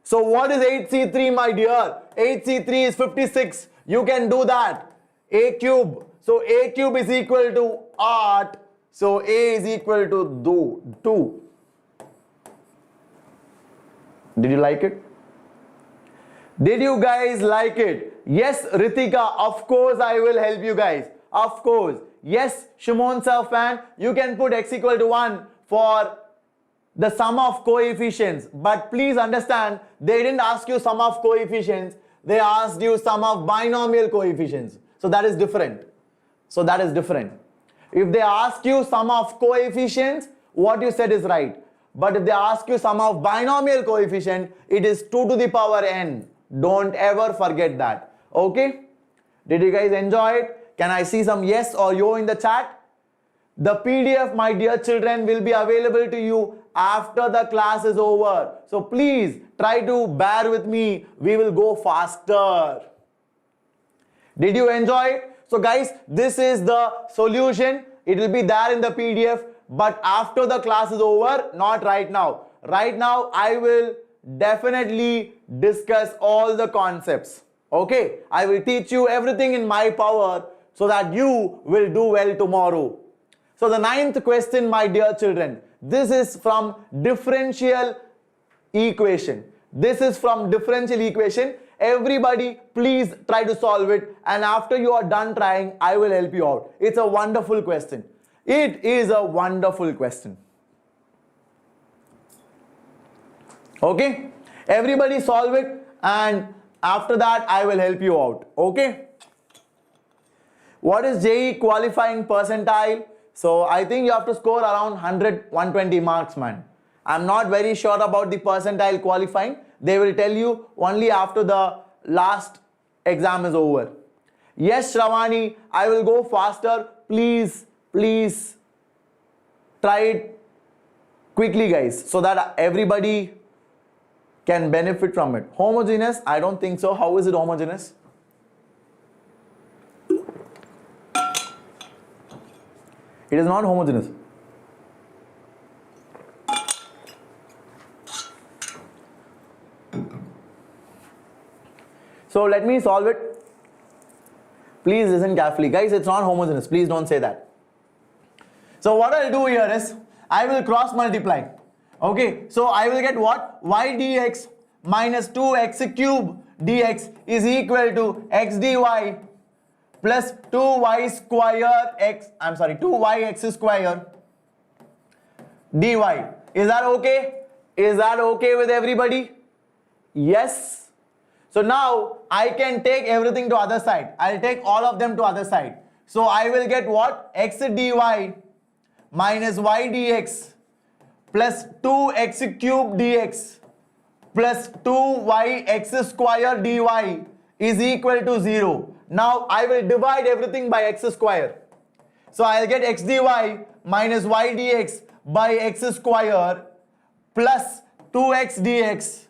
So what is 8C3, my dear? 8C3 is 56. You can do that. A cube. So a cube is equal to 8. So a is equal to 2. Did you like it? Did you guys like it? Yes, Ritika, of course I will help you guys. Of course. Yes, Shimon Sir fan, you can put x equal to 1 for the sum of coefficients. But please understand, they didn't ask you sum of coefficients. They asked you sum of binomial coefficients. So that is different. So that is different. If they ask you sum of coefficients, what you said is right. But if they ask you sum of binomial coefficient, it is 2 to the power n. Don't ever forget that. Okay? Did you guys enjoy it? Can I see some yes or yo in the chat? The PDF, my dear children, will be available to you after the class is over. So please try to bear with me. We will go faster. Did you enjoy it? So guys, this is the solution. It will be there in the PDF. But after the class is over, not right now. Right now, I will definitely discuss all the concepts. Okay? I will teach you everything in my power so that you will do well tomorrow. So the 9th question, my dear children, this is from differential equation. This is from differential equation. Everybody, please try to solve it. And after you are done trying, I will help you out. It's a wonderful question. It is a wonderful question. Okay? Everybody solve it, and after that I will help you out. Okay? What is JEE qualifying percentile? So I think you have to score around 100, 120 marks, man. I'm not very sure about the percentile qualifying. They will tell you only after the last exam is over. Yes, Shravani, I will go faster. Please try it quickly, guys, so that everybody can benefit from it. Homogeneous? I don't think so. How is it homogeneous? It is not homogeneous. So let me solve it. Please listen carefully. Guys, it's not homogeneous. Please don't say that. So what I'll do here is, I will cross multiply. Okay, so I will get what? Y dx minus 2x cube dx is equal to x dy plus 2y square x, 2yx square dy. Is that okay? Is that okay with everybody? Yes. So now I can take everything to other side. I'll take all of them to other side. So I will get what? X dy minus y dx plus 2x cube dx plus 2yx square dy is equal to 0. Now I will divide everything by x square. So I'll get x dy minus y dx by x square plus 2x dx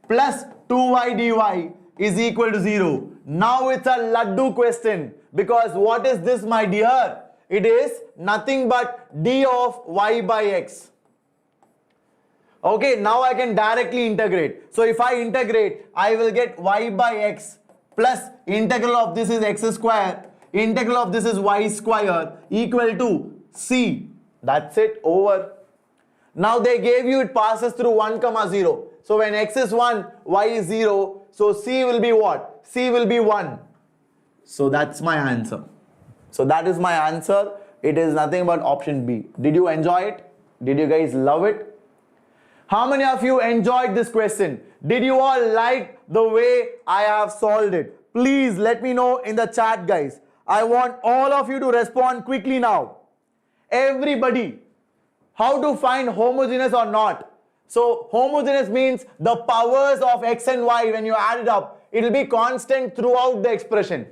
plus 2y dy is equal to 0. Now it's a laddu question, because what is this, my dear? It is nothing but d of y by x. Okay, now I can directly integrate. So if I integrate, I will get y by x plus integral of this is x square, integral of this is y square equal to c. That's it, over. Now they gave you it passes through 1, 0. So when x is 1, y is 0. So c will be what? C will be 1. So that's my answer. So that is my answer. It is nothing but option B. Did you enjoy it? Did you guys love it? How many of you enjoyed this question? Did you all like the way I have solved it? Please let me know in the chat, guys. I want all of you to respond quickly now. Everybody, how to find homogeneous or not? So homogeneous means the powers of x and y, when you add it up, it will be constant throughout the expression.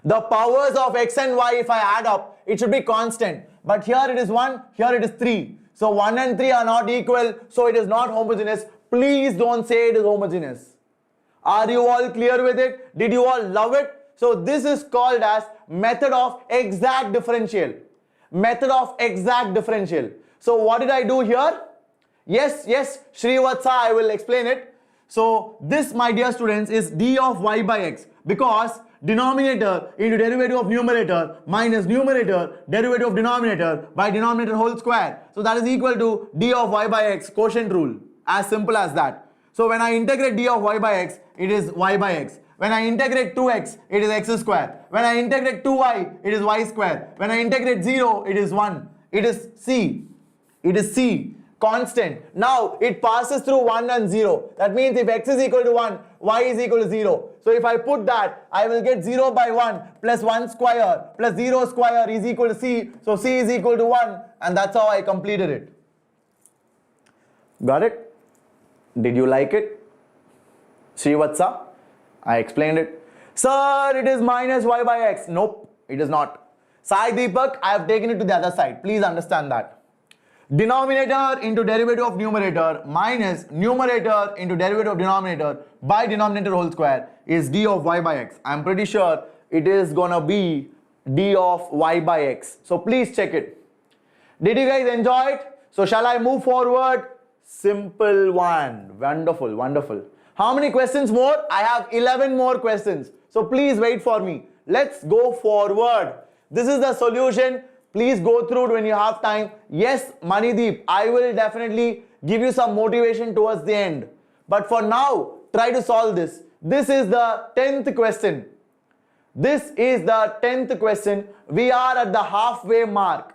The powers of x and y, if I add up, it should be constant. But here it is 1, here it is 3. So 1 and 3 are not equal, so it is not homogeneous. Please don't say it is homogeneous. Are you all clear with it? Did you all love it? So this is called as method of exact differential. Method of exact differential. So what did I do here? Yes, Shreyas Sir, I will explain it. So this, my dear students, is d of y by x, because denominator into derivative of numerator minus numerator derivative of denominator by denominator whole square. So that is equal to d of y by x, quotient rule. As simple as that. So when I integrate d of y by x, it is y by x. When I integrate 2x, it is x square. When I integrate 2y, it is y square. When I integrate 0, it is 1. It is c. It is c. Constant. Now it passes through 1 and 0. That means if x is equal to 1, y is equal to 0. So if I put that, I will get 0 by 1 plus 1 square plus 0 square is equal to c. So c is equal to 1, and that's how I completed it. Got it? Did you like it? Shreyas Sir, I explained it. Sir, it is minus y by x. Nope, it is not. Sai Deepak, I have taken it to the other side. Please understand that. Denominator into derivative of numerator minus numerator into derivative of denominator by denominator whole square is d of y by x. I am pretty sure it is gonna be d of y by x. So please check it. Did you guys enjoy it? So shall I move forward? Simple one. Wonderful, wonderful. How many questions more? I have 11 more questions. So please wait for me. Let's go forward. This is the solution. Please go through it when you have time. Yes, Manideep, I will definitely give you some motivation towards the end. But for now, try to solve this. This is the 10th question. This is the 10th question. We are at the halfway mark.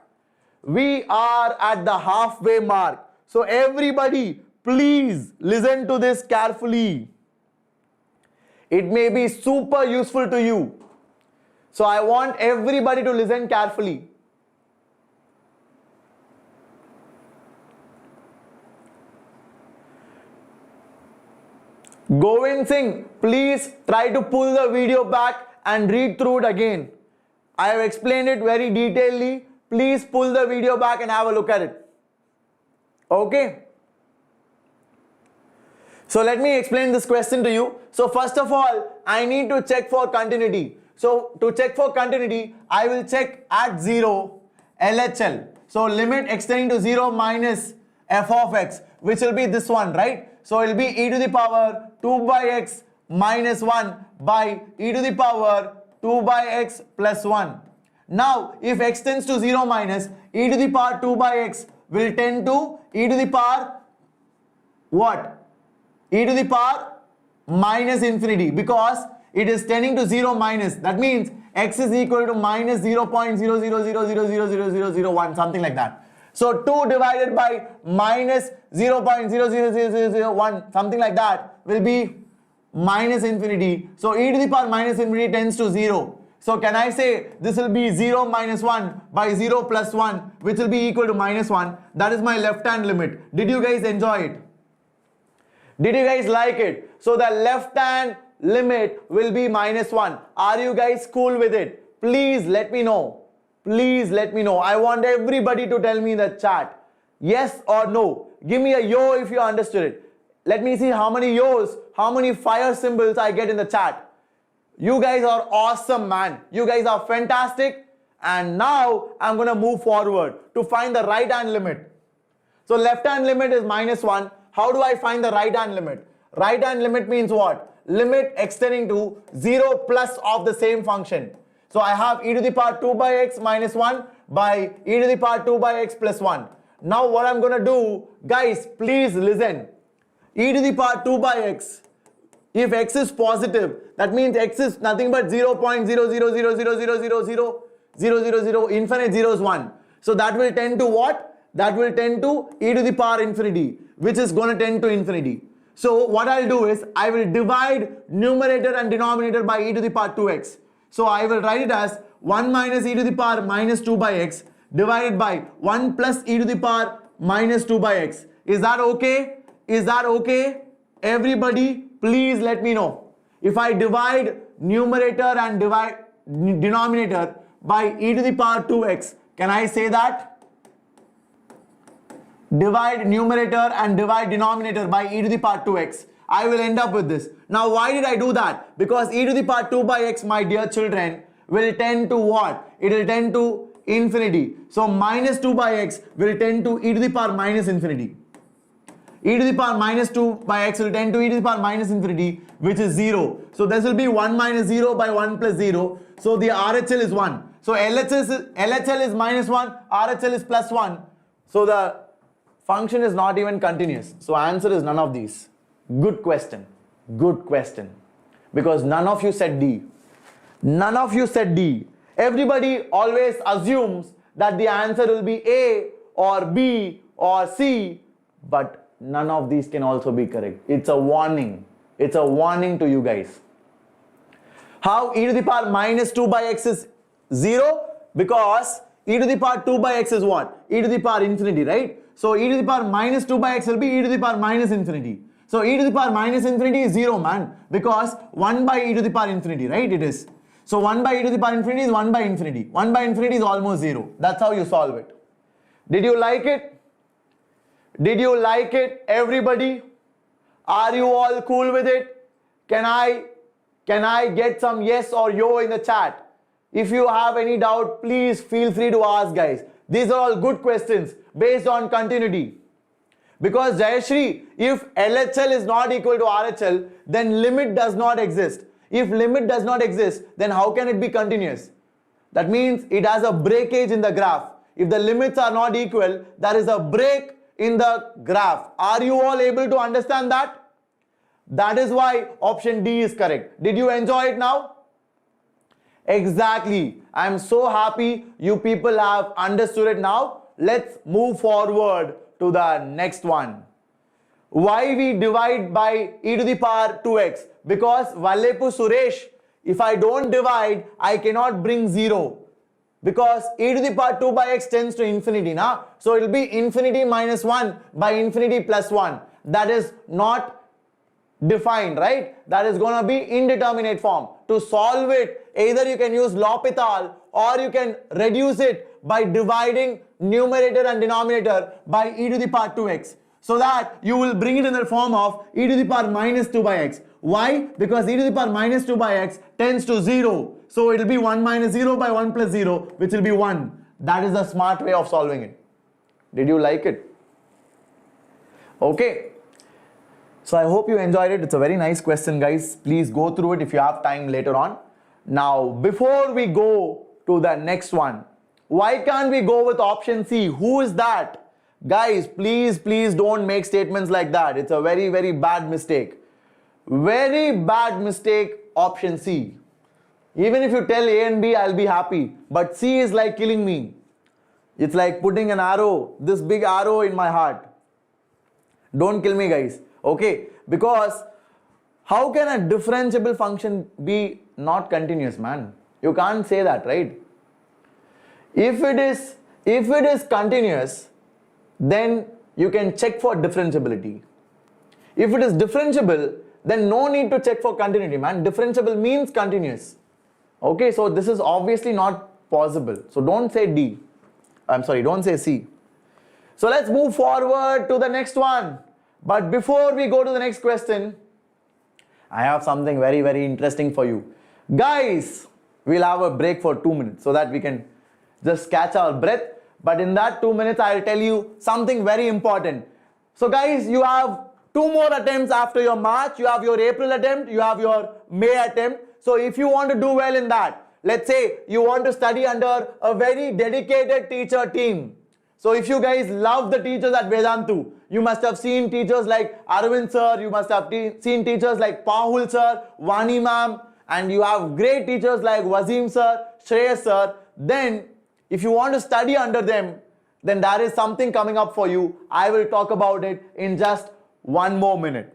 We are at the halfway mark. So everybody, please listen to this carefully. It may be super useful to you. So I want everybody to listen carefully. Govind Singh, please try to pull the video back and read through it again. I have explained it very detailedly. Please pull the video back and have a look at it. Okay? So let me explain this question to you. So first of all, I need to check for continuity. So to check for continuity, I will check at 0 LHL. So limit extending to 0 minus f of x, which will be this one, right? So it will be e to the power 2 by x minus 1 by e to the power 2 by x plus 1. Now, if x tends to 0 minus, e to the power 2 by x will tend to e to the power what? E to the power minus infinity, because it is tending to 0 minus. That means x is equal to minus 0.0000000001, something like that. So 2 divided by minus 0.000001, something like that, will be minus infinity. So e to the power minus infinity tends to 0. So can I say this will be 0 minus 1 by 0 plus 1, which will be equal to minus 1. That is my left hand limit. Did you guys enjoy it? Did you guys like it? So the left hand limit will be minus 1. Are you guys cool with it? Please let me know. Please let me know. I want everybody to tell me in the chat. Yes or no. Give me a yo if you understood it. Let me see how many yo's, how many fire symbols I get in the chat. You guys are awesome, man. You guys are fantastic. And now I'm going to move forward to find the right hand limit. So left hand limit is minus 1. How do I find the right hand limit? Right hand limit means what? Limit extending to 0 plus of the same function. So I have e to the power 2 by x minus 1 by e to the power 2 by x plus 1. Now what I'm going to do, guys, please listen. E to the power 2 by x. If x is positive, that means x is nothing but 0.00000000000, infinite 0 is 1. So that will tend to what? That will tend to e to the power infinity, which is going to tend to infinity. So what I'll do is, I will divide numerator and denominator by e to the power 2x. So I will write it as 1 minus e to the power minus 2 by x divided by 1 plus e to the power minus 2 by x. Is that okay? Is that okay? Everybody, please let me know. If I divide numerator and divide denominator by e to the power 2x, can I say that? Divide numerator and divide denominator by e to the power 2x. I will end up with this. Now why did I do that? Because e to the power 2 by x, my dear children, will tend to what? It will tend to infinity. So minus 2 by x will tend to e to the power minus infinity. E to the power minus 2 by x will tend to e to the power minus infinity, which is 0. So this will be 1 minus 0 by 1 plus 0. So the RHL is 1. So LHL is minus 1, RHL is plus 1. So the function is not even continuous. So answer is none of these. Good question. Good question. Because none of you said D. None of you said D. Everybody always assumes that the answer will be A or B or C, but none of these can also be correct. It's a warning. It's a warning to you guys. How e to the power minus 2 by x is 0? Because e to the power 2 by x is what? E to the power infinity, right? So e to the power minus 2 by x will be e to the power minus infinity. So e to the power minus infinity is 0, man. Because 1 by e to the power infinity, right? It is. So 1 by e to the power infinity is 1 by infinity. 1 by infinity is almost 0. That's how you solve it. Did you like it? Did you like it, everybody? Are you all cool with it? Can I get some yes or yo in the chat? If you have any doubt, please feel free to ask, guys. These are all good questions based on continuity. Because Jayashri, if LHL is not equal to RHL, then limit does not exist. If limit does not exist, then how can it be continuous? That means it has a breakage in the graph. If the limits are not equal, there is a break in the graph. Are you all able to understand that? That is why option D is correct. Did you enjoy it now? Exactly. I am so happy you people have understood it now. Let's move forward to the next one. Why we divide by e to the power 2x? Because Vallepu Suresh, if I don't divide, I cannot bring 0. Because e to the power 2 by x tends to infinity, na? So it will be infinity minus 1 by infinity plus 1. That is not defined, right? That is going to be indeterminate form. To solve it, either you can use L'Hopital or you can reduce it by dividing numerator and denominator by e to the power 2x. So that you will bring it in the form of e to the power minus 2 by x. Why? Because e to the power minus 2 by x tends to 0. So it will be 1 minus 0 by 1 plus 0, which will be 1. That is the smart way of solving it. Did you like it? Okay. So I hope you enjoyed it. It's a very nice question, guys. Please go through it if you have time later on. Now, before we go to the next one, why can't we go with option C? Who is that? Guys, please don't make statements like that. It's a very, very bad mistake. Very bad mistake, option C. Even if you tell A and B, I'll be happy. But C is like killing me. It's like putting an arrow, this big arrow in my heart. Don't kill me, guys. Okay? Because how can a differentiable function be not continuous, man? You can't say that, right? If it is continuous, then you can check for differentiability. If it is differentiable, then no need to check for continuity, man. Differentiable means continuous. Okay, so this is obviously not possible. So don't say D. I'm sorry, don't say C. So let's move forward to the next one. But before we go to the next question, I have something very, very interesting for you. Guys, we'll have a break for 2 minutes so that we can just catch our breath. But in that 2 minutes, I'll tell you something very important. So guys, you have 2 more attempts after your March. You have your April attempt, you have your May attempt. So if you want to do well in that, let's say you want to study under a very dedicated teacher team. So if you guys love the teachers at Vedantu, you must have seen teachers like Arvind Sir, you must have seen teachers like Paar Sir, Vani Ma'am, and you have great teachers like Wassim Sir, Shreyas Sir. Then if you want to study under them, then there is something coming up for you. I will talk about it in just one more minute.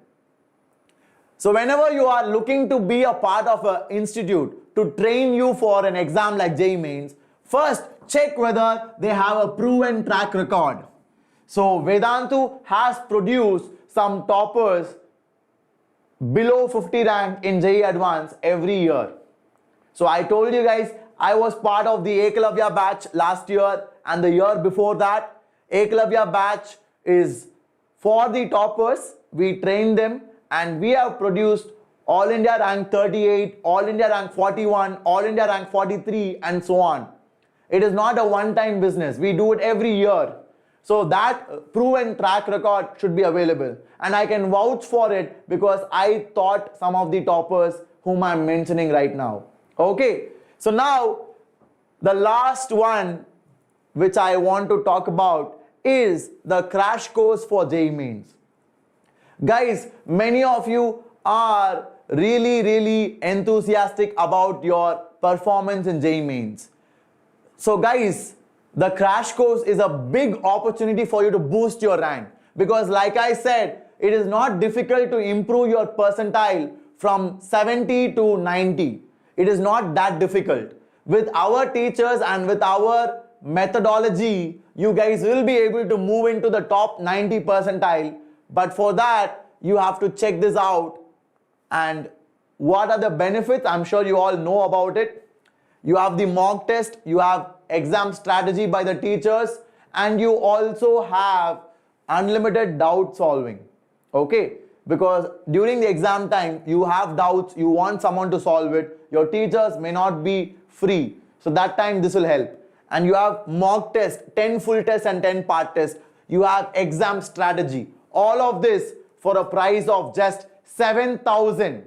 So whenever you are looking to be a part of an institute to train you for an exam like JEE Mains, first check whether they have a proven track record. So Vedantu has produced some toppers below 50 rank in JEE Advanced every year. So I told you guys, I was part of the Eklavya batch last year and the year before that. Eklavya batch is for the toppers. We train them and we have produced All India rank 38, All India rank 41, All India rank 43 and so on. It is not a one-time business. We do it every year. So that proven track record should be available. And I can vouch for it because I taught some of the toppers whom I'm mentioning right now. Okay. So now the last one which I want to talk about is the crash course for JEE Mains. Guys, many of you are really enthusiastic about your performance in JEE Mains. So guys, the crash course is a big opportunity for you to boost your rank because like I said, it is not difficult to improve your percentile from 70 to 90. It is not that difficult. With our teachers and with our methodology, you guys will be able to move into the top 90 percentile. But for that, you have to check this out. And what are the benefits? I'm sure you all know about it. You have the mock test, you have exam strategy by the teachers, and you also have unlimited doubt solving. Okay? Because during the exam time, you have doubts, you want someone to solve it. Your teachers may not be free. So that time this will help. And you have mock test, 10 full tests and 10 part tests. You have exam strategy. All of this for a price of just 7,000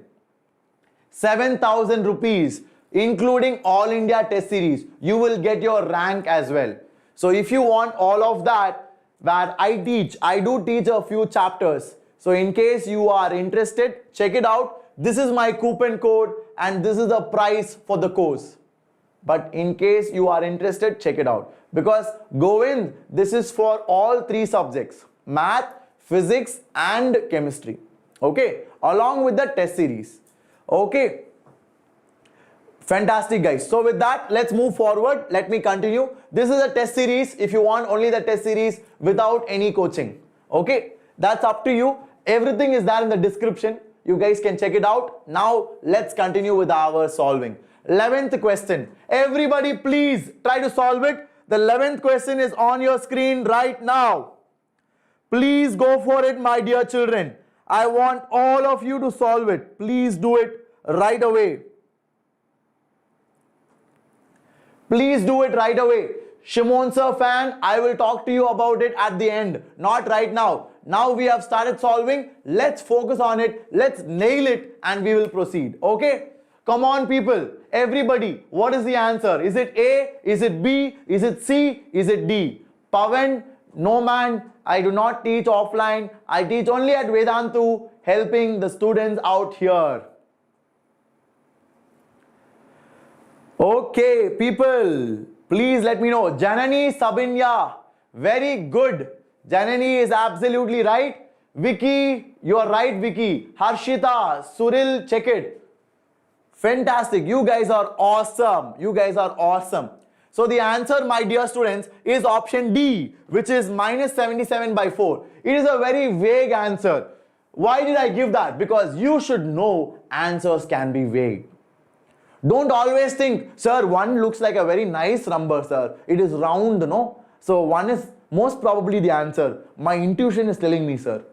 rupees, including All India Test Series. You will get your rank as well. So if you want all of that, where I do teach a few chapters. So in case you are interested, check it out. This is my coupon code and this is the price for the course. But in case you are interested, check it out. Because Govind, this is for all three subjects: math, physics and chemistry. Okay, along with the test series. Okay, fantastic guys. So with that, let's move forward. Let me continue. This is a test series. If you want only the test series without any coaching, okay, that's up to you. Everything is there in the description. You guys can check it out. Now let's continue with our solving. 11th question. Everybody please try to solve it. The 11th question is on your screen right now. Please go for it, my dear children. I want all of you to solve it. Please do it right away. Please do it right away. Shimon Sir fan, I will talk to you about it at the end, not right now. Now we have started solving. Let's focus on it. Let's nail it and we will proceed. Okay? Come on people. Everybody, what is the answer? Is it A? Is it B? Is it C? Is it D? Pavan, no man, I do not teach offline. I teach only at Vedantu, helping the students out here. Okay, people, please let me know. Janani Sabinya, very good. Janani is absolutely right. Vicky, you are right, Vicky. Harshita, Suril, check it. Fantastic. You guys are awesome. You guys are awesome. So the answer, my dear students, is option D, which is minus 77 by 4. It is a very vague answer. Why did I give that? Because you should know answers can be vague. Don't always think, sir, 1 looks like a very nice number, sir. It is round, no? So 1 is most probably the answer. My intuition is telling me, sir.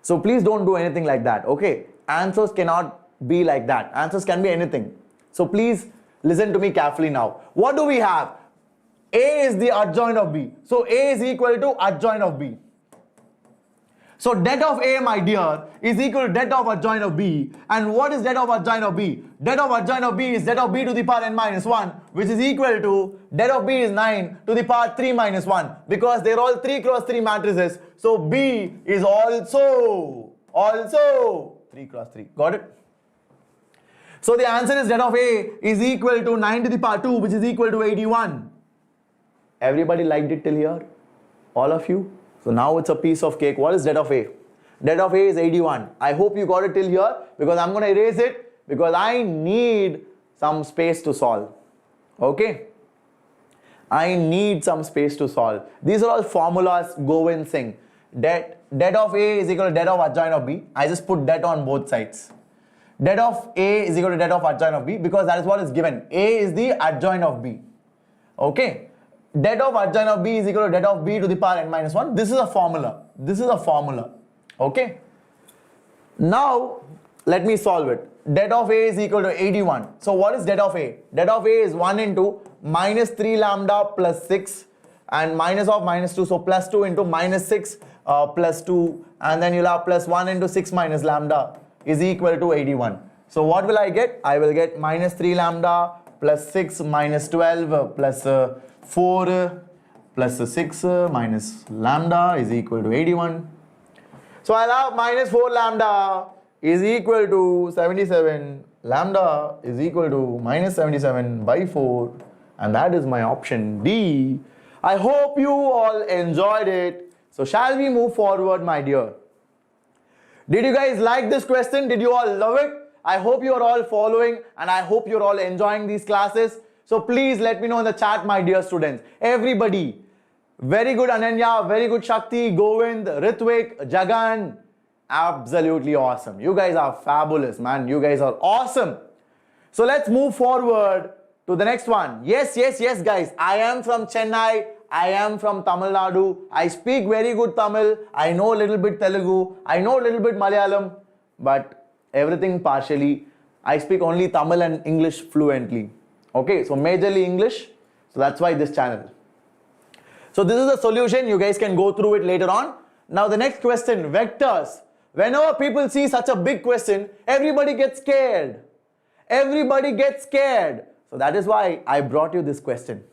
So please don't do anything like that, okay? Answers cannot be like that. Answers can be anything. So please listen to me carefully now. What do we have? A is the adjoint of B. So A is equal to adjoint of B. So det of A, my dear, is equal to det of adjoint of B. And what is det of adjoint of B? Det of adjoint of B is det of B to the power n minus 1, which is equal to det of B is 9 to the power 3 minus 1, because they're all 3 cross 3 matrices. So B is also 3 cross 3. Got it? So the answer is det of A is equal to 9 to the power 2, which is equal to 81. Everybody liked it till here? All of you? So now it's a piece of cake. What is det of A? Det of A is 81. I hope you got it till here, because I'm going to erase it because I need some space to solve. Okay? I need some space to solve. These are all formulas. Go and sing. Det of A is equal to det of adjoint of B. I just put det on both sides. Det of A is equal to det of adjoint of B, because that is what is given. A is the adjoint of B. Okay? Det of adjoint of B is equal to det of B to the power n minus 1. This is a formula. This is a formula. Okay? Now, let me solve it. Det of A is equal to 81. So what is det of A? Det of A is 1 into minus 3 lambda plus 6 and minus of minus 2. So plus 2 into minus 6 plus 2, and then you'll have plus 1 into 6 minus lambda is equal to 81. So what will I get? I will get minus 3 lambda plus 6 minus 12 plus 4 plus 6 minus lambda is equal to 81. So I'll have minus 4 lambda is equal to 77. Lambda is equal to minus 77 by 4. And that is my option D. I hope you all enjoyed it. So shall we move forward, my dear? Did you guys like this question? Did you all love it? I hope you are all following, and I hope you're all enjoying these classes. So please let me know in the chat, my dear students. Everybody, very good Ananya, very good Shakti, Govind, Ritvik, Jagan. Absolutely awesome. You guys are fabulous, man. You guys are awesome. So let's move forward to the next one. Yes, guys. I am from Chennai. I am from Tamil Nadu. I speak very good Tamil. I know a little bit Telugu. I know a little bit Malayalam, but everything partially. I speak only Tamil and English fluently. Okay, so majorly English. So that's why this channel. So this is the solution. You guys can go through it later on. Now the next question, vectors. Whenever people see such a big question, everybody gets scared. Everybody gets scared. So that is why I brought you this question.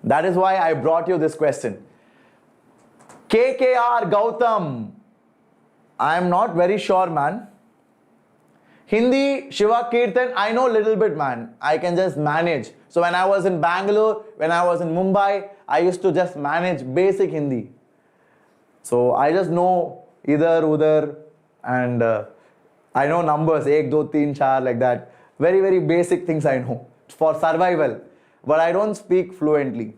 That is why I brought you this question. KKR Gautam. I am not very sure, man. Hindi, Shiva Kirtan, I know a little bit, man. I can just manage. So when I was in Bangalore, when I was in Mumbai, I used to just manage basic Hindi. So I just know idhar, udhar, and I know numbers, 1, 2, 3, 4, like that. Very, very basic things I know for survival. But I don't speak fluently.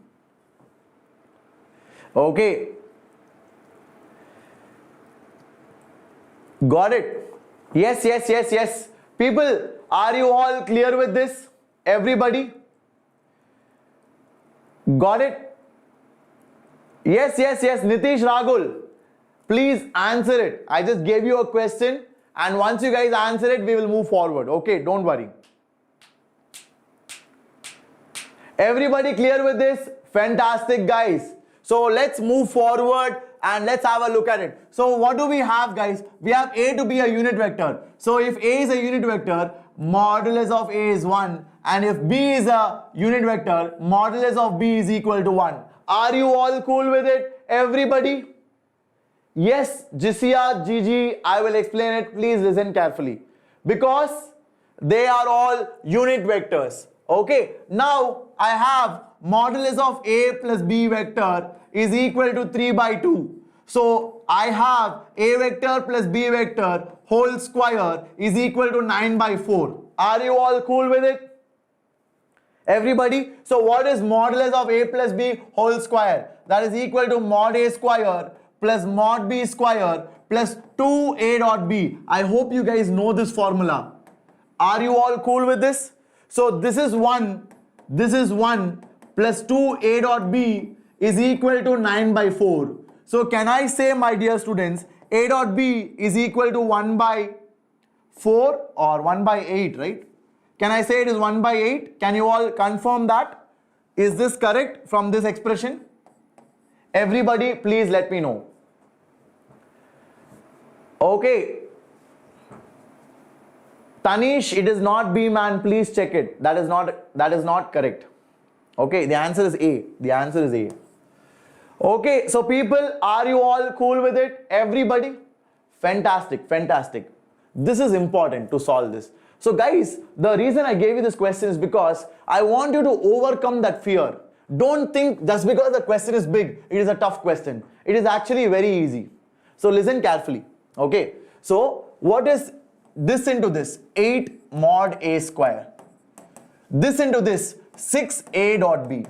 Okay. Got it? Yes. People, are you all clear with this? Everybody? Got it? Yes. Nitish Ragul, please answer it. I just gave you a question, and once you guys answer it, we will move forward. Okay, don't worry. Everybody clear with this? Fantastic, guys. So let's move forward and let's have a look at it. So what do we have, guys? We have A to be a unit vector. So if A is a unit vector, modulus of A is 1. And if B is a unit vector, modulus of B is equal to 1. Are you all cool with it? Everybody? Yes, Jisia, Gigi, I will explain it. Please listen carefully. Because they are all unit vectors. Okay, now I have modulus of A plus B vector is equal to 3 by 2. So I have A vector plus B vector whole square is equal to 9 by 4. Are you all cool with it? Everybody? So what is modulus of A plus B whole square? That is equal to mod A square plus mod B square plus 2A dot B. I hope you guys know this formula. Are you all cool with this? So this is 1 plus 2A dot B is equal to 9 by 4. So can I say, my dear students, A dot B is equal to 1 by 4 or 1 by 8, right? Can I say it is 1 by 8? Can you all confirm that? Is this correct from this expression? Everybody, please let me know. Okay. Tanish, it is not B, man. Please check it. That is not correct. Okay, the answer is A. The answer is A. Okay, so people, are you all cool with it? Everybody? Fantastic, fantastic. This is important to solve this. So guys, the reason I gave you this question is because I want you to overcome that fear. Don't think just because the question is big, it is a tough question. It is actually very easy. So listen carefully. Okay, so what is this into this? 8 mod A square. This into this, 6A dot B.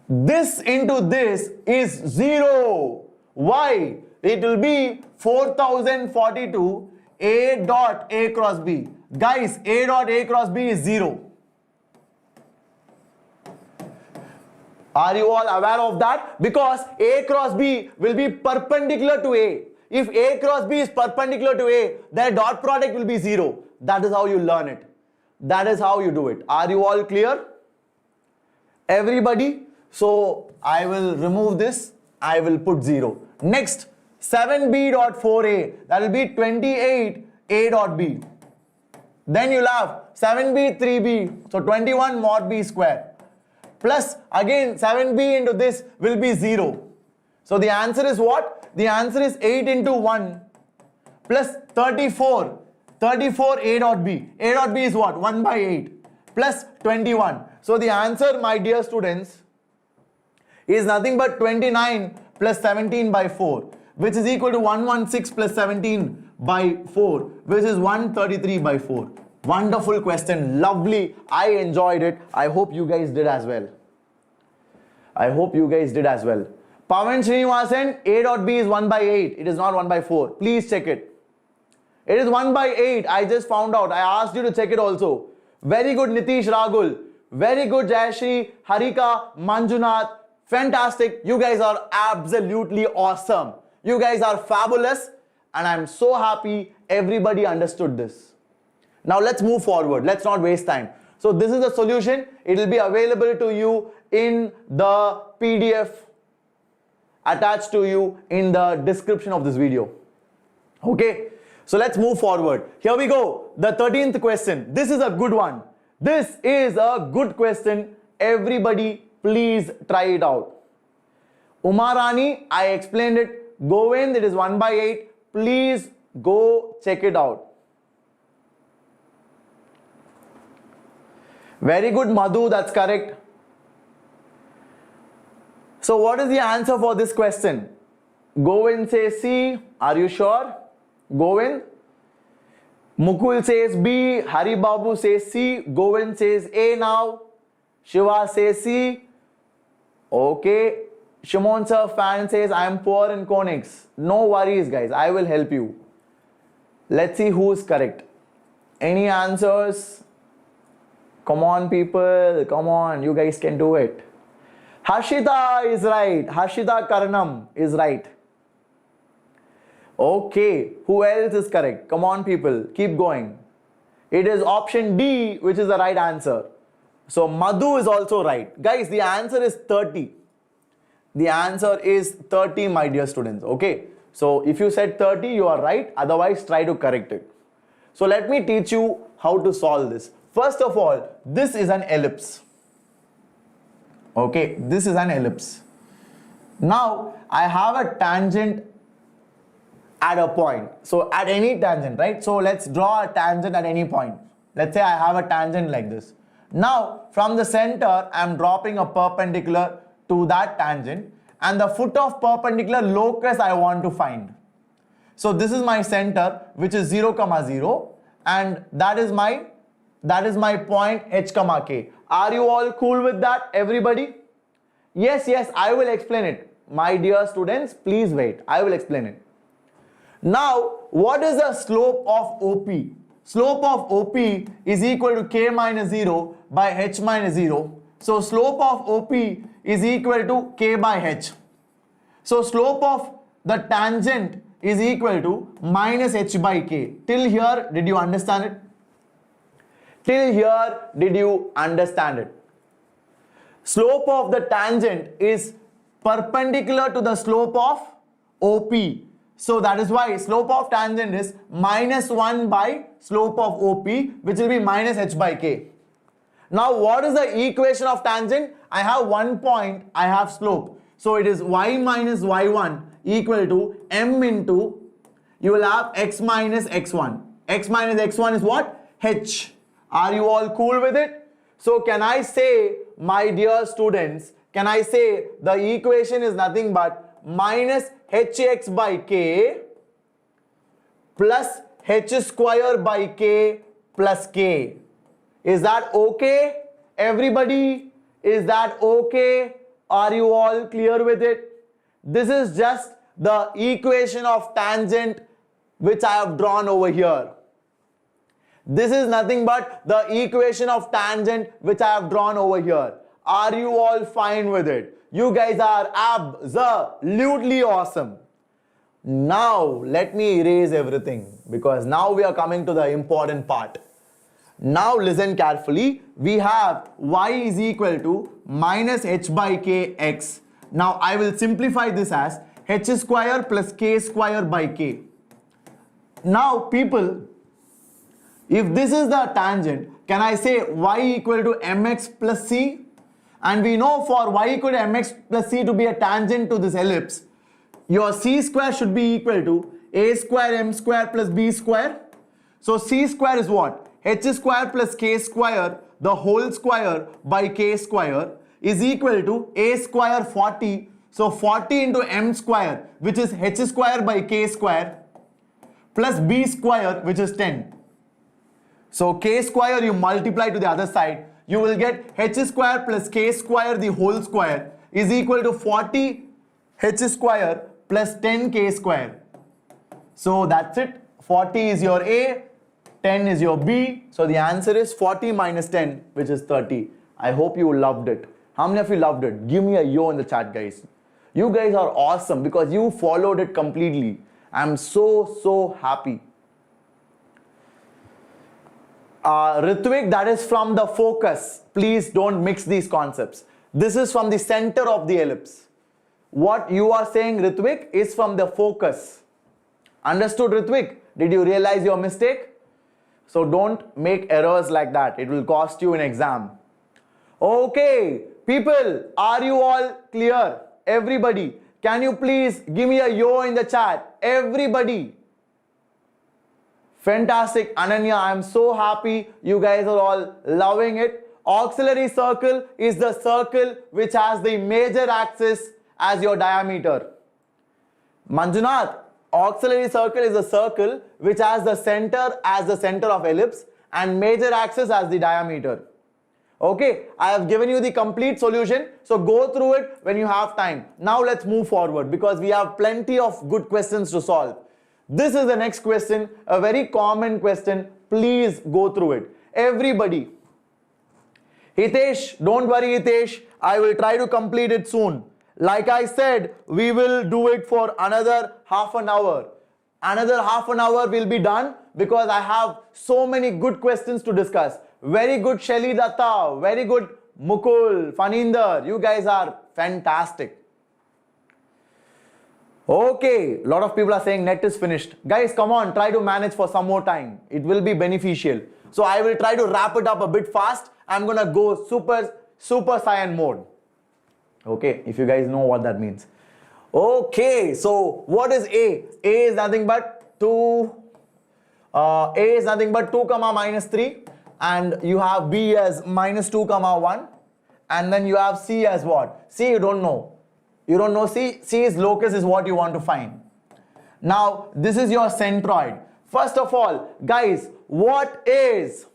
This into this is 0. Why? It will be 4042 A dot A cross B. Guys, A dot A cross B is 0. Are you all aware of that? Because A cross B will be perpendicular to A. If A cross B is perpendicular to A, their dot product will be 0. That is how you learn it. That is how you do it. Are you all clear? Everybody? So I will remove this. I will put 0. Next, 7B dot 4A. That will be 28 A dot B. Then you'll have 7B 3B. So 21 mod B square. Plus again 7B into this will be 0. So the answer is what? The answer is 8 into 1 plus 34. 34 A dot B. A dot B is what? 1 by 8 plus 21. So the answer, my dear students, is nothing but 29 plus 17 by 4, which is equal to 116 plus 17 by 4, which is 133 by 4. Wonderful question. Lovely. I enjoyed it. I hope you guys did as well. I hope you guys did as well. Pawan Srinivasan, A dot B is 1 by 8. It is not 1 by 4. Please check it. It is 1 by 8. I just found out. I asked you to check it also. Very good, Nitish Ragul. Very good, Jayashri, Harika, Manjunath. Fantastic. You guys are absolutely awesome. You guys are fabulous. And I'm so happy everybody understood this. Now let's move forward. Let's not waste time. So this is the solution. It will be available to you in the PDF attached to you in the description of this video. Okay. So let's move forward. Here we go. The 13th question. This is a good one. This is a good question. Everybody, please try it out. Umarani, I explained it. Govind, it is 1 by 8. Please go check it out. Very good, Madhu, that's correct. So what is the answer for this question? Govind says C. Are you sure? Govind. Mukul says B. Hari Babu says C. Govind says A now. Shiva says C. Okay. Shimon Sir fan says I am poor in conics. No worries guys, I will help you. Let's see who's correct. Any answers? Come on people, come on, you guys can do it. Harshita is right. Harshita Karnam is right. Okay, who else is correct? Come on people, keep going. It is option D which is the right answer. So Madhu is also right. Guys, the answer is 30. The answer is 30, my dear students. Okay, so if you said 30, you are right. Otherwise, try to correct it. So let me teach you how to solve this. First of all, this is an ellipse. Okay, this is an ellipse. Now, I have a tangent at a point. So at any tangent, right? So let's draw a tangent at any point. Let's say I have a tangent like this. Now, from the center, I'm dropping a perpendicular to that tangent, and the foot of perpendicular locus I want to find. So this is my center, which is 0, 0, and that is my point h, k. Are you all cool with that, everybody? Yes, yes, I will explain it. My dear students, please wait. I will explain it. Now, what is the slope of OP? Slope of OP is equal to k minus 0 by h minus 0. So slope of OP is equal to k by h. So slope of the tangent is equal to minus h by k. Till here, did you understand it? Till here, did you understand it? Slope of the tangent is perpendicular to the slope of OP. So that is why slope of tangent is minus 1 by slope of OP, which will be minus h by k. Now what is the equation of tangent? I have 1 point, I have slope. So it is y minus y1 equal to m into, you will have x minus x1. X minus x1 is what? H. Are you all cool with it? So can I say, my dear students, can I say the equation is nothing but minus hx by k plus h square by k plus k. Is that okay? Everybody, is that okay? Are you all clear with it? This is just the equation of tangent which I have drawn over here. This is nothing but the equation of tangent which I have drawn over here. Are you all fine with it? You guys are absolutely awesome. Now let me erase everything, because now we are coming to the important part. Now listen carefully. We have y is equal to minus h by k x. Now I will simplify this as h square plus k square by k. Now people, if this is the tangent, can I say y equal to mx plus c? And we know for y equal to mx plus c to be a tangent to this ellipse, your c square should be equal to a square m square plus b square. So c square is what? H square plus k square, the whole square by k square, is equal to a square 40. So 40 into m square, which is h square by k square, plus b square, which is 10. So k square you multiply to the other side, you will get h square plus k square the whole square is equal to 40 h square plus 10 k square. So that's it. 40 is your A, 10 is your B. So the answer is 40 minus 10, which is 30. I hope you loved it. How many of you loved it? Give me a yo in the chat, guys. You guys are awesome because you followed it completely. I'm so happy. Ritvik, that is from the focus. Please don't mix these concepts. This is from the center of the ellipse. What you are saying, Ritvik, is from the focus. Understood, Ritvik? Did you realize your mistake? So don't make errors like that. It will cost you an exam. Okay, people, are you all clear? Everybody, can you please give me a yo in the chat? Everybody. Fantastic, Ananya, I am so happy you guys are all loving it. Auxiliary circle is the circle which has the major axis as your diameter. Manjunath, auxiliary circle is a circle which has the center as the center of ellipse and major axis as the diameter. Okay, I have given you the complete solution, so go through it when you have time. Now let's move forward because we have plenty of good questions to solve. This is the next question, a very common question. Please go through it. Everybody. Hitesh, don't worry Hitesh, I will try to complete it soon. Like I said, we will do it for another half an hour. Another half an hour will be done because I have so many good questions to discuss. Very good Shelly Datta, very good Mukul, Faninder, you guys are fantastic. Okay, a lot of people are saying net is finished. Guys, come on, try to manage for some more time. It will be beneficial. So I will try to wrap it up a bit fast. I'm gonna go super saiyan mode. Okay, if you guys know what that means. Okay, so what is A? A is nothing but 2, A is nothing but 2 comma minus 3, and you have B as minus 2 comma 1, and then you have C as what? C you don't know. You don't know C. C's locus is what you want to find. Now, this is your centroid. First of all, guys, what is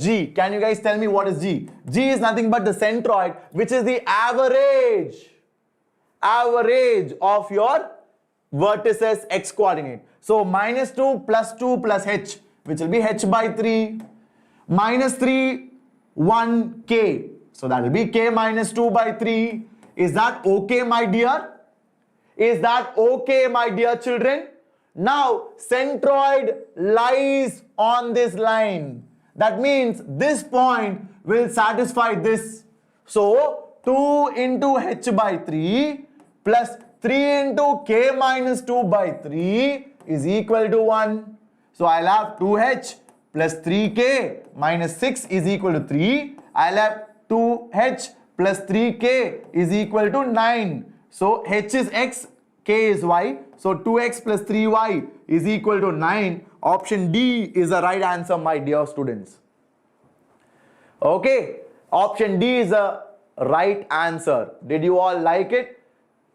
G? Can you guys tell me what is G? G is nothing but the centroid, which is the average of your vertices x coordinate. So, minus 2 plus h, which will be h by 3, minus 3, 1, k. So that will be k minus 2 by 3. Is that okay, my dear? Is that okay, my dear children? Now, centroid lies on this line. That means this point will satisfy this. So, 2 into h by 3 plus 3 into k minus 2 by 3 is equal to 1. So I'll have 2h plus 3k minus 6 is equal to 3. I'll have 2h plus 3k is equal to 9. So h is x, k is y. So 2x plus 3y is equal to 9. Option D is the right answer, my dear students. Okay, option D is the right answer. Did you all like it?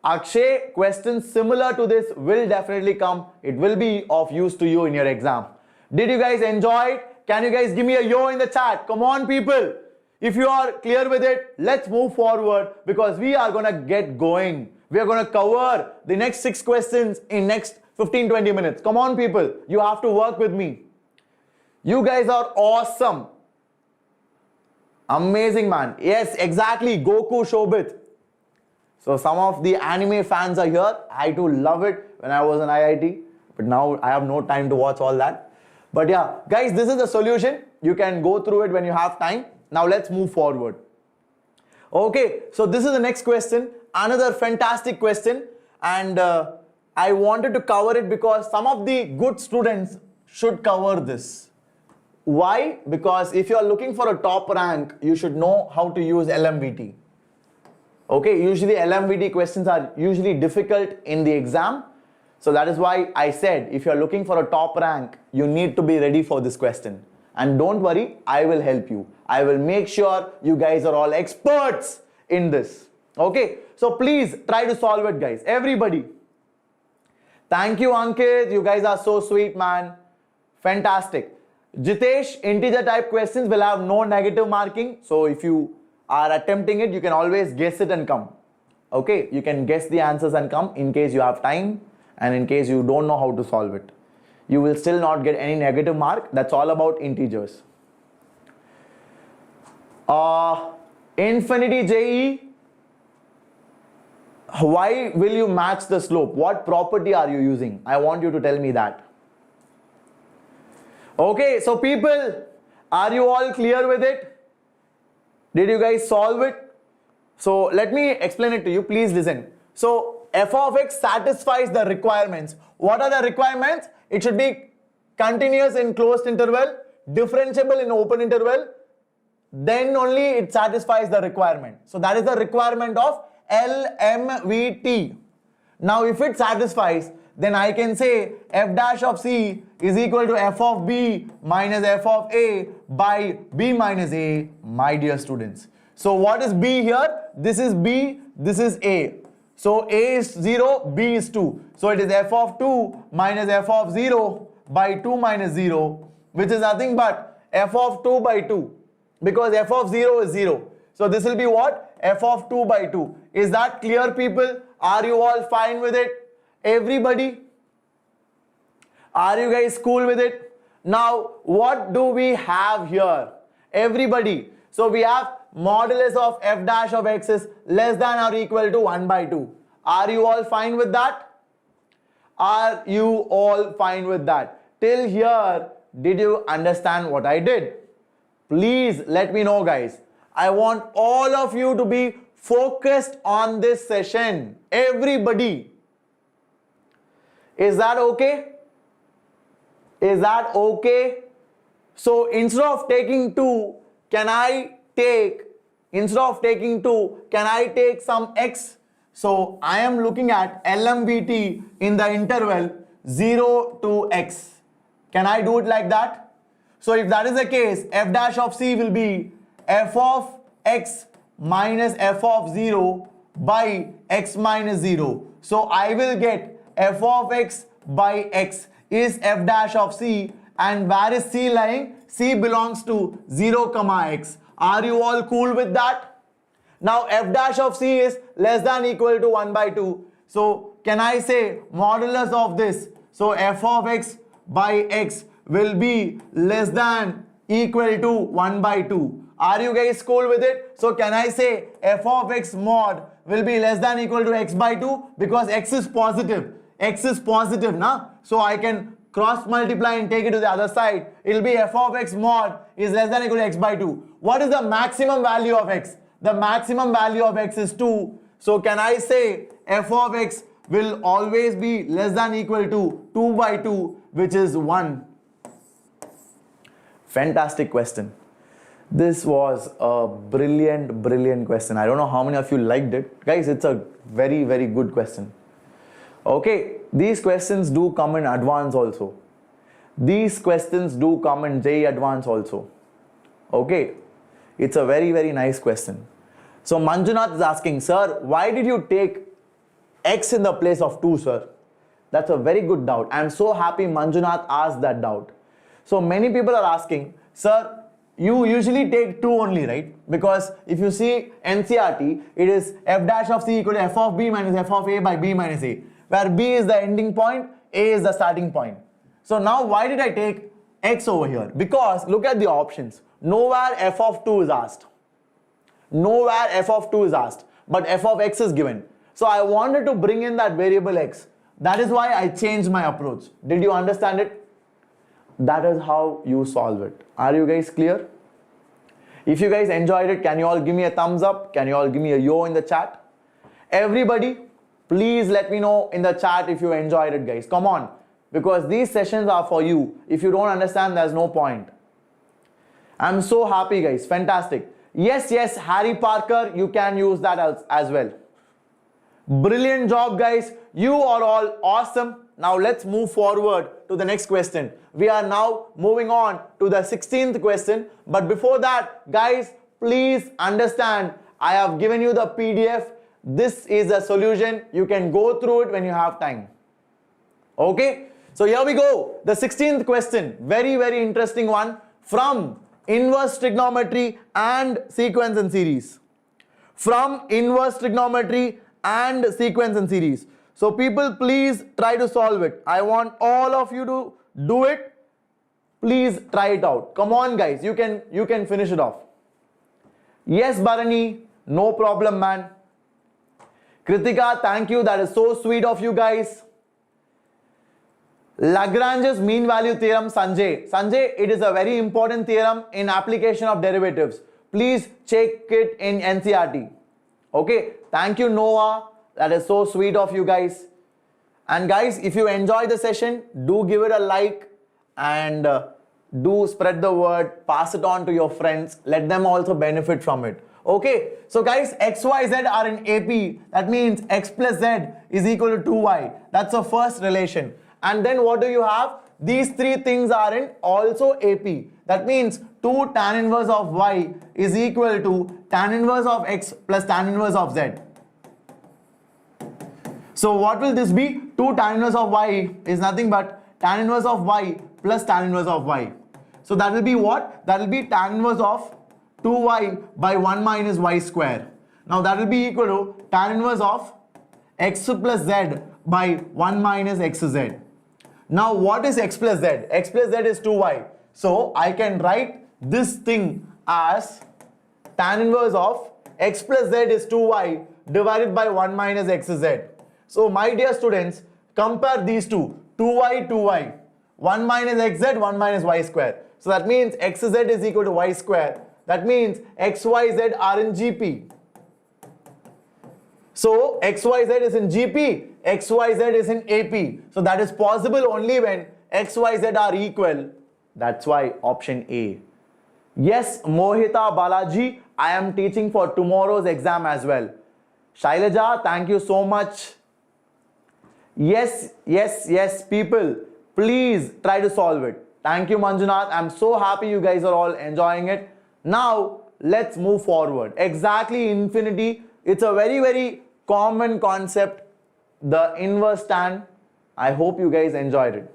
Akshay, questions similar to this will definitely come. It will be of use to you in your exam. Did you guys enjoy it? Can you guys give me a yo in the chat? Come on, people. If you are clear with it, let's move forward because we are going to get going. We are going to cover the next 6 questions in next 15-20 minutes. Come on, people. You have to work with me. You guys are awesome. Amazing, man. Yes, exactly. Goku Shobit. So some of the anime fans are here. I too love it when I was in IIT. But now I have no time to watch all that. But yeah, guys, this is the solution. You can go through it when you have time. Now let's move forward. Okay, so this is the next question. Another fantastic question. And I wanted to cover it because some of the good students should cover this. Why? Because if you are looking for a top rank, you should know how to use LMVT. Okay, usually LMVT questions are usually difficult in the exam. So that is why I said if you are looking for a top rank, you need to be ready for this question. And don't worry, I will help you. I will make sure you guys are all experts in this. Okay, so please try to solve it, guys. Everybody. Thank you, Ankit. You guys are so sweet, man. Fantastic. Jitesh, integer type questions will have no negative marking. So if you are attempting it, you can always guess it and come. Okay, you can guess the answers and come in case you have time and in case you don't know how to solve it. You will still not get any negative mark. That's all about integers. Infinity JEE. Why will you match the slope? What property are you using? I want you to tell me that. Okay, so people, are you all clear with it? Did you guys solve it? So let me explain it to you. Please listen. So f of x satisfies the requirements. What are the requirements? It should be continuous in closed interval, differentiable in open interval. Then only it satisfies the requirement. So that is the requirement of LMVT. Now if it satisfies, then I can say f dash of c is equal to f of b minus f of a by b minus a, my dear students. So what is b here? This is b, this is a. So a is 0, b is 2. So it is f of 2 minus f of 0 by 2 minus 0, which is nothing but f of 2 by 2. Because f of 0 is 0. So this will be what? F of 2 by 2. Is that clear, people? Are you all fine with it? Everybody? Are you guys cool with it? Now, what do we have here? Everybody. So we have modulus of f dash of x is less than or equal to 1 by 2. Are you all fine with that? Are you all fine with that? Till here, did you understand what I did? Please let me know, guys. I want all of you to be focused on this session. Everybody. Is that okay? Is that okay? So instead of taking 2, can I take some x? So I am looking at LMVT in the interval 0 to x. Can I do it like that? So if that is the case, f dash of c will be f of x minus f of 0 by x minus 0. So I will get f of x by x is f dash of c, and where is c lying? C belongs to 0 comma x. Are you all cool with that? Now f dash of c is less than equal to 1 by 2. So can I say modulus of this? So f of x by x will be less than equal to 1 by 2. Are you guys cool with it? So can I say f of x mod will be less than equal to x by 2 because x is positive. X is positive, na? So I can cross multiply and take it to the other side. It will be f of x mod is less than equal to x by 2. What is the maximum value of x? The maximum value of x is 2. So can I say f of x will always be less than equal to 2 by 2, which is 1. Fantastic question. This was a brilliant question. I don't know how many of you liked it. Guys, it's a very good question. Okay, these questions do come in advance also. These questions do come in JEE Advance also. Okay, it's a very nice question. So Manjunath is asking, sir, why did you take x in the place of 2, sir? That's a very good doubt. I'm so happy Manjunath asked that doubt. So many people are asking, sir, you usually take 2 only, right? Because if you see NCRT, it is f dash of c equal to f of b minus f of a by b minus a, where b is the ending point, a is the starting point. So now why did I take x over here? Because look at the options. Nowhere f of 2 is asked. Nowhere f of 2 is asked, but f of x is given. So I wanted to bring in that variable x. That is why I changed my approach. Did you understand it? That is how you solve it. Are you guys clear? If you guys enjoyed it, can you all give me a thumbs up? Can you all give me a yo in the chat? Everybody, please let me know in the chat if you enjoyed it, guys. Come on, because these sessions are for you. If you don't understand, there's no point. I'm so happy, guys. Fantastic. Yes, Harry Parker, you can use that as well. Brilliant job, guys. You are all awesome. Now let's move forward to the next question. We are now moving on to the 16th question. But before that, guys, please understand, I have given you the PDF. This is a solution. You can go through it when you have time. Okay, so here we go. The 16th question, very interesting one, from inverse trigonometry and sequence and series. From inverse trigonometry and sequence and series. So people, please try to solve it. I want all of you to do it. Please try it out. Come on, guys, you can finish it off. Yes, Bharani, no problem, man. Kritika, thank you. That is so sweet of you guys. Lagrange's mean value theorem, Sanjay. Sanjay, it is a very important theorem in application of derivatives. Please check it in NCRT. Okay, thank you, Noah. That is so sweet of you guys. And guys, if you enjoy the session, do give it a like and do spread the word, pass it on to your friends, let them also benefit from it. Okay, so guys, x, y, z are in AP. That means x plus z is equal to 2y. That's the first relation. And then what do you have? These three things are in also AP. That means 2 tan inverse of y is equal to tan inverse of x plus tan inverse of z. So what will this be? 2 tan inverse of y is nothing but tan inverse of y plus tan inverse of y. So that will be what? That will be tan inverse of 2y by 1 minus y square. Now that will be equal to tan inverse of x plus z by 1 minus xz. Now what is x plus z? X plus z is 2y. So I can write this thing as tan inverse of x plus z is 2y divided by 1 minus xz. So my dear students, compare these two. 2y, 1 minus xz, 1 minus y square. So that means xz is equal to y square. That means x, y, z are in GP. So x, y, z is in GP, x, y, z is in AP. So that is possible only when x, y, z are equal. That's why option A. Yes, Mohita Balaji, I am teaching for tomorrow's exam as well. Shailaja, thank you so much. Yes, people, please try to solve it. Thank you, Manjunath. I'm so happy you guys are all enjoying it. Now, let's move forward. Exactly infinity. It's a very common concept. The inverse tan. I hope you guys enjoyed it.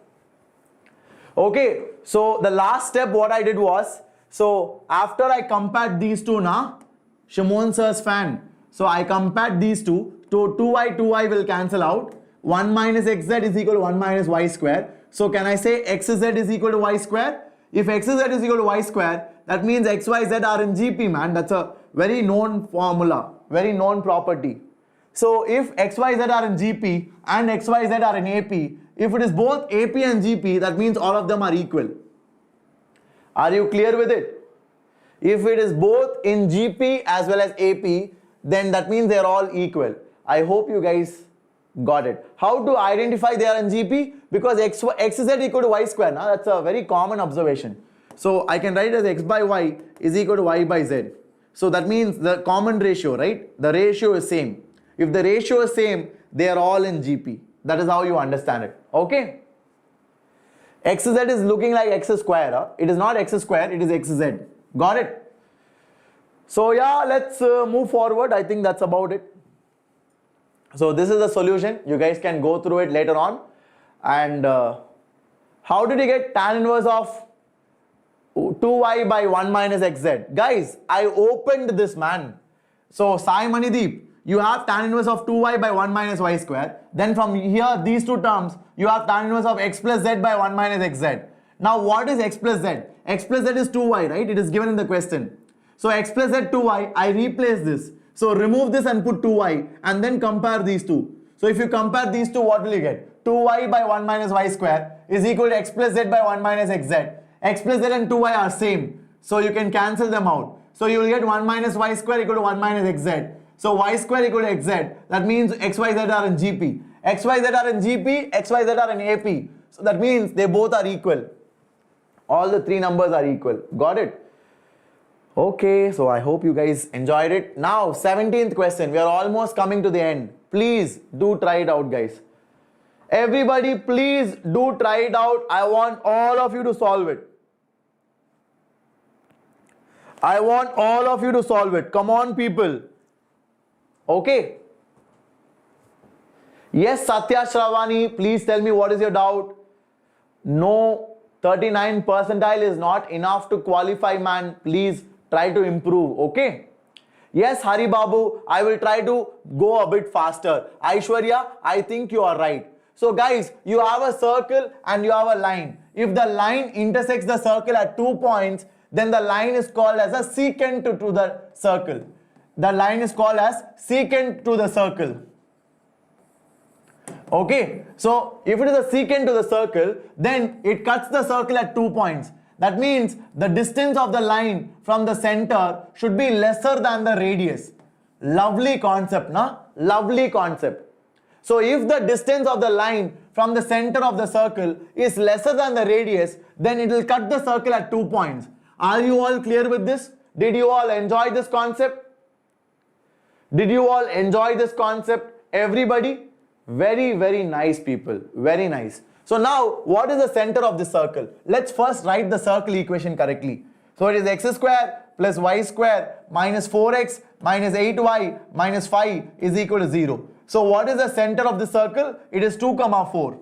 Okay, so the last step what I did was, so after I compared these two now, Shimon Sir's fan. So I compared these two. So 2y will cancel out. 1 minus xz is equal to 1 minus y square. So can I say xz is equal to y square? If xz is equal to y square, that means x, y, z are in GP, man. That's a very known formula, very known property. So if x, y, z are in GP and x, y, z are in AP, if it is both AP and GP, that means all of them are equal. Are you clear with it? If it is both in GP as well as AP, then that means they are all equal. I hope you guys got it. How to identify they are in GP? Because x z equal to y square. Now that's a very common observation. So I can write it as x by y is equal to y by z. So that means the common ratio, right? The ratio is same. If the ratio is same, they are all in GP. That is how you understand it. Okay? xz is looking like x square. Huh? It is not x square, it is xz. Got it? So yeah, let's move forward. I think that's about it. So this is the solution. You guys can go through it later on. And how did you get tan inverse of 2y by 1 minus xz? Guys, I opened this, man. So Sai Manideep, you have tan inverse of 2y by 1 minus y square. Then from here, these two terms, you have tan inverse of x plus z by 1 minus xz. Now what is x plus z? X plus z is 2y, right? It is given in the question. So x plus z 2y, I replace this. So remove this and put 2y and then compare these two. So if you compare these two, what will you get? 2y by 1 minus y square is equal to x plus z by 1 minus xz. X plus z and 2y are same. So you can cancel them out. So you will get 1 minus y square equal to 1 minus xz. So y square equal to xz. That means x, y, z are in GP. X, y, z are in GP, x, y, z are in AP. So that means they both are equal. All the three numbers are equal. Got it? Okay, so I hope you guys enjoyed it. Now, 17th question. We are almost coming to the end. Please do try it out, guys. Everybody, please do try it out. I want all of you to solve it. I want all of you to solve it. Come on, people. Okay. Yes, Satya Shravani, please tell me what is your doubt. No, 39 percentile is not enough to qualify, man. Please try to improve, okay? Yes, Hari Babu, I will try to go a bit faster. Aishwarya, I think you are right. So guys, you have a circle and you have a line. If the line intersects the circle at 2 points, then the line is called as a secant to the circle. The line is called as secant to the circle. Okay, so if it is a secant to the circle, then it cuts the circle at 2 points. That means the distance of the line from the center should be lesser than the radius. Lovely concept, na? Lovely concept. So if the distance of the line from the center of the circle is lesser than the radius, then it will cut the circle at 2 points. Are you all clear with this? Did you all enjoy this concept? Did you all enjoy this concept? Everybody? Very, very nice, people. Very nice. So now, what is the center of the circle? Let's first write the circle equation correctly. So it is x square plus y square minus 4x minus 8y minus 5 is equal to 0. So what is the center of the circle? It is 2, 4.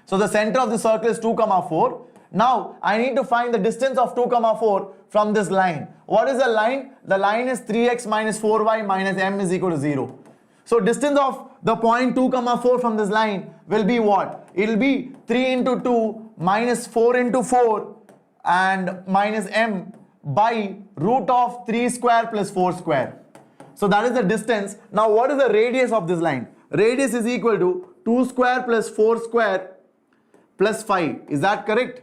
So the center of the circle is 2, 4. Now I need to find the distance of 2, 4 from this line. What is the line? The line is 3x minus 4y minus m is equal to 0. So distance of the point 2, 4 from this line will be what? It will be 3 into 2 minus 4 into 4 and minus m by root of 3 square plus 4 square. So that is the distance. Now what is the radius of this line? Radius is equal to 2 square plus 4 square plus 5. Is that correct?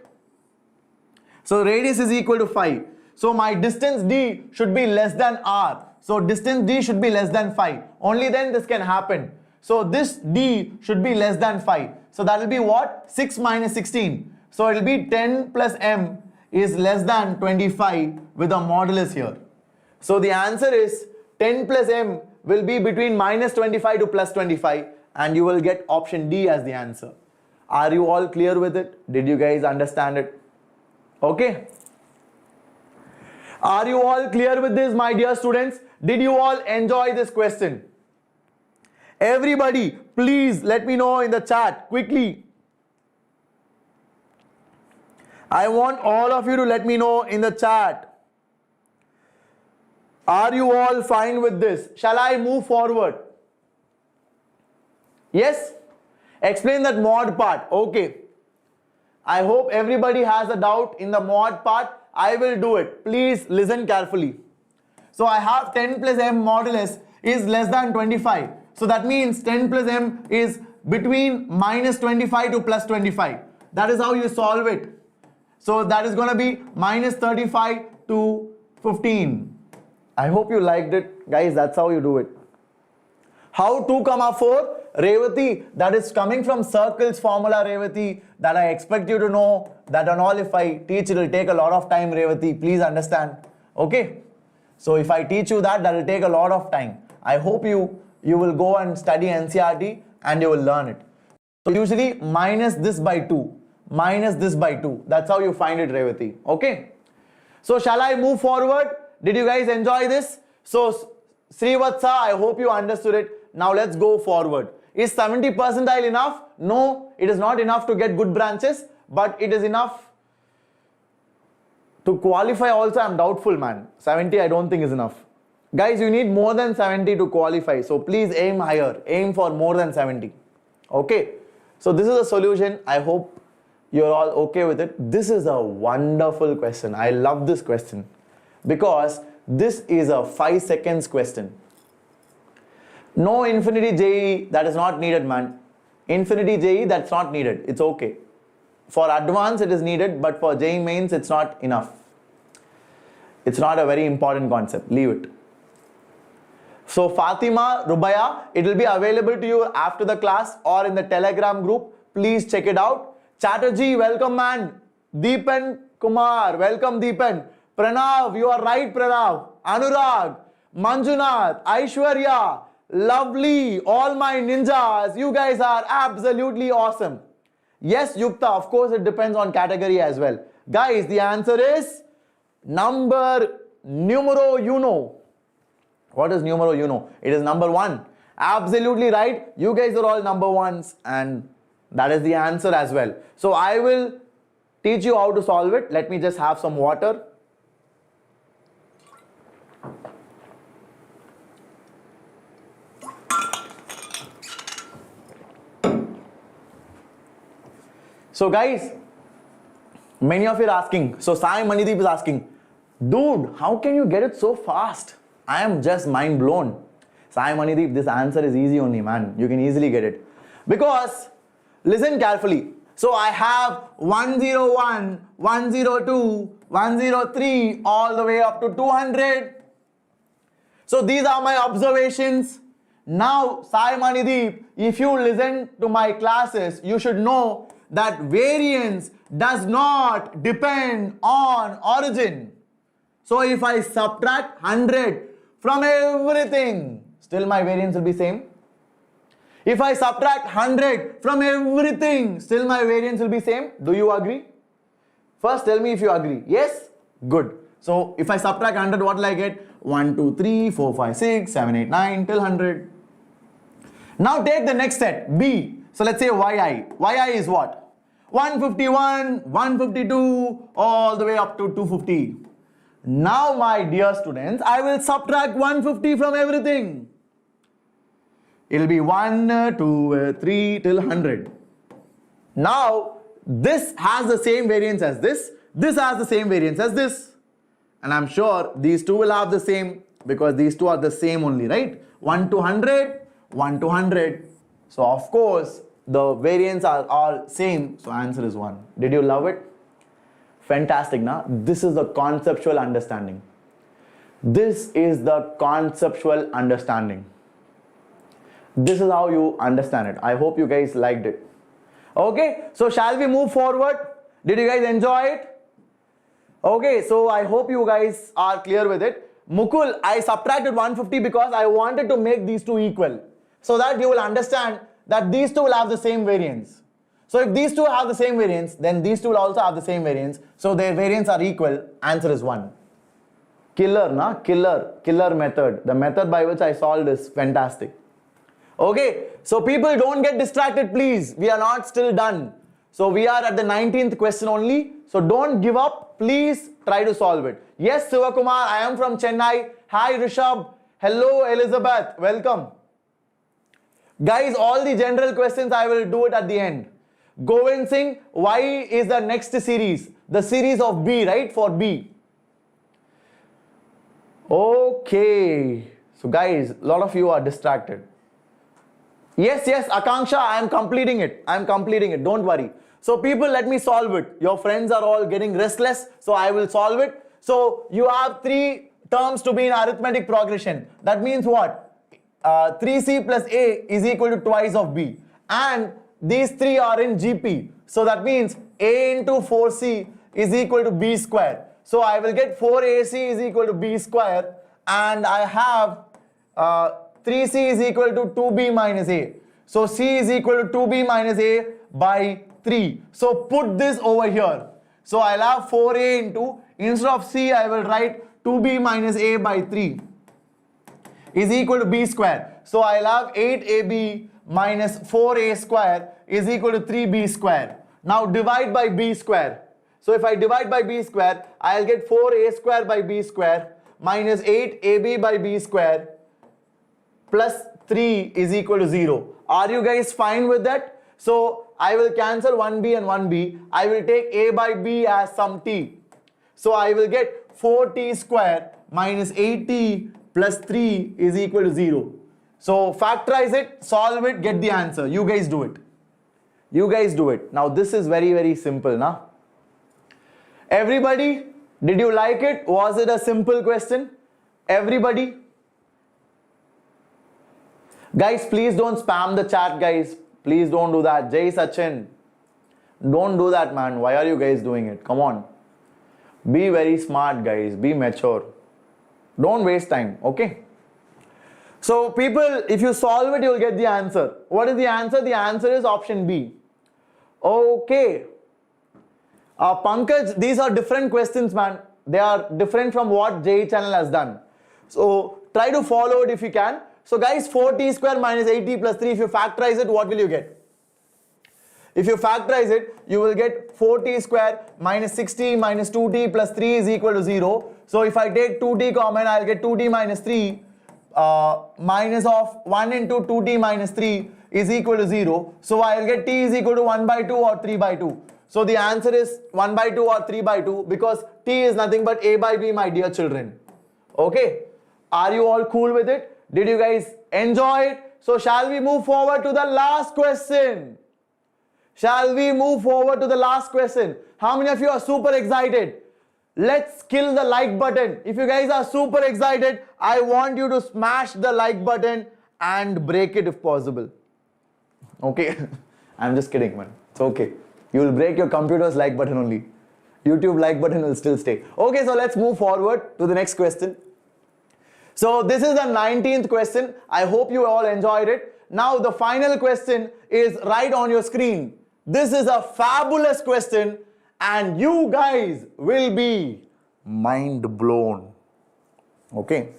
So radius is equal to 5. So my distance d should be less than r. So distance d should be less than 5. Only then this can happen. So this d should be less than 5. So that will be what? 6 minus 16. So it will be 10 plus m is less than 25 with a modulus here. So the answer is 10 plus m will be between minus 25 to plus 25 and you will get option D as the answer. Are you all clear with it? Did you guys understand it? Okay. Are you all clear with this, my dear students? Did you all enjoy this question? Everybody, please let me know in the chat quickly. I want all of you to let me know in the chat. Are you all fine with this? Shall I move forward? Yes? Explain that mod part. Okay. I hope everybody has a doubt in the mod part. I will do it. Please listen carefully. So I have 10 plus m modulus is less than 25. So that means 10 plus m is between minus 25 to plus 25. That is how you solve it. So that is going to be minus 35 to 15. I hope you liked it. Guys, that's how you do it. How 2 comma 4? Revati, that is coming from circles formula, Revati, that I expect you to know, that and all if I teach it will take a lot of time, Revati, please understand. Okay? So if I teach you that will take a lot of time. I hope you will go and study NCERT and you will learn it. So usually minus this by 2, minus this by 2. That's how you find it, Revati. Okay? So shall I move forward? Did you guys enjoy this? So Srivatsa, I hope you understood it. Now let's go forward. Is 70 percentile enough? No, it is not enough to get good branches, but it is enough to qualify also. I'm doubtful, man. 70 I don't think is enough. Guys, you need more than 70 to qualify. So please aim higher. Aim for more than 70. Okay. So this is a solution. I hope you're all okay with it. This is a wonderful question. I love this question because this is a 5 seconds question. No infinity JEE, that is not needed, man. Infinity JEE, that's not needed. It's okay. For advanced, it is needed, but for JEE Mains, it's not enough. It's not a very important concept. Leave it. So Fatima, Rubaya, it will be available to you after the class or in the Telegram group. Please check it out. Chatterjee, welcome, man. Deepan Kumar, welcome, Deepan. Pranav, you are right, Pranav. Anurag, Manjunath, Aishwarya, lovely, all my ninjas. You guys are absolutely awesome. Yes, Yukta, of course, it depends on category as well. Guys, the answer is numero uno. What is numero uno? It is number 1. Absolutely right. You guys are all number 1s and that is the answer as well. So I will teach you how to solve it. Let me just have some water. So guys, many of you are asking, so Sai Manideep is asking, dude, how can you get it so fast? I am just mind blown. Sai Manideep, this answer is easy only, man. You can easily get it. Because, listen carefully. So I have 101, 102, 103, all the way up to 200. So these are my observations. Now, Sai Manideep, if you listen to my classes, you should know that variance does not depend on origin. So if I subtract 100 from everything, still my variance will be same. If I subtract 100 from everything, still my variance will be same. Do you agree? First tell me if you agree. Yes? Good. So if I subtract 100, what will I get? 1, 2, 3, 4, 5, 6, 7, 8, 9 till 100. Now take the next set, B. So let's say YI. YI is what? 151, 152, all the way up to 250. Now my dear students, I will subtract 150 from everything. It will be 1, 2, 3 till 100. Now this has the same variance as this. This has the same variance as this. And I'm sure these two will have the same because these two are the same only, right? 1 to 100, 1 to 100. So of course, the variants are all same. So answer is 1. Did you love it? Fantastic, na? This is the conceptual understanding. This is the conceptual understanding. This is how you understand it. I hope you guys liked it. Okay, so shall we move forward? Did you guys enjoy it? Okay, so I hope you guys are clear with it. Mukul, I subtracted 150 because I wanted to make these two equal so that you will understand that these two will have the same variance. So if these two have the same variance, then these two will also have the same variance. So their variance are equal. Answer is 1. Killer, na? Killer method. The method by which I solved is fantastic. Okay, so people don't get distracted, please. We are not still done. So we are at the 19th question only. So don't give up. Please try to solve it. Yes, Sivakumar, I am from Chennai. Hi, Rishabh. Hello, Elizabeth. Welcome. Guys, all the general questions I will do it at the end. Govind Singh, why is the next series? The series of B, right? For B. Okay. So guys, a lot of you are distracted. Yes, Akanksha, I am completing it. Don't worry. So people, let me solve it. Your friends are all getting restless. So I will solve it. So you have 3 terms to be in arithmetic progression. That means what? 3C plus A is equal to twice of B. And these three are in GP. So that means A into 4C is equal to B square. So I will get 4AC is equal to B square. And I have 3C is equal to 2B minus A. So C is equal to 2B minus A by 3. So put this over here. So I'll have 4A into, instead of C, I will write 2B minus A by 3 is equal to B square. So I'll have 8AB minus 4A square is equal to 3B square. Now divide by B square. So if I divide by B square, I'll get 4A square by B square minus 8AB by B square plus 3 is equal to 0. Are you guys fine with that? So I will cancel 1B and 1B. I will take A by B as some t. So I will get 4t square minus 8t plus 3 is equal to 0. So factorize it, solve it, get the answer. You guys do it. You guys do it. Now this is very, very simple, na? Everybody, did you like it? Was it a simple question? Everybody? Guys, please don't spam the chat, guys. Please don't do that. Jai Sachin. Don't do that, man. Why are you guys doing it? Come on. Be very smart, guys. Be mature. Don't waste time, okay? So people, if you solve it, you'll get the answer. What is the answer? The answer is option B. Okay. Pankaj, these are different questions, man. They are different from what JEE channel has done. So try to follow it if you can. So guys, 4t square minus 8t plus 3, if you factorize it, what will you get? If you factorize it, you will get 4t square minus 6t minus 2t plus 3 is equal to 0. So if I take 2t common, I'll get 2t minus 3 minus of 1 into 2t minus 3 is equal to 0. So I'll get t is equal to 1 by 2 or 3 by 2. So the answer is 1 by 2 or 3 by 2 because t is nothing but a by b, my dear children. Okay? Are you all cool with it? Did you guys enjoy it? So shall we move forward to the last question? Shall we move forward to the last question? How many of you are super excited? Let's kill the like button. If you guys are super excited, I want you to smash the like button and break it if possible. Okay? I'm just kidding, man. It's okay. You will break your computer's like button only. YouTube like button will still stay. Okay, so let's move forward to the next question. So this is the 19th question. I hope you all enjoyed it. Now the final question is right on your screen. This is a fabulous question and you guys will be mind blown. Okay?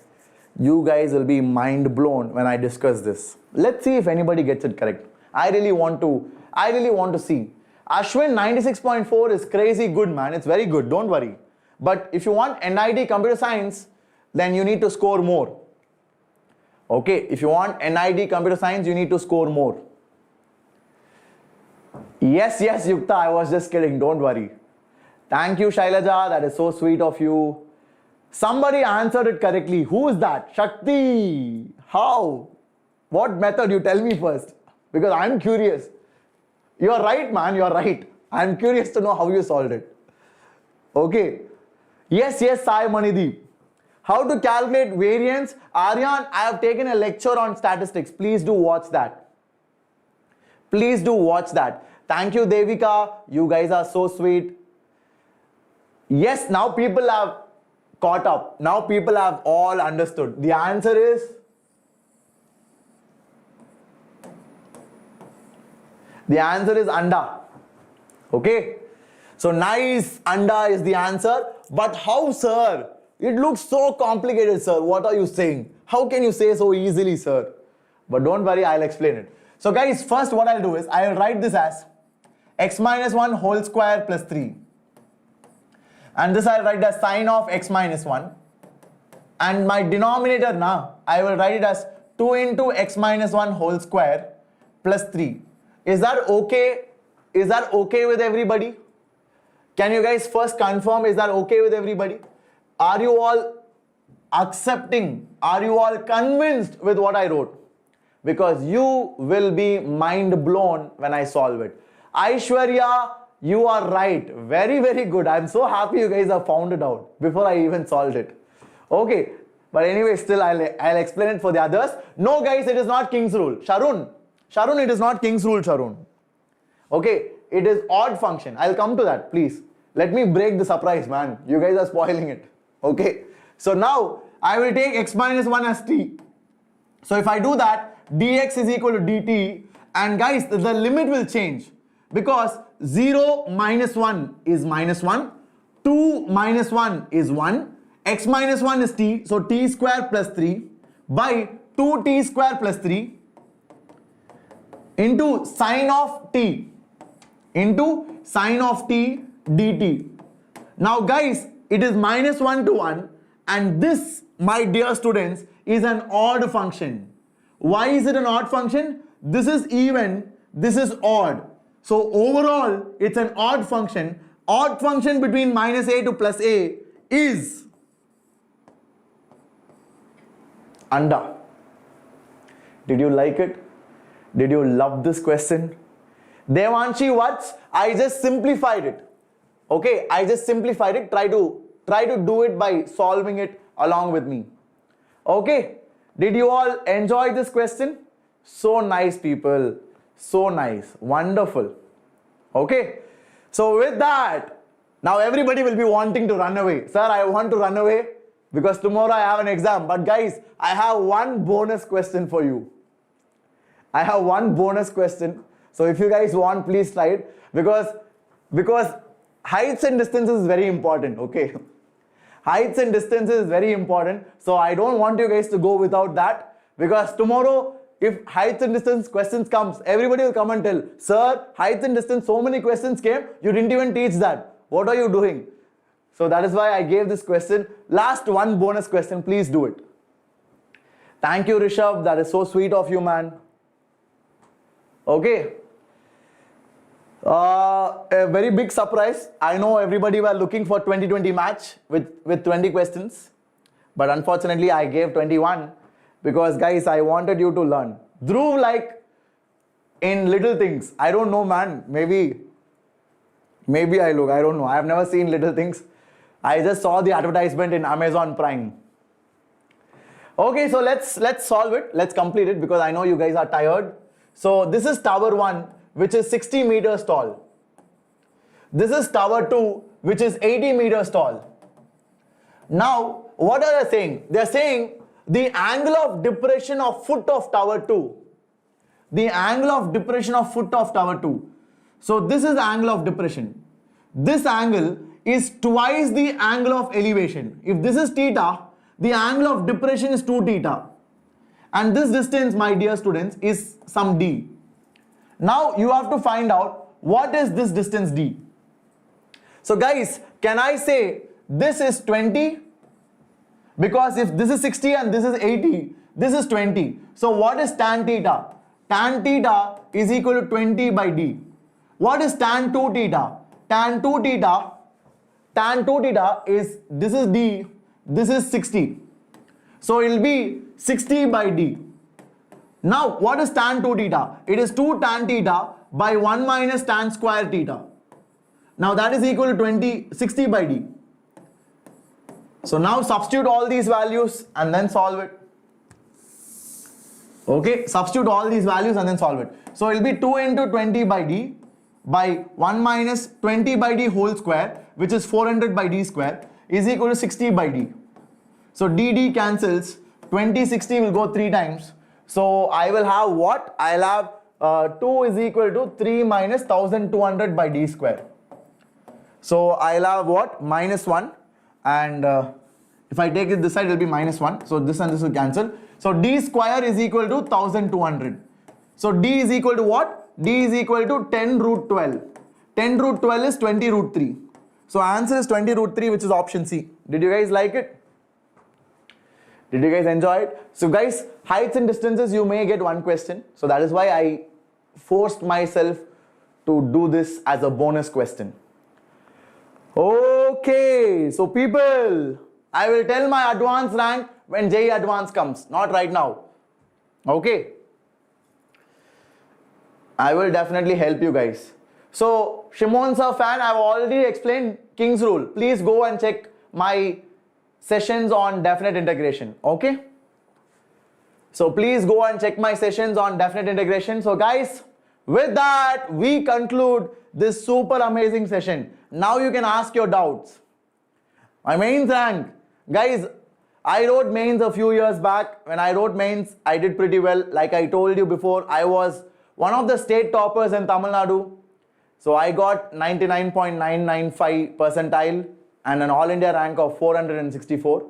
You guys will be mind blown when I discuss this. Let's see if anybody gets it correct. I really want to see. Ashwin 96.4 is crazy good, man. It's very good. Don't worry. But if you want NIT computer science, then you need to score more. Okay, if you want NIT computer science, you need to score more. Yes, Yukta, I was just kidding. Don't worry. Thank you, Shailaja. That is so sweet of you. Somebody answered it correctly. Who is that? Shakti. How? What method? You tell me first. Because I'm curious. You are right, man. You are right. I'm curious to know how you solved it. Okay. Yes, Sai Manideep. How to calculate variance? Aryan, I have taken a lecture on statistics. Please do watch that. Please do watch that. Thank you, Devika. You guys are so sweet. Yes, now people have caught up. Now people have all understood. The answer is Anda. Okay? So nice, Anda is the answer. But how, sir? It looks so complicated, sir. What are you saying? How can you say so easily, sir? But don't worry, I'll explain it. So guys, first what I'll do is, I'll write this as x minus 1 whole square plus 3. And this I'll write as sine of x minus 1. And my denominator now, I will write it as 2 into x minus 1 whole square plus 3. Is that okay? Is that okay with everybody? Can you guys first confirm, is that okay with everybody? Are you all accepting? Are you all convinced with what I wrote? Because you will be mind blown when I solve it. Aishwarya, you are right. Very, very good. I'm so happy you guys have found it out before I even solved it. Okay. But anyway, still I'll explain it for the others. No guys, it is not King's rule. Sharun, it is not King's rule, Sharun. Okay, it is odd function. I'll come to that, please. Let me break the surprise, man. You guys are spoiling it. Okay, so now I will take x minus 1 as t. So if I do that, dx is equal to dt, and guys, the limit will change because 0 minus 1 is minus 1, 2 minus 1 is 1, x minus 1 is t, so t square plus 3 by 2t square plus 3 into sine of t dt. Now guys, it is minus 1 to 1, and this, my dear students, is an odd function. Why is it an odd function? This is even, this is odd. So overall, it's an odd function. Odd function between minus a to plus a is under. Did you like it? Did you love this question? Devanshi, what? I just simplified it. Okay, I just simplified it. Try to do it by solving it along with me. Okay, did you all enjoy this question? So nice, people. So nice. Wonderful. Okay, so with that, now everybody will be wanting to run away. Sir, I want to run away because tomorrow I have an exam. But guys, I have one bonus question for you. I have one bonus question. So if you guys want, please try it because heights and distances is very important. Okay, heights and distances is very important. So I don't want you guys to go without that, because tomorrow if heights and distance questions comes, everybody will come and tell, sir, heights and distance, so many questions came, you didn't even teach that. What are you doing? So that is why I gave this question. Last one bonus question, please do it. Thank you, Rishabh. That is so sweet of you, man. Okay. A very big surprise. I know everybody were looking for 2020 match with 20 questions, but unfortunately I gave 21 because guys, I wanted you to learn. Dhruv, like in little things. I don't know, man. Maybe I look. I don't know. I have never seen little things. I just saw the advertisement in Amazon Prime. Okay, so let's solve it. Let's complete it because I know you guys are tired. So this is tower 1, which is 60 meters tall. This is tower 2, which is 80 meters tall. Now, what are they saying? They are saying the angle of depression of foot of tower 2. The angle of depression of foot of tower 2. So this is the angle of depression. This angle is twice the angle of elevation. If this is theta, the angle of depression is 2 theta. And this distance, my dear students, is some d. Now you have to find out what is this distance d. So guys, can I say this is 20? Because if this is 60 and this is 80, this is 20. So what is tan theta? Tan theta is equal to 20 by d. What is tan 2 theta? Tan 2 theta is, this is d, this is 60. So it will be 60 by d. Now what is tan 2 theta? It is 2 tan theta by 1 minus tan square theta. Now that is equal to 60 by d. So now substitute all these values and then solve it. Okay, substitute all these values and then solve it. So it will be 2 into 20 by d by 1 minus 20 by d whole square, which is 400 by d square, is equal to 60 by d. So dd cancels, 20, 60 will go 3 times. So I will have what? I'll have 2 is equal to 3 minus 1200 by d square. So I'll have what? Minus 1. And if I take it this side, it will be minus 1. So this and this will cancel. So d square is equal to 1200. So d is equal to what? D is equal to 10 root 12. 10 root 12 is 20 root 3. So answer is 20 root 3, which is option C. Did you guys like it? Did you guys enjoy it? So guys, heights and distances, you may get one question. So that is why I forced myself to do this as a bonus question. Okay, so people, I will tell my advanced rank when JEE Advanced comes, not right now. Okay, I will definitely help you guys. So Shimon Sir fan, I have already explained King's rule. Please go and check my sessions on definite integration. Okay. So please go and check my sessions on definite integration. So guys, with that, we conclude this super amazing session. Now you can ask your doubts. My mains rank. Guys, I wrote mains a few years back. When I wrote mains, I did pretty well. Like I told you before, I was one of the state toppers in Tamil Nadu. So I got 99.995 percentile and an all India rank of 464.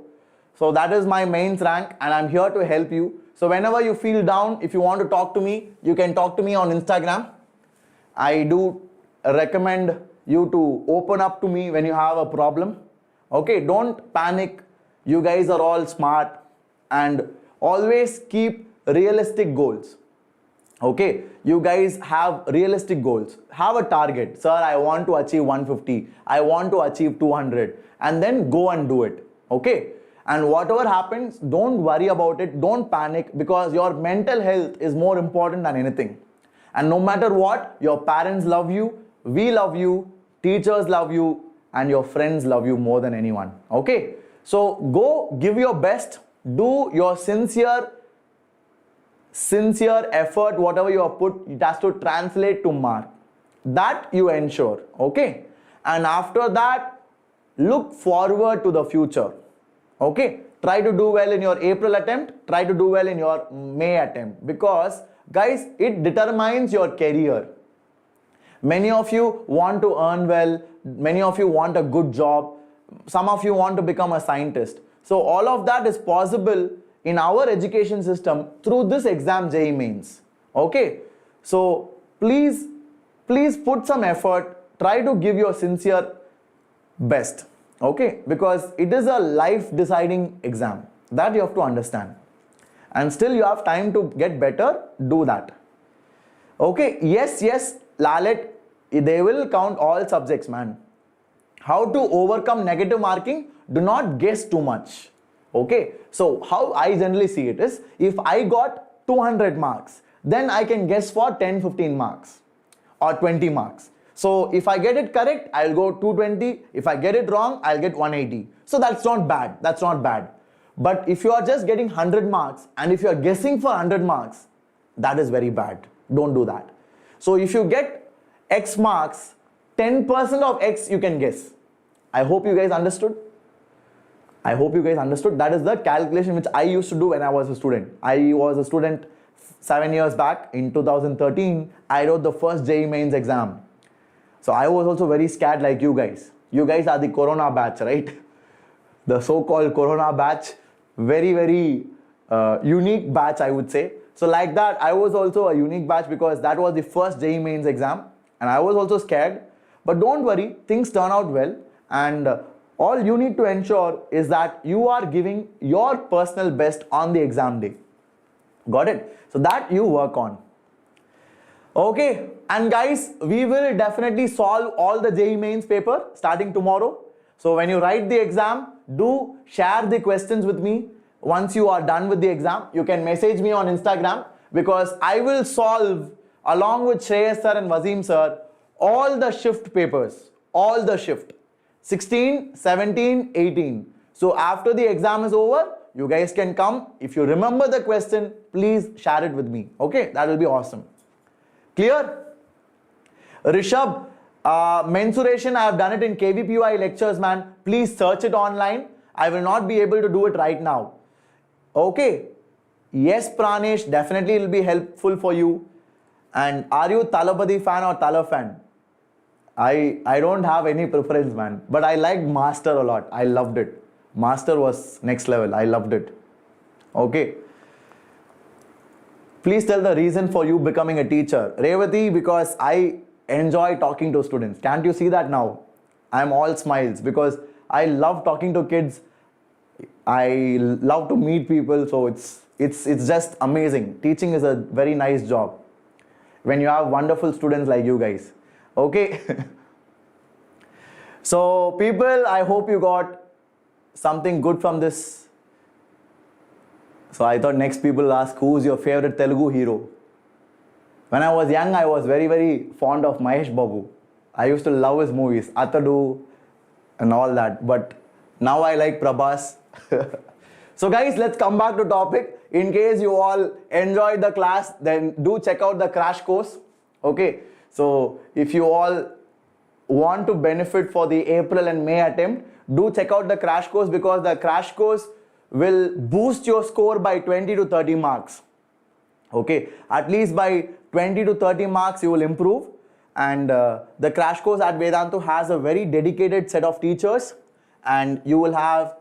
So that is my mains rank and I'm here to help you. So whenever you feel down, if you want to talk to me, you can talk to me on Instagram. I do recommend you to open up to me when you have a problem. Okay, don't panic. You guys are all smart and always keep realistic goals. Okay, you guys have realistic goals. Have a target. Sir, I want to achieve 150. I want to achieve 200 and then go and do it. Okay. And whatever happens, don't worry about it. Don't panic because your mental health is more important than anything. And no matter what, your parents love you, we love you, teachers love you, and your friends love you more than anyone. Okay. So go give your best. Do your sincere effort, whatever you have put, it has to translate to mark. That you ensure. Okay. And after that, look forward to the future. Okay, try to do well in your April attempt, try to do well in your May attempt because guys, it determines your career. Many of you want to earn well, many of you want a good job, some of you want to become a scientist. So all of that is possible in our education system through this exam JEE Mains. Okay, so please put some effort, try to give your sincere best. Okay, because it is a life deciding exam that you have to understand and still you have time to get better, do that. Okay, yes, Lalet, they will count all subjects, man. How to overcome negative marking? Do not guess too much. Okay, so how I generally see it is, if I got 200 marks, then I can guess for 10-15 marks or 20 marks. So if I get it correct, I'll go 220. If I get it wrong, I'll get 180. So that's not bad. That's not bad. But if you are just getting 100 marks and if you are guessing for 100 marks, that is very bad. Don't do that. So if you get X marks, 10% of X you can guess. I hope you guys understood. I hope you guys understood. That is the calculation which I used to do when I was a student. I was a student 7 years back. In 2013, I wrote the first JEE Mains exam. So I was also very scared like you guys. You guys are the Corona batch, right? The so-called Corona batch. Very unique batch, I would say. So like that, I was also a unique batch because that was the first JEE Mains exam. And I was also scared. But don't worry, things turn out well. And all you need to ensure is that you are giving your personal best on the exam day. Got it? So that you work on. Okay, and guys, we will definitely solve all the JEE Mains paper starting tomorrow. So when you write the exam, do share the questions with me. Once you are done with the exam, you can message me on Instagram because I will solve along with Shreyas Sir and Wassim Sir all the shift papers, all the shift, 16, 17, 18. So after the exam is over, you guys can come. If you remember the question, please share it with me. Okay, that will be awesome. Clear? Rishabh, mensuration, I have done it in KVPY lectures, man. Please search it online. I will not be able to do it right now. Okay. Yes, Pranesh, definitely it will be helpful for you. And are you Talapati fan or Tala fan? I don't have any preference, man. But I liked Master a lot. I loved it. Master was next level. I loved it. Okay. Please tell the reason for you becoming a teacher. Revati, because I enjoy talking to students. Can't you see that now? I'm all smiles because I love talking to kids. I love to meet people. So it's just amazing. Teaching is a very nice job when you have wonderful students like you guys. Okay. So people, I hope you got something good from this. So I thought next people will ask, who's your favorite Telugu hero? When I was young, I was very fond of Mahesh Babu. I used to love his movies, Atadu and all that. But Now I like Prabhas. So guys, let's come back to topic. In case you all enjoyed the class, then do check out the crash course. Okay, so if you all want to benefit for the April and May attempt, do check out the crash course, because the crash course will boost your score by 20 to 30 marks. Okay, at least by 20 to 30 marks you will improve. And the crash course at Vedantu has a very dedicated set of teachers, and you will have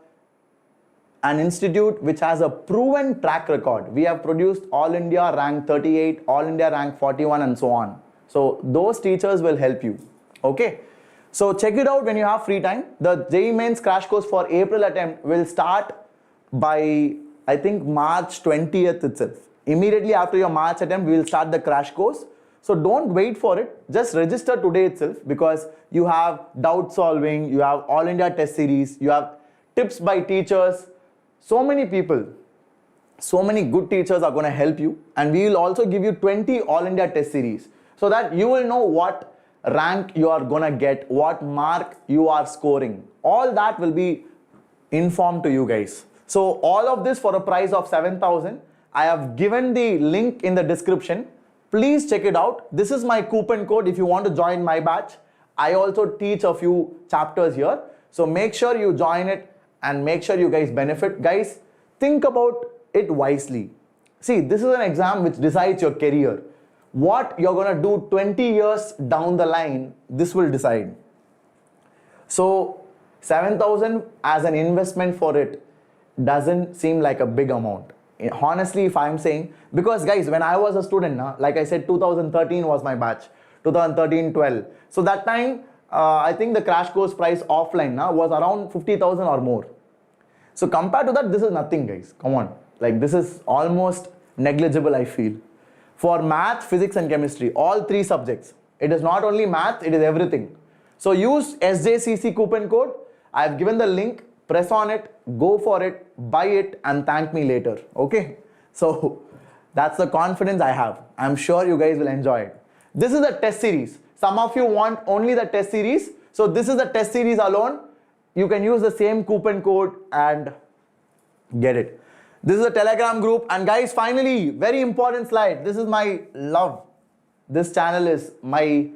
an institute which has a proven track record. We have produced All India rank 38, All India rank 41 and so on. So those teachers will help you. Okay. So check it out when you have free time. The JEE Mains crash course for April attempt will start by, I think, March 20th itself. Immediately after your March attempt, we will start the crash course. So don't wait for it. Just register today itself, because you have doubt solving, you have All India test series, you have tips by teachers. So many people, so many good teachers are going to help you, and we will also give you 20 All India test series, so that you will know what rank you are going to get, what mark you are scoring. All that will be informed to you guys. So all of this for a price of 7,000. I have given the link in the description. Please check it out. This is my coupon code if you want to join my batch. I also teach a few chapters here. So make sure you join it and make sure you guys benefit. Guys, think about it wisely. See, this is an exam which decides your career. What you're going to do 20 years down the line, this will decide. So 7,000 as an investment for it doesn't seem like a big amount. Honestly, if I'm saying, because guys, when I was a student, like I said, 2013 was my batch, 2013-12. So that time, I think the crash course price offline was around 50,000 or more. So compared to that, this is nothing, guys. Come on. Like, this is almost negligible, I feel. For math, physics and chemistry, all three subjects. It is not only math, it is everything. So use SJCC coupon code. I have given the link. Press on it, go for it, buy it, and thank me later. Okay? So that's the confidence I have. I'm sure you guys will enjoy it. This is the test series. Some of you want only the test series. So this is the test series alone. You can use the same coupon code and get it. This is a Telegram group. And guys, finally, very important slide. This is my love. This channel is my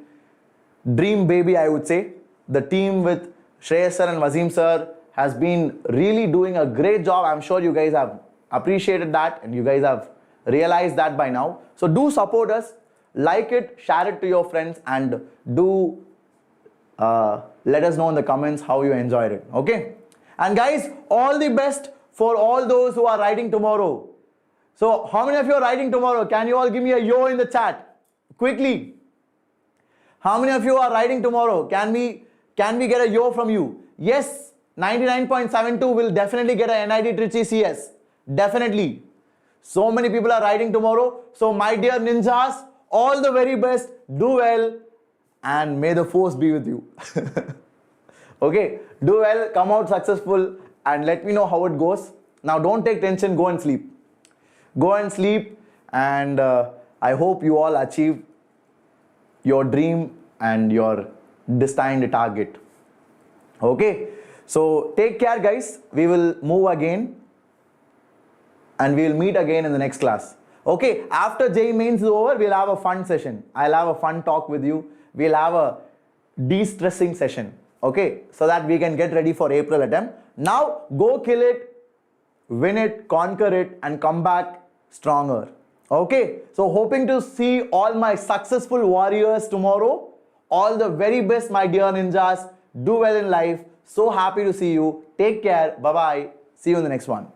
dream baby, I would say. The team with Shreyas Sir and Wassim Sir has been really doing a great job. I'm sure you guys have appreciated that and you guys have realized that by now. So do support us, like it, share it to your friends, and do let us know in the comments how you enjoyed it. Okay? And guys, all the best for all those who are writing tomorrow. So how many of you are writing tomorrow? Can you all give me a yo in the chat? Quickly. How many of you are writing tomorrow? Can we get a yo from you? Yes. 99.72 will definitely get a NIT Trichy CS. Definitely. So many people are writing tomorrow. So my dear ninjas, all the very best. Do well. And may the force be with you. Okay. Do well. Come out successful. And let me know how it goes. Now don't take tension. Go and sleep. Go and sleep. And I hope you all achieve your dream and your destined target. Okay. So take care, guys. We will move again and we will meet again in the next class. Okay, after JEE Mains is over, we'll have a fun session. I'll have a fun talk with you. We'll have a de-stressing session. Okay, so that we can get ready for April attempt. Now go kill it, win it, conquer it, and come back stronger. Okay, so hoping to see all my successful warriors tomorrow. All the very best, my dear ninjas. Do well in life. So happy to see you. Take care. Bye-bye. See you in the next one.